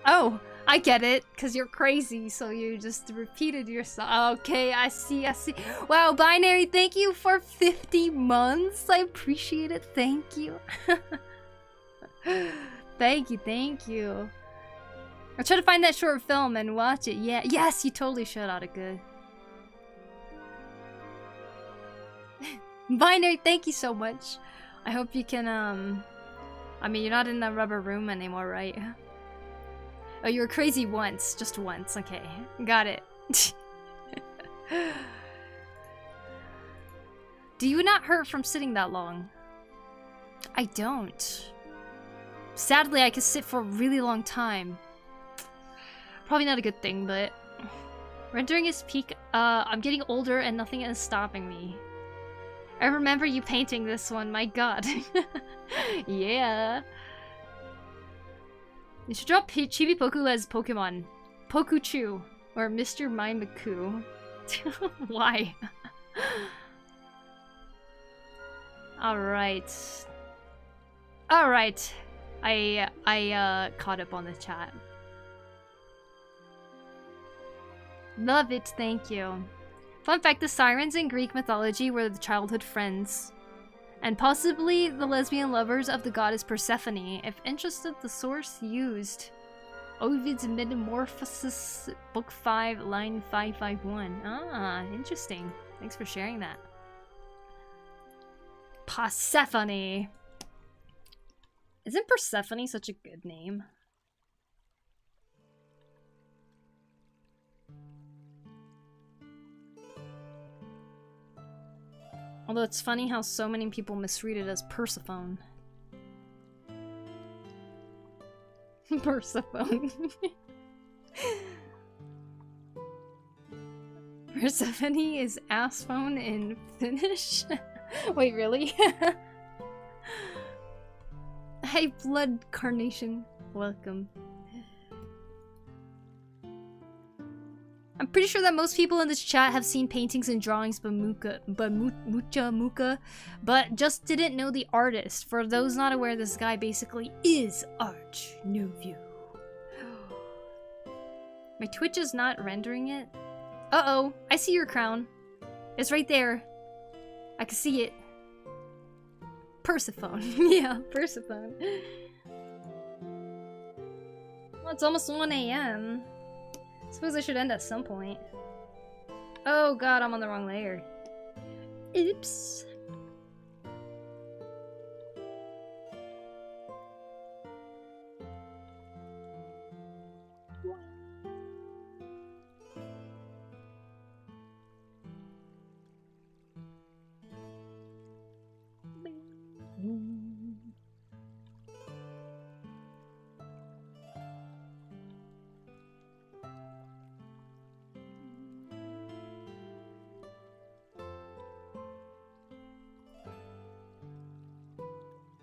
Oh, I get it. Because you're crazy, so you just repeated yourself. Okay, I see, I see. Wow, Binary, thank you for 50 months. I appreciate it. Thank you. Thank you, thank you. I'll try to find that short film and watch it. Yeah, yes, you totally should, Audica. Binary, thank you so much. I hope you can, I mean, you're not in that rubber room anymore, right? Oh, you were crazy once. Just once. Okay. Got it. Do you not hurt from sitting that long? I don't. Sadly, I could sit for a really long time. Probably not a good thing, but... Rendering is peak. I'm getting older and nothing is stopping me. I remember you painting this one, my god. Yeah. You should drop Chibi Poku as Pokemon. Pokuchu. Or Mr. Maimaku. Why? Alright. Alright. I caught up on the chat. Love it, thank you. Fun fact, the sirens in Greek mythology were the childhood friends. And possibly the lesbian lovers of the goddess Persephone. If interested, the source used. Ovid's Metamorphosis, Book 5, line 551. Ah, interesting. Thanks for sharing that. Persephone. Isn't Persephone such a good name? Although it's funny how so many people misread it as Persephone. Persephone. Persephone is ass phone in Finnish? Wait, really? Hey, Blood Carnation. Welcome. I'm pretty sure that most people in this chat have seen paintings and drawings by Mucha, but just didn't know the artist. For those not aware, this guy basically is Arch Nouveau. My Twitch is not rendering it. Uh-oh, I see your crown. It's right there. I can see it. Persephone. Yeah, Persephone. Well, it's almost 1 a.m. Suppose I should end at some point. Oh god, I'm on the wrong layer. Oops.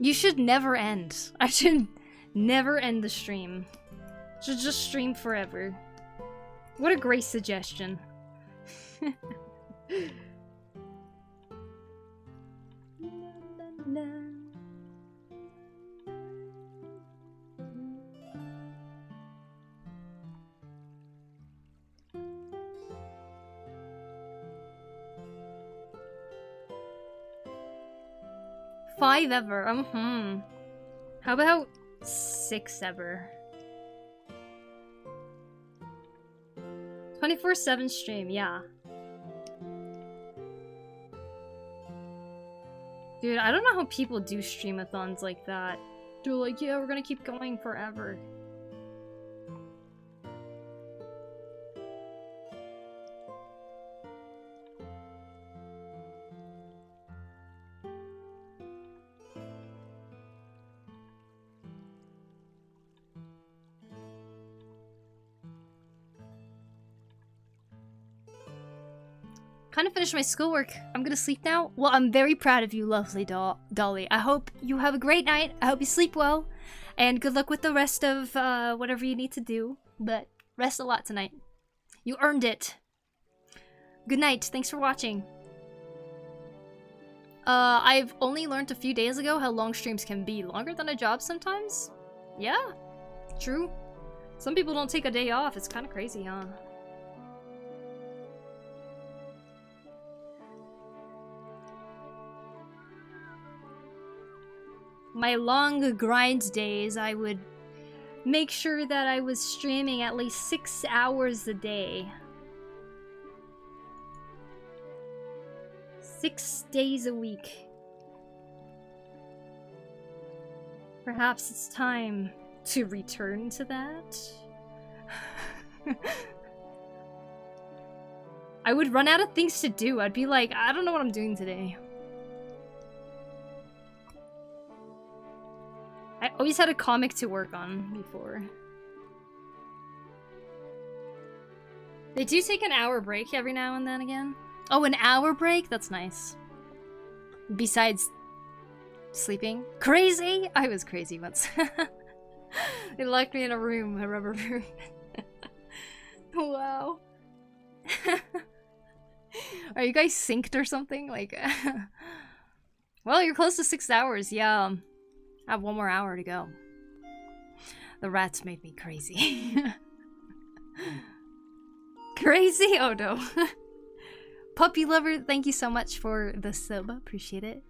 You should never end. I should never end the stream. Should just stream forever. What a great suggestion. 5 ever. How about 6 ever? 24/7 stream, yeah. Dude, I don't know how people do streamathons like that. They're like, yeah, we're gonna keep going forever. Kind of finished my schoolwork. I'm gonna sleep now. Well, I'm very proud of you, lovely Dolly. I hope you have a great night. I hope you sleep well. And good luck with the rest of whatever you need to do. But rest a lot tonight. You earned it. Good night. Thanks for watching. I've only learned a few days ago how long streams can be. Longer than a job sometimes? Yeah, true. Some people don't take a day off. It's kind of crazy, huh? My long grind days, I would make sure that I was streaming at least 6 hours a day. 6 days a week. Perhaps it's time to return to that? I would run out of things to do. I'd be like, I don't know what I'm doing today. I always had a comic to work on before. They do take an hour break every now and then again. Oh, an hour break? That's nice. Besides sleeping. Crazy? I was crazy once. They locked me in a room, a rubber room. Wow. Are you guys synced or something? Like, well, you're close to 6 hours. Yeah. I have 1 more hour to go. The rats made me crazy. Crazy? Oh no. Puppy lover, thank you so much for the sub. Appreciate it.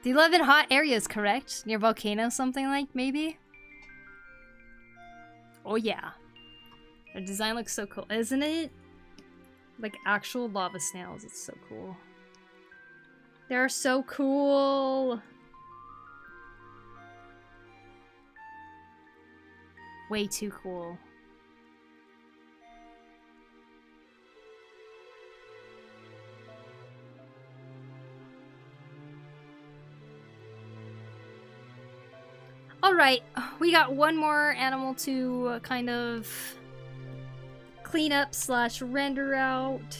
Do you live in hot areas, correct? Near volcano, something like, maybe? Oh yeah. The design looks so cool, isn't it? Like actual lava snails, it's so cool. They're so cool. Way too cool. Alright, we got one more animal to kind of clean up slash render out.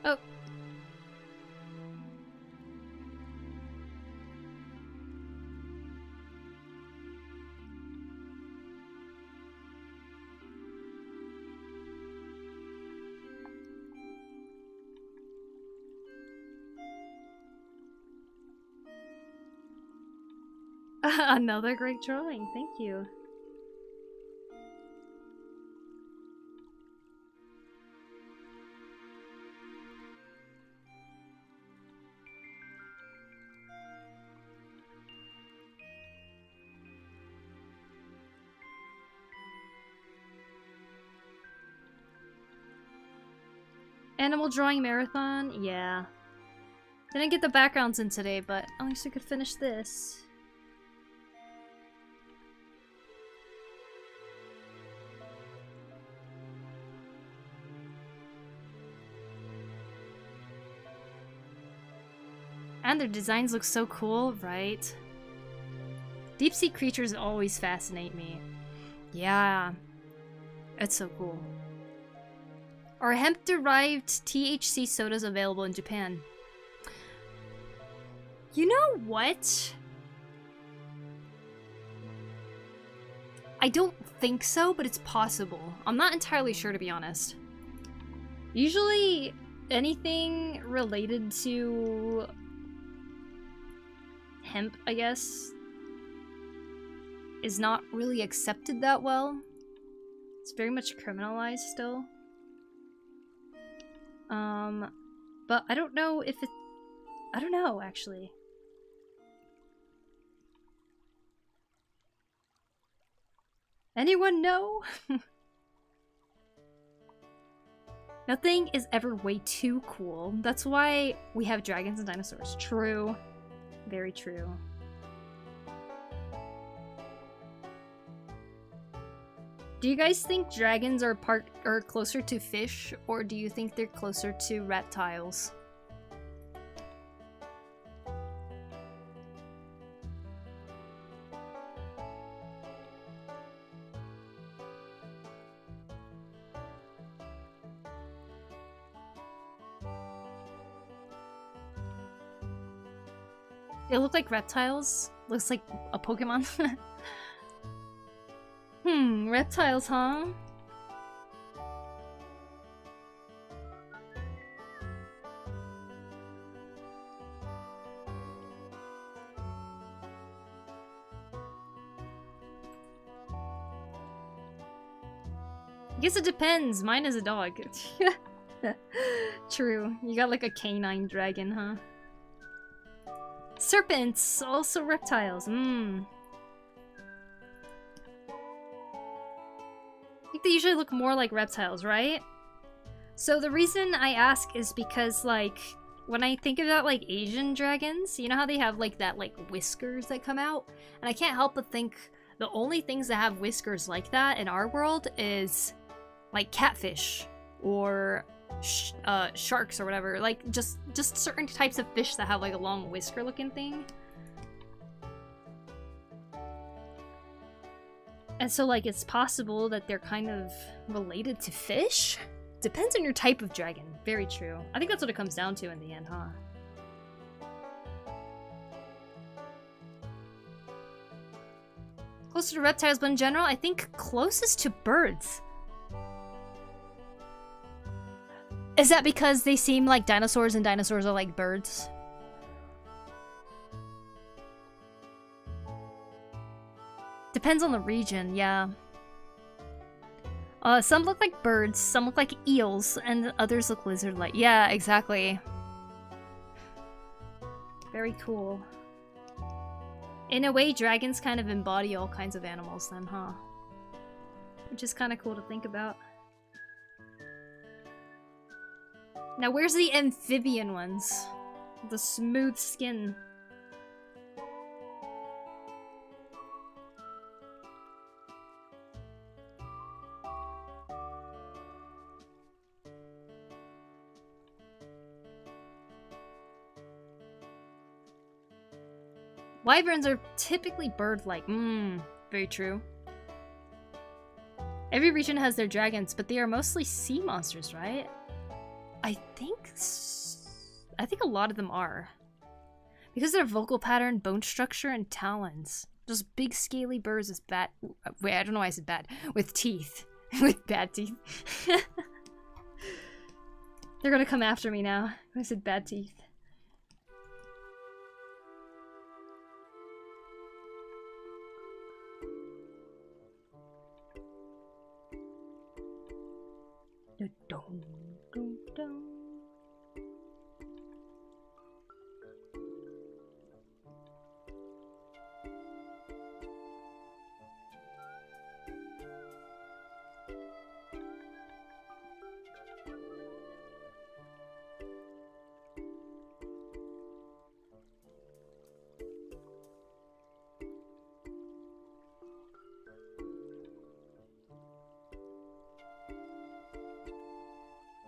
Oh. Another great drawing, thank you. Animal drawing marathon? Yeah. Didn't get the backgrounds in today, but at least we could finish this. And their designs look so cool, right? Deep sea creatures always fascinate me. Yeah. It's so cool. Are hemp-derived THC sodas available in Japan? You know what? I don't think so, but it's possible. I'm not entirely sure, to be honest. Usually, anything related to hemp, I guess, is not really accepted that well. It's very much criminalized still. But I don't know if it... I don't know, actually. Anyone know? Nothing is ever way too cool. That's why we have dragons and dinosaurs. True. Very true. Do you guys think dragons are closer to fish, or do you think they're closer to reptiles? They look like reptiles. Looks like a Pokemon. Reptiles, huh? I guess it depends. Mine is a dog. True. You got like a canine dragon, huh? Serpents! Also reptiles. I think they usually look more like reptiles, right? So the reason I ask is because, like, when I think about, like, Asian dragons, you know how they have, like, that, like, whiskers that come out? And I can't help but think the only things that have whiskers like that in our world is, like, catfish or sharks or whatever. Like, just certain types of fish that have, like, a long whisker-looking thing. And so, like, it's possible that they're kind of related to fish? Depends on your type of dragon. Very true. I think that's what it comes down to in the end, huh? Closer to reptiles, but in general, I think closest to birds. Is that because they seem like dinosaurs and dinosaurs are like birds? Depends on the region, yeah. Some look like birds, some look like eels, and others look lizard-like. Yeah, exactly. Very cool. In a way, dragons kind of embody all kinds of animals then, huh? Which is kind of cool to think about. Now, where's the amphibian ones? The smooth skin. Wyverns are typically bird-like. Very true. Every region has their dragons, but they are mostly sea monsters, right? I think a lot of them are. Because of their vocal pattern, bone structure, and talons. Just big scaly birds with bad... Wait, I don't know why I said bad. With teeth. With bad teeth. They're gonna come after me now. I said bad teeth.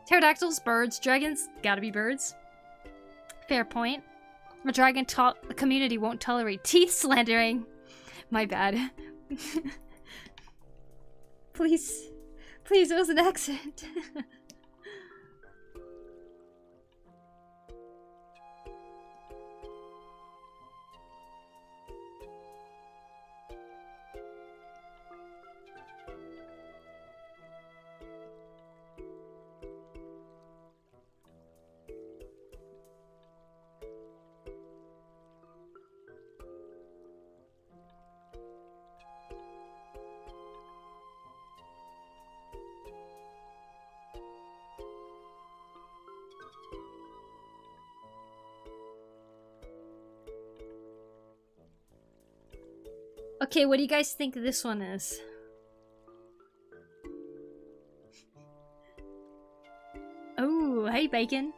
Pterodactyls, birds, dragons, gotta be birds. Fair point. The dragon community won't tolerate teeth slandering. My bad. Please. Please, it was an accident. Okay, what do you guys think this one is? Oh, hey, Bacon.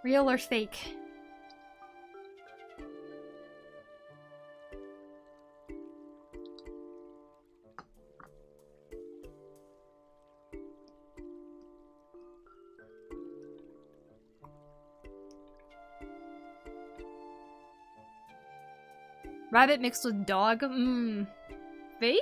Real or fake? Rabbit mixed with dog? Fake?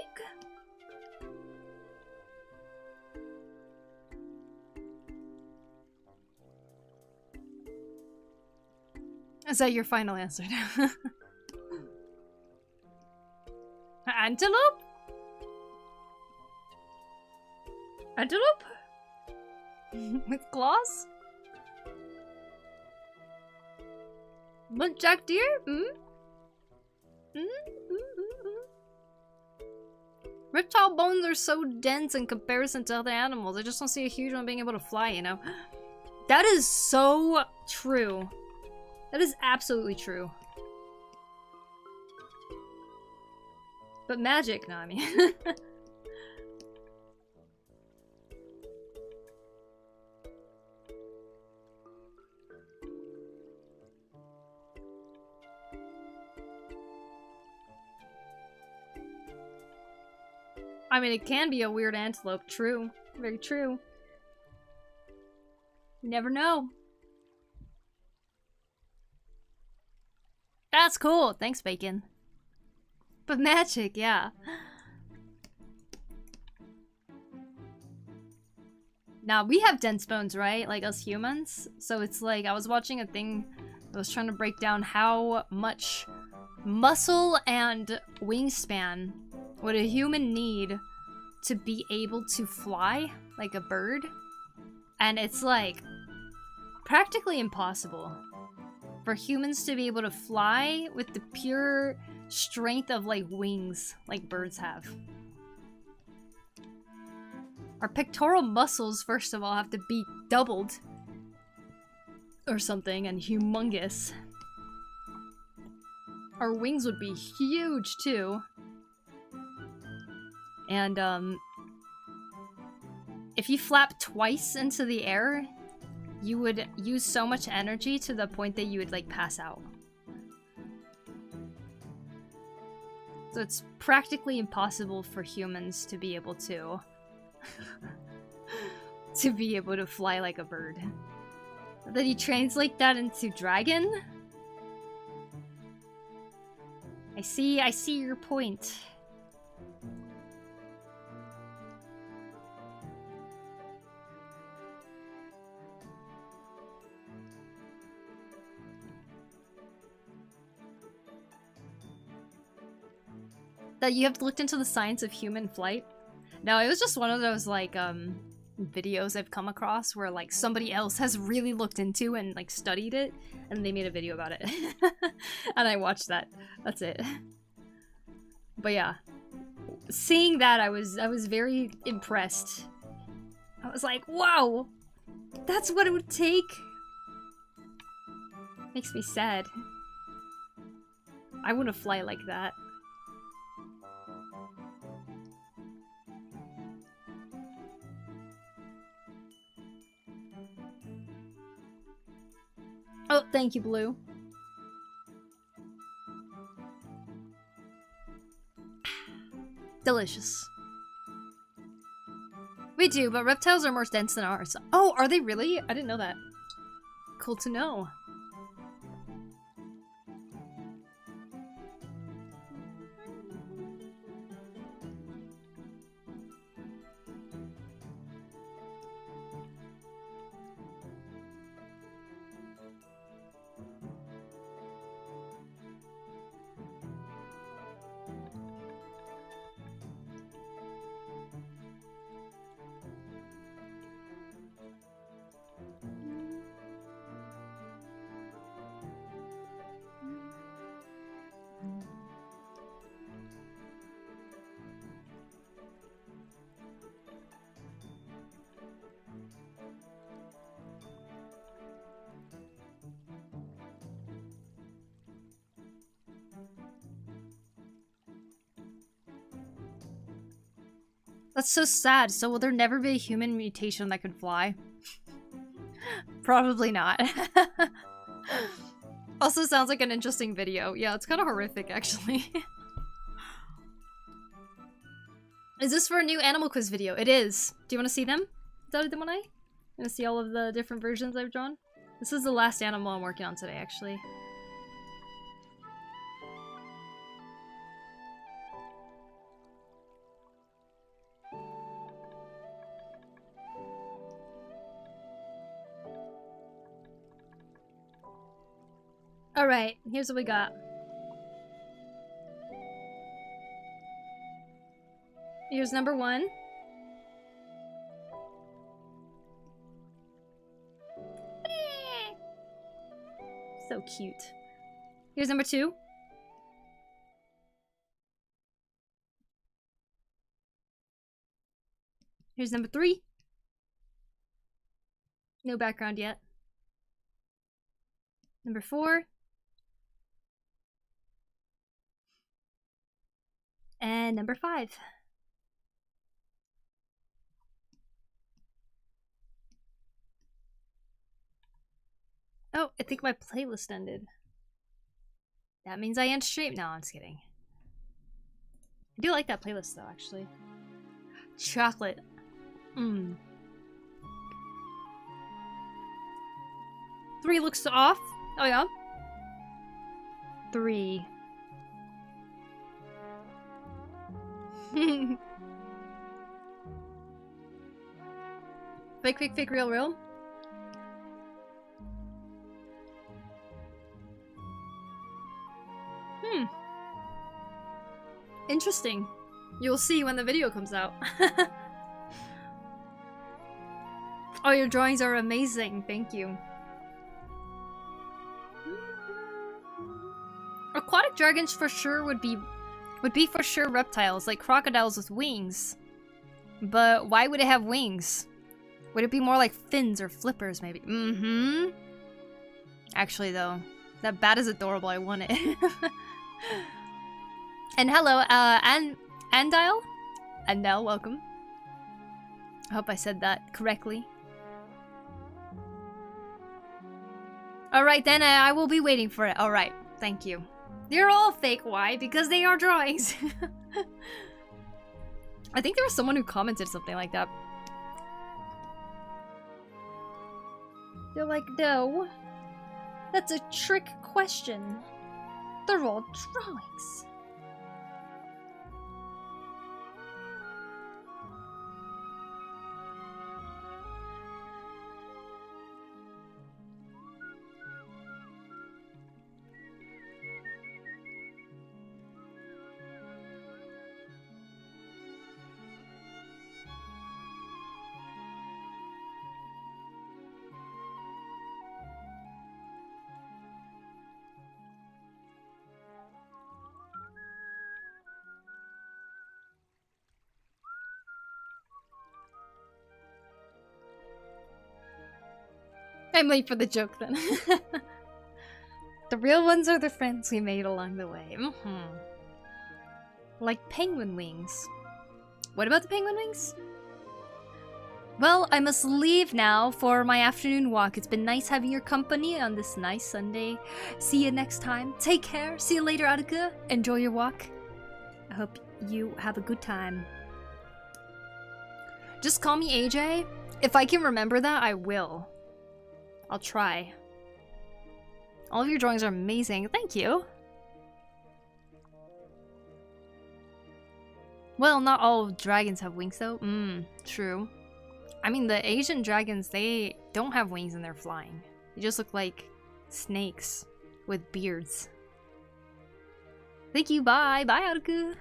Is that your final answer? Antelope? Antelope? With claws? Muntjac deer? Reptile bones are so dense in comparison to other animals. I just don't see a huge one being able to fly, you know? That is so true. That is absolutely true. But magic, no, I mean. I mean, it can be a weird antelope. True. Very true. You never know. That's cool. Thanks, Bacon. But magic, yeah. Now, we have dense bones, right? Like us humans. So it's like, I was watching a thing that was trying to break down how much muscle and wingspan would a human need to be able to fly like a bird? And it's like practically impossible for humans to be able to fly with the pure strength of like wings like birds have. Our pectoral muscles, first of all, have to be doubled or something, and humongous. Our wings would be huge too. And if you flap twice into the air, you would use so much energy to the point that you would like pass out. So it's practically impossible for humans to be able to fly like a bird. Then you translate that into dragon? I see your point. That you have looked into the science of human flight? No, it was just one of those like videos I've come across where like somebody else has really looked into and like studied it, and they made a video about it. And I watched that. That's it. But yeah, seeing that I was very impressed. I was like, wow, that's what it would take. Makes me sad. I want to fly like that. Oh, thank you, Blue. Delicious. me too, but reptiles are more dense than ours. Oh, are they really? I didn't know that. Cool to know. That's so sad. So will there never be a human mutation that can fly? Probably not. Also sounds like an interesting video. Yeah, it's kind of horrific actually. Is this for a new Animal Quiz video? It is. Do you want to see them? Is that the one I? You want to see all of the different versions I've drawn? This is the last animal I'm working on today, actually. Alright, here's what we got. Here's number 1. So cute. Here's number 2. Here's number 3. No background yet. Number 4. And number 5. Oh, I think my playlist ended. That means I end stream. No, I'm just kidding. I do like that playlist though, actually. Chocolate. Mmm. 3 looks off. Oh yeah. 3. Fake, real. Interesting. You'll see when the video comes out. Oh, your drawings are amazing. Thank you. Aquatic dragons for sure would be for sure reptiles, like crocodiles with wings. But why would it have wings? Would it be more like fins or flippers, maybe? Mm-hmm. Actually, though, that bat is adorable. I want it. And hello, Andile? Andel, welcome. I hope I said that correctly. Alright then, I will be waiting for it. Alright, thank you. They're all fake, why? Because they are drawings. I think there was someone who commented something like that. They're like, no. That's a trick question. They're all drawings. I'm late for the joke then. The real ones are the friends we made along the way. Like penguin wings. What about the penguin wings? Well, I must leave now for my afternoon walk. It's been nice having your company on this nice Sunday. See you next time. Take care. See you later, Attica. Enjoy your walk. I hope you have a good time. Just call me AJ. If I can remember that, I will. I'll try. All of your drawings are amazing. Thank you. Well, not all dragons have wings though. True. I mean, the Asian dragons, they don't have wings and they're flying. They just look like snakes with beards. Thank you, bye. Bye, Aruku.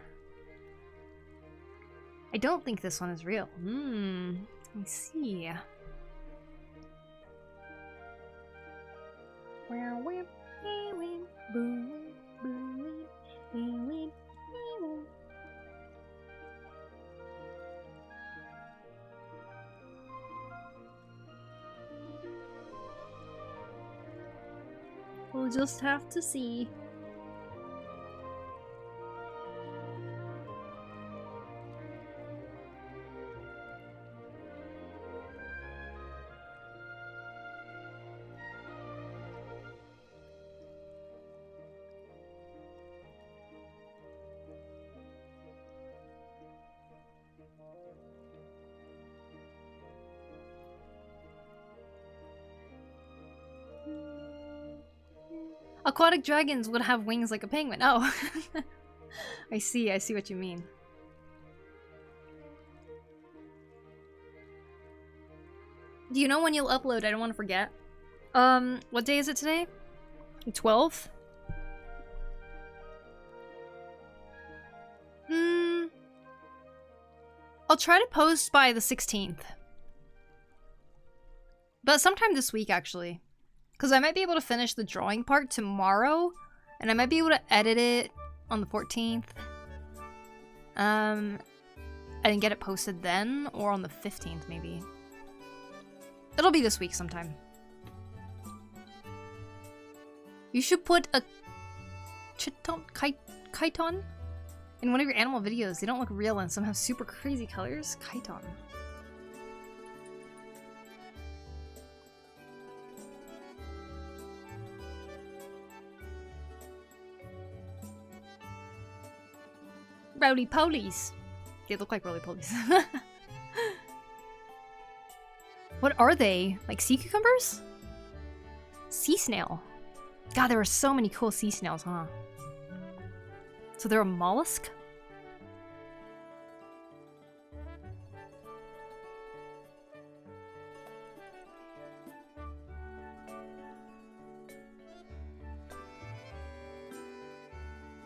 I don't think this one is real. Let me see. We'll just have to see. Aquatic dragons would have wings like a penguin. Oh. I see what you mean. Do you know when you'll upload? I don't want to forget. What day is it today? 12th? I'll try to post by the 16th. But sometime this week, actually. Because I might be able to finish the drawing part tomorrow, and I might be able to edit it on the 14th. And get it posted then, or on the 15th, maybe. It'll be this week sometime. You should put a chiton in one of your animal videos. They don't look real and some have super crazy colors. Chiton. Roly-polies. They look like roly-polies. What are they? Like sea cucumbers? Sea snail. God, there are so many cool sea snails, huh? So they're a mollusk?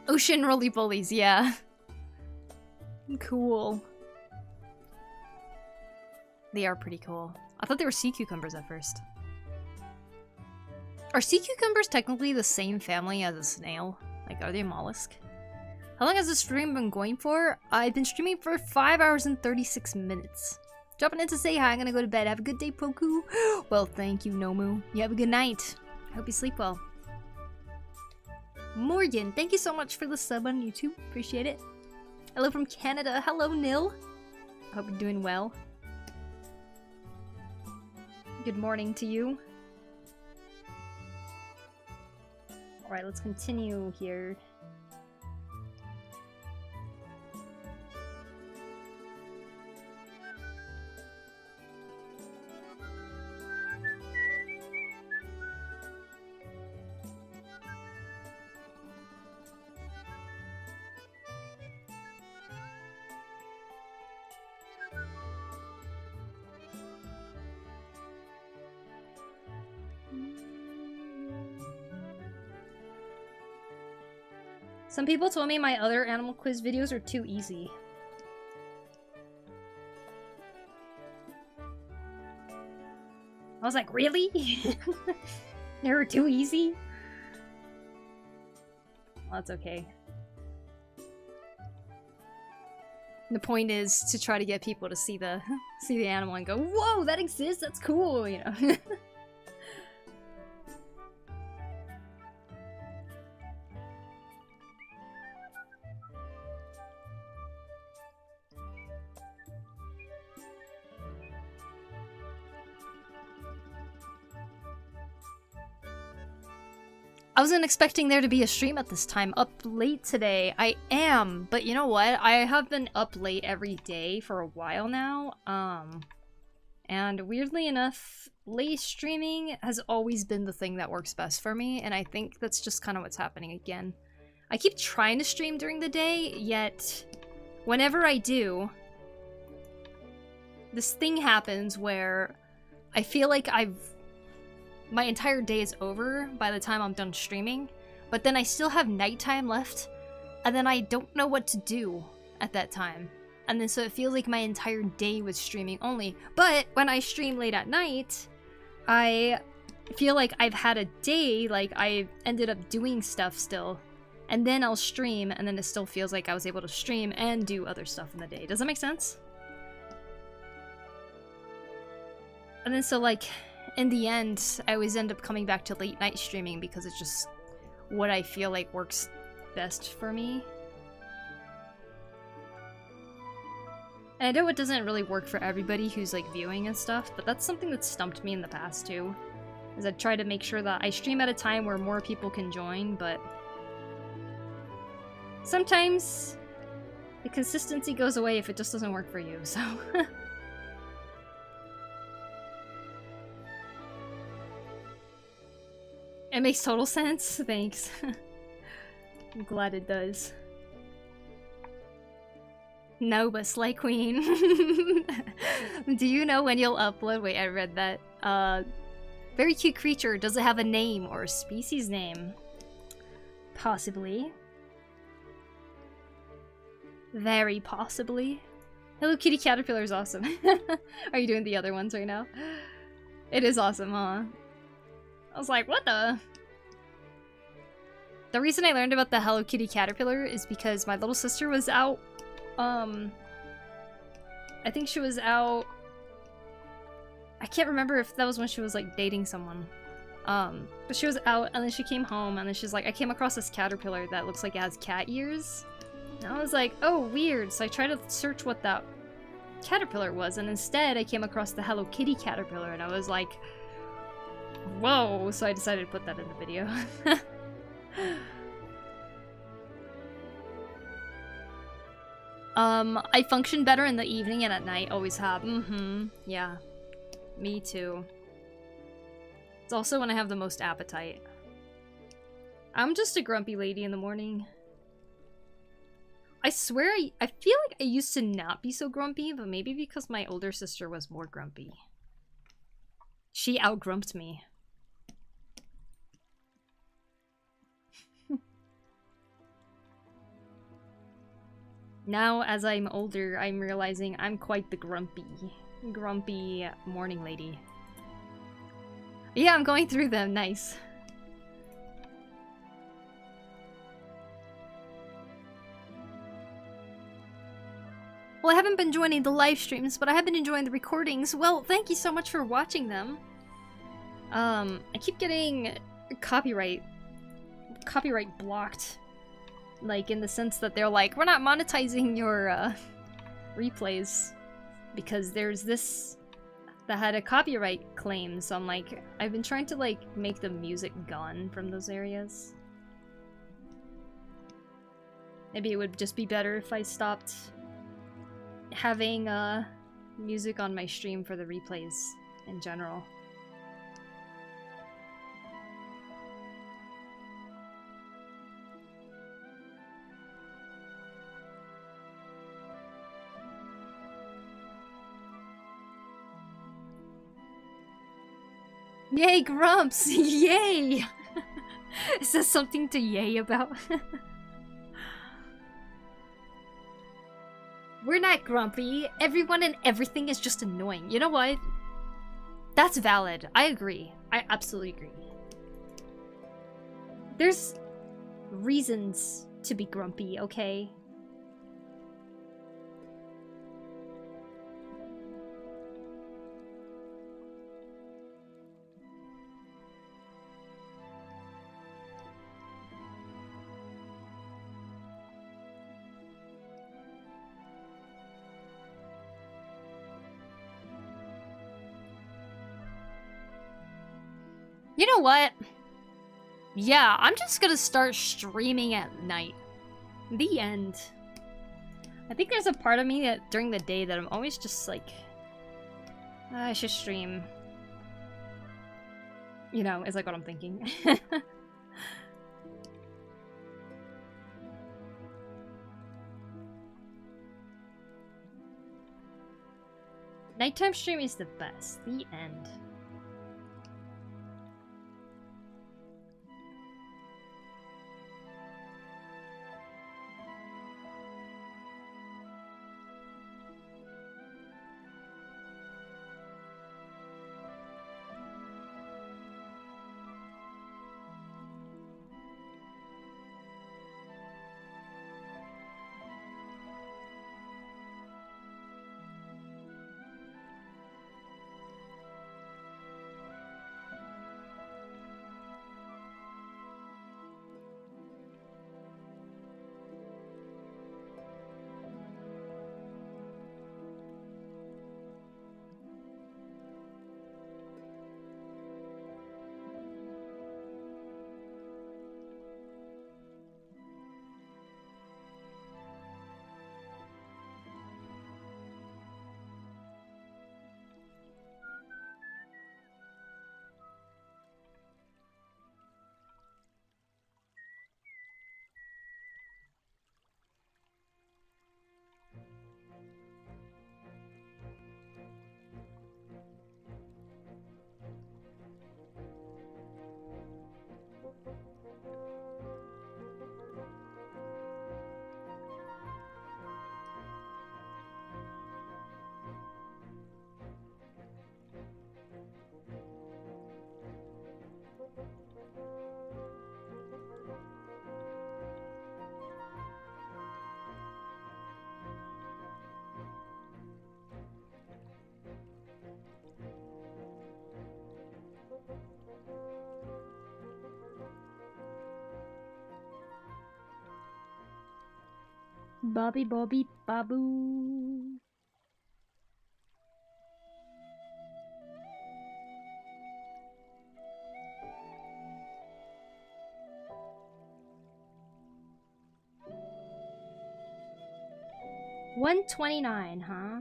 Ocean roly-polies, yeah. Cool. They are pretty cool. I thought they were sea cucumbers at first. Are sea cucumbers technically the same family as a snail? Like, are they a mollusk? How long has this stream been going for? I've been streaming for 5 hours and 36 minutes. Dropping in to say hi, I'm gonna go to bed. Have a good day, Poku. Well, thank you, Nomu. You have a good night. I hope you sleep well. Morgan, thank you so much for the sub on YouTube. Appreciate it. Hello from Canada. Hello, Nil. Hope you're doing well. Good morning to you. Alright, let's continue here. Some people told me my other animal quiz videos are too easy. I was like, really? They were too easy? Well, that's okay. The point is to try to get people to see the animal and go, whoa, that exists, that's cool, you know. I wasn't expecting there to be a stream at this time. Up late today. I am, but you know what? I have been up late every day for a while now. And weirdly enough, late streaming has always been the thing that works best for me, and I think that's just kind of what's happening again. I keep trying to stream during the day, yet whenever I do, this thing happens where I feel like my entire day is over by the time I'm done streaming, but then I still have nighttime left, and then I don't know what to do at that time. And then so it feels like my entire day was streaming only. But when I stream late at night, I feel like I've had a day, like I ended up doing stuff still. And then I'll stream, and then it still feels like I was able to stream and do other stuff in the day. Does that make sense? And then so like, in the end, I always end up coming back to late night streaming because it's just what I feel like works best for me. And I know it doesn't really work for everybody who's like viewing and stuff, but that's something that's stumped me in the past too. Is I try to make sure that I stream at a time where more people can join, but sometimes the consistency goes away if it just doesn't work for you, so. It makes total sense, thanks. I'm glad it does. No, but Slay Queen. Do you know when you'll upload? Wait, I read that. Very cute creature. Does it have a name or a species name? Possibly. Very possibly. Hello Kitty Caterpillar is awesome. Are you doing the other ones right now? It is awesome, huh? I was like, what the? The reason I learned about the Hello Kitty Caterpillar is because my little sister was out. I think she was out. I can't remember if that was when she was like dating someone. But she was out and then she came home and then she's like, I came across this caterpillar that looks like it has cat ears. And I was like, oh, weird. So I tried to search what that caterpillar was, and instead I came across the Hello Kitty caterpillar and I was like, whoa, so I decided to put that in the video. I function better in the evening and at night, always have. Yeah. Me too. It's also when I have the most appetite. I'm just a grumpy lady in the morning. I swear I feel like I used to not be so grumpy, but maybe because my older sister was more grumpy. She outgrumped me. Now, as I'm older, I'm realizing I'm quite the grumpy morning lady. Yeah, I'm going through them. Nice. Well, I haven't been joining the live streams, but I have been enjoying the recordings. Well, thank you so much for watching them. I keep getting copyright blocked. Like, in the sense that they're like, we're not monetizing your replays because there's this that had a copyright claim. So I'm like, I've been trying to like make the music gone from those areas. Maybe it would just be better if I stopped having music on my stream for the replays in general. Yay, Grumps! Yay! Is that something to yay about? We're not grumpy. Everyone and everything is just annoying. You know what? That's valid. I agree. I absolutely agree. There's reasons to be grumpy, okay? You know what? Yeah, I'm just gonna start streaming at night. The end. I think there's a part of me that during the day that I'm always just like, I should stream. You know, is like what I'm thinking. Nighttime stream is the best. The end. Bobby Bobby Babu. $129, huh?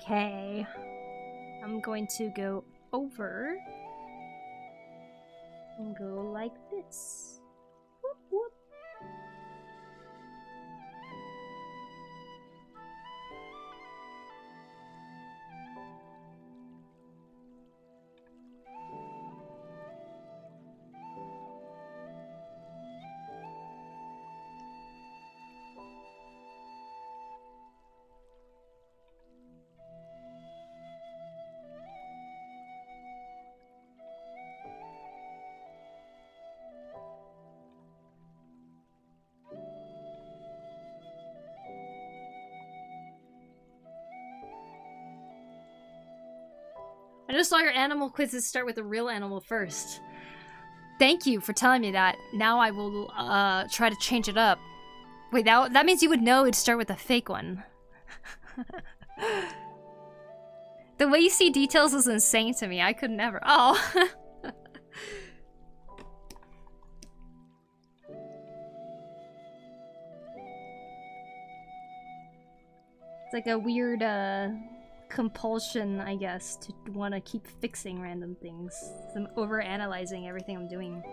Okay, I'm going to go over and go like this. Whoop, whoop. I just saw your animal quizzes start with a real animal first. Thank you for telling me that. Now I will try to change it up. Wait, that means you would know it'd start with a fake one. The way you see details is insane to me. I could never. Oh. It's like a weird compulsion, I guess, to want to keep fixing random things. I'm over-analyzing everything I'm doing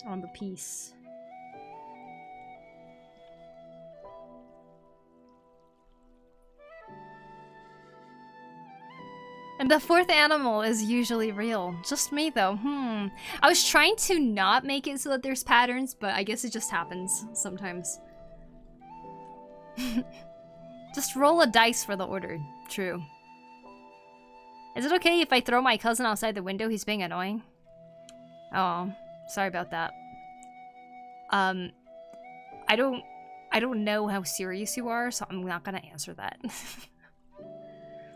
on the piece. And the fourth animal is usually real. Just me, though. I was trying to not make it so that there's patterns, but I guess it just happens sometimes. Just roll a dice for the order. True. Is it okay if I throw my cousin outside the window? He's being annoying. Oh, sorry about that. I don't know how serious you are, so I'm not gonna answer that.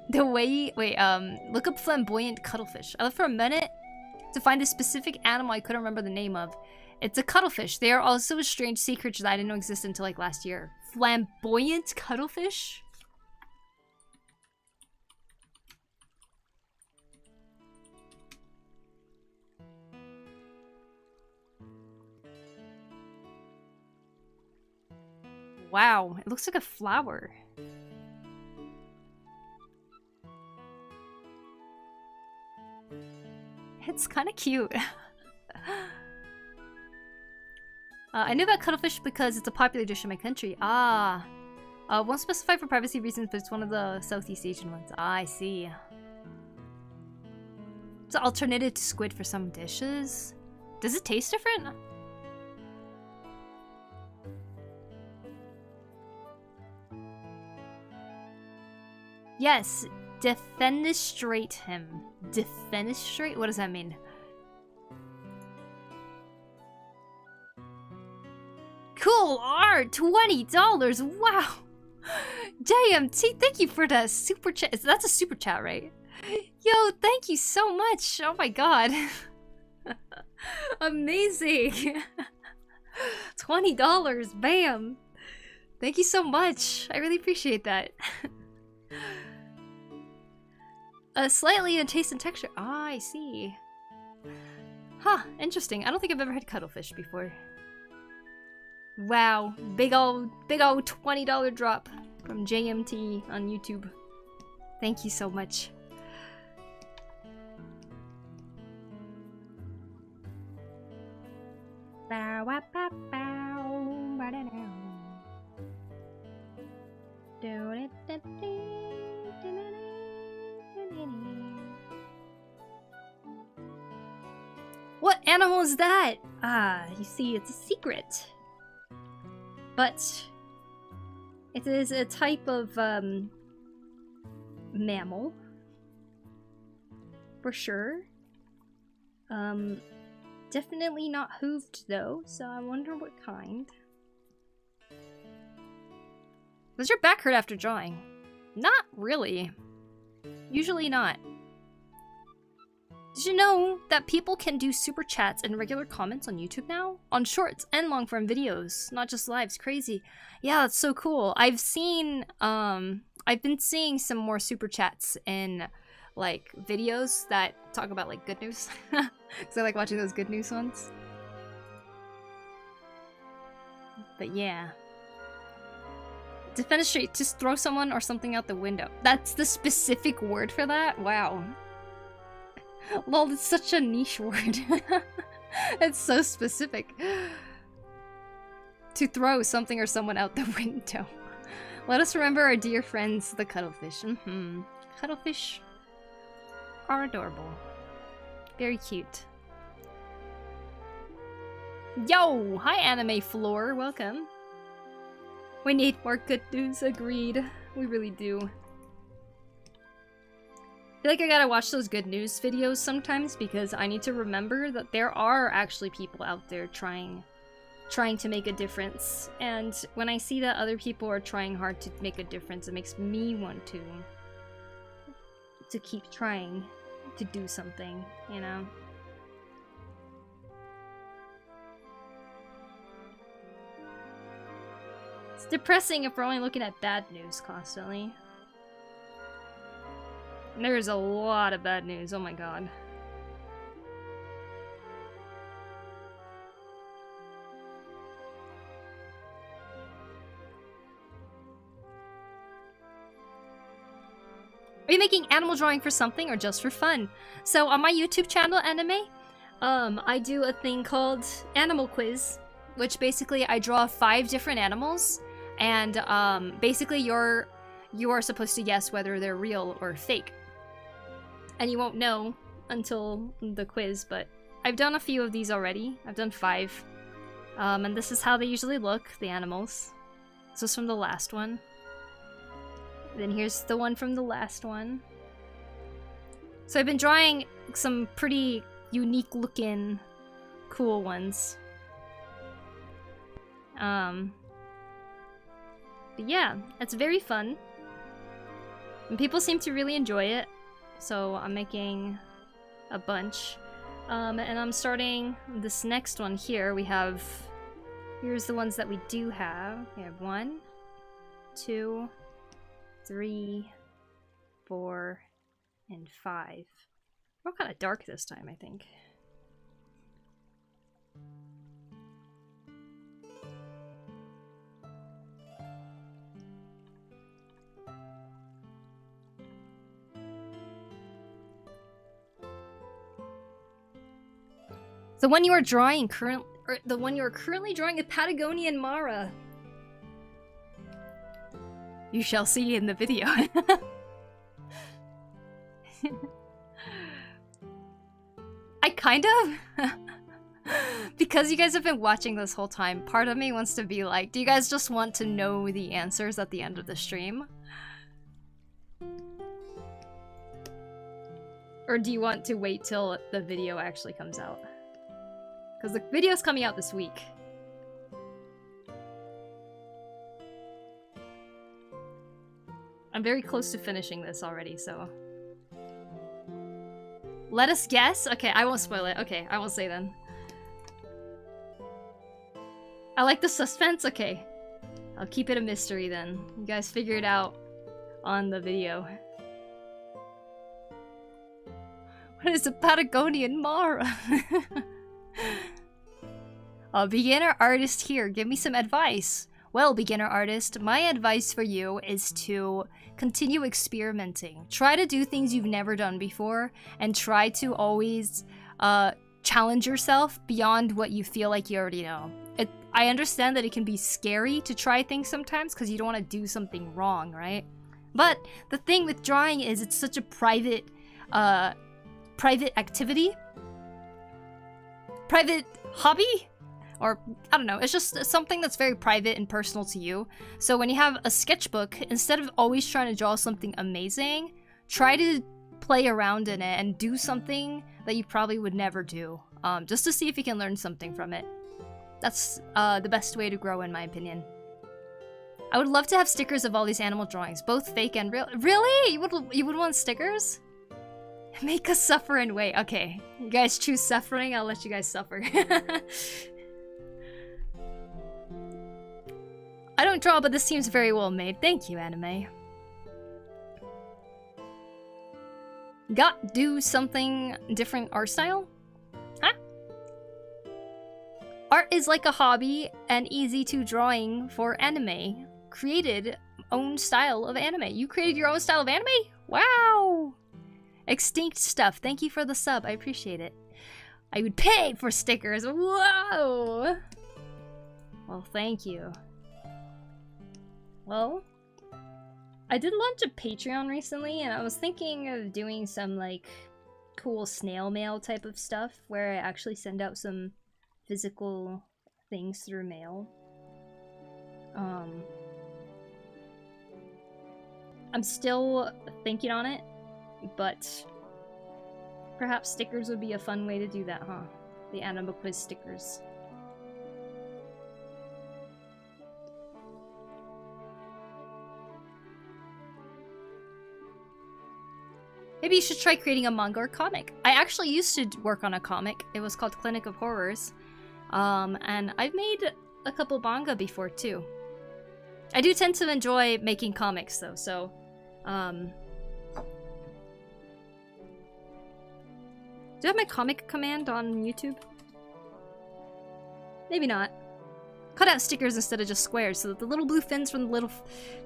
The way, wait, look up flamboyant cuttlefish. I looked for a minute to find a specific animal I couldn't remember the name of. It's a cuttlefish. They are also a strange sea creature that I didn't know existed until like last year. Flamboyant cuttlefish? Wow, it looks like a flower. It's kind of cute. I knew about cuttlefish because it's a popular dish in my country. Ah. Won't specify for privacy reasons, but it's one of the Southeast Asian ones. Ah, I see. It's an alternative to squid for some dishes. Does it taste different? Yes, defenestrate him. Defenestrate? What does that mean? Cool art! $20! Wow! JMT, thank you for the super chat. That's a super chat, right? Yo, thank you so much! Oh my god. Amazing! $20, bam! Thank you so much. I really appreciate that. Slightly in taste and texture. Ah, I see. Huh, interesting. I don't think I've ever had cuttlefish before. Wow, big old $20 drop from JMT on YouTube. Thank you so much. What animal is that? Ah, you see, it's a secret. But it is a type of mammal. For sure. Definitely not hooved though, so I wonder what kind. Does your back hurt after drawing? Not really. Usually not. Did you know that people can do super chats and regular comments on YouTube now? On shorts and long form videos, not just lives. Crazy. Yeah, that's so cool. I've been seeing some more super chats in like videos that talk about like good news. Because I like watching those good news ones. But yeah. Defenestrate, just throw someone or something out the window. That's the specific word for that? Wow. Lol, it's such a niche word. It's so specific. To throw something or someone out the window. Let us remember our dear friends, the cuttlefish. Cuttlefish are adorable. Very cute. Yo! Hi, Anime Floor. Welcome. We need more good news. Agreed. We really do. I feel like I gotta watch those good news videos sometimes because I need to remember that there are actually people out there trying to make a difference. And when I see that other people are trying hard to make a difference, it makes me want to keep trying to do something, you know? It's depressing if we're only looking at bad news constantly. There's a lot of bad news, oh my god. Are you making animal drawing for something or just for fun? So on my YouTube channel, Anime, I do a thing called Animal Quiz, which basically I draw 5 different animals, and basically you are supposed to guess whether they're real or fake. And you won't know until the quiz, but I've done a few of these already. I've done 5. And this is how they usually look, the animals. This was from the last one. Then here's the one from the last one. So I've been drawing some pretty unique looking cool ones. But yeah, it's very fun. And people seem to really enjoy it. So I'm making a bunch. And I'm starting this next one here. Here's the ones that we do have. We have 1, 2, 3, 4, and 5. We're kind of dark this time, I think. The one you are drawing currently drawing is Patagonian Mara. You shall see in the video. I kind of because you guys have been watching this whole time, part of me wants to be like, do you guys just want to know the answers at the end of the stream? Or do you want to wait till the video actually comes out? Because the video's coming out this week. I'm very close to finishing this already, so... Let us guess? Okay, I won't spoil it. Okay, I won't say then. I like the suspense? Okay. I'll keep it a mystery then. You guys figure it out on the video. What is a Patagonian Mara? A beginner artist here, give me some advice. Well, beginner artist, my advice for you is to continue experimenting. Try to do things you've never done before, and try to always challenge yourself beyond what you feel like you already know. I understand that it can be scary to try things sometimes because you don't want to do something wrong, right? But the thing with drawing is it's such a private activity, private hobby, or I don't know, it's just something that's very private and personal to you. So when you have a sketchbook, instead of always trying to draw something amazing, try to play around in it and do something that you probably would never do, just to see if you can learn something from it. That's the best way to grow, in my opinion. I would love to have stickers of all these animal drawings, both fake and real. Really? You would want stickers? Make us suffer and wait. Okay, you guys choose suffering, I'll let you guys suffer. I don't draw, but this seems very well made. Thank you, anime. Do something different art style? Huh? Art is like a hobby and easy to drawing for anime. Created own style of anime. You created your own style of anime? Wow! Extinct stuff. Thank you for the sub. I appreciate it. I would pay for stickers. Whoa! Well, thank you. Well, I did launch a Patreon recently, and I was thinking of doing some, like, cool snail mail type of stuff, where I actually send out some physical things through mail. I'm still thinking on it, but perhaps stickers would be a fun way to do that, huh? The Anima Quiz stickers. Maybe you should try creating a manga or comic. I actually used to work on a comic. It was called Clinic of Horrors. And I've made a couple manga before too. I do tend to enjoy making comics though, so... Do I have my comic command on YouTube? Maybe not. Cut out stickers instead of just squares so that the little blue fins from the little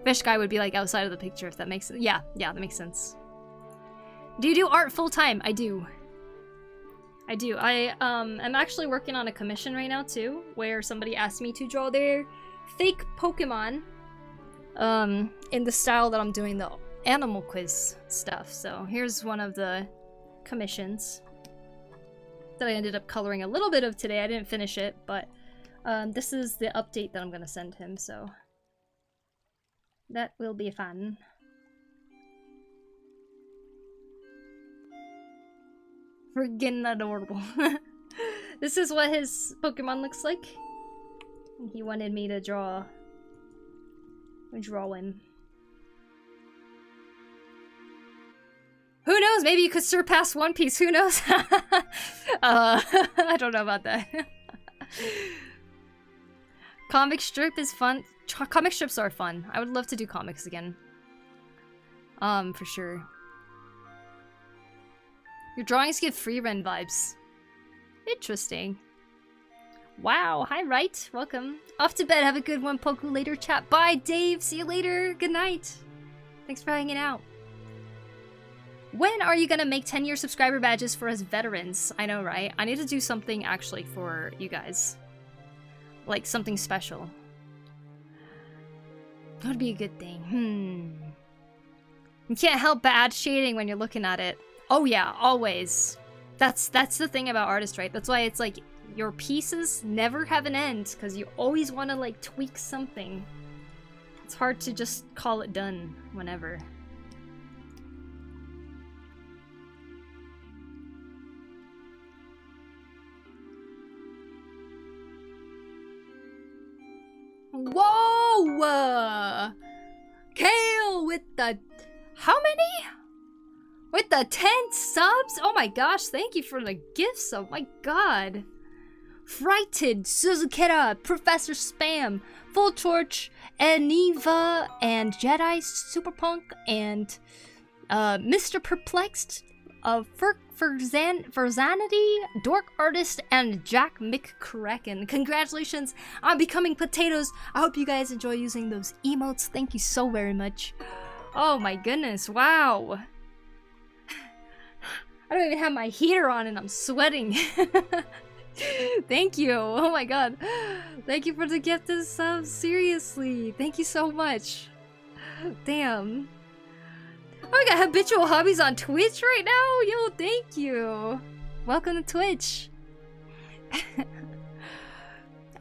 fish guy would be like outside of the picture, if that makes sense. Yeah, that makes sense. Do you do art full-time? I do. I do. I'm actually working on a commission right now too, where somebody asked me to draw their fake Pokemon in the style that I'm doing the animal quiz stuff. So here's one of the commissions that I ended up coloring a little bit of today. I didn't finish it, but this is the update that I'm gonna send him, so that will be fun. Friggin' adorable. This is what his Pokemon looks like. He wanted me to draw him. Who knows? Maybe you could surpass One Piece. Who knows? I don't know about that. Comic strip is fun. Comic strips are fun. I would love to do comics again. For sure. Your drawings give free run vibes. Interesting. Wow. Hi, right. Welcome. Off to bed. Have a good one, Poku. Later, chat. Bye, Dave. See you later. Good night. Thanks for hanging out. When are you gonna make 10-year subscriber badges for us veterans? I know, right? I need to do something actually for you guys. Like something special. That would be a good thing. You can't help but add shading when you're looking at it. Oh yeah, always. That's the thing about artists, right? That's why it's like your pieces never have an end, because you always want to like tweak something. It's hard to just call it done whenever. Whoa! Kale with the... How many? With the 10 subs? Oh my gosh, thank you for the gifts. Oh my god. Frighted, Suzuketa, Professor Spam, Full Torch, Aniva, and Jedi Superpunk, and Mr. Perplexed, Ferzanity, Dork Artist, and Jack McCracken. Congratulations on becoming potatoes. I hope you guys enjoy using those emotes. Thank you so very much. Oh my goodness, wow. I don't even have my heater on and I'm sweating. Thank you. Oh my god. Thank you for the gift of subs. Seriously. Thank you so much. Damn. Oh, I got habitual hobbies on Twitch right now? Yo, thank you. Welcome to Twitch. I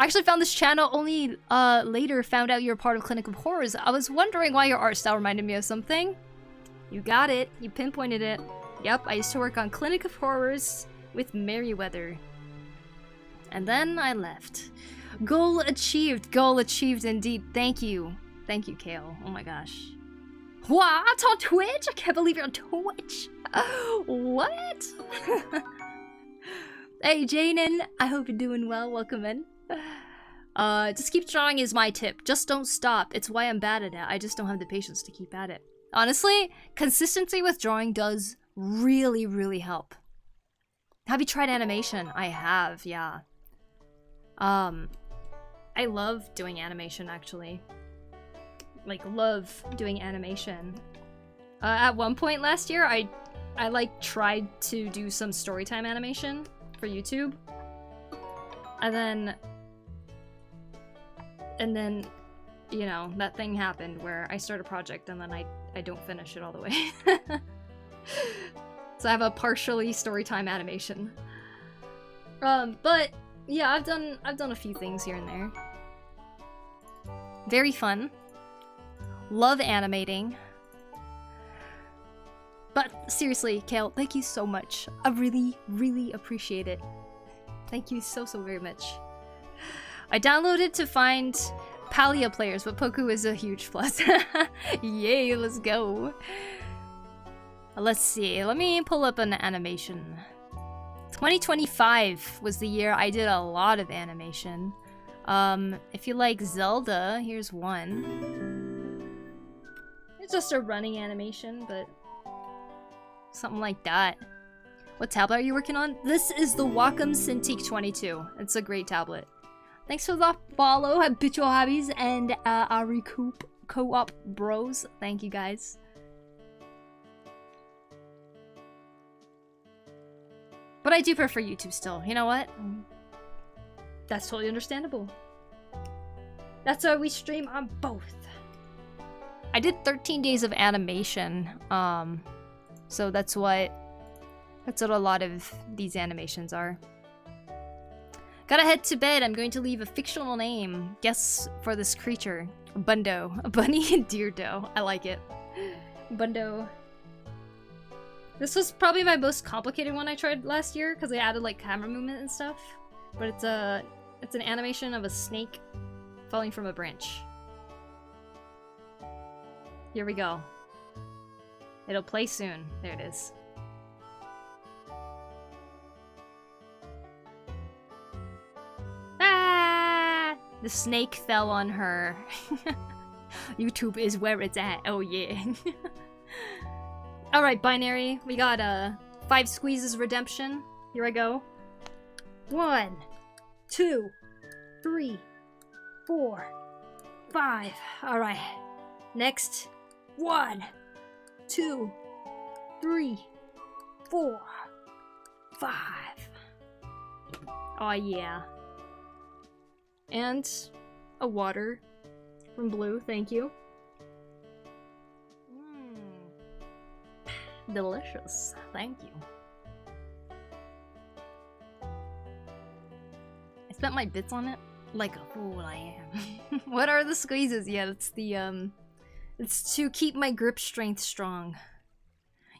actually found this channel only later found out you're part of Clinic of Horrors. I was wondering why your art style reminded me of something. You got it. You pinpointed it. Yep, I used to work on Clinic of Horrors with Merryweather. And then I left. Goal achieved. Goal achieved indeed. Thank you. Thank you, Kale. Oh my gosh. What? On Twitch? I can't believe you're on Twitch. What? Hey, Janen. I hope you're doing well. Welcome in. Just keep drawing is my tip. Just don't stop. It's why I'm bad at it. I just don't have the patience to keep at it. Honestly, consistency with drawing does really, really help. Have you tried animation? I have, yeah. I love doing animation, actually. Like, love doing animation. At one point last year, I like tried to do some storytime animation for YouTube. And then, you know, that thing happened where I start a project and then I don't finish it all the way. So I have a partially storytime animation. But yeah, I've done a few things here and there. Very fun. Love animating. But seriously, Kale, thank you so much. I really, really appreciate it. Thank you so very much. I downloaded to find Palia players, but Poku is a huge plus. Yay, let's go. Let's see, let me pull up an animation. 2025 was the year I did a lot of animation. If you like Zelda, here's one. It's just a running animation, but something like that. What tablet are you working on? This is the Wacom Cintiq 22. It's a great tablet. Thanks for the follow, Habitual Hobbies, and Ari Co-op Bros. Thank you, guys. But I do prefer YouTube still. You know what? That's totally understandable. That's why we stream on both. I did 13 days of animation. So that's what a lot of these animations are. Gotta head to bed. I'm going to leave a fictional name. Guess for this creature. Bundo. A bunny and deer doe. I like it. Bundo. This was probably my most complicated one I tried last year because I added like camera movement and stuff. But it's an animation of a snake falling from a branch. Here we go. It'll play soon. There it is. Ah! The snake fell on her. YouTube is where it's at. Oh yeah. Alright, binary. We got 5 squeezes redemption. Here I go. 1, 2, 3, 4, 5. Alright. Next. 1, 2, 3, 4, 5. Oh yeah. And a water from Blue, thank you. Delicious, thank you. I spent my bits on it like a fool I am. What are the squeezes? Yeah, it's the it's to keep my grip strength strong.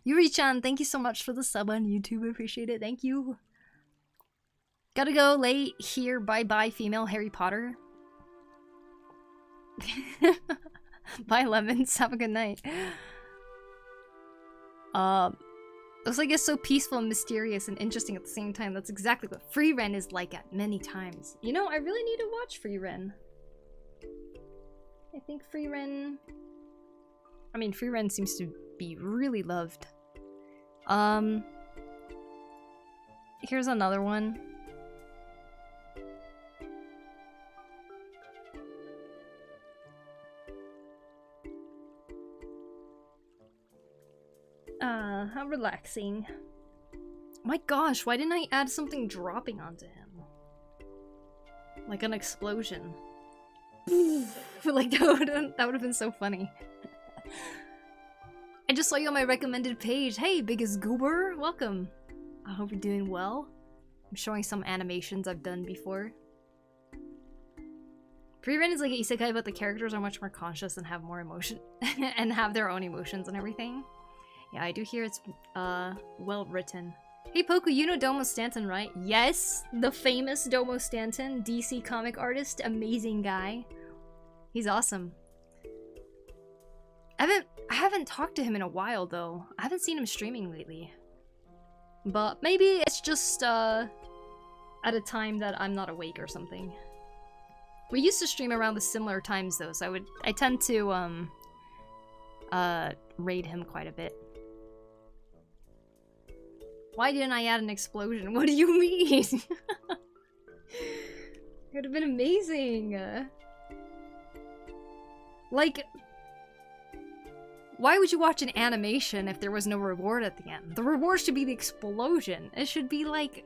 Yuri-chan, thank you so much for the sub on YouTube. I appreciate it. Thank you. Gotta go late here. Bye-bye, female Harry Potter. Bye, lemons. Have a good night. Looks like it's so peaceful and mysterious and interesting at the same time. That's exactly what Free Ren is like at many times. You know, I really need to watch Free Ren. I think Free Ren... I mean, Free Ren seems to be really loved. Here's another one. How relaxing. My gosh, why didn't I add something dropping onto him? Like an explosion. Like, that would have been so funny. I just saw you on my recommended page. Hey, biggest goober, welcome. I hope you're doing well. I'm showing some animations I've done before. Free-Ren is like an isekai, but the characters are much more conscious and have more emotion and have their own emotions and everything. Yeah, I do hear it's well written. Hey Poku, you know Domo Stanton, right? Yes, the famous Domo Stanton, DC comic artist, amazing guy. He's awesome. I haven't talked to him in a while though. I haven't seen him streaming lately. But maybe it's just at a time that I'm not awake or something. We used to stream around the similar times though, so I tend to raid him quite a bit. Why didn't I add an explosion? What do you mean? It would have been amazing. Like, why would you watch an animation if there was no reward at the end? The reward should be the explosion. It should be like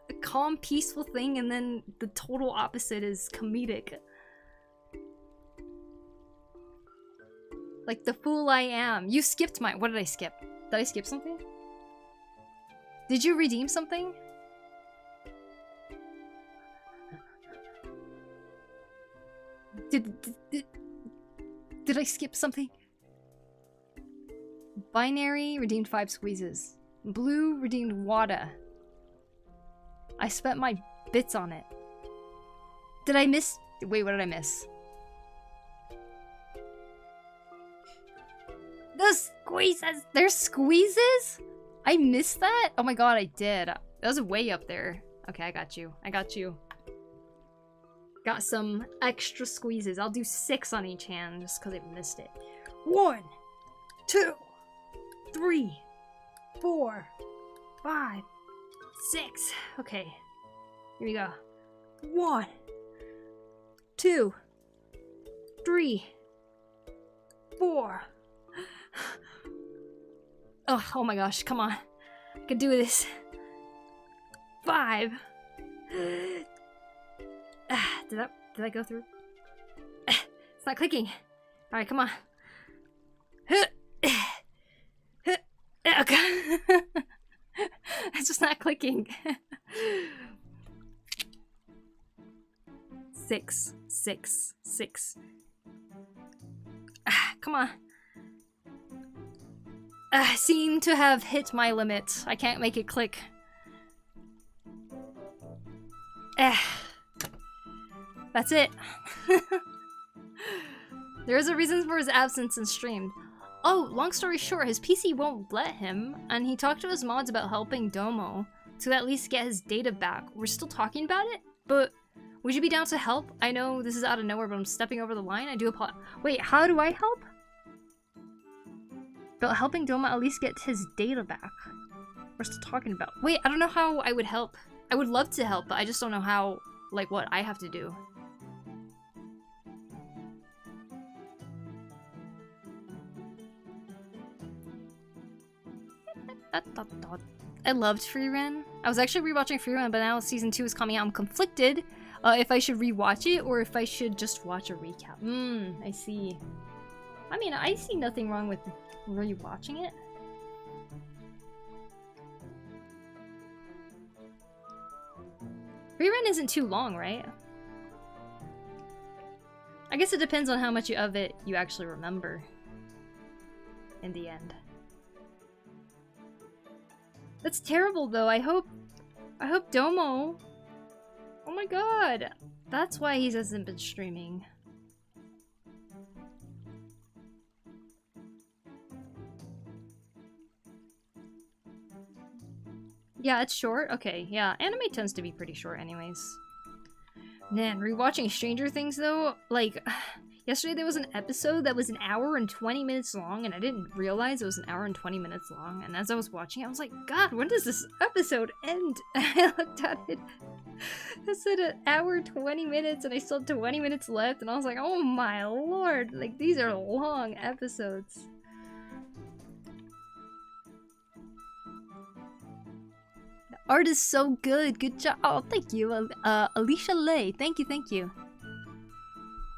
a calm, peaceful thing, and then the total opposite is comedic. Like the fool I am. You skipped my— what did I skip? Did I skip something? Did you redeem something? Did I skip something? Binary redeemed 5 squeezes. Blue redeemed Wada. I spent my bits on it. Did I miss— wait, what did I miss? The squeezes! There's squeezes? I missed that? Oh my god, I did. That was way up there. Okay, I got you. I got you. Got some extra squeezes. I'll do 6 on each hand just because I missed it. 1, 2, 3, 4, 5, 6. Okay. Here we go. 1, 2, 3, 4. Oh my gosh, come on. I can do this. 5. Did I go through? It's not clicking. Alright, come on. Okay. It's just not clicking. 6, 6, 6. Come on. seem to have hit my limit. I can't make it click. That's it. There is a reason for his absence in stream. Oh, long story short, his PC won't let him, and he talked to his mods about helping Domo to at least get his data back. We're still talking about it? But would you be down to help? I know this is out of nowhere, but I'm stepping over the line. I do apologize. Wait, how do I help? About helping Domo at least get his data back. We're still talking about. Wait, I don't know how I would help. I would love to help, but I just don't know how, like, what I have to do. I loved Free Ren. I was actually rewatching Free Ren, but now season 2 is coming out. I'm conflicted if I should rewatch it or if I should just watch a recap. I see. I mean, I see nothing wrong with rewatching it. Free Ren isn't too long, right? I guess it depends on how much of it you actually remember in the end. That's terrible though. I hope Domo. Oh my god. That's why he hasn't been streaming. Yeah, it's short? Okay, yeah. Anime tends to be pretty short anyways. Man, rewatching Stranger Things though, like, yesterday there was an episode that was 1 hour and 20 minutes long, and I didn't realize it was 1 hour and 20 minutes long, and as I was watching it, I was like, God, when does this episode end? I looked at it, it said 1 hour 20 minutes, and I still had 20 minutes left, and I was like, oh my lord, like, these are long episodes. Art is so good. Good job. Oh, thank you, Alicia Lay. Thank you, thank you.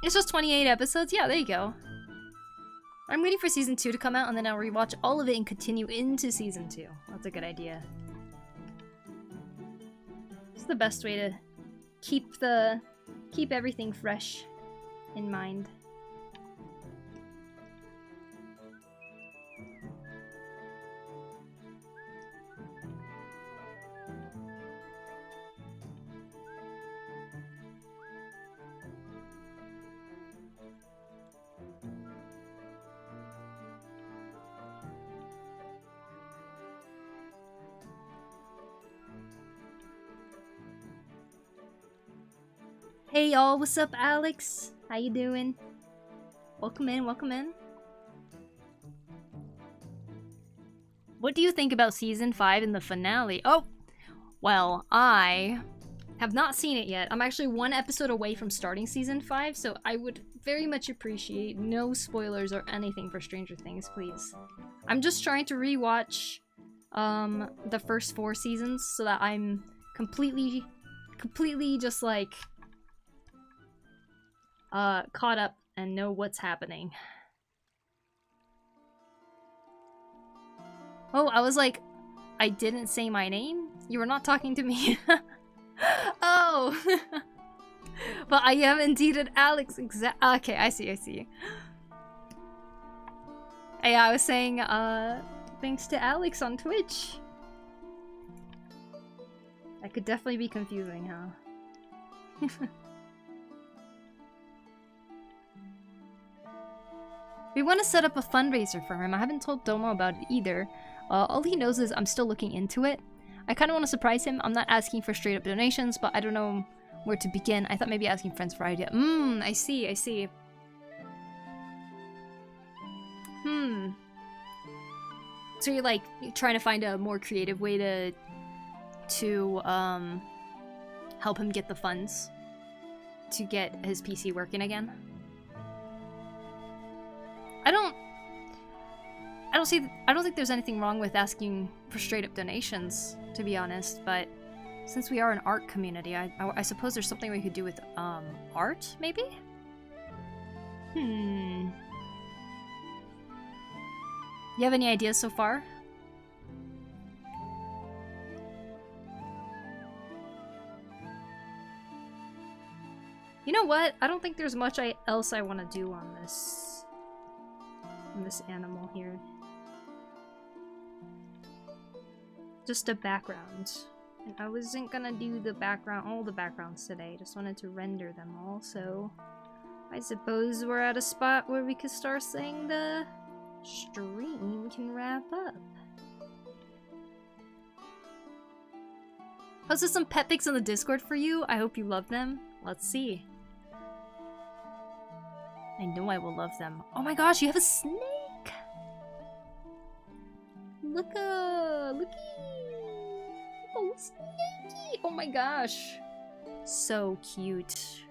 It's just 28 episodes. Yeah, there you go. I'm waiting for season 2 to come out, and then I'll rewatch all of it and continue into season 2. That's a good idea. It's the best way to keep everything fresh in mind. Hey y'all, what's up, Alex? How you doing? Welcome in, welcome in. What do you think about season 5 and the finale? Oh, well, I have not seen it yet. I'm actually 1 episode away from starting season 5, so I would very much appreciate no spoilers or anything for Stranger Things, please. I'm just trying to rewatch the first 4 seasons so that I'm completely just like caught up and know what's happening. Oh, I was like, I didn't say my name? You were not talking to me? Oh! But I am indeed an Alex, okay, I see. Hey, I was saying, thanks to Alex on Twitch. That could definitely be confusing, huh? We want to set up a fundraiser for him. I haven't told Domo about it either. All he knows is I'm still looking into it. I kind of want to surprise him. I'm not asking for straight up donations, but I don't know where to begin. I thought maybe asking friends for idea. I see. So you're like trying to find a more creative way to help him get the funds to get his PC working again? I don't think there's anything wrong with asking for straight up donations, to be honest, but since we are an art community, I suppose there's something we could do with art, maybe? You have any ideas so far? You know what? I don't think there's much else I want to do on this animal here. just a background. And I wasn't gonna do the background, all the backgrounds today. Just wanted to render them all, so I suppose we're at a spot where we could start saying the stream can wrap up. Posted some pet pics on the Discord for you. I hope you love them. Let's see. I know I will love them. Oh my gosh, you have a snake! Looky! Oh, snakey! Oh my gosh. So cute.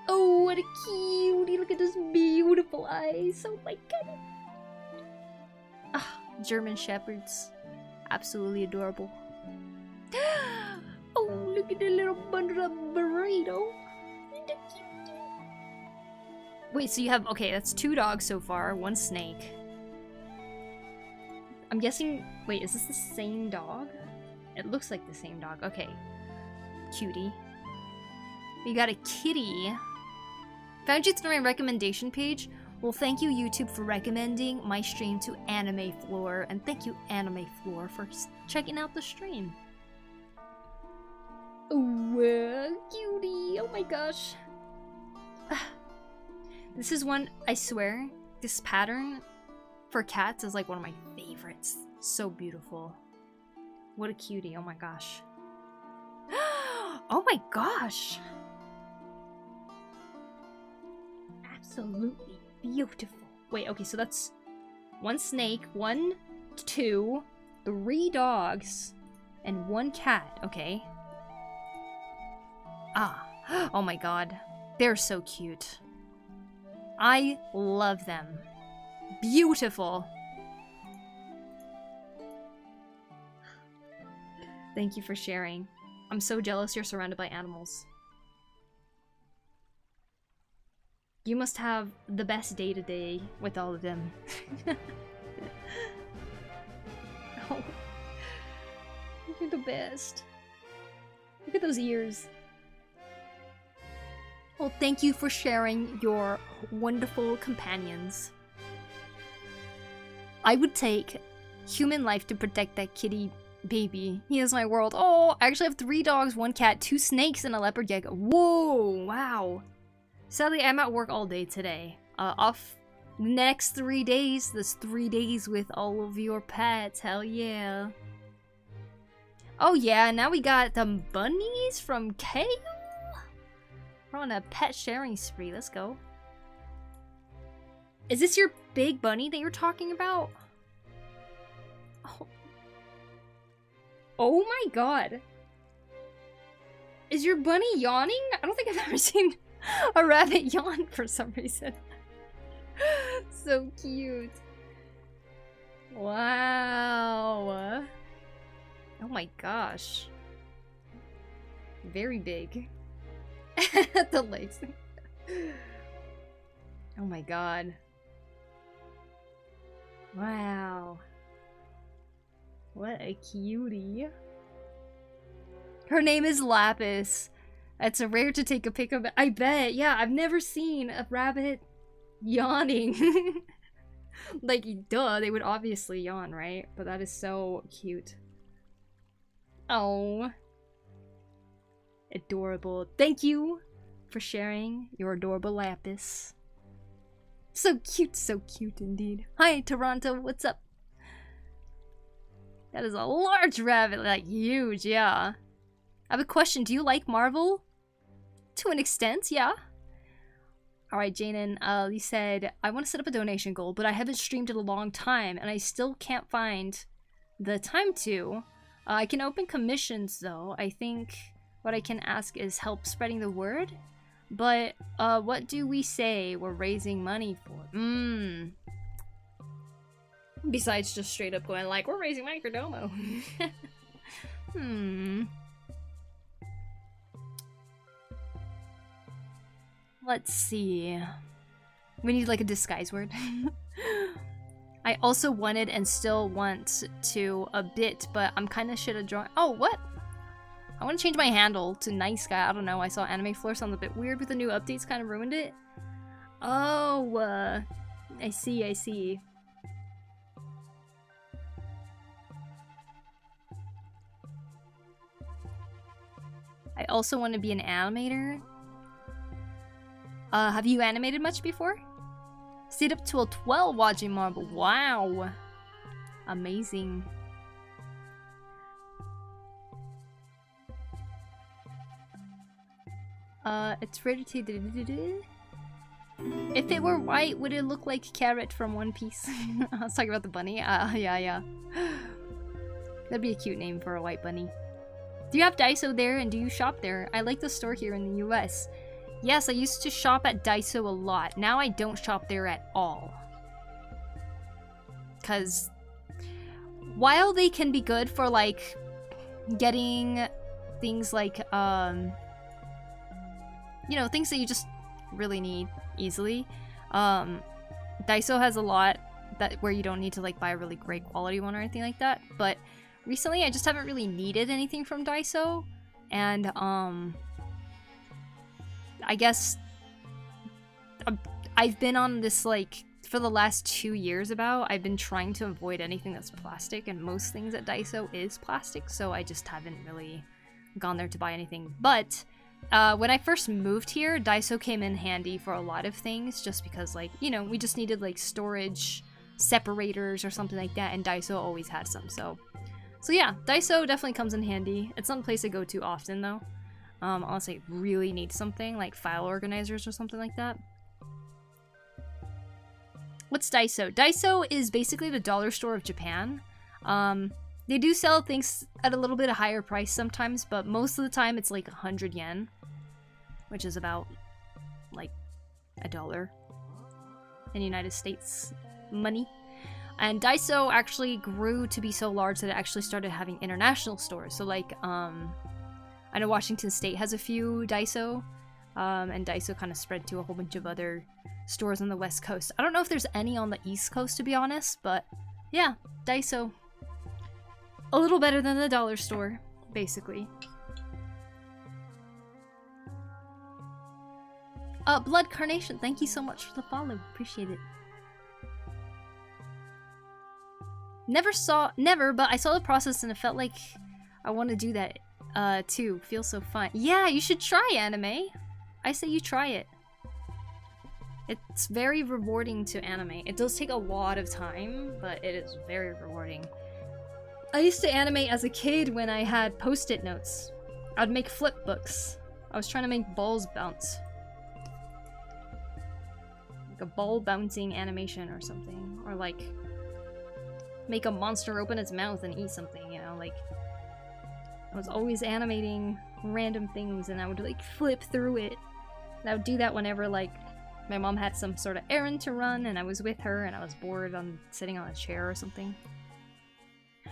Oh, what a cutie! Look at those beautiful eyes. Oh my god. Ah, German Shepherds. Absolutely adorable. Oh, look at the little bundle of burrito. Wait, so you have, okay, that's 2 dogs so far, 1 snake. I'm guessing, wait, is this the same dog? It looks like the same dog. Okay. Cutie. We got a kitty. Found you through my recommendation page. Well, thank you, YouTube, for recommending my stream to Anime Floor. And thank you, Anime Floor, for checking out the stream. Oh, cutie. Oh my gosh. This is one, I swear, this pattern for cats is like one of my favorites. So beautiful. What a cutie. Oh my gosh. Oh my gosh. Absolutely beautiful. Wait, okay, so that's 1 snake, 1, 2, 3 dogs, and 1 cat. Okay. Ah. Oh my god. They're so cute. I love them. Beautiful. Thank you for sharing. I'm so jealous you're surrounded by animals. You must have the best day-to-day with all of them. Oh. You're the best. Look at those ears. Well, thank you for sharing your wonderful companions. I would take human life to protect that kitty baby. He is my world. Oh, I actually have 3 dogs, 1 cat, 2 snakes, and a leopard gecko. Whoa, wow. Sadly, I'm at work all day today. Off the next 3 days. That's 3 days with all of your pets. Hell yeah. Oh yeah, now we got the bunnies from Kale. We're on a pet sharing spree. Let's go. Is this your big bunny that you're talking about? Oh. Oh my god. Is your bunny yawning? I don't think I've ever seen a rabbit yawn for some reason. So cute. Wow. Oh my gosh. Very big. The legs. Oh my god. Wow. What a cutie. Her name is Lapis. It's a rare to take a pic of it. I bet. Yeah, I've never seen a rabbit yawning. Like, duh, they would obviously yawn, right? But that is so cute. Oh. Adorable. Thank you for sharing your adorable Lapis. So cute indeed. Hi, Toronto, what's up? That is a large rabbit, like huge, yeah. I have a question. Do you like Marvel? To an extent, yeah. Alright, Janen, you said, I want to set up a donation goal, but I haven't streamed in a long time, and I still can't find the time to. I can open commissions, though. I think what I can ask is help spreading the word. But, what do we say we're raising money for? Besides just straight up going like, we're raising money for Domo. Let's see. We need like a disguise word. I also wanted and still want to a bit, but I'm kind of shit at drawing. Oh, what? I want to change my handle to nice guy. I don't know. I saw Anime Floor sound a bit weird with the new updates. Kind of ruined it. Oh, I see. I also want to be an animator. Have you animated much before? Stayed up till 12 watching Marvel. Wow. Amazing. It's ready to... If it were white, would it look like Carrot from One Piece? I was talking about the bunny. Yeah. That'd be a cute name for a white bunny. Do you have Daiso there and do you shop there? I like the store here in the US. Yes, I used to shop at Daiso a lot. Now I don't shop there at all. Because while they can be good for like getting things like, you know, things that you just really need easily, Daiso has a lot that where you don't need to like buy a really great quality one or anything like that. But recently I just haven't really needed anything from Daiso, and I guess I've been on this like for the last 2 years about, I've been trying to avoid anything that's plastic, and most things at Daiso is plastic, so I just haven't really gone there to buy anything. But when I first moved here, Daiso came in handy for a lot of things, just because, like, you know, we just needed like storage separators or something like that, and Daiso always had some. So yeah, Daiso definitely comes in handy. It's not a place I go to often though, unless I really need something like file organizers or something like that. What's Daiso? Daiso is basically the dollar store of Japan. They do sell things at a little bit of higher price sometimes, but most of the time it's like 100 yen, which is about like $1 in United States money. And Daiso actually grew to be so large that it actually started having international stores. So like, I know Washington State has a few Daiso, and Daiso kind of spread to a whole bunch of other stores on the West Coast. I don't know if there's any on the East Coast, to be honest, but yeah, Daiso. A little better than the dollar store, basically. Blood Carnation, thank you so much for the follow. Appreciate it. Never, but I saw the process and it felt like I want to do that, too. Feels so fun. Yeah, you should try anime. I say you try it. It's very rewarding to animate. It does take a lot of time, but it is very rewarding. I used to animate as a kid when I had post-it notes. I'd make flip books. I was trying to make balls bounce. Like a ball bouncing animation or something. Or like, make a monster open its mouth and eat something, you know? Like, I was always animating random things and I would like flip through it. And I would do that whenever like my mom had some sort of errand to run and I was with her and I was bored on sitting on a chair or something.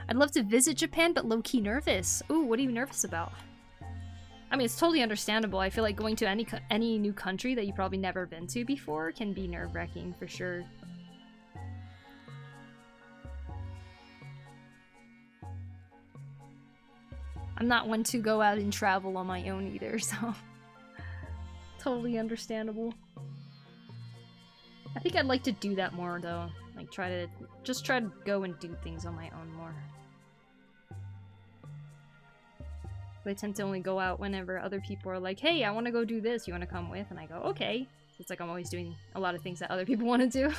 I'd love to visit Japan, but low-key nervous. Ooh, what are you nervous about? I mean, it's totally understandable. I feel like going to any new country that you've probably never been to before can be nerve-wracking for sure. I'm not one to go out and travel on my own either, so totally understandable. I think I'd like to do that more though. Like try to go and do things on my own more. I tend to only go out whenever other people are like, hey, I want to go do this, you want to come with? And I go, okay. So it's like I'm always doing a lot of things that other people want to do.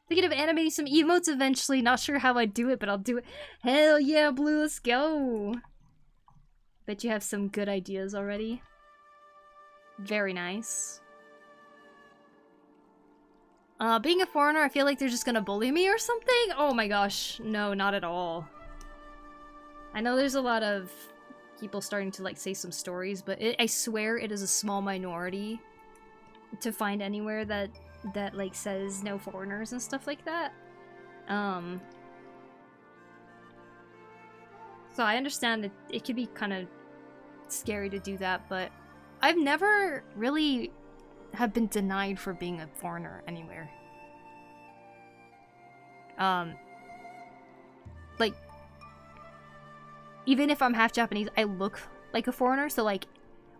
Thinking of animating some emotes eventually. Not sure how I'd do it, but I'll do it. Hell yeah, Blue, let's go. Bet you have some good ideas already. Very nice. Being a foreigner, I feel like they're just gonna bully me or something? Oh my gosh, no, not at all. I know there's a lot of people starting to like say some stories, but I swear it is a small minority to find anywhere that like says no foreigners and stuff like that. So I understand that it could be kind of scary to do that, but I've never really have been denied for being a foreigner anywhere. Like, even if I'm half Japanese, I look like a foreigner, so like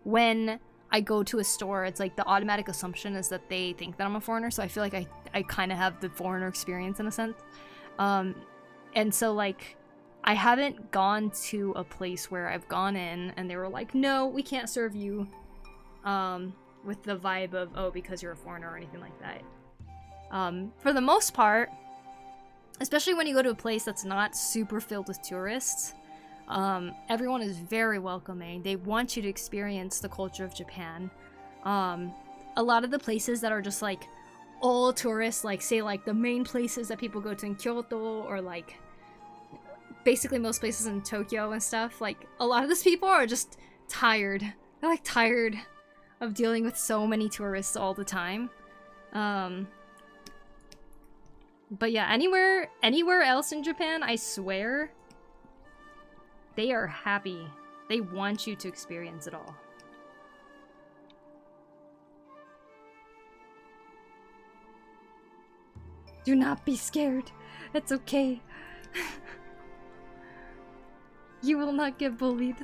when I go to a store, it's like the automatic assumption is that they think that I'm a foreigner, so I feel like I kind of have the foreigner experience in a sense. And so like I haven't gone to a place where I've gone in and they were like, no, we can't serve you with the vibe of, oh, because you're a foreigner or anything like that. For the most part, especially when you go to a place that's not super filled with tourists, everyone is very welcoming. They want you to experience the culture of Japan. A lot of the places that are just like all tourists, like say like the main places that people go to in Kyoto, or like basically most places in Tokyo and stuff, like a lot of those people are just tired. They're like tired of dealing with so many tourists all the time. But yeah, anywhere else in Japan, I swear, they are happy. They want you to experience it all. Do not be scared. It's okay. You will not get bullied.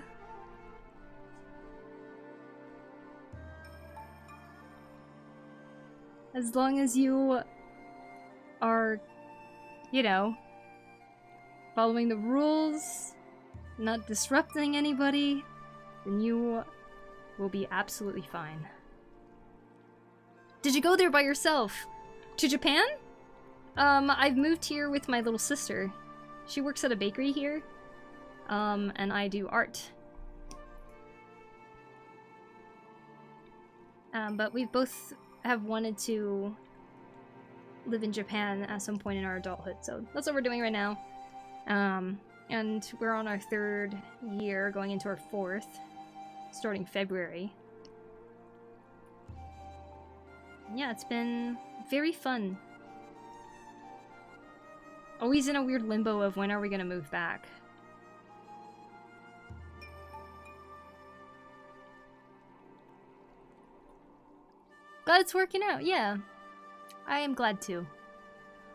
As long as you are, you know, following the rules, not disrupting anybody, then you will be absolutely fine. Did you go there by yourself? To Japan? I've moved here with my little sister. She works at a bakery here. And I do art. But we both have wanted to live in Japan at some point in our adulthood, so that's what we're doing right now. And we're on our 3rd year, going into our 4th, starting February. Yeah, it's been very fun. Always in a weird limbo of when are we gonna move back. Glad it's working out, yeah. I am glad too.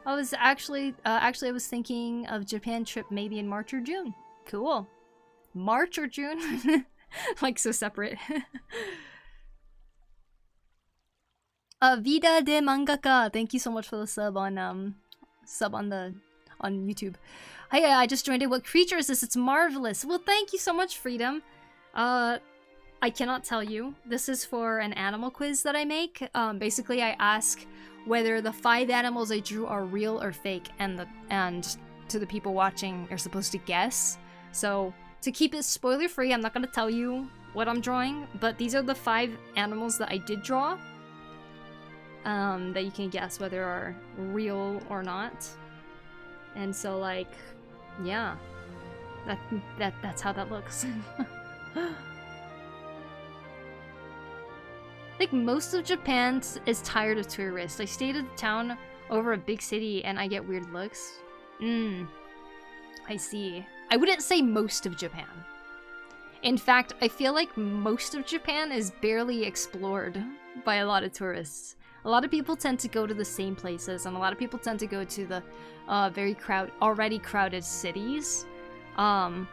I was actually I was thinking of Japan trip maybe in March or June. Cool. March or June? Like so separate. Vida de Mangaka, thank you so much for the sub on YouTube. Hey, I just joined it. What creature is this? It's marvelous. Well, thank you so much, Freedom. I cannot tell you. This is for an animal quiz that I make. Basically, I ask whether the 5 animals I drew are real or fake, and to the people watching, you're supposed to guess. So, to keep it spoiler-free, I'm not going to tell you what I'm drawing, but these are the 5 animals that I did draw. That you can guess whether are real or not. And so, like, yeah. That's how that looks. I think most of Japan is tired of tourists. I stayed at a town over a big city and I get weird looks. I see. I wouldn't say most of Japan. In fact, I feel like most of Japan is barely explored by a lot of tourists. A lot of people tend to go to the same places, and a lot of people tend to go to the already crowded cities. And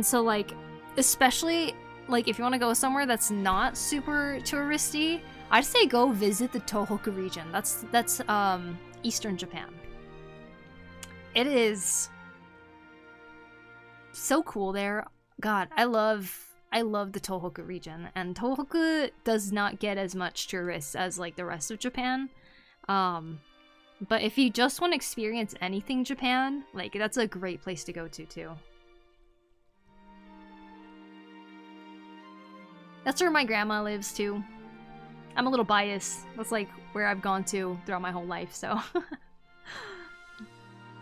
so, like, especially like if you want to go somewhere that's not super touristy, I'd say go visit the Tohoku region. That's Eastern Japan. It is so cool there. God, I love the Tohoku region, and Tohoku does not get as much tourists as like the rest of Japan. But if you just want to experience anything Japan, like that's a great place to go to too. That's where my grandma lives too. I'm a little biased. That's like where I've gone to throughout my whole life, so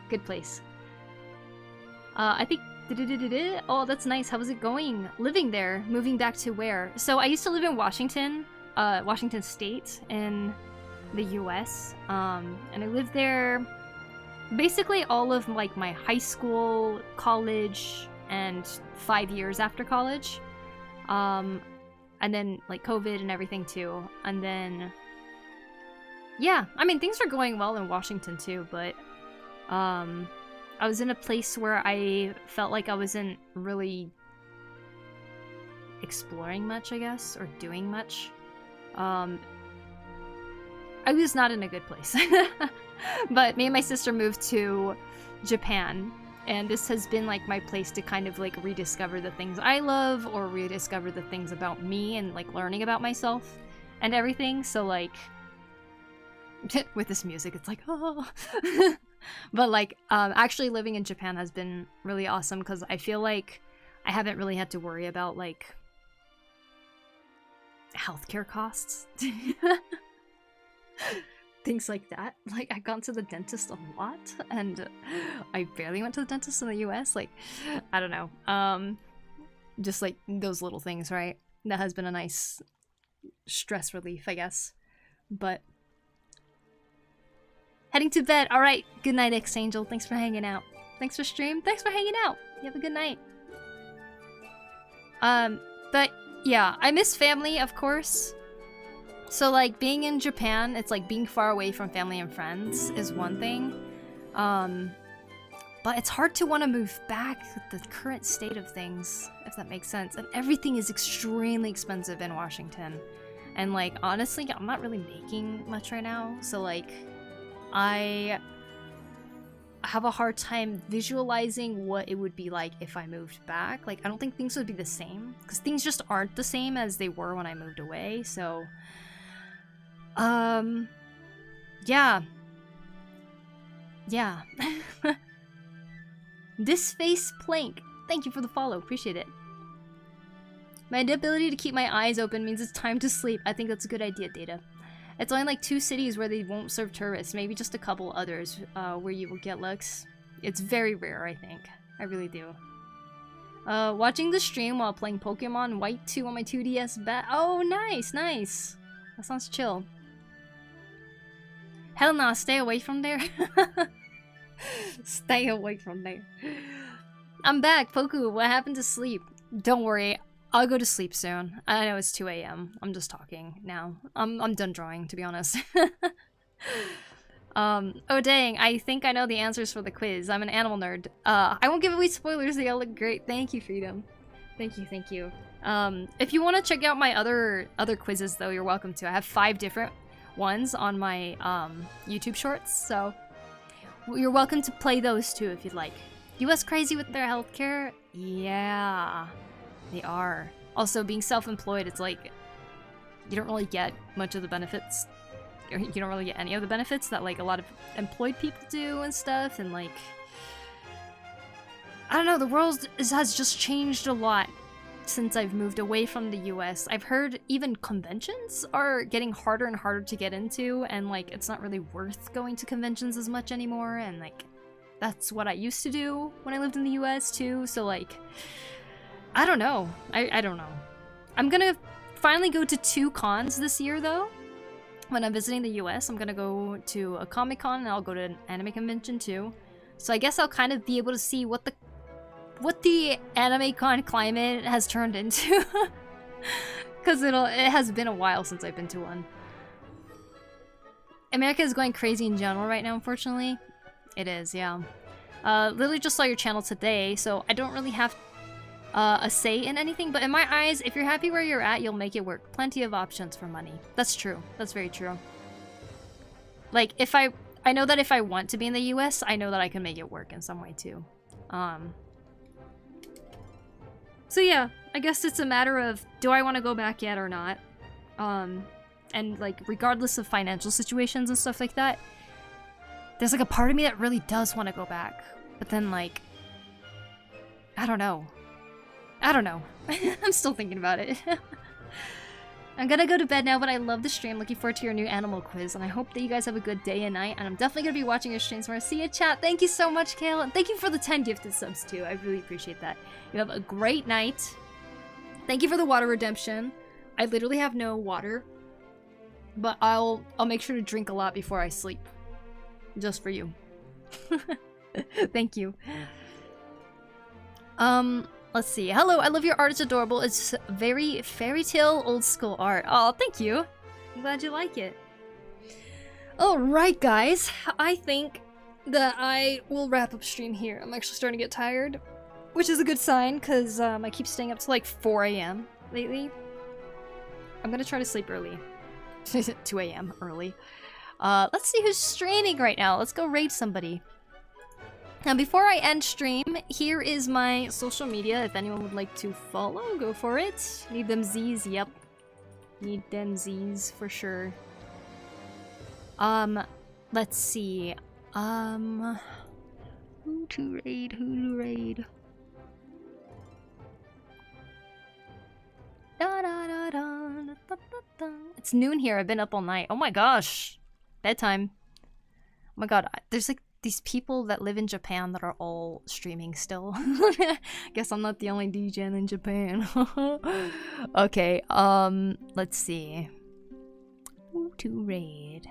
good place. I think oh, that's nice. How was it going? Living there, moving back to where? So I used to live in Washington State in the US. And I lived there basically all of like my high school, college, and 5 years after college. and then like COVID and everything too, and then yeah, I mean things were going well in Washington too, but I was in a place where I felt like I wasn't really exploring much, I guess, or doing much. I was not in a good place. But me and my sister moved to Japan, and this has been like my place to kind of like rediscover the things I love, or rediscover the things about me, and like learning about myself and everything. So like with this music, it's like oh. But like actually living in Japan has been really awesome, because I feel like I haven't really had to worry about like healthcare costs. Things like that. Like, I've gone to the dentist a lot, and I barely went to the dentist in the US. Like, I don't know. Just like those little things, right? That has been a nice stress relief, I guess. But heading to bed. All right. Good night, X-Angel. Thanks for hanging out. Thanks for stream. Thanks for hanging out. You have a good night. But yeah, I miss family, of course. So like being in Japan, it's like being far away from family and friends is one thing. But it's hard to want to move back with the current state of things, if that makes sense. And everything is extremely expensive in Washington. And like, honestly, I'm not really making much right now. So like, I have a hard time visualizing what it would be like if I moved back. Like, I don't think things would be the same, because things just aren't the same as they were when I moved away. So yeah. This face plank, thank you for the follow, appreciate it. My inability to keep my eyes open means it's time to sleep. I think that's a good idea, Data. It's only like 2 cities where they won't serve tourists, maybe just a couple others where you will get looks. It's very rare, I think. I really do. Watching the stream while playing Pokemon White 2 on my 2DS bat. Oh, nice, nice. That sounds chill. Hell nah, stay away from there. Stay away from there. I'm back, Poku. What happened to sleep? Don't worry, I'll go to sleep soon. I know it's 2 a.m. I'm just talking now. I'm done drawing, to be honest. Oh dang, I think I know the answers for the quiz. I'm an animal nerd. I won't give away spoilers, they all look great. Thank you, Freedom. Thank you, thank you. If you want to check out my other quizzes, though, you're welcome to. I have 5 different ones on my YouTube shorts, so you're welcome to play those too if you'd like. US crazy with their healthcare? Yeah, they are. Also, being self-employed, it's like you don't really get much of the benefits. Or you don't really get any of the benefits that like a lot of employed people do and stuff, and like I don't know, the world has just changed a lot since I've moved away from the US. I've heard even conventions are getting harder and harder to get into, and like it's not really worth going to conventions as much anymore, and like that's what I used to do when I lived in the US too, so like I don't know. I don't know. I'm gonna finally go to 2 cons this year though. When I'm visiting the US, I'm gonna go to a Comic-Con and I'll go to an anime convention too. So I guess I'll kind of be able to see what the anime con climate has turned into. Cause it has been a while since I've been to one. America is going crazy in general right now, unfortunately. It is, yeah. Literally just saw your channel today, so I don't really have a say in anything, but in my eyes, if you're happy where you're at, you'll make it work. Plenty of options for money. That's true. That's very true. Like, if I know that if I want to be in the US, I know that I can make it work in some way too. So yeah, I guess it's a matter of, do I want to go back yet or not? And like, regardless of financial situations and stuff like that, there's like a part of me that really does want to go back. But then like, I don't know. I'm still thinking about it. I'm gonna go to bed now, but I love the stream. Looking forward to your new animal quiz, and I hope that you guys have a good day and night, and I'm definitely gonna be watching your streams more. See you, chat. Thank you so much, Kale, and thank you for the 10 gifted subs, too. I really appreciate that. You have a great night. Thank you for the water redemption. I literally have no water, but I'll make sure to drink a lot before I sleep. Just for you. Thank you. Let's see. Hello, I love your art. It's adorable. It's very fairy tale old school art. Oh, thank you. I'm glad you like it. Alright, guys. I think that I will wrap up stream here. I'm actually starting to get tired, which is a good sign because I keep staying up to like 4 a.m. lately. I'm gonna try to sleep early. 2 a.m. early. Let's see who's streaming right now. Let's go raid somebody. Now, before I end stream, here is my social media. If anyone would like to follow, go for it. Need them Z's, yep. Need them Z's for sure. Let's see. Who to raid, who to raid. Da, da, da, da, da, da, da. It's noon here, I've been up all night. Oh my gosh. Bedtime. Oh my god, there's like these people that live in Japan that are all streaming still. Guess I'm not the only DJ in Japan. Okay, let's see. Who to raid?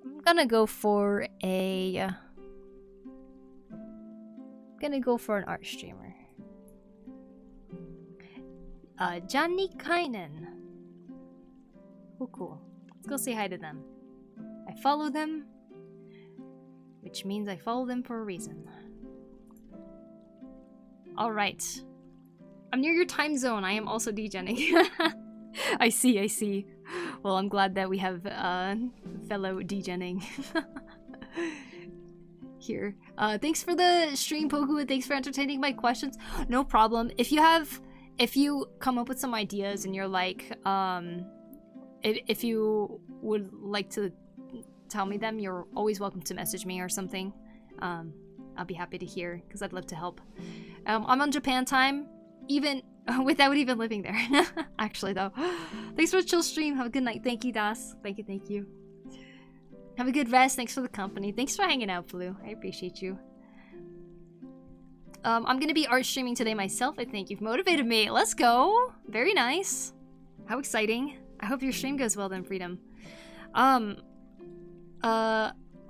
I'm gonna go for a... an art streamer. Johnny Kainen. Poku. Let's go say hi to them. I follow them, which means I follow them for a reason. Alright. I'm near your time zone. I am also degenning. I see. Well, I'm glad that we have fellow degenning here. Thanks for the stream, Poku, and thanks for entertaining my questions. No problem. If you come up with some ideas and you're like, if you would like to tell me them, you're always welcome to message me or something. I'll be happy to hear, because I'd love to help. I'm on Japan time, even without even living there. Actually, though. Thanks for the chill stream. Have a good night. Thank you, Das. Thank you. Have a good rest. Thanks for the company. Thanks for hanging out, Blue. I appreciate you. I'm gonna be art streaming today myself, I think. You've motivated me. Let's go. Very nice. How exciting. I hope your stream goes well then, Freedom.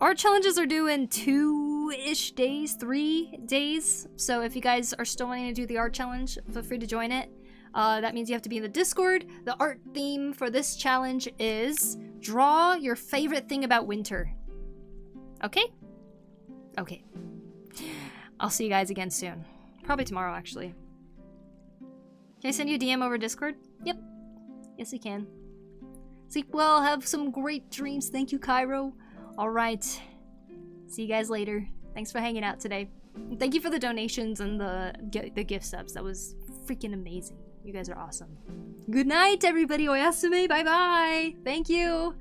Art challenges are due in 2-ish days, 3 days. So if you guys are still wanting to do the art challenge, feel free to join it. That means you have to be in the Discord. The art theme for this challenge is draw your favorite thing about winter. Okay? Okay. I'll see you guys again soon. Probably tomorrow, actually. Can I send you a DM over Discord? Yep. Yes, I can. Sleep well, have some great dreams. Thank you, Cairo. Alright. See you guys later. Thanks for hanging out today. And thank you for the donations and the gift subs. That was freaking amazing. You guys are awesome. Good night, everybody. Oyasume. Bye-bye. Thank you.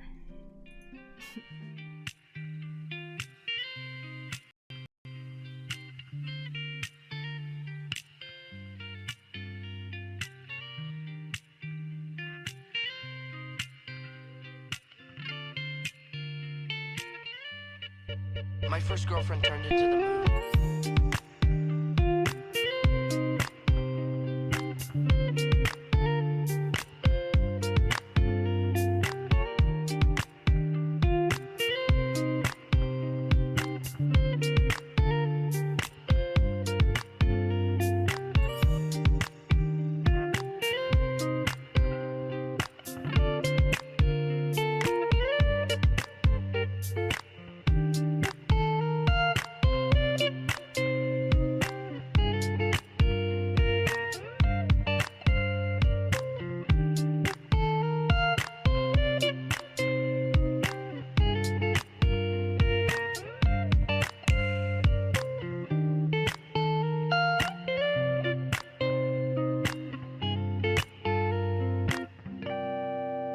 My first girlfriend turned into the moon.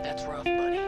That's rough, buddy.